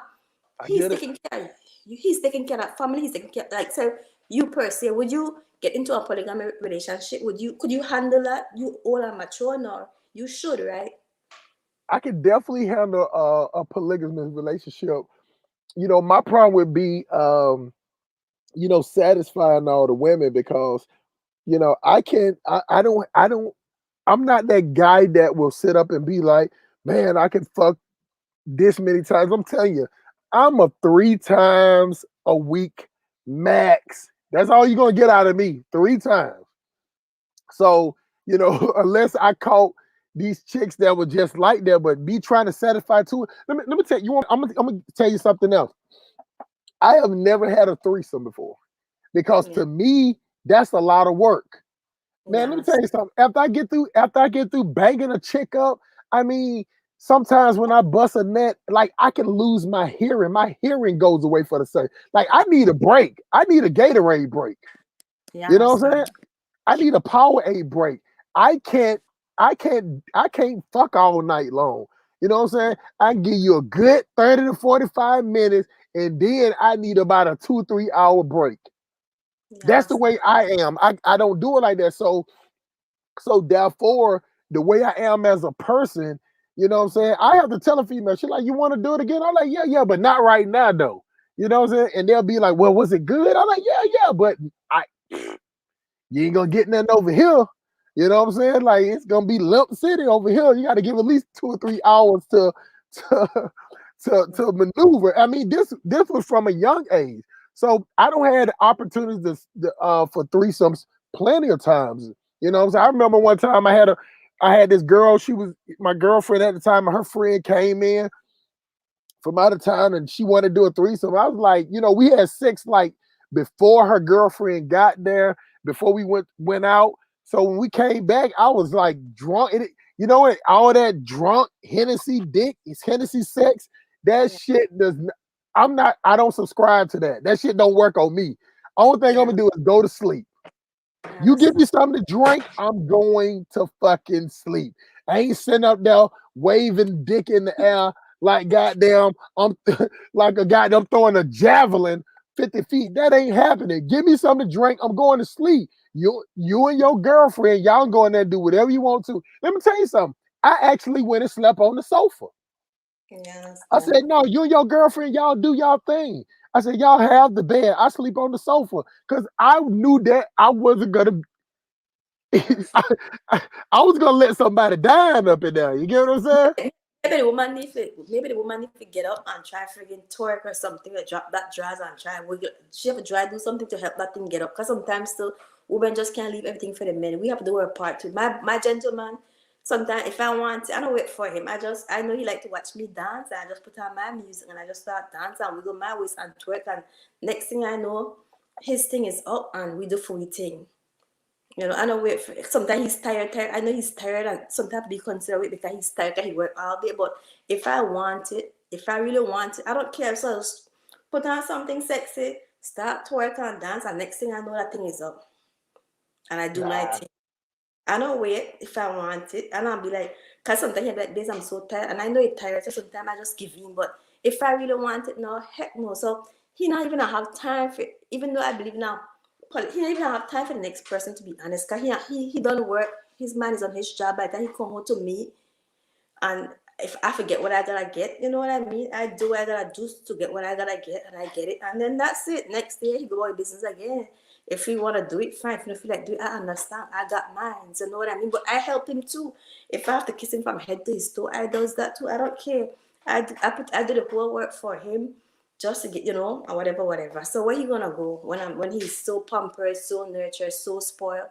I He's get it. taking care of you. He's taking care of that family. He's taking care like so. You per se, would you get into a polygamy relationship? Could you handle that? You all are mature now. You should, right? I can definitely handle a polygamous relationship. My problem would be, satisfying all the women because, I can't, I'm not that guy that will sit up and be like, man, I can fuck this many times. I'm telling you, I'm a 3 times a week max. That's all you're gonna get out of me, 3 times. So, unless I caught these chicks that were just like that, but be trying to satisfy to it. Let me tell you, I'm gonna tell you something else. I have never had a threesome before because Yeah. to me, that's a lot of work. Man, let me tell Yes. you something. After I get through banging a chick up, I mean, sometimes when I bust a net, like I can lose my hearing. My hearing goes away for the second. Like I need a break. I need a Gatorade break. You You know what I'm saying? understand? I need a Powerade break. I can't, I can't fuck all night long. You know what I'm saying? I can give you a good 30 to 45 minutes, and then I need about a 2, 3 hour break. You That's the understand? way I am. I don't do it like that. So therefore, the way I am as a person, you know what I'm saying? I have to tell a female, she's like, you want to do it again? I'm like, yeah, yeah, but not right now though. You know what I'm saying? And they'll be like, well, was it good? I'm like, yeah, yeah, but I you ain't gonna get nothing over here. You know what I'm saying? Like it's gonna be Limp City over here. You got to give at least 2 or 3 hours to to maneuver. I mean, this was from a young age, so I don't had opportunities for threesomes plenty of times. You know what I'm saying? I remember one time I had this girl. She was my girlfriend at the time, and her friend came in from out of town and she wanted to do a threesome. I was like, we had sex like before her girlfriend got there, before we went out. So when we came back, I was like drunk. All that drunk Hennessy dick is Hennessy sex. That Yeah. shit does not, I don't subscribe to that. That shit don't work on me. Only thing I'm Yeah. gonna do is go to sleep. I You give me understand. something to drink, I'm going to fucking sleep. I ain't sitting up there waving dick in the air like goddamn, I'm like a goddamn throwing a javelin 50 feet. That ain't happening. Give me something to drink. I'm going to sleep. You and your girlfriend, y'all go in there and do whatever you want to. Let me tell you something. I actually went and slept on the sofa. You I understand? said, no, you and your girlfriend, y'all do y'all thing. I said, y'all have the bed. I sleep on the sofa. Because I knew that I wasn't gonna Yes. I, I was gonna let somebody die up in there. You get what I'm saying? Maybe the woman need to get up and try friggin' twerk or something, or drop that dress and try wiggle. She have to try do something to help that thing get up. Cause sometimes still women just can't leave everything for the men. We have to do our part too. My gentleman, sometimes if I want to, I don't wait for him. I know he like to watch me dance. I just put on my music and I just start dancing and wiggle my waist and twerk. And next thing I know, his thing is up and we do fully thing. I know wait for sometimes he's tired. I know he's tired and sometimes be considerate because he's tired because he worked all day. But if I want it, if I really want it, I don't care. So I just put on something sexy, start to work and dance, and next thing I know that thing is up. And I do my Nah, thing. I don't wait if I want it. And I'll be like, because sometimes you're like this, I'm so tired. And I know you're tired, so sometimes I just give in. But if I really want it now, heck no. So he not even have time for it, even though I believe now, he not even have time for the next person to be honest. Because he don't work, his man is on his job by the time he come home to me. And if I forget what I gotta get, you know what I mean? I do what I gotta do to get what I gotta get, and I get it, and then that's it. Next day, he go about business again. If he wanna do it, fine. If you don't feel like do it, I understand. I got mine, you know what I mean? But I help him too. If I have to kiss him from head to his toe, I does that too. I don't care. I do the whole work for him just to get or whatever, whatever. So where he gonna go when he's so pampered, so nurtured, so spoiled?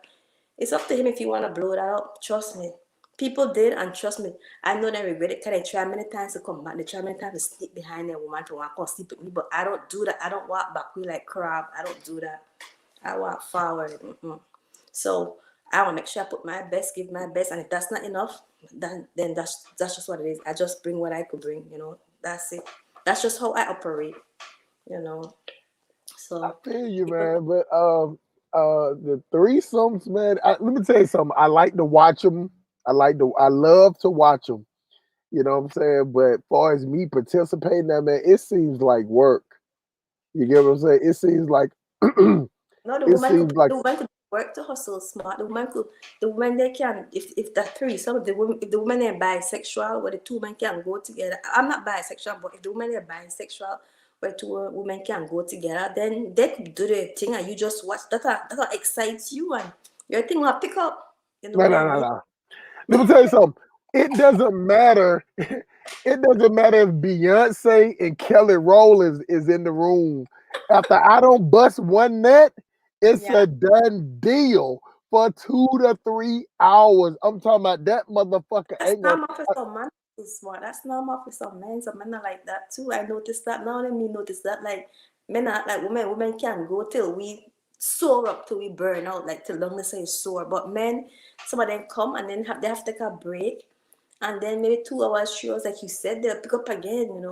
It's up to him if he want to blow that up. Trust me. People did, and trust me, I know they regret it because they try many times to come back. They try many times to sneak behind a woman to want to sleep with me, but I don't do that. I don't walk backward like crab. I don't do that. I walk forward. Mm-mm. So I want to make sure I put my best, give my best, and if that's not enough, then that's just what it is. I just bring what I could bring. That's it. That's just how I operate, you know. I So feel you, people, man. But the threesomes, man. Let me tell you something. I like to watch them. I love to watch them. You know what I'm saying? But as far as me participating in that, man, it seems like work. You get what I'm saying? It seems like no, it seems like the woman could work to hustle smart. The woman they can, if that three, some of the women, if the woman are bisexual, where the two men can go together. I'm not bisexual, but if the woman are bisexual, where two women can go together, then they could do their thing, and you just watch. That excites you, and your thing will pick up. You know no, what no, I no, mean? no. Let me tell you something. It doesn't matter. It doesn't matter if Beyonce and Kelly Rowland is in the room. After I don't bust one nut, it's Yeah. a done deal for 2 to 3 hours. I'm talking about that motherfucker That's ain't gonna. normal for some man to smart. That's normal for some men. Some men are like that too. I noticed that. Now let me notice that. Like men are like women. Women can go till we soar up till we burn out. Like till long say soar. But men, some of them come and then they have to take a break, and then maybe 2 hours, 3 hours, like you said, they'll pick up again.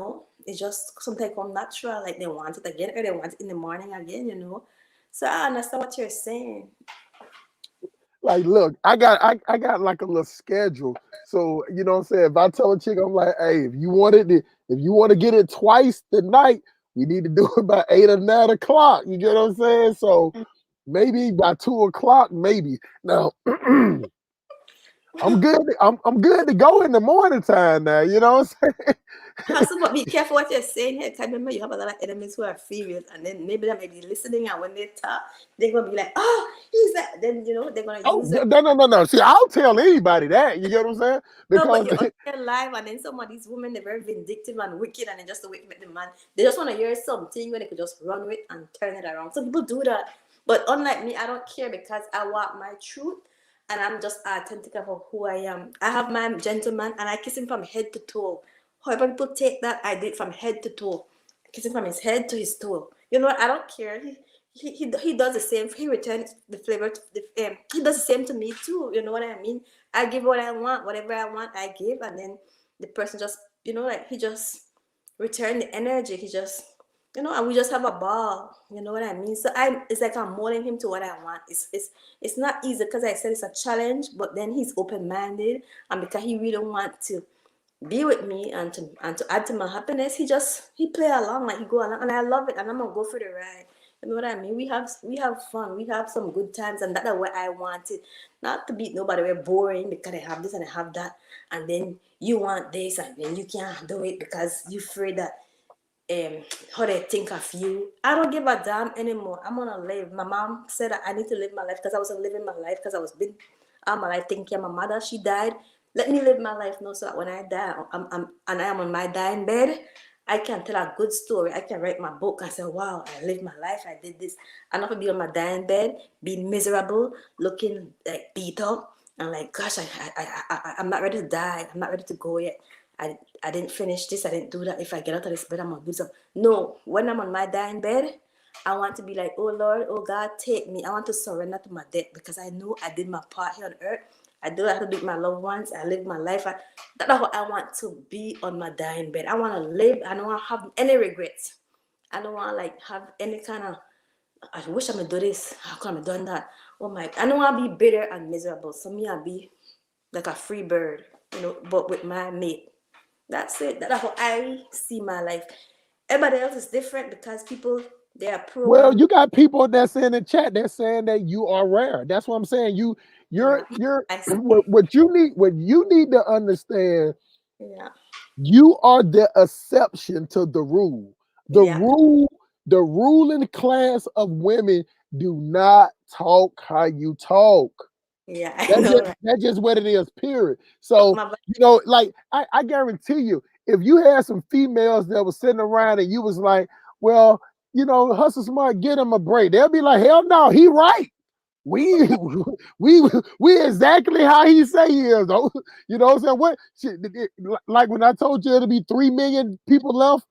It's just sometimes come natural. Like they want it again, or they want it in the morning again. So I understand what you're saying. Like, look, I got like a little schedule. So, you know what I'm saying? If I tell a chick, I'm like, hey, if you want to get it twice tonight, we need to do it by 8 or 9 o'clock. You get what I'm saying? So maybe by 2 o'clock, maybe. Now I'm good. I'm good to go in the morning time now. You know what I'm saying? Also, but be careful what you're saying here. 'Cause remember, you have a lot of enemies who are females, and then maybe they may be listening, and when they talk, they're gonna be like, "Oh, he's that." Then they're gonna Oh use no, it. no, no, no. See, I'll tell anybody that. You get what I'm saying? No, but Because you're on there live, and then some of these women they're very vindictive and wicked, and they just wait to make the man. They just want to hear something where they could just run with and turn it around. Some people do that, but unlike me, I don't care because I walk my truth, and I'm just authentic about who I am. I have my gentleman, and I kiss him from head to toe. However people take that, I did from head to toe, kissing from his head to his toe. You know what? I don't care. He does the same. He returns the flavor. He does the same to me too. You know what I mean? I give what I want, whatever I want, I give, and then the person just, like he just return the energy. He just, and we just have a ball. You know what I mean? So it's like I'm molding him to what I want. It's not easy because I said it's a challenge, but then he's open minded, and because he really wants to be with me and to add to my happiness, he play along, like he go along, and I love it, and I'm gonna go for the ride. You know what I mean? We have fun, we have some good times, and that's what I wanted. Not to beat nobody. We're boring because I have this and I have that, and then you want this and then you can't do it because you afraid that how they think of you. I don't give a damn anymore. I'm gonna live. My mom said that I need to live my life because I wasn't living my life because I was been all my life taking care of my mother. She died. Let me live my life now so that when I die, and I am on my dying bed, I can tell a good story. I can write my book and say, wow, I lived my life. I did this. I'm not going to be on my dying bed, being miserable, looking like beat up. And like, gosh, I'm not ready to die. I'm not ready to go yet. I didn't finish this. I didn't do that. If I get out of this bed, I'm going to do something. No, when I'm on my dying bed, I want to be like, oh Lord, oh God, take me. I want to surrender to my death because I know I did my part here on earth. I do have to be with my loved ones. I live my life. That's how I want to be on my dying bed. I want to live. I don't want to have any regrets. I don't want to like have any kind of, I wish I could do this. How come I done that? Oh my, I don't want to be bitter and miserable. So me, I'll be like a free bird, but with my mate. That's it. That's how I see my life. Everybody else is different because people, they are Well, programmed. you got people that's in the chat that's saying that you are rare. That's what I'm saying. Yeah, You're I see. what you need to understand. Yeah, You are the exception to the rule. The yeah, rule, the ruling class of women do not talk how you talk. yeah, I That's know, just right? that's just what it is, period. Talk So, my like I guarantee you, if you had some females that was sitting around and you was like, well, Hustle Smart, get him a break, they'll be like, hell no, he right. We we exactly how he say he is, though. You know what I'm saying? Like when I told you it'll be 3 million people left,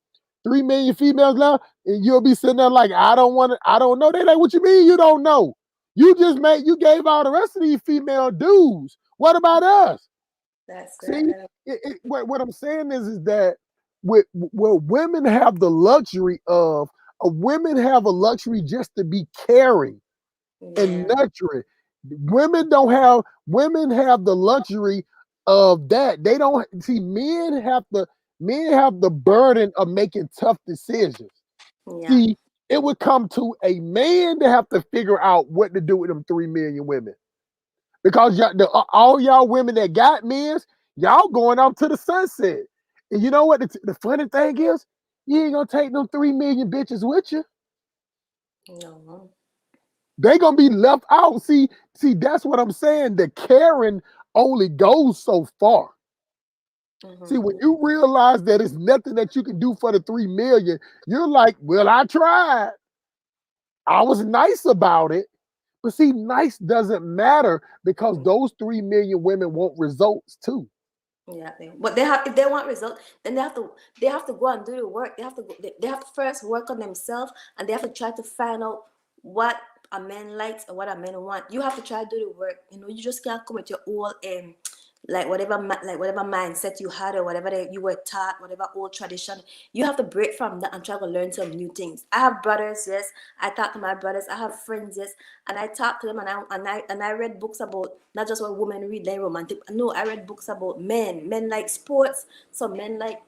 3 million females left, and you'll be sitting there like, I don't want to, I don't know. They like, what you mean you don't know? You gave all the rest of these female dudes. What about us? That's See, right. what I'm saying is that what women have the luxury of, women have a luxury just to be caring and Yeah, nurturing. Women have the luxury of that. They don't see men have the burden of making tough decisions. yeah, See, it would come to a man to have to figure out what to do with them 3 million women. Because all y'all women that got men's, y'all going off to the sunset. And you know what? The funny thing is, you ain't gonna take them 3 million bitches with you. no. They gonna be left out. See, that's what I'm saying. The caring only goes so far. See, when Mm-hmm. you realize that it's nothing that you can do for the 3 million, you're like, well, I tried. I was nice about it. But see, nice doesn't matter because those 3 million women want results too. Yeah, but they have, if they want result, then they have to go and do the work. They have to first work on themselves, and they have to try to find out what a man likes or what a man want. You have to try to do the work. You just can't come with your old like whatever mindset you had or whatever you were taught, whatever old tradition. You have to break from that and try to learn some new things. I have brothers, yes. I talk to my brothers. I have friends, yes, and I talk to them, and I read books about not just what women read, like romantic. No, I read books about men. Men like sports. Some men like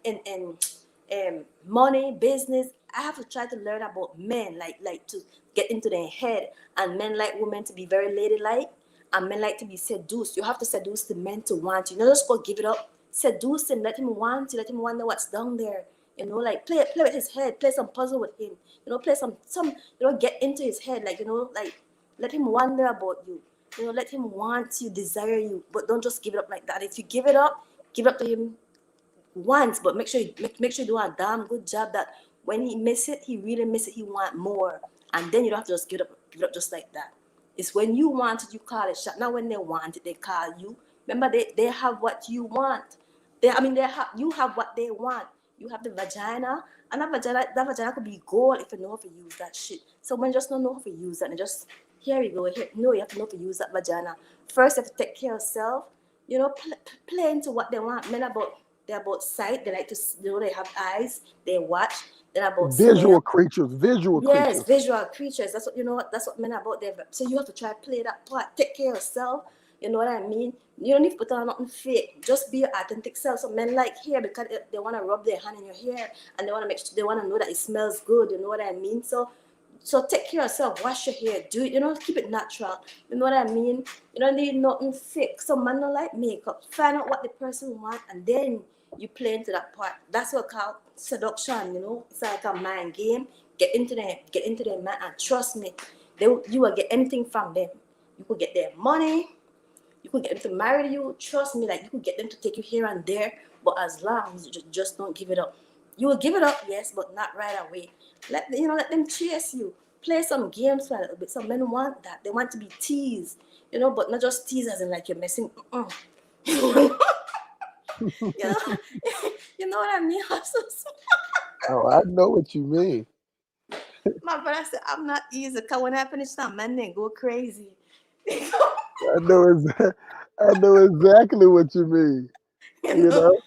money, business. I have to try to learn about men, like to get into their head. And men like women to be very ladylike, and men like to be seduced. You have to seduce the men to want you. Not just go give it up. Seduce him, let him want you, let him wonder what's down there. Like play with his head, play some puzzle with him. Play some get into his head, like let him wonder about you. Let him want you, desire you, but don't just give it up like that. If you give it up to him once, but make sure you do a damn good job that when he miss it, he really miss it. He want more, and then you don't have to just give it up just like that. It's when you want it, you call it shot. Not when they want it, they call you. Remember, they have what you want. You have what they want. You have the vagina, and that vagina could be gold if you know how to use that shit. So when you just don't know how to use that, and just here you go. Here, no, you have to know how to use that vagina. First, you have to take care of yourself. Play into what they want. Men they're about sight. They like to, they have eyes. They watch. They're about smell. Visual creatures, visual Yes, creatures. visual creatures. That's what you know. That's what men are about. So you have to try to play that part. Take care of yourself. You know what I mean? You don't need to put on nothing fake. Just be your authentic self. So men like hair because they want to rub their hand in your hair, and they want to make sure, they want to know that it smells good. You know what I mean? So take care of yourself. Wash your hair. Do it. Keep it natural. You know what I mean? You don't need nothing fake. Some man don't like makeup. Find out what the person want, and then you play into that part. That's what called seduction. It's like a mind game. Get into them man, and trust me, you will get anything from them. You could get their money. You could get them to marry you. Trust me, like you could get them to take you here and there, but as long as you just don't give it up. You will give it up, yes, but not right away. Let them chase you. Play some games for a little bit. Some men want that. They want to be teased, but not just teased as in like you're messing. You know, you know what I mean? I'm so sorry. Oh, I know what you mean. My brother said I'm not easy. Cause when I finish that man, they go crazy. I know I know exactly what you mean. you You know, know,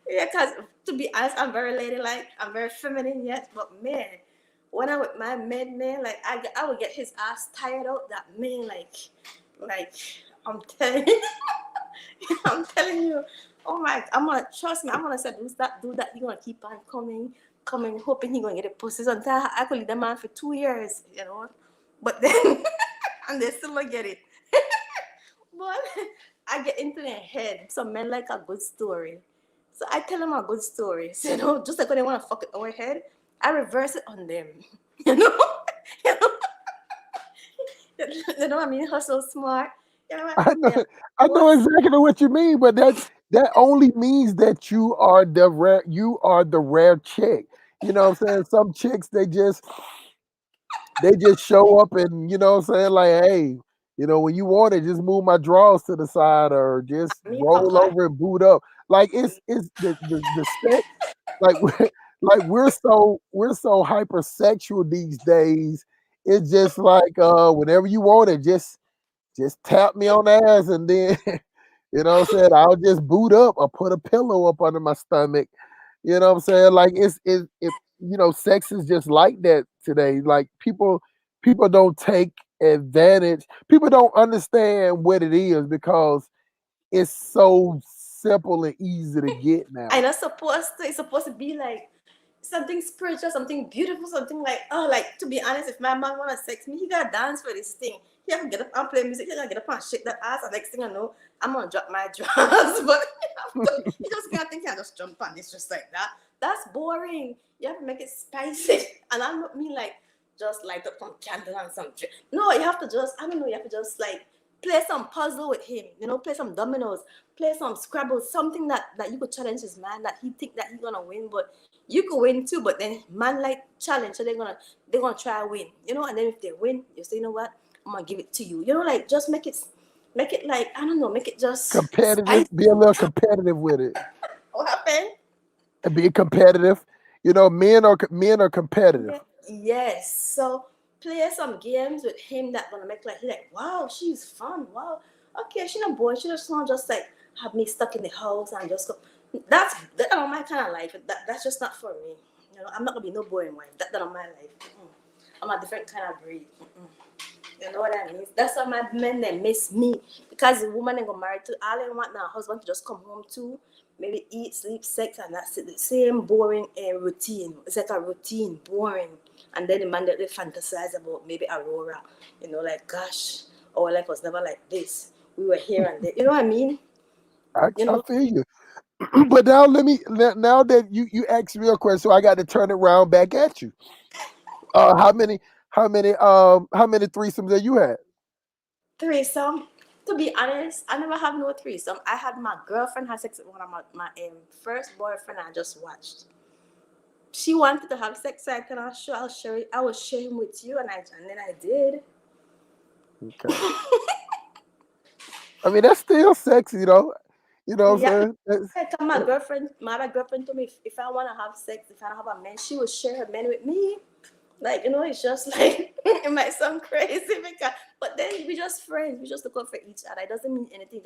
yeah. Cause to be honest, I'm very ladylike. I'm very feminine, yes. But man, when I with my men, man, like I would get his ass tired out. That man, like I'm telling you, I'm telling you. Oh my, I'm gonna trust me. I'm gonna say do that. You're gonna keep on coming, hoping he gonna get a pussy. Until I could leave the man for 2 years, But then, and they still don't get it. But I get into their head. Some men like a good story. So I tell them a good story. So, just like when they want to fuck it our head, I reverse it on them. You know? you know? You know what I mean? Hustle smart. You know what I I mean? know, They're I know boss. exactly what you mean, but that only means that you are the rare chick. You know what I'm saying? Some chicks they just show up and you know what I'm saying, like, hey, when you want it, just move my drawers to the side or just Me pump roll hard. over and boot up. Like it's the sex, like like we're so hypersexual these days. It's just like whenever you want it, just tap me on the ass and then you know what I'm saying, I'll just boot up or put a pillow up under my stomach. You know what I'm saying? Like sex is just like that today. Like people don't take advantage. People don't understand what it is because it's so simple and easy to get I now. not supposed to. It's supposed to be like something spiritual, something beautiful, something like like to be honest, if my man wanna sex me, he gotta dance for this thing. He have to get up and play music. He gotta get up and shake that ass. And next thing I know, I'm gonna drop my drums. But you just can't think I just jump on this just like that. That's boring. You have to make it spicy. And I don't mean like just light up some candle and some drink. No, you have to just I don't know. You have to just like play some puzzle with him, play some dominoes, play some Scrabble, something that you could challenge his man that he think that he's gonna win, but you could win too. But then man like challenge, so they're gonna try to win, and then if they win, you say, you know what, I'm gonna give it to you, like just make it like I don't know, make it just Competitive, spicy. be a little competitive with it. What happened? Be competitive. Men are competitive. Yes. So play some games with him that gonna make like he like, wow, she's fun. Wow. Okay, she not bored. She just want just like have me stuck in the house and just go. That's not my kind of life. That's just not for me. I'm not gonna be no boring wife. That's not my life. I'm a different kind of breed. You know what I mean? That's why my men they miss me because the woman they got married to, all they want now, husband to just come home to, maybe eat, sleep, sex, and that's it. The same boring routine. It's like a routine, boring. And then the man that they fantasize about maybe Aurora, like gosh, our life was never like this. We were here and there. You know what I mean? You I know, feel you. But now now that you asked me a question, so I got to turn it around back at you. How many threesomes that you had? threesome. To be honest, I never have no threesome. I had my girlfriend have sex with one of my first boyfriend I just watched. She wanted to have sex, so I can I'll share it. I will share him with you, and then I did. Okay. I mean, that's still sexy though. You know what Yeah, I'm saying? like my other girlfriend told me if I want to have sex, if I don't have a man, she will share her man with me. Like, it's just like it might sound crazy because but then we just friends. We just look out for each other. It doesn't mean anything. It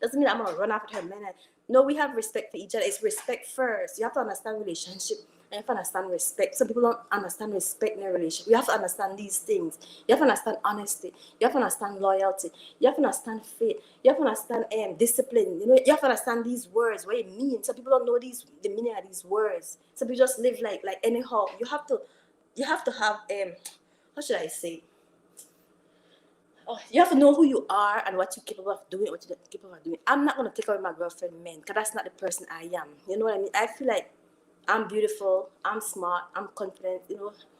doesn't mean I'm gonna run after her man. No, we have respect for each other. It's respect first. You have to understand relationship. And you have to understand respect. Some people don't understand respect in a relationship. You have to understand these things. You have to understand honesty. You have to understand loyalty. You have to understand faith. You have to understand discipline. You have to understand these words, what it means. Some people don't know the meaning of these words. Some people just live like anyhow. You have to have how should I say? Oh, you have to know who you are and what you're capable of doing, what you're not capable of doing. I'm not gonna take away my girlfriend, man, because that's not the person I am. You know what I mean? I feel like I'm beautiful, I'm smart, I'm confident,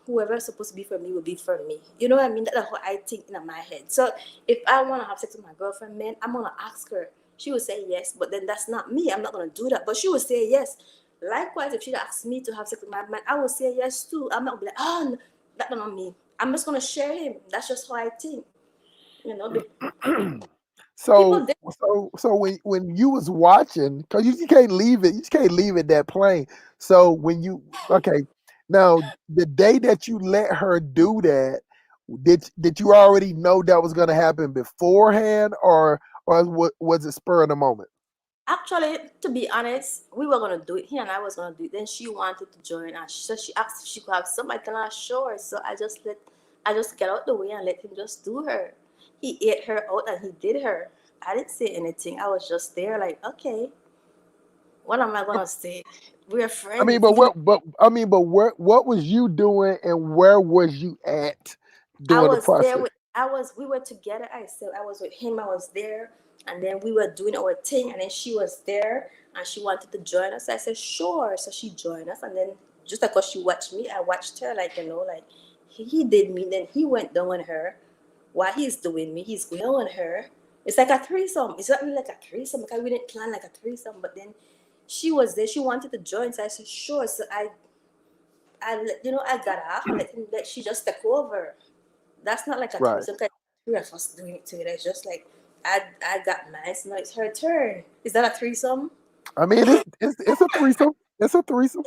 whoever's supposed to be for me will be for me. You know what I mean? That's what I think in my head. So if I want to have sex with my girlfriend, man, I'm going to ask her. She will say yes, but then that's not me. I'm not going to do that. But she will say yes. Likewise, if she asks me to have sex with my man, I will say yes too. I'm not going to be like, oh, no, that's not me. I'm just going to share him. That's just how I think. You know, people So did. so when you was watching, because you can't leave it, you just can't leave it that plain. So when you okay, now the day that you let her do that, did you already know that was gonna happen beforehand, or was it spur of the moment? Actually, to be honest, we were gonna do it. He and I was gonna do it. Then she wanted to join us. So she asked if she could have somebody. I tell her sure. So I just get out the way and let him just do her. He ate her out and he did her. I didn't say anything. I was just there, like, okay, what am I gonna say? We're I mean, friends, but even if what was you doing and where was you at I during the was there process? with we were together. I said I was with him, I was there, and then we were doing our thing, and then she was there and she wanted to join us. I said sure. So she joined us, and then just because she watched me, I watched her, like, like he did me, then he went down on her. While he's doing me, he's going on her. It's like a threesome. It's not really like a threesome, because we didn't plan like a threesome, but then she was there, she wanted to join, so I said sure. So I got up and let she just take over. That's not like a Right. threesome, because three of us doing it together. It's just like I got mine, so now it's her turn. Is that a threesome? I mean, it's a threesome. It's a threesome.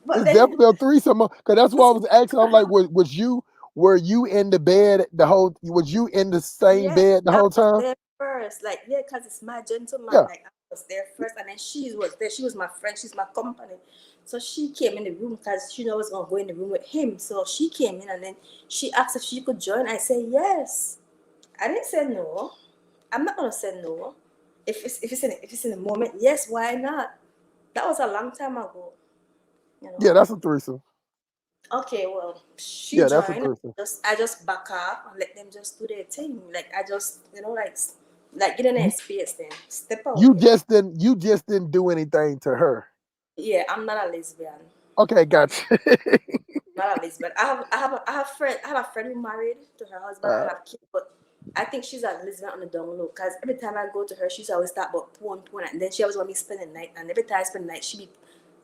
But It's then definitely a threesome because that's why I was asking. I'm like, was you were you in the bed the whole? Was you in the same yeah, bed the I whole was time? there first. Like, yeah, because it's my gentleman. Yeah, Like, I was there first, and then she was there. She was my friend. She's my company. So she came in the room because she knows I was gonna go in the room with him. So she came in, and then she asked if she could join. I said yes. I didn't say no. I'm not gonna say no. If it's in the moment, yes. Why not? That was a long time ago. You yeah, know. that's a threesome. Okay, well, she Yeah, that's a joined. threesome. I just back up and let them just do their thing. Like, I just, like get in their You, space, then step out. you just didn't do anything to her. Yeah, I'm not a lesbian. Okay, gotcha. Not a lesbian. I have a friend who married to her husband and uh, have kids, but I think she's a lesbian on the down low. Cause every time I go to her, she's always talk about porn, and then she always want me to spend the night. And every time I spend the night, she be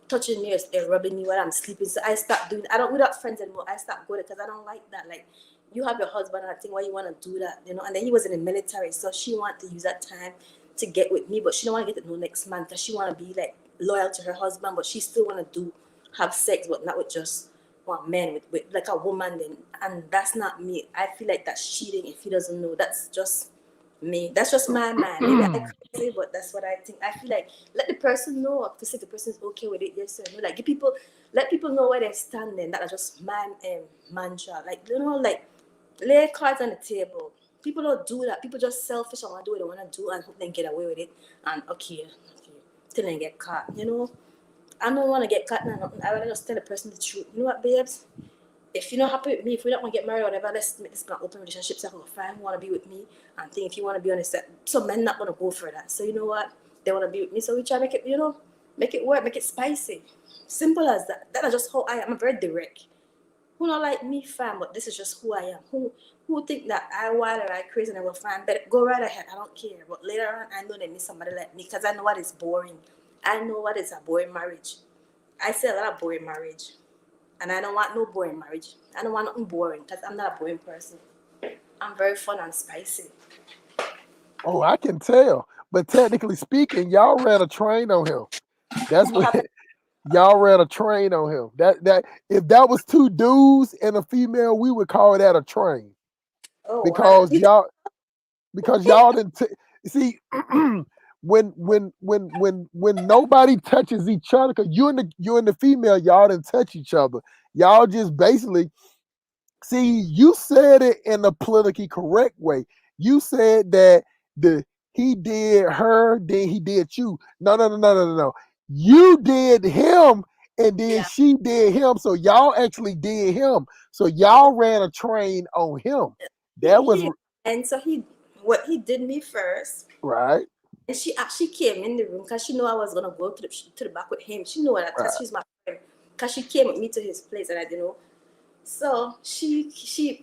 touching me or rubbing me while I'm sleeping. So I start doing. I don't. We're not friends anymore. I start going because I don't like that. Like, you have your husband, and I think why you want to do that, And then he was in the military, so she wanted to use that time to get with me, but she don't want to get to know next man because she want to be like loyal to her husband, but she still want to do have sex, but not with just one man, with like a woman. Then, and that's not me. I feel like that's cheating if he doesn't know. That's just me. That's just my mind. Maybe I crazy, but that's what I think. I feel like let the person know to see if the person is okay with it. Yes or no. Like, let people know where they're standing. That is just my mantra. Like, like lay cards on the table. People don't do that. People just selfish and want to do what they want to do and hope they get away with it. And okay, till they get caught. I don't want to get caught. Nothing. I rather just tell the person the truth. You know what, babes? If you're not happy with me, if we don't want to get married or whatever, let's make this an open relationship. So I can find who want to be with me and think if you want to be on a set. Some men not going to go for that. So you know what? They want to be with me. So we try to make it, make it work, make it spicy. Simple as that. That is just how I am. I'm very direct. Who not like me, fam, but this is just who I am. Who think that I wild or I crazy and I will find better? Go right ahead. I don't care. But later on, I know they need somebody like me because I know what is boring. I know what is a boring marriage. I see a lot of boring marriage. And I don't want no boring marriage. I don't want nothing boring because I'm not a boring person. I'm very fun and spicy. oh, I can tell. But technically speaking, y'all ran a train on him. That's What what happened? y'all ran a train on him. That if that was two dudes and a female, we would call that a train Oh, because y'all didn't see when nobody touches each other because you and the female y'all didn't touch each other. Y'all just basically see, you said it in a politically correct way. You said that the he did her, then he did you. No, no, no, no, no, no, no. You did him, and then yeah. she did him. So y'all actually did him. So y'all ran a train on him. That was He and so he what he did me first. right. And she actually came in the room because she knew I was gonna go to the back with him. She knew that because Right. she's my friend. Because she came with me to his place and I didn't know. So she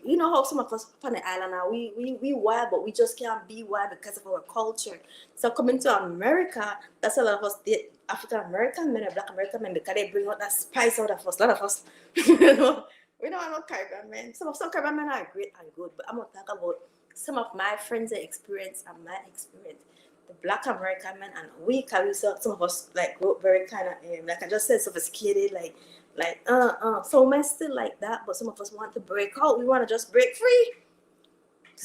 you know how some of us on the island now we wild but we just can't be wild because of our culture. So coming to America, that's a lot of us did African American men and Black American men because they bring out that spice out of us. A lot of us you know we don't have no Caribbean men. Some Caribbean men are great and good, but I'm gonna talk about some of my friends' experience and my experience. The Black American men and we carry some of us like grow up very kind of like I just said sophisticated some men still like that, but some of us want to break out. We want to just break free.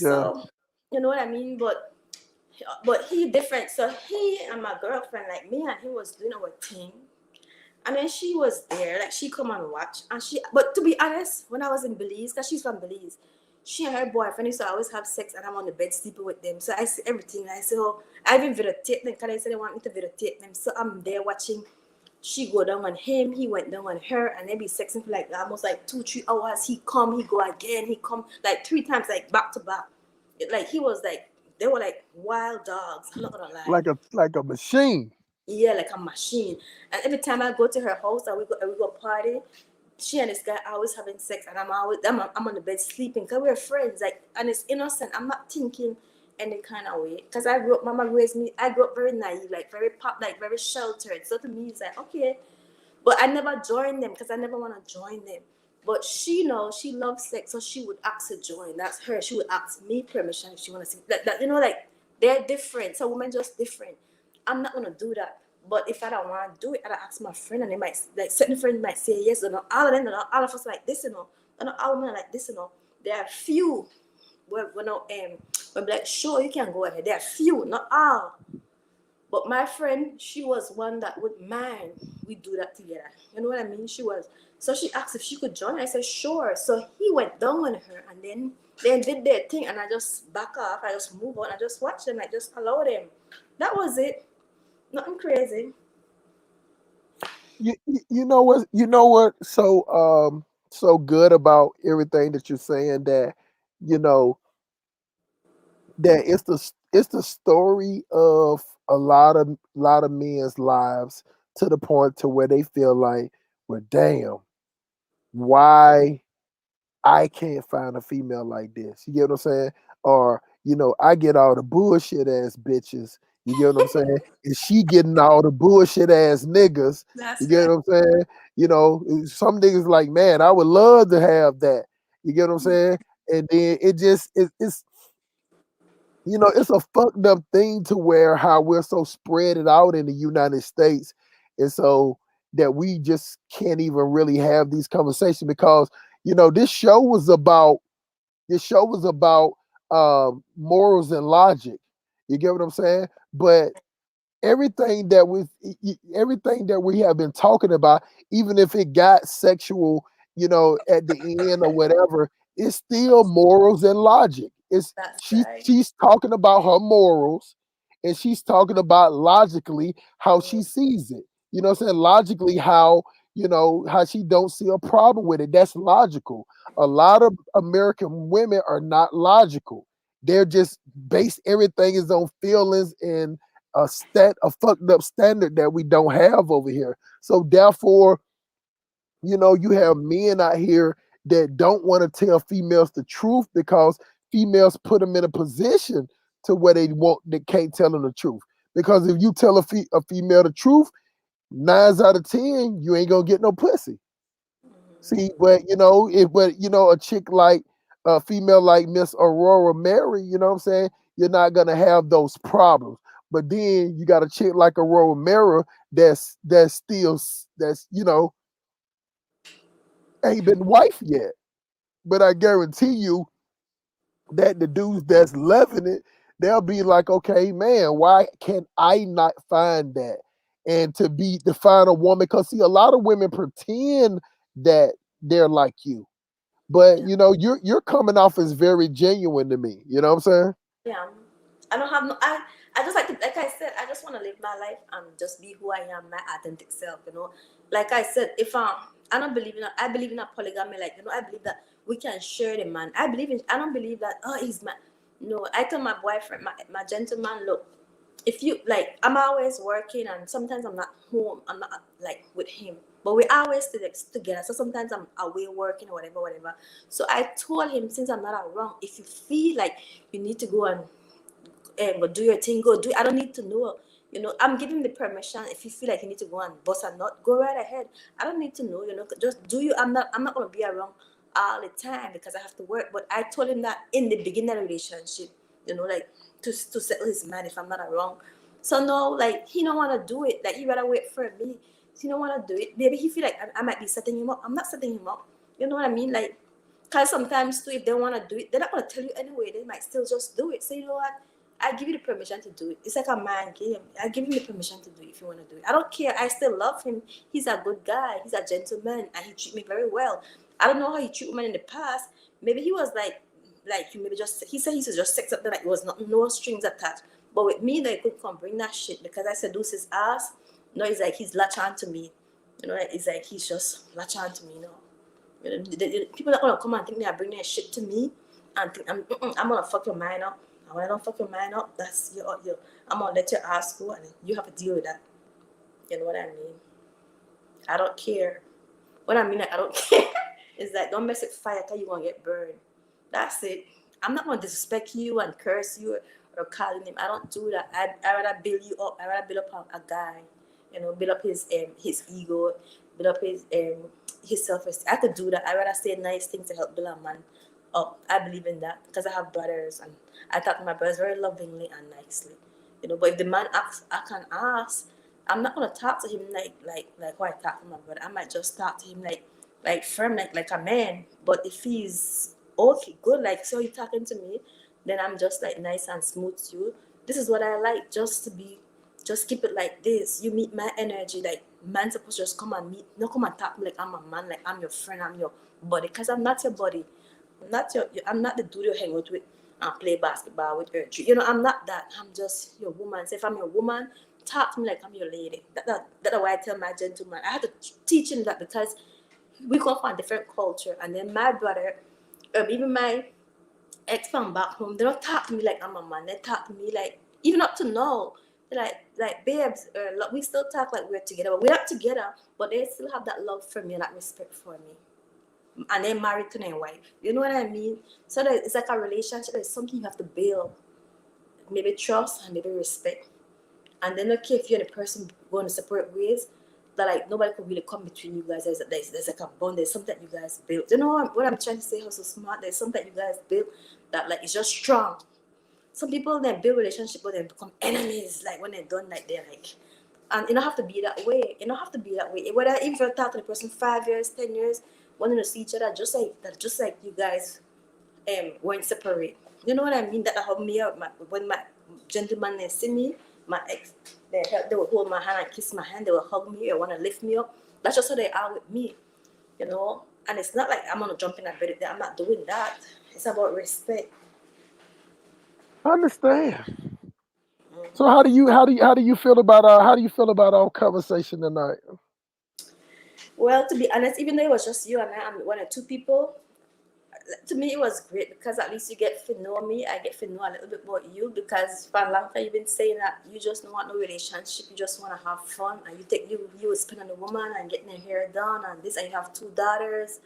Yeah. So you know what I mean. But he different. So he and my girlfriend, like me and he was doing our thing. And then she was there, like she come and watch. And she, but to be honest, when I was in Belize, because she's from Belize, she and her boyfriend used to always have sex, and I'm on the bed sleeping with them. So I see everything. And I say, oh, I even videotape them because they said they want me to videotape them. So I'm there watching. She go down on him, he went down on her, and they be sexing for like almost like 2-3 hours. He come, he go again, he come like 3 times, like back to back. Like he was like they were like wild dogs. I'm not gonna lie. Like a machine. Yeah, like a machine. And every time I go to her house and we go party, she and this guy are always having sex, and I'm on the bed sleeping because we're friends. Like, and it's innocent. I'm not thinking any kind of way because I grew up. Mama raised me. I grew up very naive, like very pop, like very sheltered. So to me, it's like okay, but I never joined them because I never want to join them. But she knows she loves sex, so she would ask to join. That's her. She would ask me permission if she want to see that. You know, like they're different. So women just different. I'm not gonna do that. But if I don't want to do it, I ask my friend, and they might like certain friends might say yes or no. All of them, not all of us like this, you know. And not all women are like this, you know. There are few where we know we're like sure you can go ahead. There are few, not all. But my friend, she was one that would mind we do that together. You know what I mean? She was. So she asked if she could join. I said sure. So he went down on her, and then they did their thing, and I just back off. I just move on. I just watch them. I just allow them. That was it. Nothing crazy. You know what? You know what? So good about everything that you're saying that you know that it's the story of a lot of men's lives to the point to where they feel like, well, damn, why I can't find a female like this. You get what I'm saying? Or, I get all the bullshit ass bitches. You get what I'm saying? And she getting all the bullshit ass niggas. You That's get right. what I'm saying? Some niggas like, man, I would love to have that. You get what I'm saying? And then it's a fucked up thing to where how we're so spread it out in the United States. And so that we just can't even really have these conversations because, this show was about morals and logic. You get what I'm saying? But everything that we have been talking about, even if it got sexual, at the end or whatever, it's still morals and logic. It's That's she right. she's talking about her morals and she's talking about logically how she sees it. You know what I'm saying? Logically how she don't see a problem with it. That's logical. A lot of American women are not logical. They're just base everything is on feelings and a fucked up standard that we don't have over here. So therefore, you have men out here that don't want to tell females the truth because females put them in a position to where they can't tell them the truth. Because if you tell a female the truth, 9 out of 10, you ain't gonna get no pussy. See, but a chick like a female like Miss Aurora Mary, you know what I'm saying? You're not gonna have those problems. But then you got a chick like Aurora Mary that's still that's ain't been wife yet. But I guarantee you that the dudes that's loving it, they'll be like, okay, man, why can I not find that? And to find a woman, because see, a lot of women pretend that they're like you. But Yeah. you're coming off as very genuine to me. You know what I'm saying? Yeah. I don't have no. I just like I said. I just want to live my life and just be who I am, my authentic self. You know, like I said, if I don't believe in. I believe in a polygamy. Like I believe that we can share the man. I don't believe that. Oh, he's my. No, I tell my boyfriend, my gentleman, look. if you like, I'm always working and sometimes I'm not home, I'm not like with him, but we're always together. So sometimes I'm away working or whatever, whatever. So I told him, since I'm not around, if you feel like you need to go and go do your thing, go do it. I don't need to know. I'm giving the permission. If you feel like you need to go and bust a nut, go right ahead. I don't need to know. Just do you. I'm not gonna be around all the time because I have to work. But I told him that in the beginning of the relationship. Like to settle his mind if I'm not around. So no, like he don't want to do it. Like he rather wait for me. He don't want to do it. Maybe he feel like I might be setting him up. I'm not setting him up. You know what I mean? Like, cause sometimes too, if they want to do it, they're not gonna tell you anyway. They might still just do it. So you know what? I give you the permission to do it. It's like a mind game. I give him the permission to do it if you want to do it. I don't care. I still love him. He's a good guy. He's a gentleman, and he treat me very well. I don't know how he treat women in the past. Maybe he was like you maybe just he said he was just sex up there, like it was not no strings attached. But with me, they could come bring that shit because I seduce his ass. No, it's like he's latch on to me. Like, it's like he's just latch on to me. People are gonna come and think they are bringing their shit to me and think I'm gonna fuck your mind up. And when I don't fuck your mind up, that's your I'm gonna let your ass go and you have to deal with that. You know what I mean? I don't care. What I mean, like, I don't care. Is that don't mess with fire because you're gonna get burned. That's it. I'm not gonna disrespect you and curse you or call him. I don't do that. I rather build you up. I rather build up a guy. Build up his ego, build up his self esteem. I could do that. I rather say nice things to help build a man up. I believe in that because I have brothers and I talk to my brothers very lovingly and nicely. But if the man asks, I can ask. I'm not gonna talk to him like how I talk to my brother. I might just talk to him like firm, like a man. But if he's okay, good, like so you talking to me, then I'm just like nice and smooth to you. This is what I like, just keep it like this. You meet my energy, like man supposed to just come and meet, not come and talk to me like I'm a man, like I'm your friend, I'm your buddy, because I'm not your buddy. I'm not the dude you hang out with and play basketball with her. I'm not that. I'm just your woman. So if I'm your woman, talk to me like I'm your lady. That's why I tell my gentleman. I had to teach him that because we come from a different culture. And then my brother, even my ex from back home, they don't talk to me like I'm a man. They talk to me like, even up to now, they're like babes, we still talk like we're together, but we're not together, but they still have that love for me and that respect for me. And they're married to their wife. You know what I mean? So it's like a relationship. There's something you have to build. Maybe trust and maybe respect. And then okay, if you're the person going to separate ways, that like nobody could really come between you guys. There's like a bond. There's something that you guys built. You know what I'm trying to say? How so smart. There's something that you guys built that like it's just strong. Some people then build relationship but then become enemies. Like when they're done, like they're like, and you don't have to be that way. You don't have to be that way. Whether if you talk to the person 5 years, 10 years, wanting to see each other, just like you guys weren't separate. You know what I mean? That helped me out. When my gentleman they see me, my ex, they would hold my hand and kiss my hand. They would hug me or want to lift me up. That's just how they are with me. And it's not like I'm gonna jump in that bed. I'm not doing that. It's about respect. I understand. So how do you feel about our conversation tonight? Well, to be honest, even though it was just you and I'm one or two people, to me it was great because at least you get to know me. I get to know a little bit about you because for a long time you've been saying that you just don't want no relationship. You just want to have fun, and you would spend on a woman and getting her hair done and this, and you have two daughters,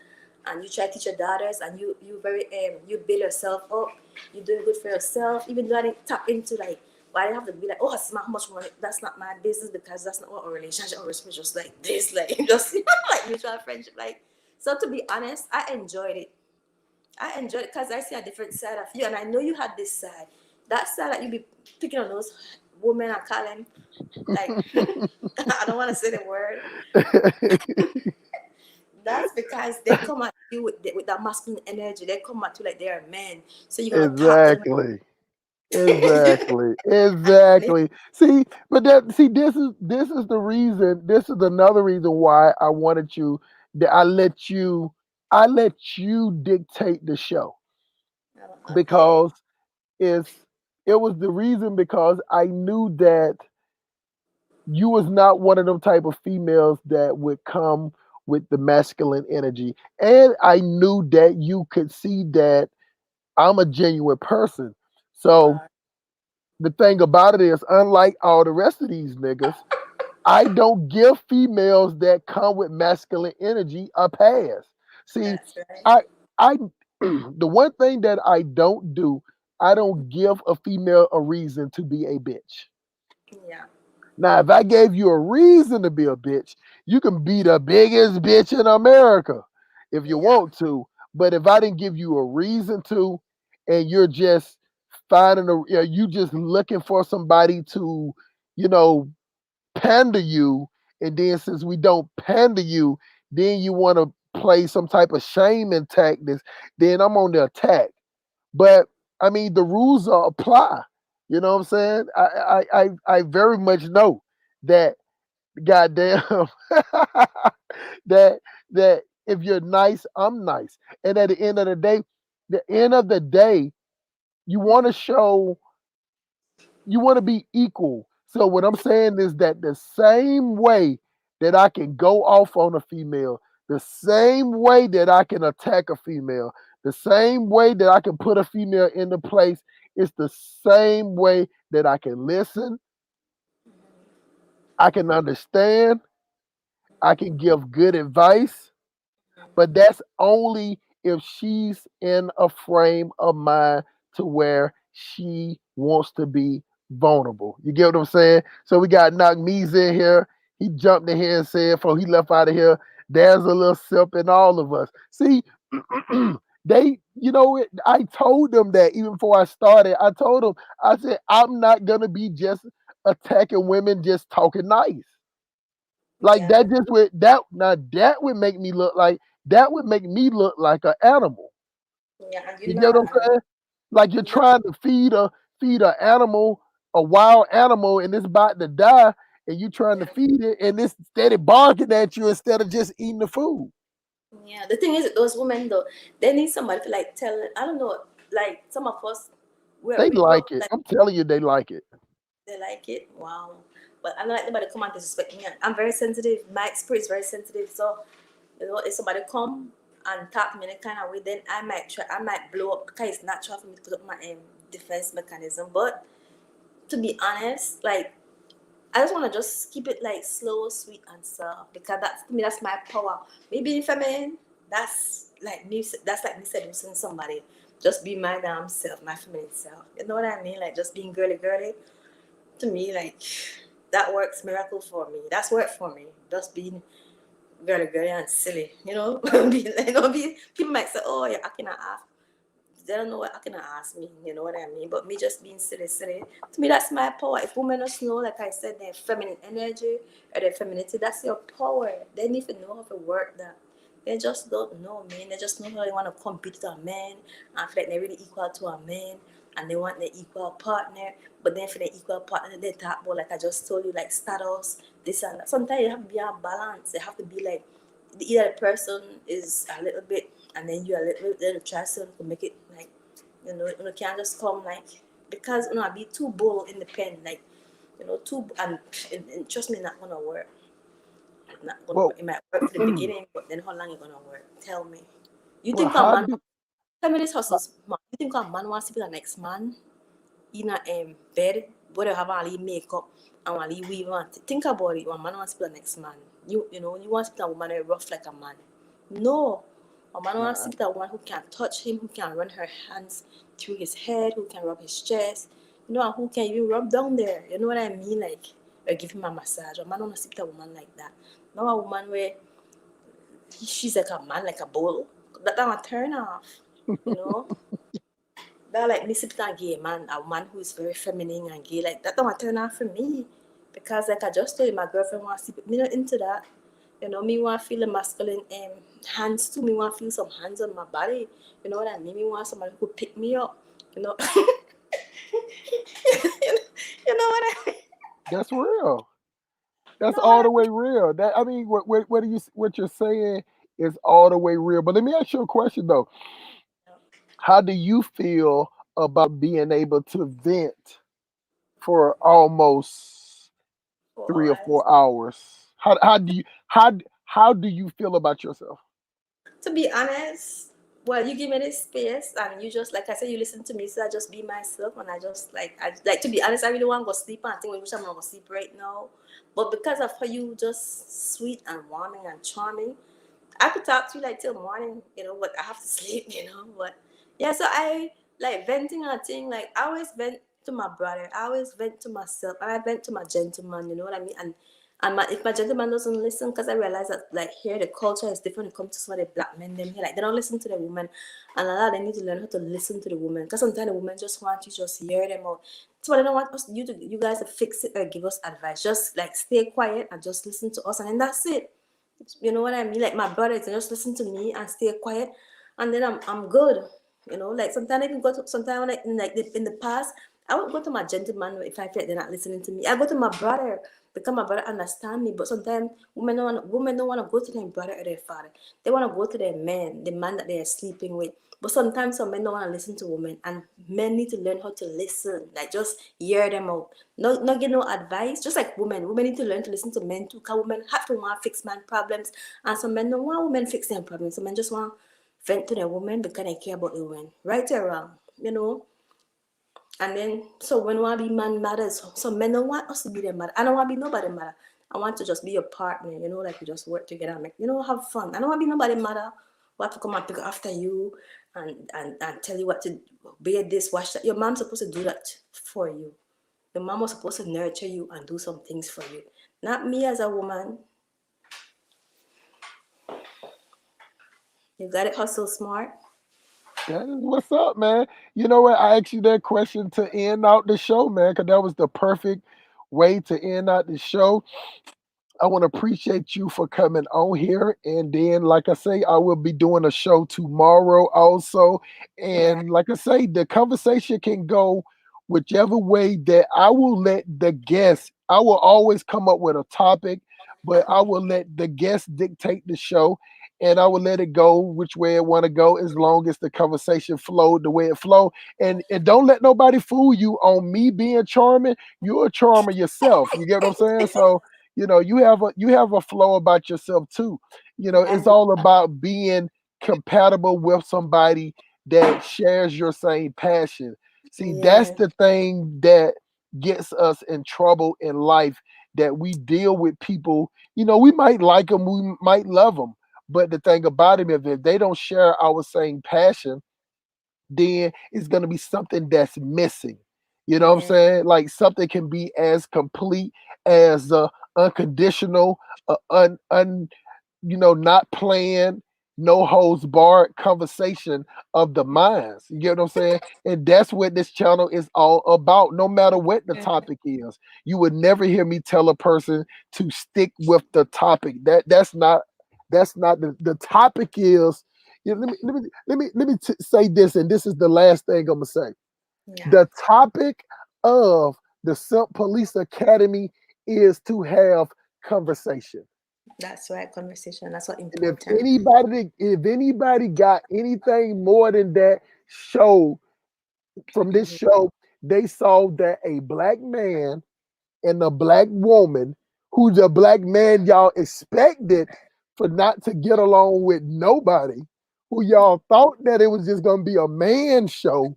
and you try to teach your daughters, and you very you build yourself up. You're doing good for yourself, even though I didn't tap into like. Why I have to be like, oh, I smell how much money. That's not my business because that's not what a relationship or is just like this, like just like mutual friendship. Like, so to be honest, I enjoyed it. I enjoy it because I see a different side of you, and I know you had this side. That side that you be picking on those women and calling like I don't want to say the word. That's because they come at you with that masculine energy. They come at you like they're men. So you're gonna talk to them Exactly. and Exactly. Exactly. See, this is the reason. This is another reason why I wanted you. That I let you dictate the show okay. because it's it was the reason because I knew that you was not one of them type of females that would come with the masculine energy, and I knew that you could see that I'm a genuine person. So Uh, The thing about it is, unlike all the rest of these niggas, I don't give females that come with masculine energy a pass. See, That's right. I I the one thing that I don't do, I don't give a female a reason to be a bitch. Yeah. Now, if I gave you a reason to be a bitch, you can be the biggest bitch in America if you Yeah. want to. But if I didn't give you a reason to, and you're just finding you just looking for somebody to, you know, pander you, and then since we don't pander you, then you want to play some type of shaming tactics, then I'm on the attack. But I mean, the rules are apply. You know what I'm saying? I very much know that goddamn that that if you're nice, I'm nice. And at the end of the day, you want to show you want to be equal. So what I'm saying is that the same way that I can go off on a female, the same way that I can attack a female, the same way that I can put a female into place, it's the same way that I can listen, I can understand, I can give good advice, but that's only if she's in a frame of mind to where she wants to be vulnerable. You get what I'm saying? So we got Knock Me's in here. He jumped in here and said, before he left out of here, there's a little sip in all of us. See, I told them that even before I started. I told them, I said, I'm not going to be just attacking women just talking nice. Like Yeah. that just would that now that would make me look like that would make me look like an animal. Yeah. And You you're get not what I'm an saying? Like you're animal. trying to feed a animal, a wild animal, and it's about to die, and you trying to Yeah. feed it, and it's steady barking at you instead of just eating the food. Yeah. The thing is, those women though, they need somebody to like tell. I don't know. Like some of us, They we grow up like it. like I'm telling you, they like it. they like it. Wow. But I don't like nobody come and disrespect me. I'm very sensitive. My spirit is very sensitive. So, if somebody come and tap me in a kind of way, then I might blow up because it's natural for me to put up my defense mechanism. But to be honest, like I just want to just keep it like slow, sweet, and soft because that's to me that's my power. Me being feminine, That's like me seducing somebody. Just be my damn self, my feminine self. You know what I mean? Like just being girly, girly. To me, like that works miracle for me. That's work for me. Just being girly, girly, and silly. Be like, be people might say, "Oh, you're acting a half." They don't know what I can ask me, you know what I mean? But me just being silly, silly. To me, that's my power. If women just know, like I said, their feminine energy or their femininity, that's your power. They need to know how to work that. They just don't know, man. They just know how they want to compete with a man and feel like they're really equal to a man and they want their equal partner. But then for the equal partner, they talk about, like I just told you, like status, this and that. Sometimes you have to be on balance. They have to be like, either the person is a little bit and then you a little bit, then you try to make it like, you can't just come like, because be too bold in the pen, like, too, and trust me, not gonna work. Not gonna Well, work. It might work for the beginning, but then how long it gonna work? Tell me. You well, think a how man, do tell me this hustles, man. You think a man wants to be the next man in a bed, but they have all the makeup and all the weave on. Think about it. One man wants to be the next man. You want to be a woman who rough like a man. No. A man wants to nah, be the one who can touch him, who can run her hands through his head, who can rub his chest, and who can even rub down there. You know what I mean? Like, or give him a massage. A man wants to be a woman like that. Not a woman where she's like a man, like a bull. That turn off. You know? That like me sit a gay man, a man who is very feminine and gay, like that don't turn off for me. Because like I just told you, my girlfriend wants to sleep. Me not into that. Me want to feel the masculine hands too. Me want to feel some hands on my body. You know what I mean? Me want somebody who could pick me up. You know, you know what I mean? that's real. You That's know what all I the way real. That I mean, what you're saying is all the way real. But let me ask you a question though. mean? How do you feel about being able to vent for almost For 3 or 4 hours? How do you feel about yourself? To be honest, well, you give me this space, and you just like I said, you listen to me, so I just be myself, and I like to be honest. I really want to go sleep, and I think I wish I'm gonna go sleep right now, but because of how you just sweet and warming and charming, I could talk to you like till morning, but I have to sleep, But yeah, so I like venting a thing. Like I always vent to my brother. I always vent to myself, and I vent to my gentleman. You know what I mean? And if my gentleman doesn't listen, because I realize that like here the culture is different when it comes to some of the black men. Them here, like they don't listen to the woman, and a lot they need to learn how to listen to the woman. Because sometimes the women just want you to just hear them out. So they don't want you guys to fix it or give us advice. Just like stay quiet and just listen to us, and then that's it. You know what I mean? Like my brothers, they just listen to me and stay quiet, and then I'm good. Like sometimes I can go to sometimes in the past, I would go to my gentleman if I feel like they're not listening to me. I go to my brother because my brother understand me. But sometimes women don't want to go to their brother or their father. They want to go to their man, the man that they are sleeping with. But sometimes some men don't want to listen to women, and men need to learn how to listen. Like just hear them out. Not get no advice. Just like women need to learn to listen to men too. Cause women have to want to fix man problems, and some men don't want women fix their problems. Some men just want vent to their woman because they care about the woman, right or wrong, And then so when one be man matters, so men don't want us to be their mother. I don't want to be nobody mother. I want to just be your partner, like we just work together and make, have fun. I don't want to be nobody mother. We have to come and pick after you and tell you what to be this, watch that. Your mom's supposed to do that for you. Your mom was supposed to nurture you and do some things for you. Not me as a woman. You got it hustle smart. That is what's up, man. You know what? I asked you that question to end out the show, man, because that was the perfect way to end out the show. I want to appreciate you for coming on here. And then, like I say, I will be doing a show tomorrow also. Right. And like I say, the conversation can go whichever way that I will let the guests, I will always come up with a topic, but I will let the guests dictate the show. And I will let it go which way I want to go as long as the conversation flowed the way it flowed. And don't let nobody fool you on me being charming. You're a charmer yourself. You get what I'm saying? So you have a flow about yourself too. It's And all about being compatible with somebody that shares your same passion. See, that's yeah, the thing that gets us in trouble in life, that we deal with people. We might like them, we might love them, but the thing about them, if they don't share our same passion, then it's going to be something that's missing. You know what I'm yeah, saying? Like something can be as complete as unconditional, not planned, no holds barred conversation of the minds. You get what I'm saying? And that's what this channel is all about. No matter what the topic is, you would never hear me tell a person to stick with the topic. That's not the topic is. Let me say this, and this is the last thing I'm gonna say. yeah. The topic of the Simp Police Academy is to have conversation. That's right. Conversation. That's what And if important. anybody got anything more than that, show from this Mhm. show, they saw that a black man and a black woman, who the black man y'all expected for not to get along with nobody, who y'all thought that it was just gonna be a man show.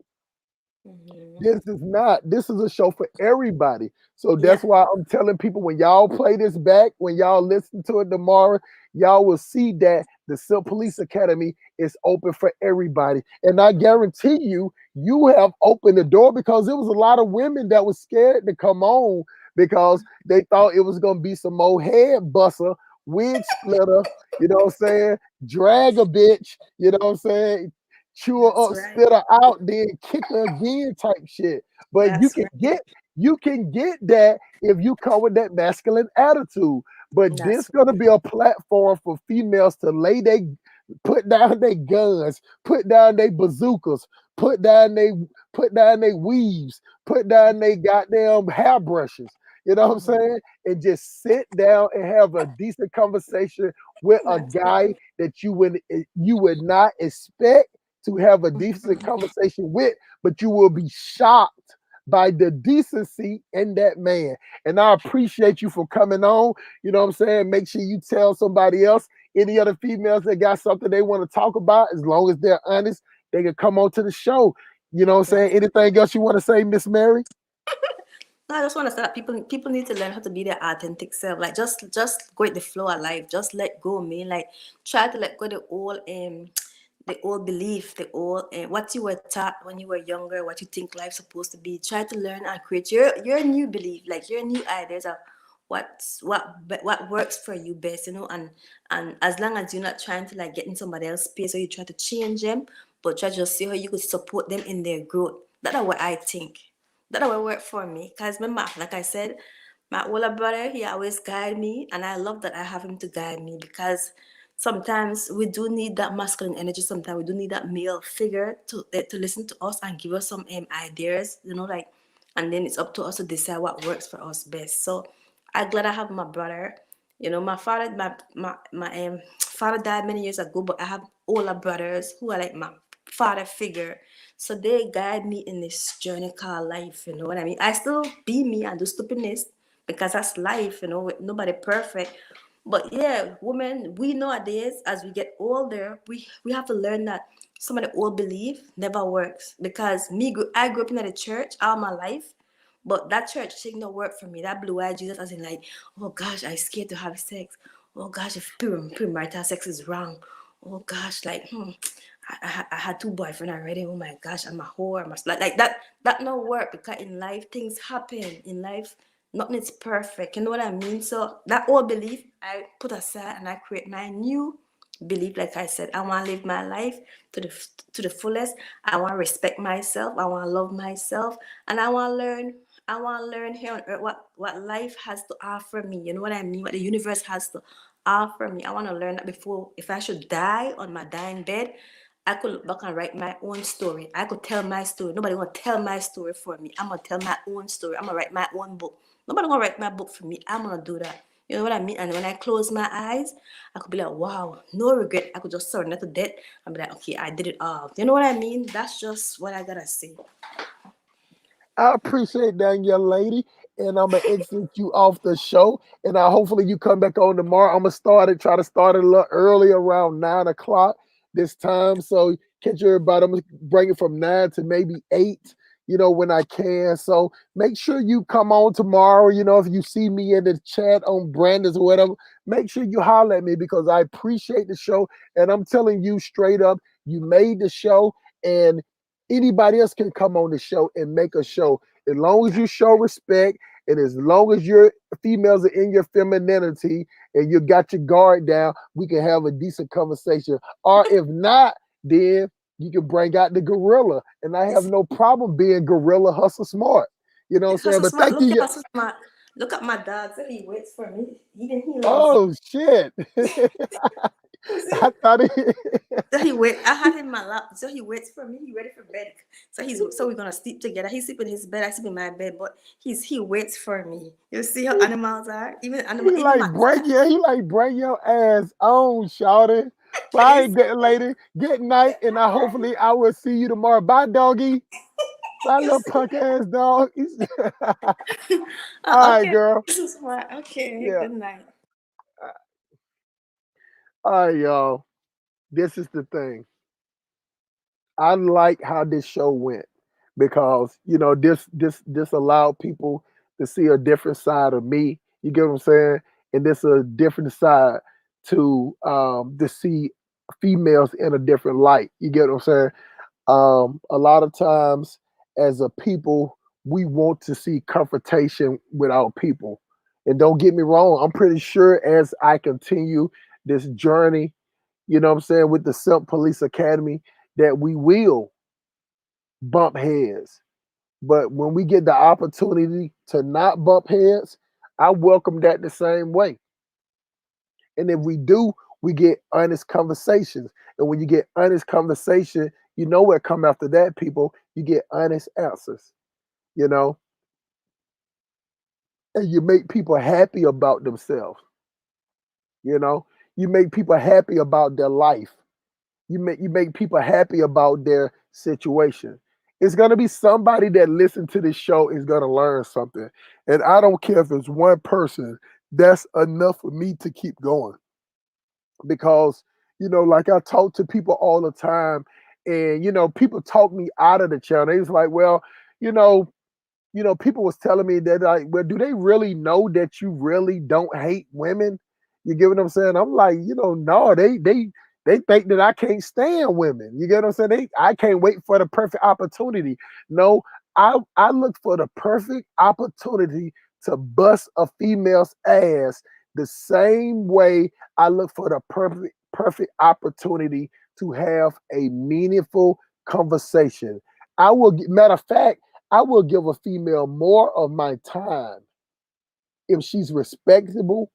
Mhm. This is not. This is a show for everybody. So Yeah, that's why I'm telling people, when y'all play this back, when y'all listen to it tomorrow, y'all will see that the Silk Police Academy is open for everybody. And I guarantee you, you have opened the door, because there was a lot of women that was scared to come on because they thought it was gonna be some old head buster, wig splitter, you know what I'm saying? Drag a bitch, you know what I'm saying? Chew her that's up, right. spit her out, then kick her again type shit. But you That's can right. get that if you come with that masculine attitude. But this That's gonna be a platform for females to put down their guns, put down their bazookas, put down they weaves, put down they goddamn hairbrushes. You know what I'm mhm. saying? And just sit down and have a decent conversation with a That's right. guy that you would not expect to have a decent Mhm. conversation with, but you will be shocked by the decency in that man. And I appreciate you for coming on. You know what I'm saying? Make sure you tell somebody else. Any other females that got something they want to talk about, as long as they're honest, they can come on to the show. You know what I'm saying? Yes. Anything else you want to say, Miss Mary? No, I just want to say that people need to learn how to be their authentic self. Like just go with the flow of life. Just let go, man. Like try to let go the old belief, the old what you were taught when you were younger, what you think life's supposed to be. Try to learn and create your new belief, like your new ideas of what works for you best, you know. And as long as you're not trying to like get in somebody else's space or you try to change them, but try to just see how you could support them in their growth. That's what I think. That will work for me. Cause remember, like I said, my older brother, he always guide me, and I love that I have him to guide me because sometimes we do need that masculine energy. Sometimes we do need that male figure to listen to us and give us some ideas, you know, like, and then it's up to us to decide what works for us best. So I'm glad I have my brother. You know, my father died many years ago, but I have older brothers who are like my father figure. So they guide me in this journey called life, you know what I mean? I still be me and do stupidness because that's life, you know, with nobody perfect. But yeah, women, we nowadays, as we get older, we have to learn that some of the old belief never works. Because I grew up in the church all my life, but that church thing don't work for me. That blue eyed Jesus, as in like, oh gosh, I scared to have sex. Oh gosh, if premarital sex is wrong. Oh gosh, like I had two boyfriends already. Oh my gosh, I'm a whore. I'm a like that. That no work because in life things happen. In life, nothing is perfect. You know what I mean? So that old belief I put aside and I create my new believe, like I said, I want to live my life to the fullest. I want to respect myself. I want to love myself, and I want to learn. I want to learn here on earth what life has to offer me. You know what I mean? What the universe has to offer me. I want to learn that before, if I should die on my dying bed, I could look back and write my own story. I could tell my story. Nobody gonna tell my story for me. I'm gonna tell my own story. I'm gonna write my own book. Nobody gonna write my book for me. I'm gonna do that. You know what I mean? And when I close my eyes, I could be like, wow, no regret. I could just surrender to death and be like, okay, I did it all. You know what I mean? That's just what I gotta say. I appreciate that, young lady. And I'm gonna exit you off the show. And hopefully you come back on tomorrow. I'm gonna try to start it a little early, around 9 o'clock this time. So catch everybody. I'm gonna bring it from 9 to maybe 8, when I can. So make sure you come on tomorrow. If you see me in the chat on Brandon's or whatever, make sure you holler at me because I appreciate the show. And I'm telling you straight up, you made the show, and anybody else can come on the show and make a show as long as you show respect and as long as your females are in your femininity and you got your guard down. We can have a decent conversation, or if not, then you can bring out the gorilla, and I have no problem being gorilla hustle smart. You know what I'm saying? Hustle But smart. thank Look you. at hustle smart. Look at my dog. So he waits for me. Even he lazy. Oh shit. You see? I thought it. So he wait. I had him in my lap. So he waits for me. He ready for bed. So we're gonna sleep together. He sleep in his bed. I sleep in my bed. But he waits for me. You see how animals are. Even my He like bring your ass on, shawty. Bye, he's, good lady. Good night, and hopefully I will see you tomorrow. Bye, doggy. Bye, you little see. punk ass dog. All right, Okay. girl. This is smart. Okay. Yeah. Good night. All right, y'all. This is the thing. I like how this show went because this allowed people to see a different side of me. You get what I'm saying? And this a different side to see females in a different light. You get what I'm saying? A lot of times, as a people, we want to see confrontation with our people. And don't get me wrong, I'm pretty sure as I continue this journey, what I'm saying, with the Silk Police Academy, that we will bump heads. But when we get the opportunity to not bump heads, I welcome that the same way. And if we do, we get honest conversations. And when you get honest conversation, you know what come after that, people. You get honest answers, you know, and you make people happy about themselves, you know. You make people happy about their life. You make people happy about their situation. It's gonna be somebody that listen to this show is gonna learn something. And I don't care if it's one person, that's enough for me to keep going. because like I talk to people all the time, and people talk me out of the channel. They was like, well, you know, people was telling me that, like, well, do they really know that you really don't hate women? You get what I'm saying? I'm like, no, they think that I can't stand women. You get what I'm saying? I can't wait for the perfect opportunity. No, I look for the perfect opportunity to bust a female's ass the same way I look for the perfect opportunity to have a meaningful conversation. Matter of fact, I will give a female more of my time if she's respectful,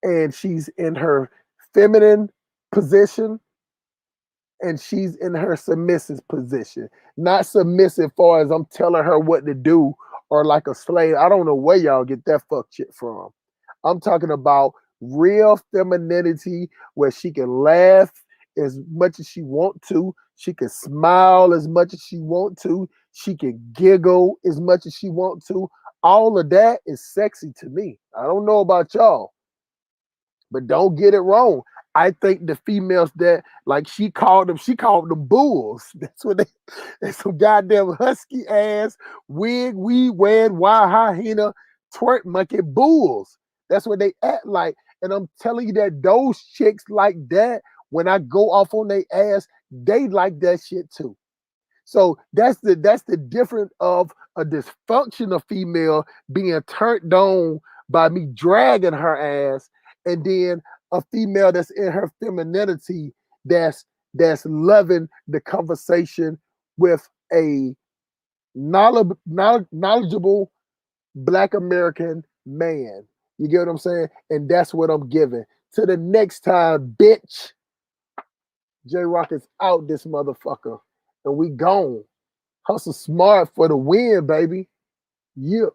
and she's in her feminine position, and she's in her submissive position. Not submissive far as I'm telling her what to do or like a slave. I don't know where y'all get that fuck shit from. I'm talking about real femininity where she can laugh as much as she want to. She can smile as much as she want to. She can giggle as much as she want to. All of that is sexy to me. I don't know about y'all, but don't get it wrong. I think the females that, like, she called them bulls. That's what they some goddamn husky ass wig, weed wearing, wild hyena, twerk monkey bulls. That's what they act like. And I'm telling you that those chicks like that, when I go off on their ass, they like that shit too. So that's the difference of a dysfunctional female being turned on by me dragging her ass, and then a female that's in her femininity that's loving the conversation with a knowledgeable Black American man. You get what I'm saying? And that's what I'm giving. To the next time, bitch. J Rock is out this motherfucker. And we gone. Hustle smart for the win, baby. Yeah.